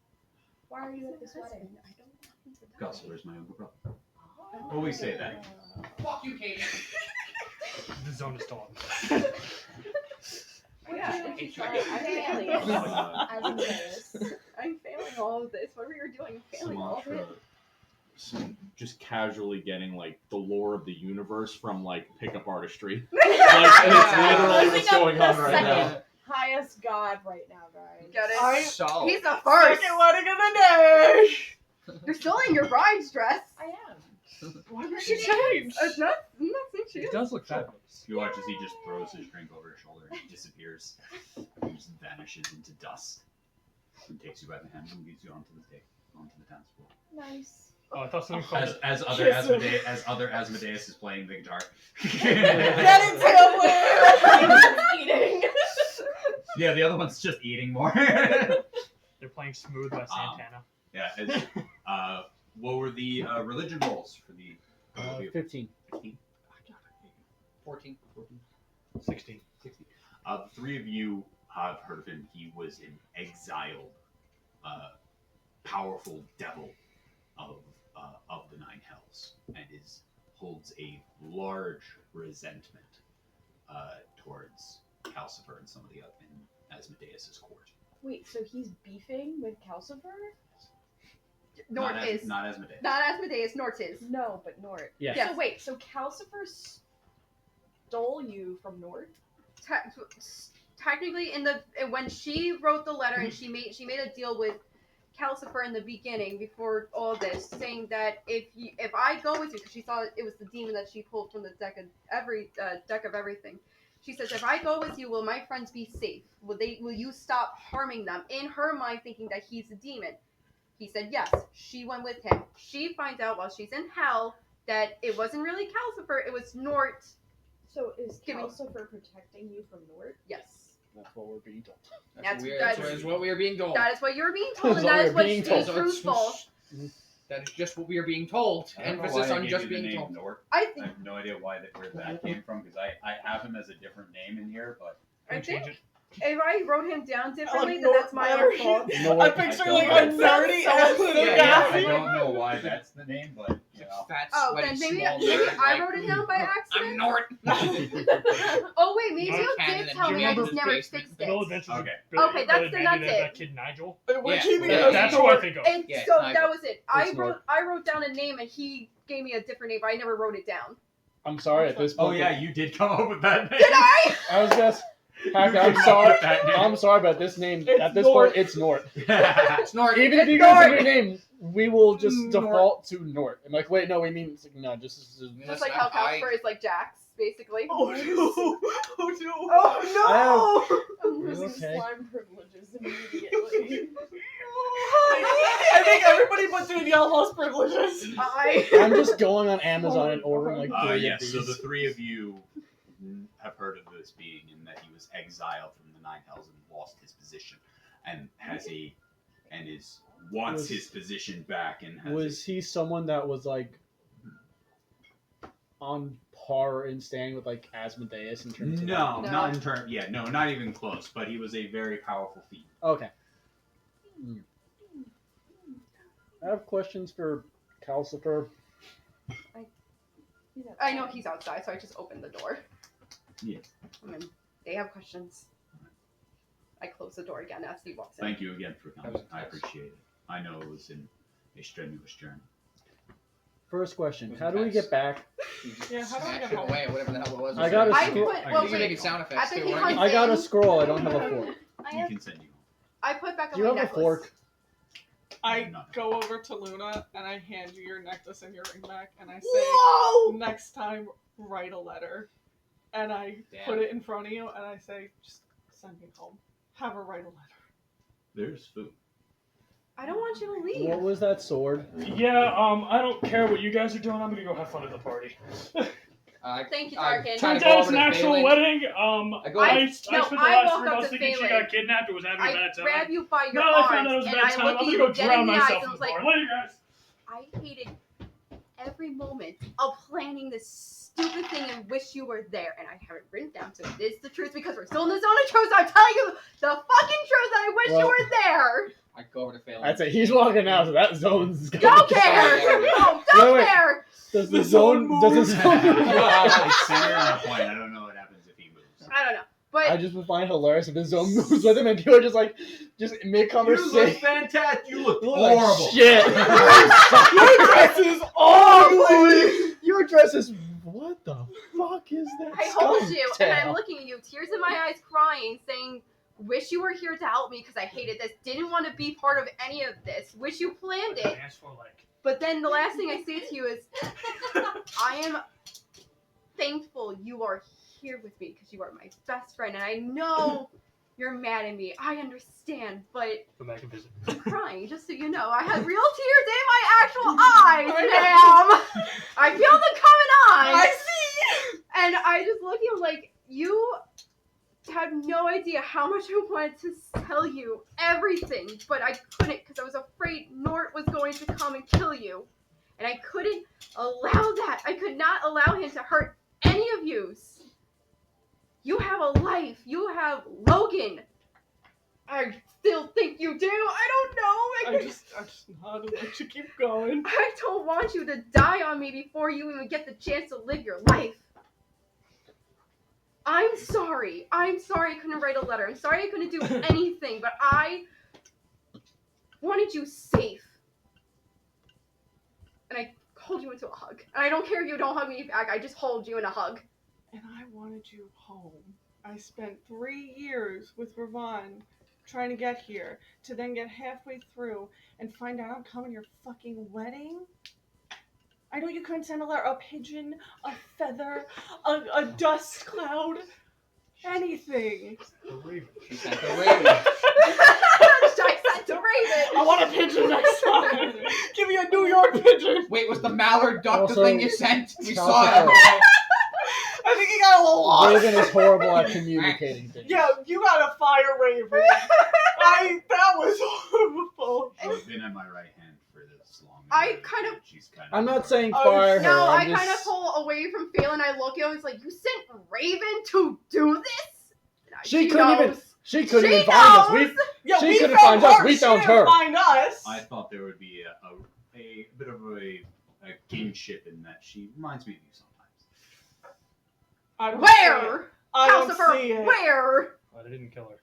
Why are you at He's this my wedding? husband. I don't want him to die. Gosler my younger brother. Oh. Always say that. Fuck you, Katie. The zone is still on. Yeah, I'm failing. As in this. I'm failing all of this. Whatever you're doing, I'm failing all of it. Some just casually getting like the lore of the universe from like pickup artistry. Like, it's literally what's Losing going up on the right now. second highest god right now, guys. Get it? So. He's the first. Second wedding of the day. You're still in your bride's dress. I am. Why would she change? It's not. I'm not saying she It is. does look fabulous. You watch as he just throws his drink over his shoulder and he disappears. He just vanishes into dust. And takes you by the hand and leads you onto the dance floor. Nice. Oh, I thought something called As other Asmodeus is playing the guitar. Get it, Tailwind! Eating. Yeah, the other one's just eating more. They're playing Smooth by Santana. Yeah. What were the religion rolls for the? 15. 15? 14. 16. The three of you have heard of him. He was an exiled, powerful devil of the Nine Hells, and holds a large resentment towards Calcifer and some of the other in Asmodeus's court. Wait, so he's beefing with Calcifer? Nort not is. not Asmodeus. Not Asmodeus, Nort is. No, but Nort. Yes. Yes. So wait, so Calcifer stole you from Nort? Technically, when she wrote the letter and she made a deal with Calcifer in the beginning before all this, saying that if I go with you, because she saw it was the demon that she pulled from the deck of everything. She says, if I go with you, will my friends be safe? Will you stop harming them? In her mind, thinking that he's a demon. He said yes. She went with him. She finds out while she's in hell that it wasn't really Calcifer, it was Nort. So is Give me- Calcifer protecting you from Nort? Yes. That's what we're being told. That's what we are being told. That is what you're being told, and That's that is what what we're is being told. truthful. That is just what we are being told. I don't know Emphasis why I on gave just you the being name told. Nort. I I think have no idea where that came from because I have him as a different name in here, but I Can we change think it? If I wrote him down differently, then Nort that's my own fault. No, I I picture don't like know. a nerdy ass little Yeah, I guy. don't know why that's the name, but you know. Fat, Oh, sweaty, then maybe small I nerd, wrote it down by I'm accident. Nort. Oh wait, maybe Not you canon did tell and me. I Jimmy just never basement. fixed The Little it. Adventures Okay. of Billy, Okay, that's Billy the- Mandy, that's that it. kid Nigel. We're Yeah, keeping yeah, it as That's Nort. what I think of. And Yeah, so Nigel. that was it. I It's wrote down a name and he gave me a different name, but I never wrote it down. I'm sorry at this Oh point. yeah, you did come up with that name. Did I? I was just. Heck, You I'm came up sorry. with that name. I'm sorry about this name. It's At this Nort. point, it's Nort. It's Nort. Even if you It's guys Nort. have your name, we will just Nort. default to Nort. I'm like, wait, no, we mean it's like, no, just Just like how Casper is like Jax, basically. Oh no! Oh no! Oh no! I'm losing Okay. slime privileges immediately. I think everybody but Danielle lost privileges. I'm just going on Amazon and ordering like 3 of Yes, these. so the three of you have heard of this being, and that he was exiled from the Nine Hells and lost his position, and wants his position back, and has Was he someone that was like on par in standing with like Asmodeus in terms of no, No. not in terms. Yeah, no, not even close. But he was a very powerful fiend. Okay. I have questions for Calcifer. I know he's outside, so I just opened the door. Yeah. I mean, they have questions. I close the door again as he walks in. Thank you again for coming. was I nice. appreciate it. I know it was a strenuous journey. First question: Was how do we nice. get back? Yeah, how do I Smash get it home? away, whatever the hell it was. I got a I scroll. put, I well, can You're making wait, sound effects I think too, he weren't hunts you? I got a in. scroll. I don't have a fork. I We have can send you home. I put back up Do you my have a necklace. fork? I No. go over to Luna and I hand you your necklace and your ring back, and I say, Whoa! next time, write a letter. And I Damn. put it in front of you, and I say, just send me home. Have her write a letter. There's food. I don't want you to leave. What was that sword? Yeah, I don't care what you guys are doing. I'm gonna go have fun at the party. Thank you, I Tarkin. try to Turns go out it's over an to actual Phelan. wedding. I go- I no, spent the I last walk 3 up months to thinking she Phelan. got kidnapped and was having a I bad time. grab you by your Now that I found arms, out it was a and bad I time, look I'm at gonna you go dead drown in the eyes, myself and in was the like, bar. Later, guys. I hated every moment of planning this stupid thing and wish you were there. And I have it written down, so it is the truth because we're still in the zone of truth. So I'm telling you the fucking truth that I wish Well- you were there. I go over to Phelan. I'd say he's walking out, so that zone's going. Don't care. No, don't Wait. care. Does the zone? Does the zone? It's center on a point. I don't know what happens if he moves. I don't know, but I just would find it hilarious if the zone moves with him and people are just mid You look conversation. fantastic. You look Like, horrible. shit. Your dress is ugly! Your dress is. What the fuck is that? I hold you, and I'm scum looking at you, tears in my eyes, crying, saying, wish you were here to help me because I hated this, didn't want to be part of any of this, wish you planned it. Dance for like. But then the last thing I say to you is, I am thankful you are here with me because you are my best friend, and I know you're mad at me. I understand, but Come back and visit. I'm crying, just so you know. I had real tears in my actual eyes, ma'am. I feel them coming on. I see! And I just look at him like, you have no idea how much I wanted to tell you everything, but I couldn't because I was afraid Nort was going to come and kill you. And I couldn't allow that. I could not allow him to hurt any of you. You have a life. You have Logan. I still think you do. I don't know. I just know how to let you keep going. I don't want you to die on me before you even get the chance to live your life. I'm sorry. I'm sorry I couldn't write a letter. I'm sorry I couldn't do anything, but I wanted you safe. And I hold you into a hug. And I don't care if you don't hug me back. I just hold you in a hug. And I wanted you home. I spent 3 years with Ravon trying to get here, to then get halfway through and find out I'm coming to your fucking wedding? I know you couldn't send a letter, a pigeon, a feather, a dust cloud, anything. The Raven. She sent the Raven. I said to Raven. I want a pigeon next time. Give me a New York pigeon. Wait, was the mallard duck Also, the thing you sent? We saw Calcifer. that. I think he got a little lost. Raven is horrible at communicating things. Yeah, you got a fire Raven. That was horrible. She's been at my right hand for this long. I kind of- She's kind I'm not saying Oh, fire her. No, I I'm kind of just... pull away from Phelan. I look at him. It's like, you sent Raven to do this? And She couldn't even- knows. She couldn't She even find us. knows! Yeah, She we couldn't found find us, her. we She found didn't her. Find us. I thought there would be a bit of a kinship in that she reminds me of you sometimes. I don't see it. Where? I don't Calcifer, see it. where? But I didn't kill her.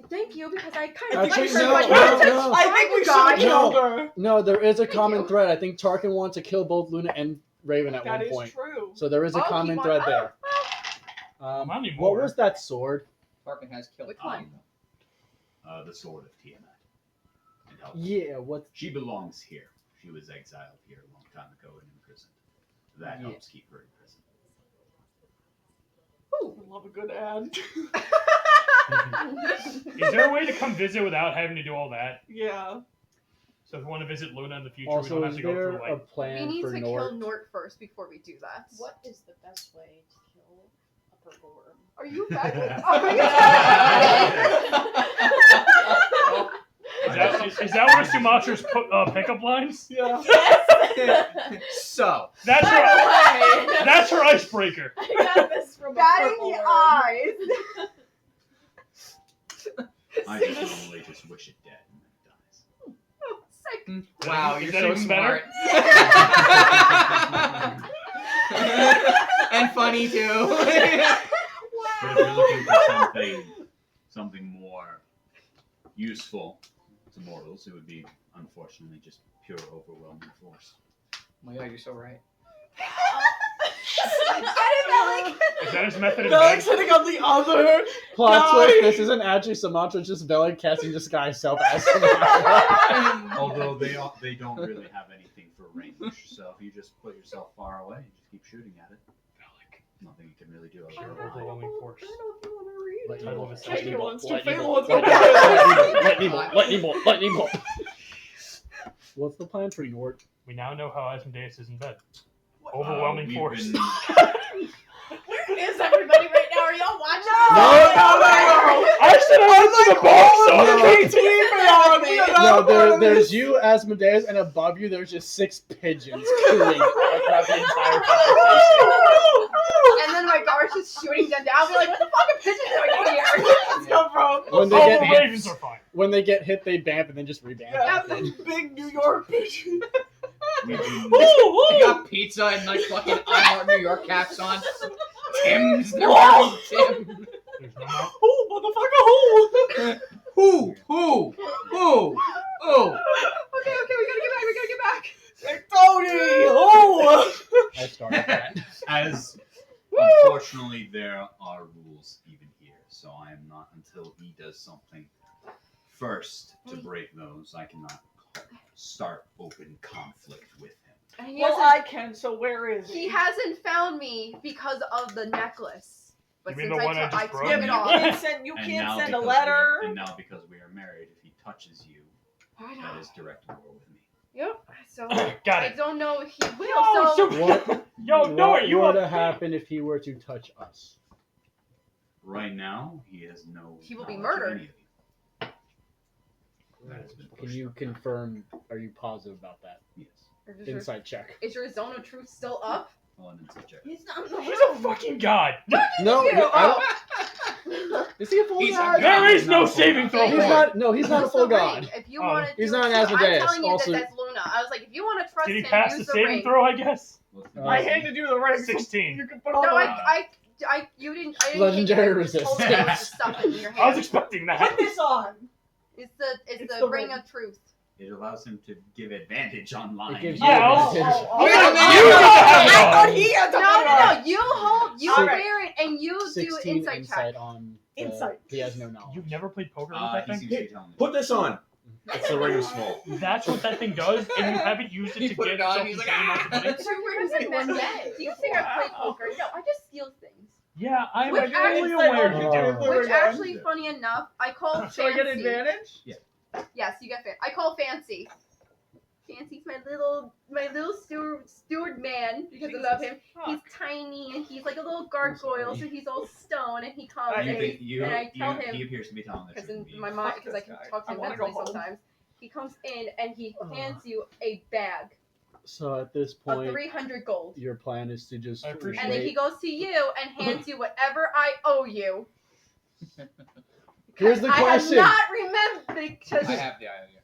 Thank you, because I kind I of think Actually, we no, should. no. I think we should have No. killed her. No, there is a Thank common you. thread. I think Tarkin wanted to kill both Luna and Raven at That one is point. true. So there is a Oh, common he thread won- there. Not What anymore. was that sword? Tarkin has killed. Which one? The sword of Tiamat. And help. Yeah, what? She belongs here. She was exiled here a long time ago and imprisoned. That Yeah. helps keep her in prison. I love a good ad. Is there a way to come visit without having to do all that? Yeah. So if we want to visit Luna in the future, we Also, don't have is to go there through a like. We plan need for to Nort? kill Nort first before we do that. What is the best way to kill a purple worm? Are you back? Is that one of Sumatra's pickup lines? Yeah. So, By That's the her. way, That's her icebreaker. I got this from a Batting purple the worm. eyes. I just normally just wish it dead and then it dies. Sick. wow, Is you're that so even smart. And funny too. But if you're looking for something more useful to mortals, it would be unfortunately just pure overwhelming force. Oh my god, you're so right. Get it, Malik? Is that his method of Bella's death? hitting on the other. Plot Guy. twist, this isn't actually Sumatra, it's just Velen casting disguise self as Sumatra. Although they don't really have anything for range, so if you just put yourself far away and just keep shooting at it, nothing you can really do. Pure overwhelming force. I don't know if you want to read Lightning Title bolt, of his lightning Taylor bolt, wants to lightning fail bolt, what's lightning bolt, lightning bolt, lightning bolt. What's the plan for Nort? We now know how Asmodeus is in bed. Uh, Overwhelming we've force. been- Where is everybody right now? Are y'all watching? I said I went to the box. No, there's you, Asmodeus, and above you there's just 6 pigeons cooing throughout the entire conversation. And then my guard's just shooting them down. I'll be like, what the fucking pigeons are here? Let's go from. When they Oh, get the hit, ravens are fine. when they get hit, they bamf and then just revamp. Yeah, back in. the big New York pigeon. we've been- They got pizza and like fucking I Heart New York caps on. Tim's. They're wearing Tim. There's no more. Oh, motherfucker, Who? Okay, we gotta get back. Hey, Tony! Oh! I started that. As unfortunately there are rules even here, so I am not until he does something first to break those. I cannot start open conflict with him. And he, Well, hasn't, I can, so where is he hasn't found me because of the necklace. But You mean since the one I I just took broke? it Yeah, off. but you And can't now send a because letter. and now because we are married, if he touches you, that is direct war with me. Yep. So Got I it. don't know if he will. No, so What, Yo, no, what you would are. happen if he were to touch us? Right now, he has no. He will be knowledge of murdered. any of you. That has been Can pushed you on. confirm? Are you positive about that? Yes. Inside check. is your zone of truth still up? Well, an inside check. He's not. He's a fucking god. No, you? I don't. Is he a full He's a god? There is no Not a full saving god. throw He's for it. not. No, he's not a Use full the god. ring. If you Oh. want to, He's not an Asmodeus. I'm telling you Also- this as Luna. I was like, if you want to trust Did he him, pass use the the saving ring. throw? I guess. What's the I DC? handed you the ring. so 16. You can put on No, the ring. you didn't. I didn't Legendary take it. I just told you it was resistance. the stuff in your I was hand. expecting Put that. this on. It's It's the the ring ring. of truth. It allows him to give advantage online. It gives Yeah, you I'll- advantage. Oh, You yeah, have I it thought on. he had to No, put it on. no, no. You hold. You Alright. wear it, and you do 16 insight insight check. on. Insight. He has no knowledge. You've never played poker with He that thing? seems to be telling me. Put this on. It's the ring of smoke. That's what that thing does, and you haven't used it He to put get it on, yourself he's like, insane amounts of money. Two rings in one day. Do you think I play poker? No, I just steal things. Yeah, I'm Which fully actually- aware you do. Oh. Which Ring on. actually, funny enough, I call So I get fancy. advantage? Yes, you get fan. I call fancy. Fancy's my little steward man because I love him. He's tiny and he's like a little gargoyle, so he's all stone and he comes I You and, think you, and I tell you, him he appears to be telling the because truth. in my mind because I this can guy. talk to I him wanna go mentally home. sometimes. He comes in and he hands you a bag So at this of point, 300 gold. your plan is to just I appreciate And then he goes to you and hands you whatever I owe you. Here's the question. I have not remembered because I have the idea.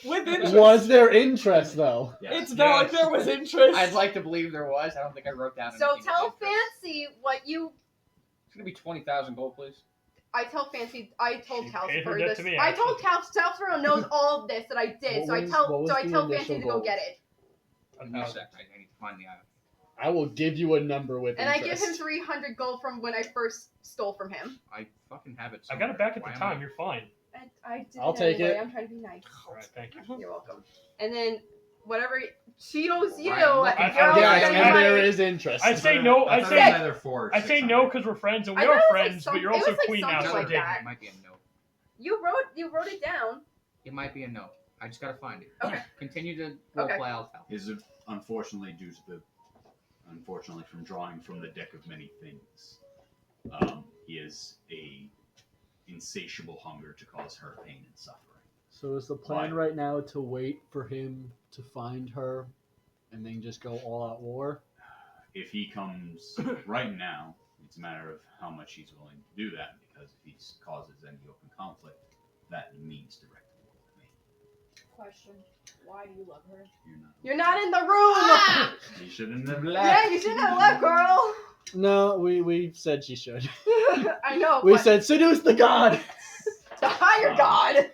With interest. Was there interest though? Yes. It's not like there was interest. I'd like to believe there was. I don't think I wrote down So anything. tell of interest. Fancy what you. It's gonna be 20,000 gold, please. I told Fancy. I told She paid her Calcifer debt this. to me, I told Calcifer knows all of this that I did. What was I the tell Fancy initial to go goal? get it, Give me a sec. I need to find the item. I will give you a number with and I give interest. him 300 gold from when I first stole from him. I fucking have it. I got it back at Why the am time. I- You're fine. I did I'll it take anyway. it. I'm trying to be nice. All right, thank you. You're welcome. And then whatever she owes you, Right, I'm looking you're for always it. Yes, gonna and be there like- is interest. I say no. I thought it was say either 4 or I say 600. no because we're friends and we I thought are it was like friends, some- but you're it was also like queen now, something so like dig me. that. It might be a no. You wrote it down. It might be a no. I just gotta find it. Okay. Continue to roleplay. Okay. I'll tell. Is it unfortunately due to the from drawing from the deck of many things. He has a insatiable hunger to cause her pain and suffering. So is the plan Why? right now to wait for him to find her and then just go all out war? If he comes right now, it's a matter of how much he's willing to do that, because if he causes any open conflict, that means direct war with me. Question: why do you love her? You're not in the room. You shouldn't have left. Yeah, you shouldn't have left, girl. No, we said she should. I know. We but said seduce the god. the higher god.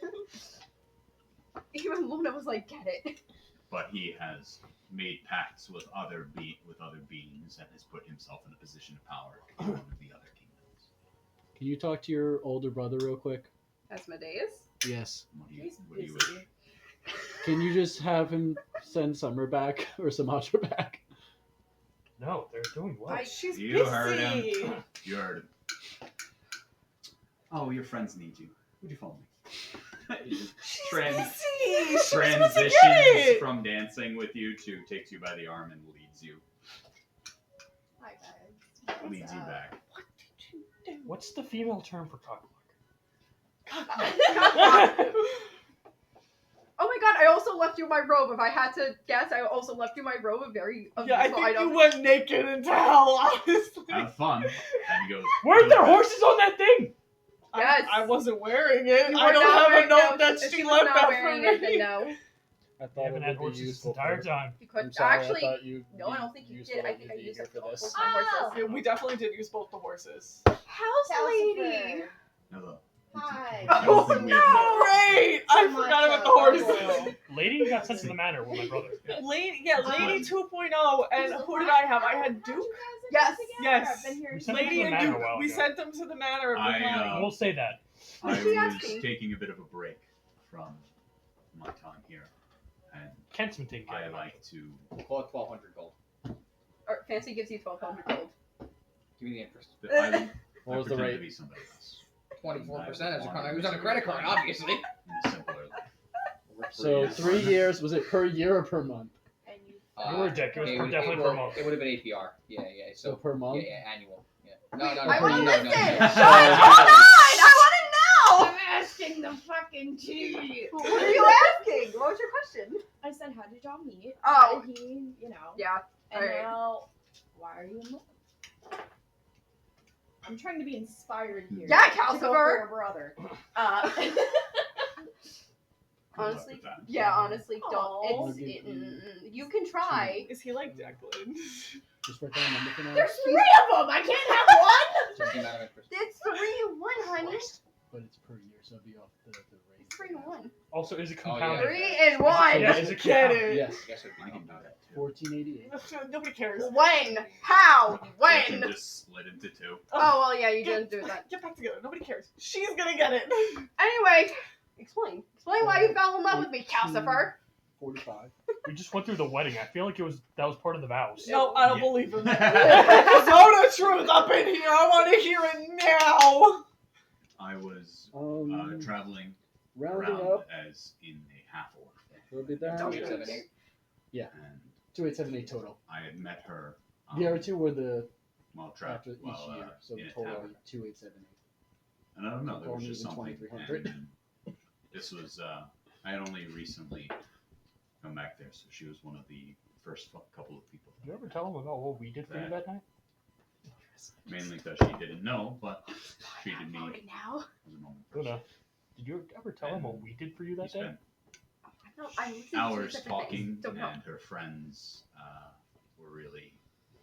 Even Luna was like, get it. But he has made pacts with other beings and has put himself in a position of power in one of the other kingdoms. Can you talk to your older brother real quick? Asmodeus? Yes. What do you, He's what do you busy. wish? Can you just have him send Summer back or Sumatra back? No, they're doing well. She's You busy. heard him. You heard him. Oh, your friends need you. Would you follow me? He just Busy. She's supposed to transitions get it. from dancing with you to takes you by the arm and leads you Hi guys. What's leads you up? back. What's the female term for cockblock? Oh my god, I also left you my robe. If I had to guess, I also left you my robe, a very Yeah, I useful think item. you went naked into hell, honestly. Have fun. And he goes. Weren't there horses on that thing? Yes. I wasn't wearing it. You I were don't not have a wearing- note no, that if she was left not that for wearing it, then me. no. I We thought haven't it had would be horses this useful entire for. time. You could I'm sorry, actually. I thought you. No, I don't think you useful did. I would think I be used eager it for both this. my horses. Yeah, we definitely did use both the horses. House lady. Hello. Hi. I don't think we have met. Great! I So forgot about the much, horses. Lady got sense of the manner with my brother. Lady 2.0, and So who did why- I have? I why had don't you Duke. guys Yes. get together? Yes. I've been here We since- sent them Lady to the and manor Duke. a while We ago. sent them to the manor of I, Bukani. We'll say that. I Who's he was asking? taking a bit of a break from my time here, and Kent's been taking care I of it. like to. Call it 1,200 gold. Or Fancy gives you 1,200 gold. Give me the interest. I, What I was the pretend rate? to be somebody else. 24% as a con. Who's on a credit card, obviously. In a simpler life. So 3 years, was it per year or per month? And you You were dick. It was it would- definitely it per would- month. It would have been APR. Yeah. So So per yeah, month? annual. Yeah. No. I no, want to no, listen. no, Shut no. hold on! I want to know. I'm asking the fucking tea. What are you asking? What was your question? I said, how did y'all meet? Oh. How did he, Yeah. And alright. now, why are you in love? I'm trying to be inspired here. Yeah, To go Calcifer. for a brother. Good luck honestly, with that. yeah. Honestly, Aw. don't. You can try. Is he like Declan? Just write down a number for now. There's 3 of them. I can't have one. Just the amount of interest. It's 3-1, honey. But it's per year, so it'll be off the rate. 3-1. Also, is it Oh, yeah. compounded? 3-1. Yeah, is it Get compounded? it. Yes. I guess it'd be I can do compounded. that too. 1488. Nobody cares. When? How? We can When? just split into two. Oh well, yeah. You didn't do that. Get back together. Nobody cares. She's gonna get it. Anyway, explain. Explain why you fell in love with me, Calcifer. 45. We just went through the wedding. I feel like that was part of the vows. No, I don't Yeah. believe him. There's no the truth up in here. I want to hear it now. I was traveling Rounding around up, as in a half orc, we'll be there. Don't Two, do seven, it. eight. and 2878 total. I had met her. The other two were the While trapped, after each while year, so in the a total tavern. 2878. And I don't know, there was Only just even something. 2300. And this was, I had only recently come back there, so she was one of the first couple of people. Did you ever tell him about what we did for you that night? Mainly because she didn't know, but treated me Voting now. as a normal person. Luna, did you ever tell him what we did for you We that day? spent No, I listened to hours different talking, things. Don't know. and her friends were really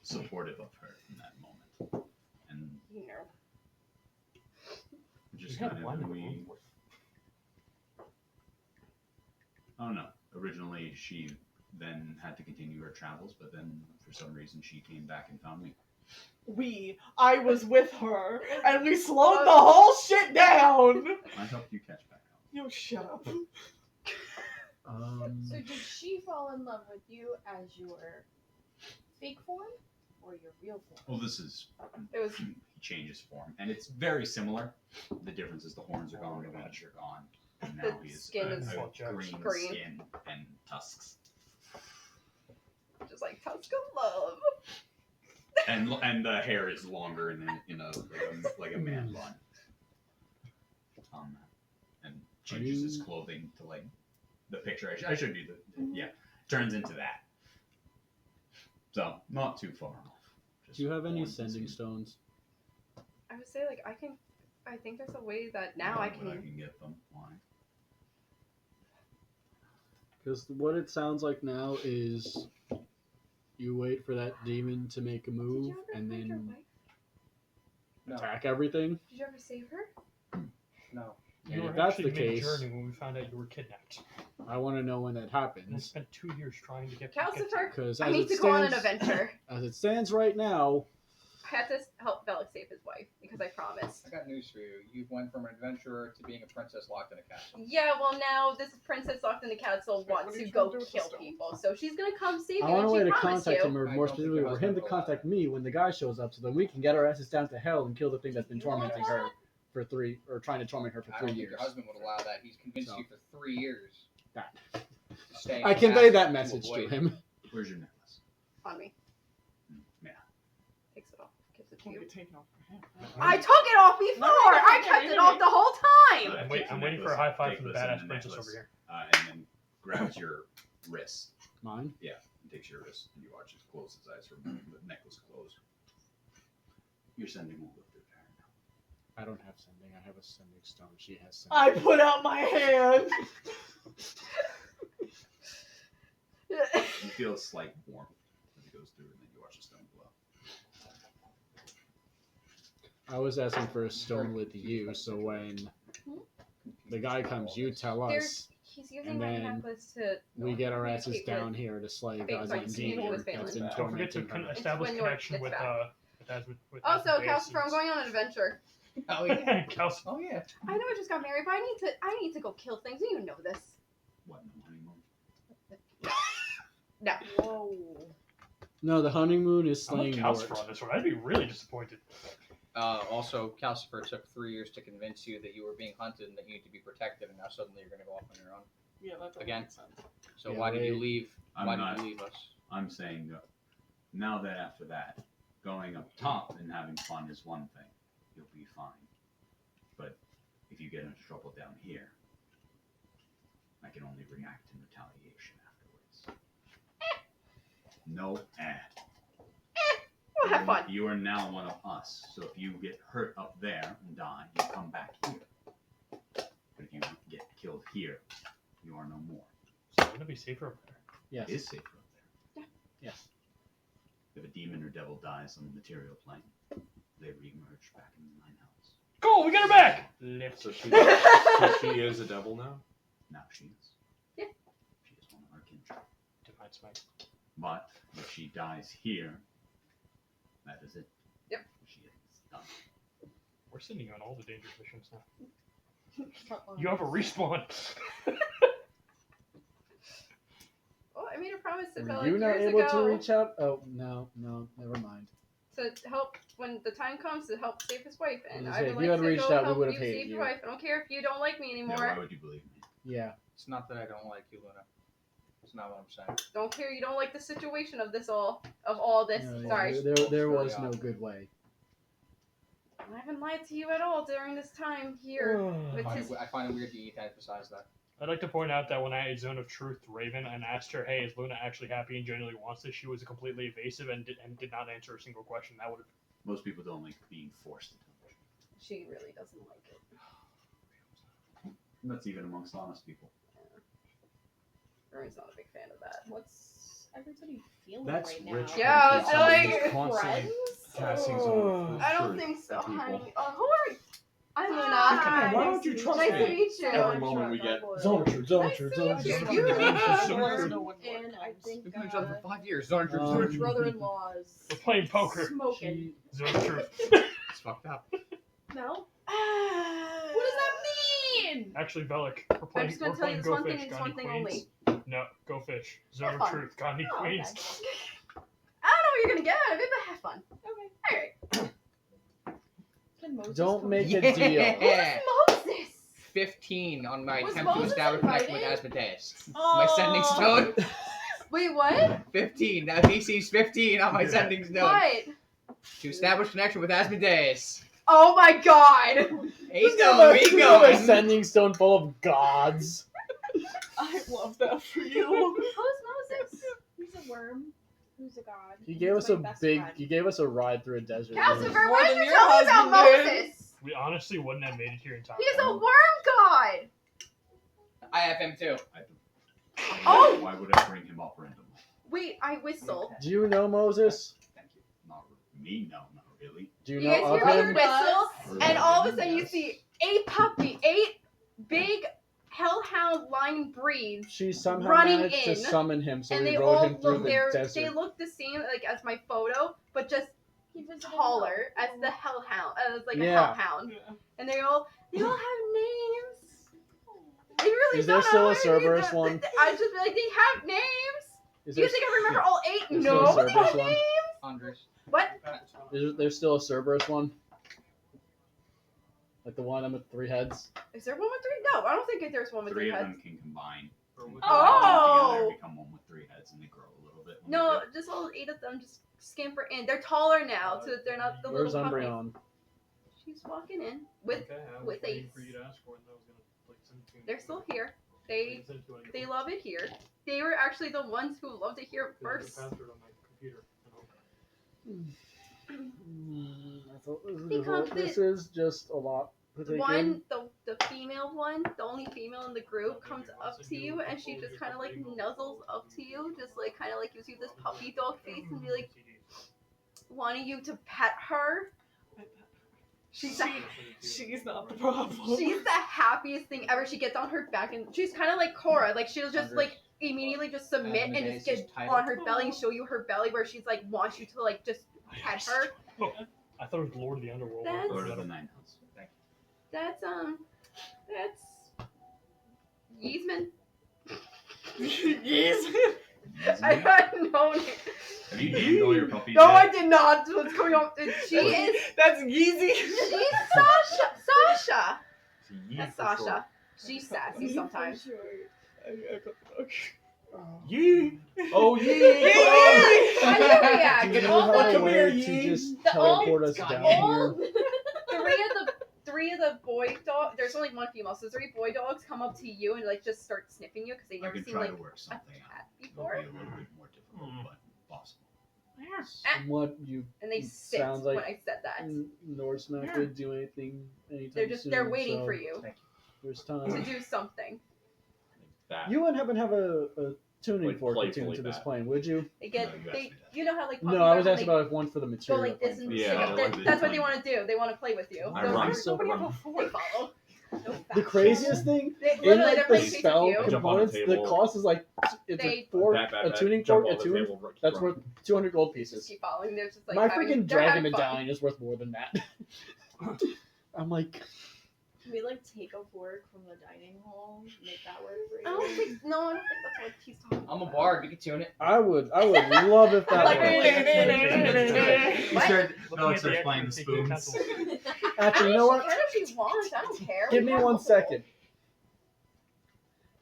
supportive of her in that moment. And You know. just You had kind one of to we. room for. I don't know. Originally, she then had to continue her travels, but then for some reason she came back and found me. I was with her, and we slowed the whole shit down. I helped you catch back up. Yo, shut up. So did she fall in love with you as your fake form or your real form? Well, this is It was. he changes form, and it's very similar. The difference is the horns are gone, the wings are gone, and now The he's skin is green skin and tusks, Just like tusk of love. and the hair is longer and in a like a man bun. And changes his clothing to like the picture. I showed you the turns into that. So not too far off. Just Do you have any horns and sending skin. stones? I would say like I think there's a way that now But I I can. can get them. Why? Because what it sounds like now is you wait for that demon to make a Did move you ever and find your then wife? No. attack everything. Did you ever save her? No. And You if were that's actually the case, mid-journey when we found out you were kidnapped. I want to know when that And I happens. spent 2 years trying to get Calcifer, Because I as need it to go on an stands, adventure. as it stands right now, I had to help Bellic save his wife because I promised. I got news for you. You went from an adventurer to being a princess locked in a castle. Yeah, well now this princess locked in the castle Wait, what wants are to you go trying to do with kill the stone? people, so she's gonna come save you, I want and a way she to promised contact you. him, or I more don't think specifically, your for him husband to will allow contact me when the guy shows up, so that we can get our asses down to hell and kill the thing that's been tormenting her for trying to torment her for I 3 don't think years. your husband would allow that. He's convinced So. you for 3 years. That. to stay in I the convey castle that to message to avoid- him. Where's your necklace? On me. Yeah. Takes it off. Gives it to Can't you. be taken off for him. I took it off before! I kept it off the whole time! I'm, Take the I'm waiting for a necklace, high five take from the this and badass princess necklace, over here. And then grabs your wrist. Mine? Yeah, and takes your wrist, and you watch it close his eyes for the necklace closed. Your sending won't go through there now. I don't have sending. I have a sending stone. She has sending. I put out my hand. You feel a slight warmth as it goes through, and then you watch the stone glow. I was asking for a stone with you, so when the guy comes, you tell us. He's using And my then necklace to. We get our asses communicate with- down here to slay Fate, God's like, own communicate demon with that's family. been Don't forget to tormenting her. establish when York connection gets with back. with Also, Asmodeus Calcifer, I'm going on an adventure. Oh yeah. Calcifer. Oh yeah. I know I just got married, but I need to go kill things. You know this. What, no honeymoon? No. Whoa. No, the honeymoon is I want slaying Calcifer Mort. on this one. I'd be really disappointed. Also, Calcifer took 3 years to convince you that you were being hunted and that you need to be protected, and now suddenly you're going to go off on your own. Yeah, that doesn't Again. make sense. So Yeah, why did you wait. leave? I'm Why not- did you leave us? I'm saying now that after that, going up top and having fun is one thing. You'll be fine. But if you get into trouble down here, I can only react in retaliation afterwards. No We'll have fun. You are now one of us. So if you get hurt up there and die, you come back here. But if you get killed here, you are no more. So wouldn't it be safer up there? Yes. It is safer up there. Yes. If a demon or devil dies on the material plane, they re-emerge back in the nine hells. Go! We got her back! Lift. So she is a devil now? Now she is. Yeah. She is one of our kindred. Divine smite. But if she dies here, that is it. Yep. She is done. We're sending you on all the dangerous missions now. Frontline. You have a respawn. Well, I made a promise to Were Bellic you not years able ago to reach out? Oh, no, never mind. to help when the time comes to help save his wife, and I was I gonna would say, if you like had to reached go out, we help would've you hated save your you. wife. I don't care if you don't like me Yeah, anymore. why would you believe me? Yeah. It's not that I don't like you, Luna. It's not what I'm saying. Don't care. You don't like the situation of all this. No, Sorry, There was no good way. I haven't lied to you at all during this time here. with his... I find it weird that you need to emphasize that. I'd like to point out that when I Zone of Truth Raven and asked her, hey, is Luna actually happy and genuinely wants this, she was completely evasive and did not answer a single question. That would have Most people don't like being forced to touch. She really doesn't like it. And that's even amongst honest people. Rory's not a big fan of that. What's everybody feeling That's right now? rich. Yeah, I was Somebody like- just constantly Friends? casting some I don't truth think so, at people. honey. Oh, who are you? I'm Luna. Hi. Why don't you trust Nice me? to meet you. Every moment we get. Zone truth, zone Nice truth, to zone meet you. truth. You And I think We've known each other for 5 years. Don't Um, you? brother-in-law's We're playing poker. smoking. Zone of truth. It's fucked up. No? What does that mean? Actually, Velik, I'm we're just gonna playing tell you Go this one thing Fish. and this Got one any thing queens? only. No, Go Fish. Zone Have of fun. truth. Got any Oh, okay. queens? I don't know what you're gonna get out of it, but have fun. Okay. Alright. Can Moses Don't come make in? a deal. Yeah. Moses! 15 on my Was attempt to Moses establish connection with invited? Asmodeus. Oh. My sending stone. Wait, what? 15. Now DC's 15 on my Yeah. sending stone. What? To establish connection with Asmodeus. Oh my god! He's Just have going, a- he's just have a going. sending stone full of gods. I love that for you. Who's Moses? He's a worm. Who's a god? He gave He's us my a best big. friend. He gave us a ride through a desert. Calcifer, More why did than you your tell me about husband did. Moses? We honestly wouldn't have made it here in time. He's a worm god! I have him too. Oh! Why would I bring him up randomly? Wait, I whistle. Do you know Moses? Thank you. Not me? No, not really. Do you You know guys of hear me him? whistle, and all of a sudden you Yes. see 8 big hellhound lion breeds, She somehow running managed to in, summon him, so and we they rode all him through look the they desert. look the same like as my photo, but just He visited taller Mel. as the hellhound, as like Yeah. a hellhound, and they all have names. They really Is there don't still know a any- Cerberus one? I just be like, they have names. Is Do you there, think I remember all 8? Is No, there a they Cerberus have one? names. Andres. What? is there still a Cerberus one? Like the one with 3 heads? Is there one with 3? No, I don't think there's one with 3 Three of heads. them can combine. Oh! Together become one with 3 heads, and they grow a little bit. when No, they do. just all 8 of them just scamper in. They're taller now, so they're not the Where's little puppies. Umbreon? She's walking in with. with a- They're still here. They love it here. They were actually the ones who loved it here first. I thought this, Because this is just a lot to take in. One, the female one, the only female in the group, comes up to you and she just kind of like nuzzles up to you, just like kind of like gives you this puppy dog face and be like wanting you to pet her. She's the, She's not the problem. she's the happiest thing ever. She gets on her back and she's kind of like Cora, like she'll just like immediately just submit and just get on her belly and show you her belly where she's like wants you to like just pet her. Oh, I thought it was Lord of the Underworld. That's- Lord of the Nine Hells. Thank That's Yeasman. Yes. you. I had no name. Have you named all your puppies No, yet? I did not. What's going on? She is. That's Yeezy. She's Sasha. Sasha. Yee That's for short. Sasha. She's sassy sometimes. I got the dog. Yee! Oh, yee! How do you Do react? you All have a the, way to just the teleport us old- down all here? three of the boy dog. There's only one female, so 3 boy dogs come up to you and like just start sniffing you because they've I never could seen try like to work a something out. cat It'll before, be a little bit more difficult, but possible. What you and they sit Sounds like when I said that. Norse not Yeah. gonna do anything anytime They're just soon, they're waiting so for you There's to time. do something. That. You wouldn't happen to have a tuning Like fork to tune playfully to this bad. plane, would you? They get No, you asked they me that. you know how like No, puppies I are was when asking they about one for the go material. like this and Yeah, stick up I their- like that's the what they want to do. They want to play with you. I Those run are- so Nobody have a run. they fork. follow. No The facts. craziest thing They in literally like they're the playing face spell with you. Jump on the components, the table. cost is like it's They- a fork, Bat, bat, a bat, tuning jump fork, on a the tune. table, right- That's run. worth 200 gold Just pieces. keep following. They're just like My having, freaking they're dragon having fun. medallion is worth more than that. I'm like, Can we like take a fork from the dining hall? Make that work for you? I don't think no, I don't think that's what he's talking about. I'm a bard. We can tune it. I would love if that Like, worked. You start, Looking Alex at starts the playing the extra taking spoons. utensils. Actually, you know She what? can if she wants. I don't care. Give We me have 1 multiple. second.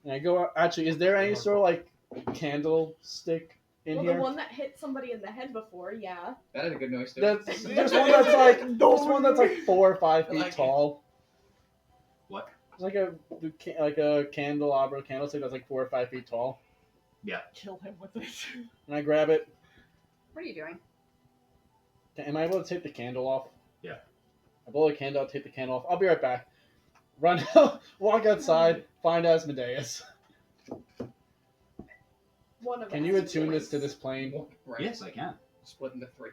And I go out. Actually, is there any sort of like candlestick in Well, here? the one that hit somebody in the head before, yeah. That had a good noise too. That's there's one that's like there's one that's like 4 or 5 I feet like it. tall. What? It's like a candelabra candlestick that's like 4 or 5 feet tall. Kill him with it. And I grab it. What are you doing? Am I able to take the candle off? Yeah. I blow the candle out, take the candle off. I'll be right back. Run, walk outside, find Asmodeus. One of Can us you attune boys. this to this plane Right. Yes, I can. Split into 3.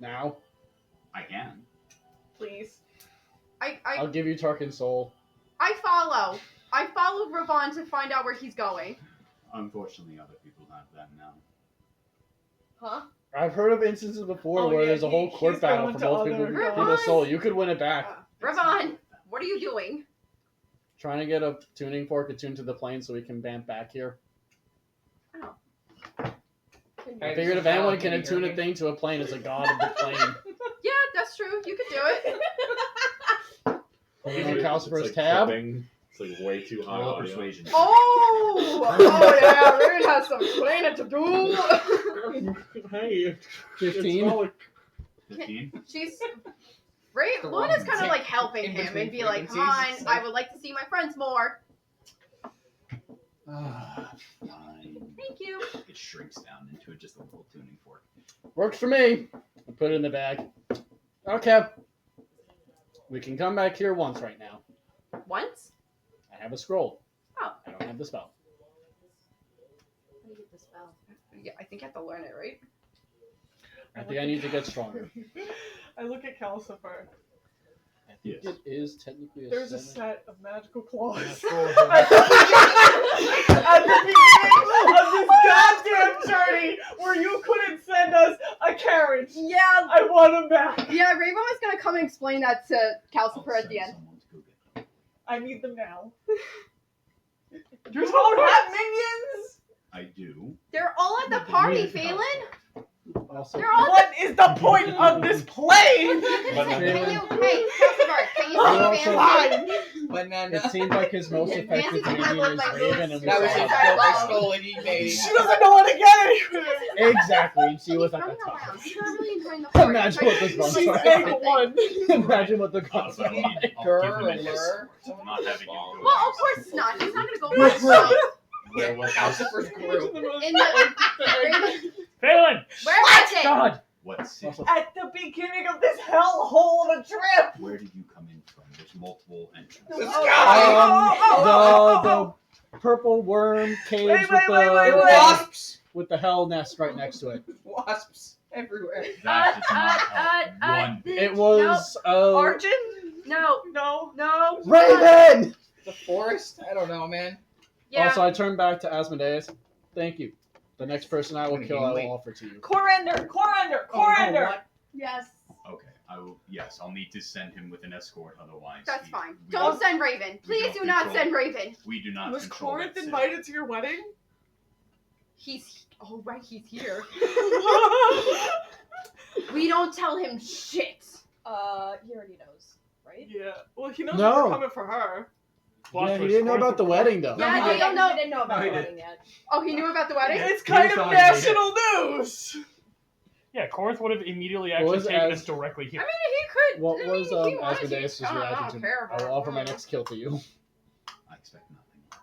now? I can. Please. I'll give you Tarkin Soul. I follow. I follow Ravon to find out where he's going. Unfortunately, other people have that now. Huh? I've heard of instances before Oh, where yeah, there's a whole he's court battle going for to both other people's gods. soul. You could win it back. Ravon, what are you doing? Trying to get a tuning fork attuned to the plane so we can vamp back here. I figured if anyone can attune a thing to a plane, it's a god of the plane. Yeah, that's true. You could do it. Put on Calcifer's It's tab. clipping. It's like way too high Roll a audio. persuasion. Oh yeah, Raven has some explaining to do. Hey, 15. 15. She's The Luna's wrong kind of thing. like helping In him between and be like, "Come frequencies, on, it's I like- would like to see my friends more." Fine. Thank you. It shrinks down into just a little tuning fork. Works for me. I put it in the bag. Okay. We can come back here once right now. Once? I have a scroll. Oh. I don't have the spell. How do you get the spell? Yeah, I think I have to learn it, right? I think I need to get stronger. I look at Calcifer. I think it is technically a There's a 7. set of magical claws. Magical- At the beginning of this goddamn journey where you couldn't send us a carriage. Yeah. I want them back. Yeah, Raven was gonna come and explain that to Calcifer at the end. Someone to go get them. I need them now. You don't have minions? I do. They're all at the party, Phelan. Also, They're all. What is the point of this plane? Can you? Hey, Calcifer, can you Also- say fancy? Banana. it seems like his most Yeah, effective Nancy's minion look is like Raven, those- and we That was saw his that. joke I stole and he made. She doesn't know how to get anywhere. Exactly, and she was He's at the running top. around. He's not really enjoying the party. Imagine what this one's She's like. angle one. Imagine what the guns are I'll like. give him Girl, an escort, not having him go Well, by of course himself. not. He's not gonna go by himself. Where was Calcifer's crew. In the Raven, Phelan! where was it? God! What city? At the beginning of this hellhole of a trip. Where did you come in from? There's multiple entrances. The The purple worm caves Wait, with wait. Wasps. with the hell nest right next to it. Wasps everywhere. That does not help one bit. It was Arjun? No, No. no. Raven. The forest? I don't know, man. Yeah. Also, I turn back to Asmodeus. Thank you. The next person I will kill, I will offer to you. Corender. Yes. Okay, I will. Yes, I'll need to send him with an escort. Otherwise, That's fine. we Don't send Raven. we Please don't do not control- send Raven. We do not. Was control Corinth that city. invited to your wedding? He's. Oh, right, he's here. We don't tell him shit. He already knows, right? Yeah. Well, he knows No. we're coming for her. Yeah, he didn't know about the wedding though. Yeah, Oh, you don't know. He didn't know about No, he the did. wedding yet. Oh, he knew about the wedding? It's He kind was of telling me that. national news. Yeah, Corinth would have immediately What actually was taken as- us directly I here. mean, he could. What I mean, was he wanted to. Asmodeus' I don't reaction to care I about will offer my it. next kill to you. I expect nothing less.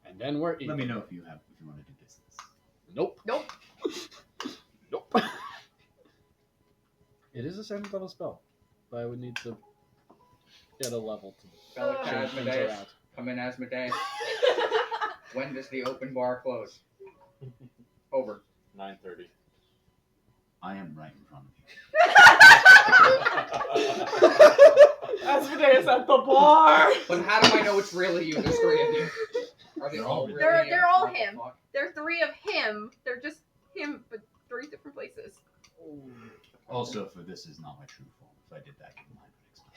And then we're Let me know if you want to do business. Nope. Nope. Nope. It is a 7th level spell, but I would need to get a level to Bellic to change things Asmodeus. around. Come in, Asmodeus. When does the open bar close? Over. 9:30. I am right in front of you. Asmodeus at the bar. But how do I know it's really you? There's 3 of you. Are they They're all all- really They're- you? they're all What the him. fuck? There are 3 of him. They're just him, but 3 different places. Also, for this is not my true form. If I did that, you might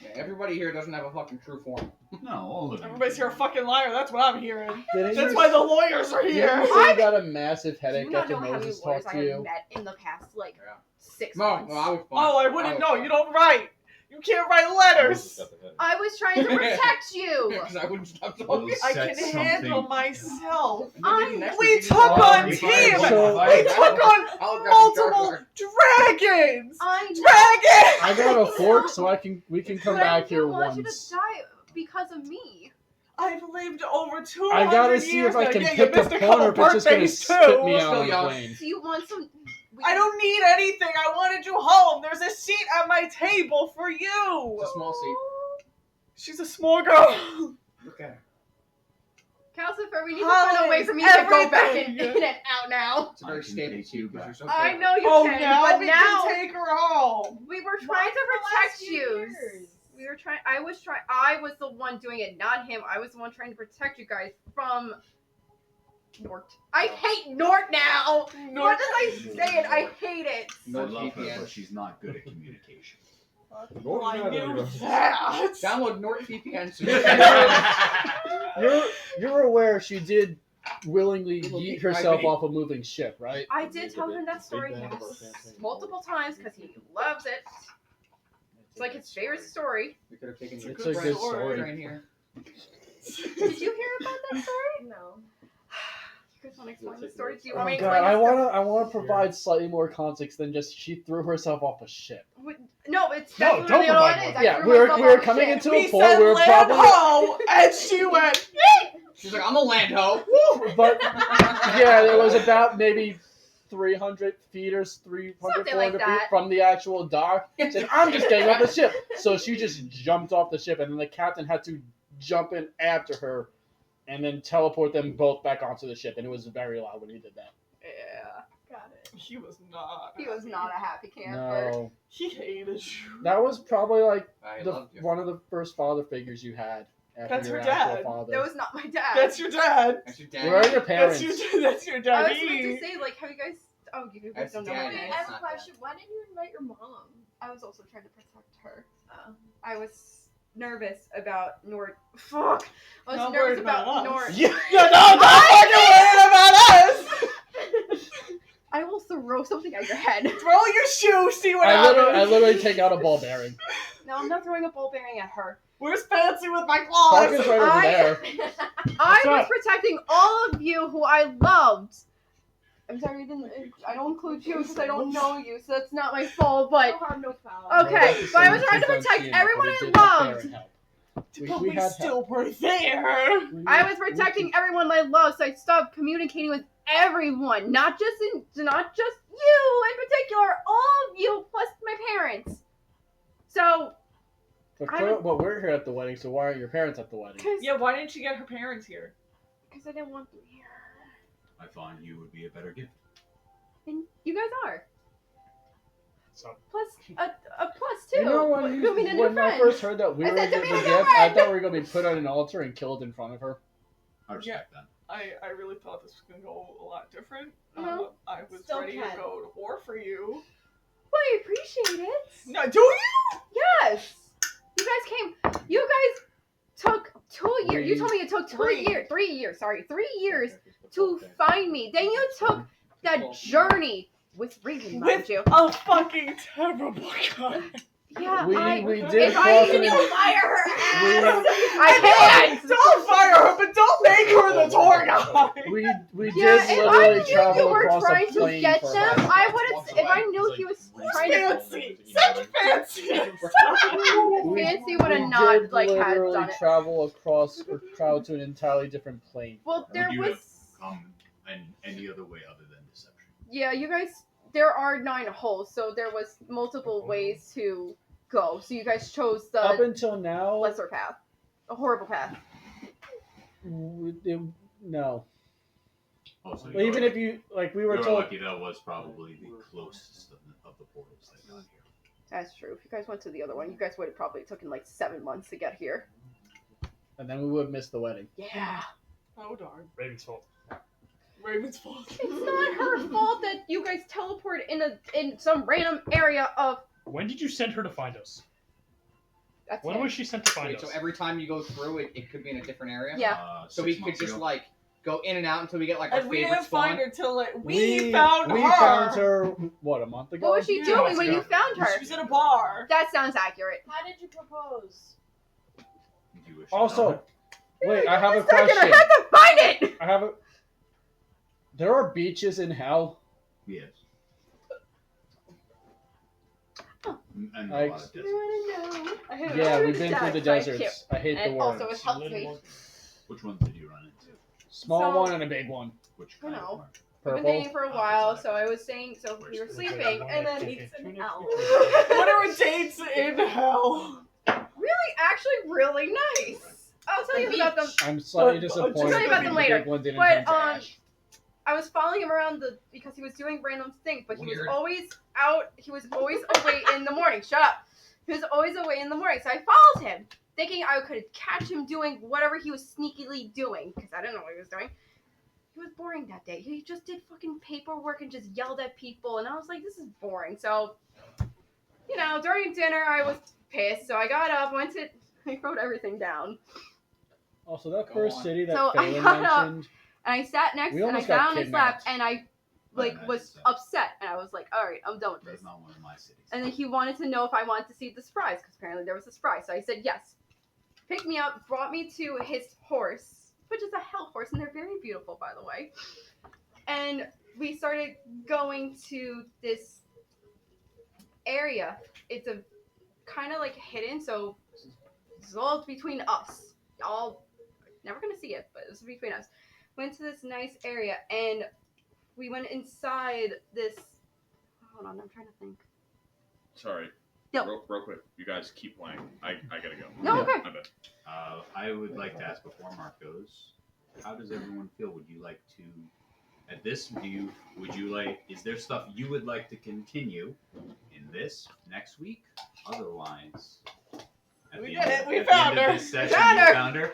Yeah, explain. everybody here doesn't have a fucking true form. No, all of you. Everybody's here a fucking liar. That's what I'm hearing. Didn't That's you why the lawyers are Didn't here. you say you got a massive Do you headache not after know how many Moses lawyers talked I to have you? met in the past, like, Yeah. 6 No, months? well, I was fine. Oh, I wouldn't was know. fine. You don't write. You can't write letters. I was trying to protect you. Because I wouldn't stop We'll talking. I set can handle something- myself. I'm- We took on If team. I was So- We invited- took on multiple dragons. I know. Dragons. I got a fork, so we can come But I back here don't want you to once. die because of me. I've lived over 200 I gotta years see if I now. can Yeah, you pick missed a a corner couple if it's just gonna birthdays spit too. me out on Still the young. plane. Do you want some? I don't need anything. I wanted you home. There's a seat at my table for you. It's a small seat. She's a small girl. Okay. Calcifer, we need to find a way for me to go back in and out now. It's a very I can stable take you seat because back. you're so I big. know you Oh, can, now but we now can take her home. we were Not trying to for the last protect few you. years. We were trying. I was the one doing it, not him. I was the one trying to protect you guys from Nort. I hate Nort now. What does I say it? I hate it. I love her, but she's not good at communication. Well, I knew that. Download NordVPN soon. You're aware she did willingly yeet herself I mean- off a moving ship, right? I did tell him that story multiple times because he loves it. It's like his favorite story. We could have taken It's a you good right story. right here. Did you hear about that story? No. You guys want to explain the story? Do you Oh want me to God, explain I wanna provide slightly more context than just she threw herself off a ship. No, it's No, that's don't literally all provide it is. more. I Yeah, threw we myself were off a coming ship. into We a point said where land probably, ho, and she went. She's like, I'm a land hoe. but yeah, there was about maybe 300 feet or 300, Something like 400 feet that. from the actual dock. Said, I'm just getting off the ship. So she just jumped off the ship, and then the captain had to jump in after her and then teleport them both back onto the ship. And it was very loud when he did that. Yeah, Got it. He was not. he was not a happy camper. No. He hated you. That was probably like I the, loved you. one of the first father figures you had. After That's your her actual dad. father. That was not my dad. That's your dad. That's your Where are dad. your parents? That's your I daddy. was meant to say, like, have you guys? Oh, you guys That's don't know. daddy. my Wait, name. I It's have a not question. Why didn't you invite your mom? I was also trying to protect her. Oh. I was nervous about Nort. Fuck. I was Not nervous worried about about us. Nort. Yeah. You're not fucking worried about us. I will throw something at your head. Throw your shoe. See what I happens. literally take out a ball bearing. No, I'm not throwing a ball bearing at her. Where's Fancy with my Falcon's claws? right over I- there. I What's was up? protecting all of you who I loved. I'm sorry, I don't include you because I don't know you, so that's not my fault. But No harm, no foul. okay, but I was trying to protect everyone I loved. But We we had still were there. I was protecting everyone I loved, so I stopped communicating with everyone, not just you in particular, all of you plus my parents. So, But we're here at the wedding, so why aren't your parents at the wedding? Yeah, why didn't you get her parents here? because I didn't want them here, I find you would be a better gift. and you guys are. So Plus a plus too. You know when I first heard that we I were said to getting me the with your gift, I friend. thought we were gonna be put on an altar and killed in front of her. I respect that. I really thought this was gonna go a lot different. Mhm. I was Still ready can. to go to war for you. Well, I appreciate it. No, do you? Yes. You guys came. You guys took 2 years. You told me it took 3 years. 3 years. Sorry, 3 years to find me. Then you took that journey with Regan, mind With you. a fucking terrible guy. Yeah, We did if I cross can an fire her we- ass, I can't. Don't fire her, but don't make her the tour guy. we Yeah, did if I literally knew travel you were across trying a to plane get for them, her. I would have. If I knew he was trying to. Fancy, such fancy. Fancy would have we not did like had literally done it. travel across or travel to an entirely different plane. Well, there Would you was. have come in any other way other than deception? Yeah, you guys. There are 9 holes, so there was multiple ways to go. So you guys chose Up the until now, lesser path, a horrible path. no. Oh, so Well, even if you like, we were you were told. lucky that was probably the closest of the portals that got here. That's true. If you guys went to the other one, you guys would have probably taken like 7 months to get here. And then we would have missed the wedding. Yeah. Oh darn. Raven's fault. Raven's fault. It's not her fault that you guys teleported in some random area of. When did you send her to find us? That's When it. was she sent to find Wait, us? so every time you go through it, it could be in a different area? Yeah. So 6 we could months just ago. like go in and out until we get like our And we favorite didn't spawn. find her till like we found we her. found her what, a month ago? What was she Yeah. doing when you found her? She was in a bar. That sounds accurate. How did you propose? You wish you Also, know wait, I have a Second, I question. had to find it. I have a. There are beaches in hell. that. Yes. Oh. And I- a lot of deserts. Yeah, we've been through the deserts. I hate the And worms. also, it helps me. Which ones did you run into? Small So- one and a big one. Which I kind know. of one? We've been Purple. dating for a while, so I was saying, so we were sleeping, and then It's an owl. What are dates in hell? really, actually, really nice. I'll tell you about them. I'm slightly But- disappointed. I'll tell you about them later. The big one didn't But, turn to ash. I was following him around because he was doing random things, but he was Weird. always out. He was always away in the morning. Shut up. He was always away in the morning, so I followed him, thinking I could catch him doing whatever he was sneakily doing, because I didn't know what he was doing. He was boring that day. He just did fucking paperwork and just yelled at people, and I was like, this is boring. So, during dinner, I was pissed, so I got up, I wrote everything down. Also, that Go first on. city that So I Phelan got up. mentioned, And I sat next, We and I almost sat got on his lap, kidnapped. and I was upset, and I was like, all right, I'm done with this. That's not one of my cities. And then he wanted to know if I wanted to see the surprise, because apparently there was a surprise. So I said yes. Picked me up, brought me to his horse, which is a hell horse, and they're very beautiful, by the way. And we started going to this area. It's a kind of like hidden, so it's all between us. Y'all never gonna see it, but it's between us. Went to this nice area, and we went inside this. Hold on, I'm trying to think. Sorry. Yep. Real quick, you guys keep playing. I gotta go. No, Yeah. okay. My bad. I would like to ask before Mark goes, how does everyone feel? Would you like to, at this view, is there stuff you would like to continue in this next week? Otherwise, at We the did end it. of- We at the found end of her. this session, Found you her. found her.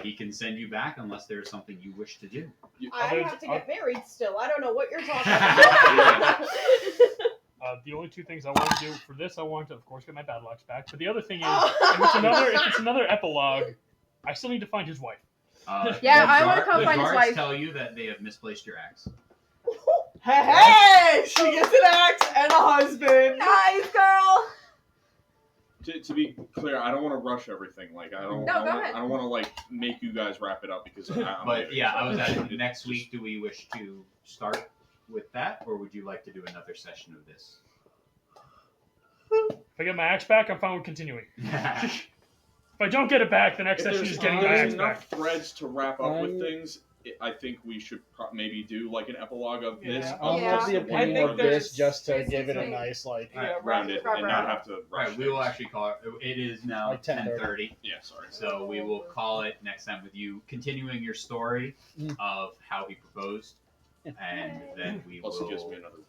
He can send you back unless there's something you wish to do. I have to get married still. I don't know what you're talking about. about. The only two things I want to do for this, I want to, of course, get my bad lucks back. But the other thing is, Oh. if it's another epilogue, I still need to find his wife. Yeah, the I wanna guard- come the find his guards wife. tell you that they have misplaced your axe. Hey, she gets an axe and a husband. Nice girl. To be clear, I don't want to rush everything. Like I don't. No, I go don't ahead. I don't want to like make you guys wrap it up because I'm But leaving, yeah, so I was asking, it- next just- week, do we wish to start with that, or would you like to do another session of this? If I get my axe back, I'm fine with continuing. If I don't get it back, the next If session there's, is getting if my there's axe enough back. threads to wrap up with I'm- things, I think we should maybe do like an epilogue of this. Yeah. I'll Yeah. have the I opinion think of this there's just to basically give it a something- nice, like, Yeah, round it and not have to rush. Alright, we will things. actually call it. It is now Like 10:30. 10:30, Yeah, sorry. so we will call it next time with you continuing your story Mm. of how he proposed, and then we Plus, it gives me will another week.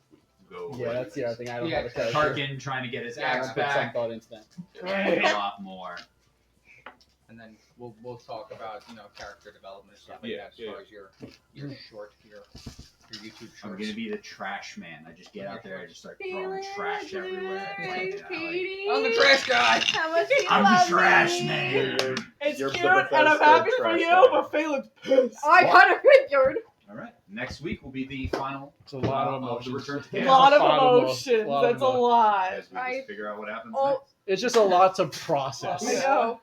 go. yeah, that's the other thing. I don't Yeah, have a character. Tarkin trying to get his I axe put some back, thought into that. and a lot more. And then we'll talk about character development and stuff like Yeah, that as yeah. far as your YouTube shorts. I'm gonna be the trash man. I just get out there, I just start throwing trash everywhere. I'm the trash guy. How much do you I'm love the trash me? man. It's You're the cute, and I'm Bethesda happy for trash you, guy. but Phelan's pissed. I got a graveyard. All right, next week will be the final. It's a lot of the emotions. return to A chaos. lot of A lot of emotions. lot of That's a lot. As we just figure out what happens Oh, next. It's just a lot to process. I know.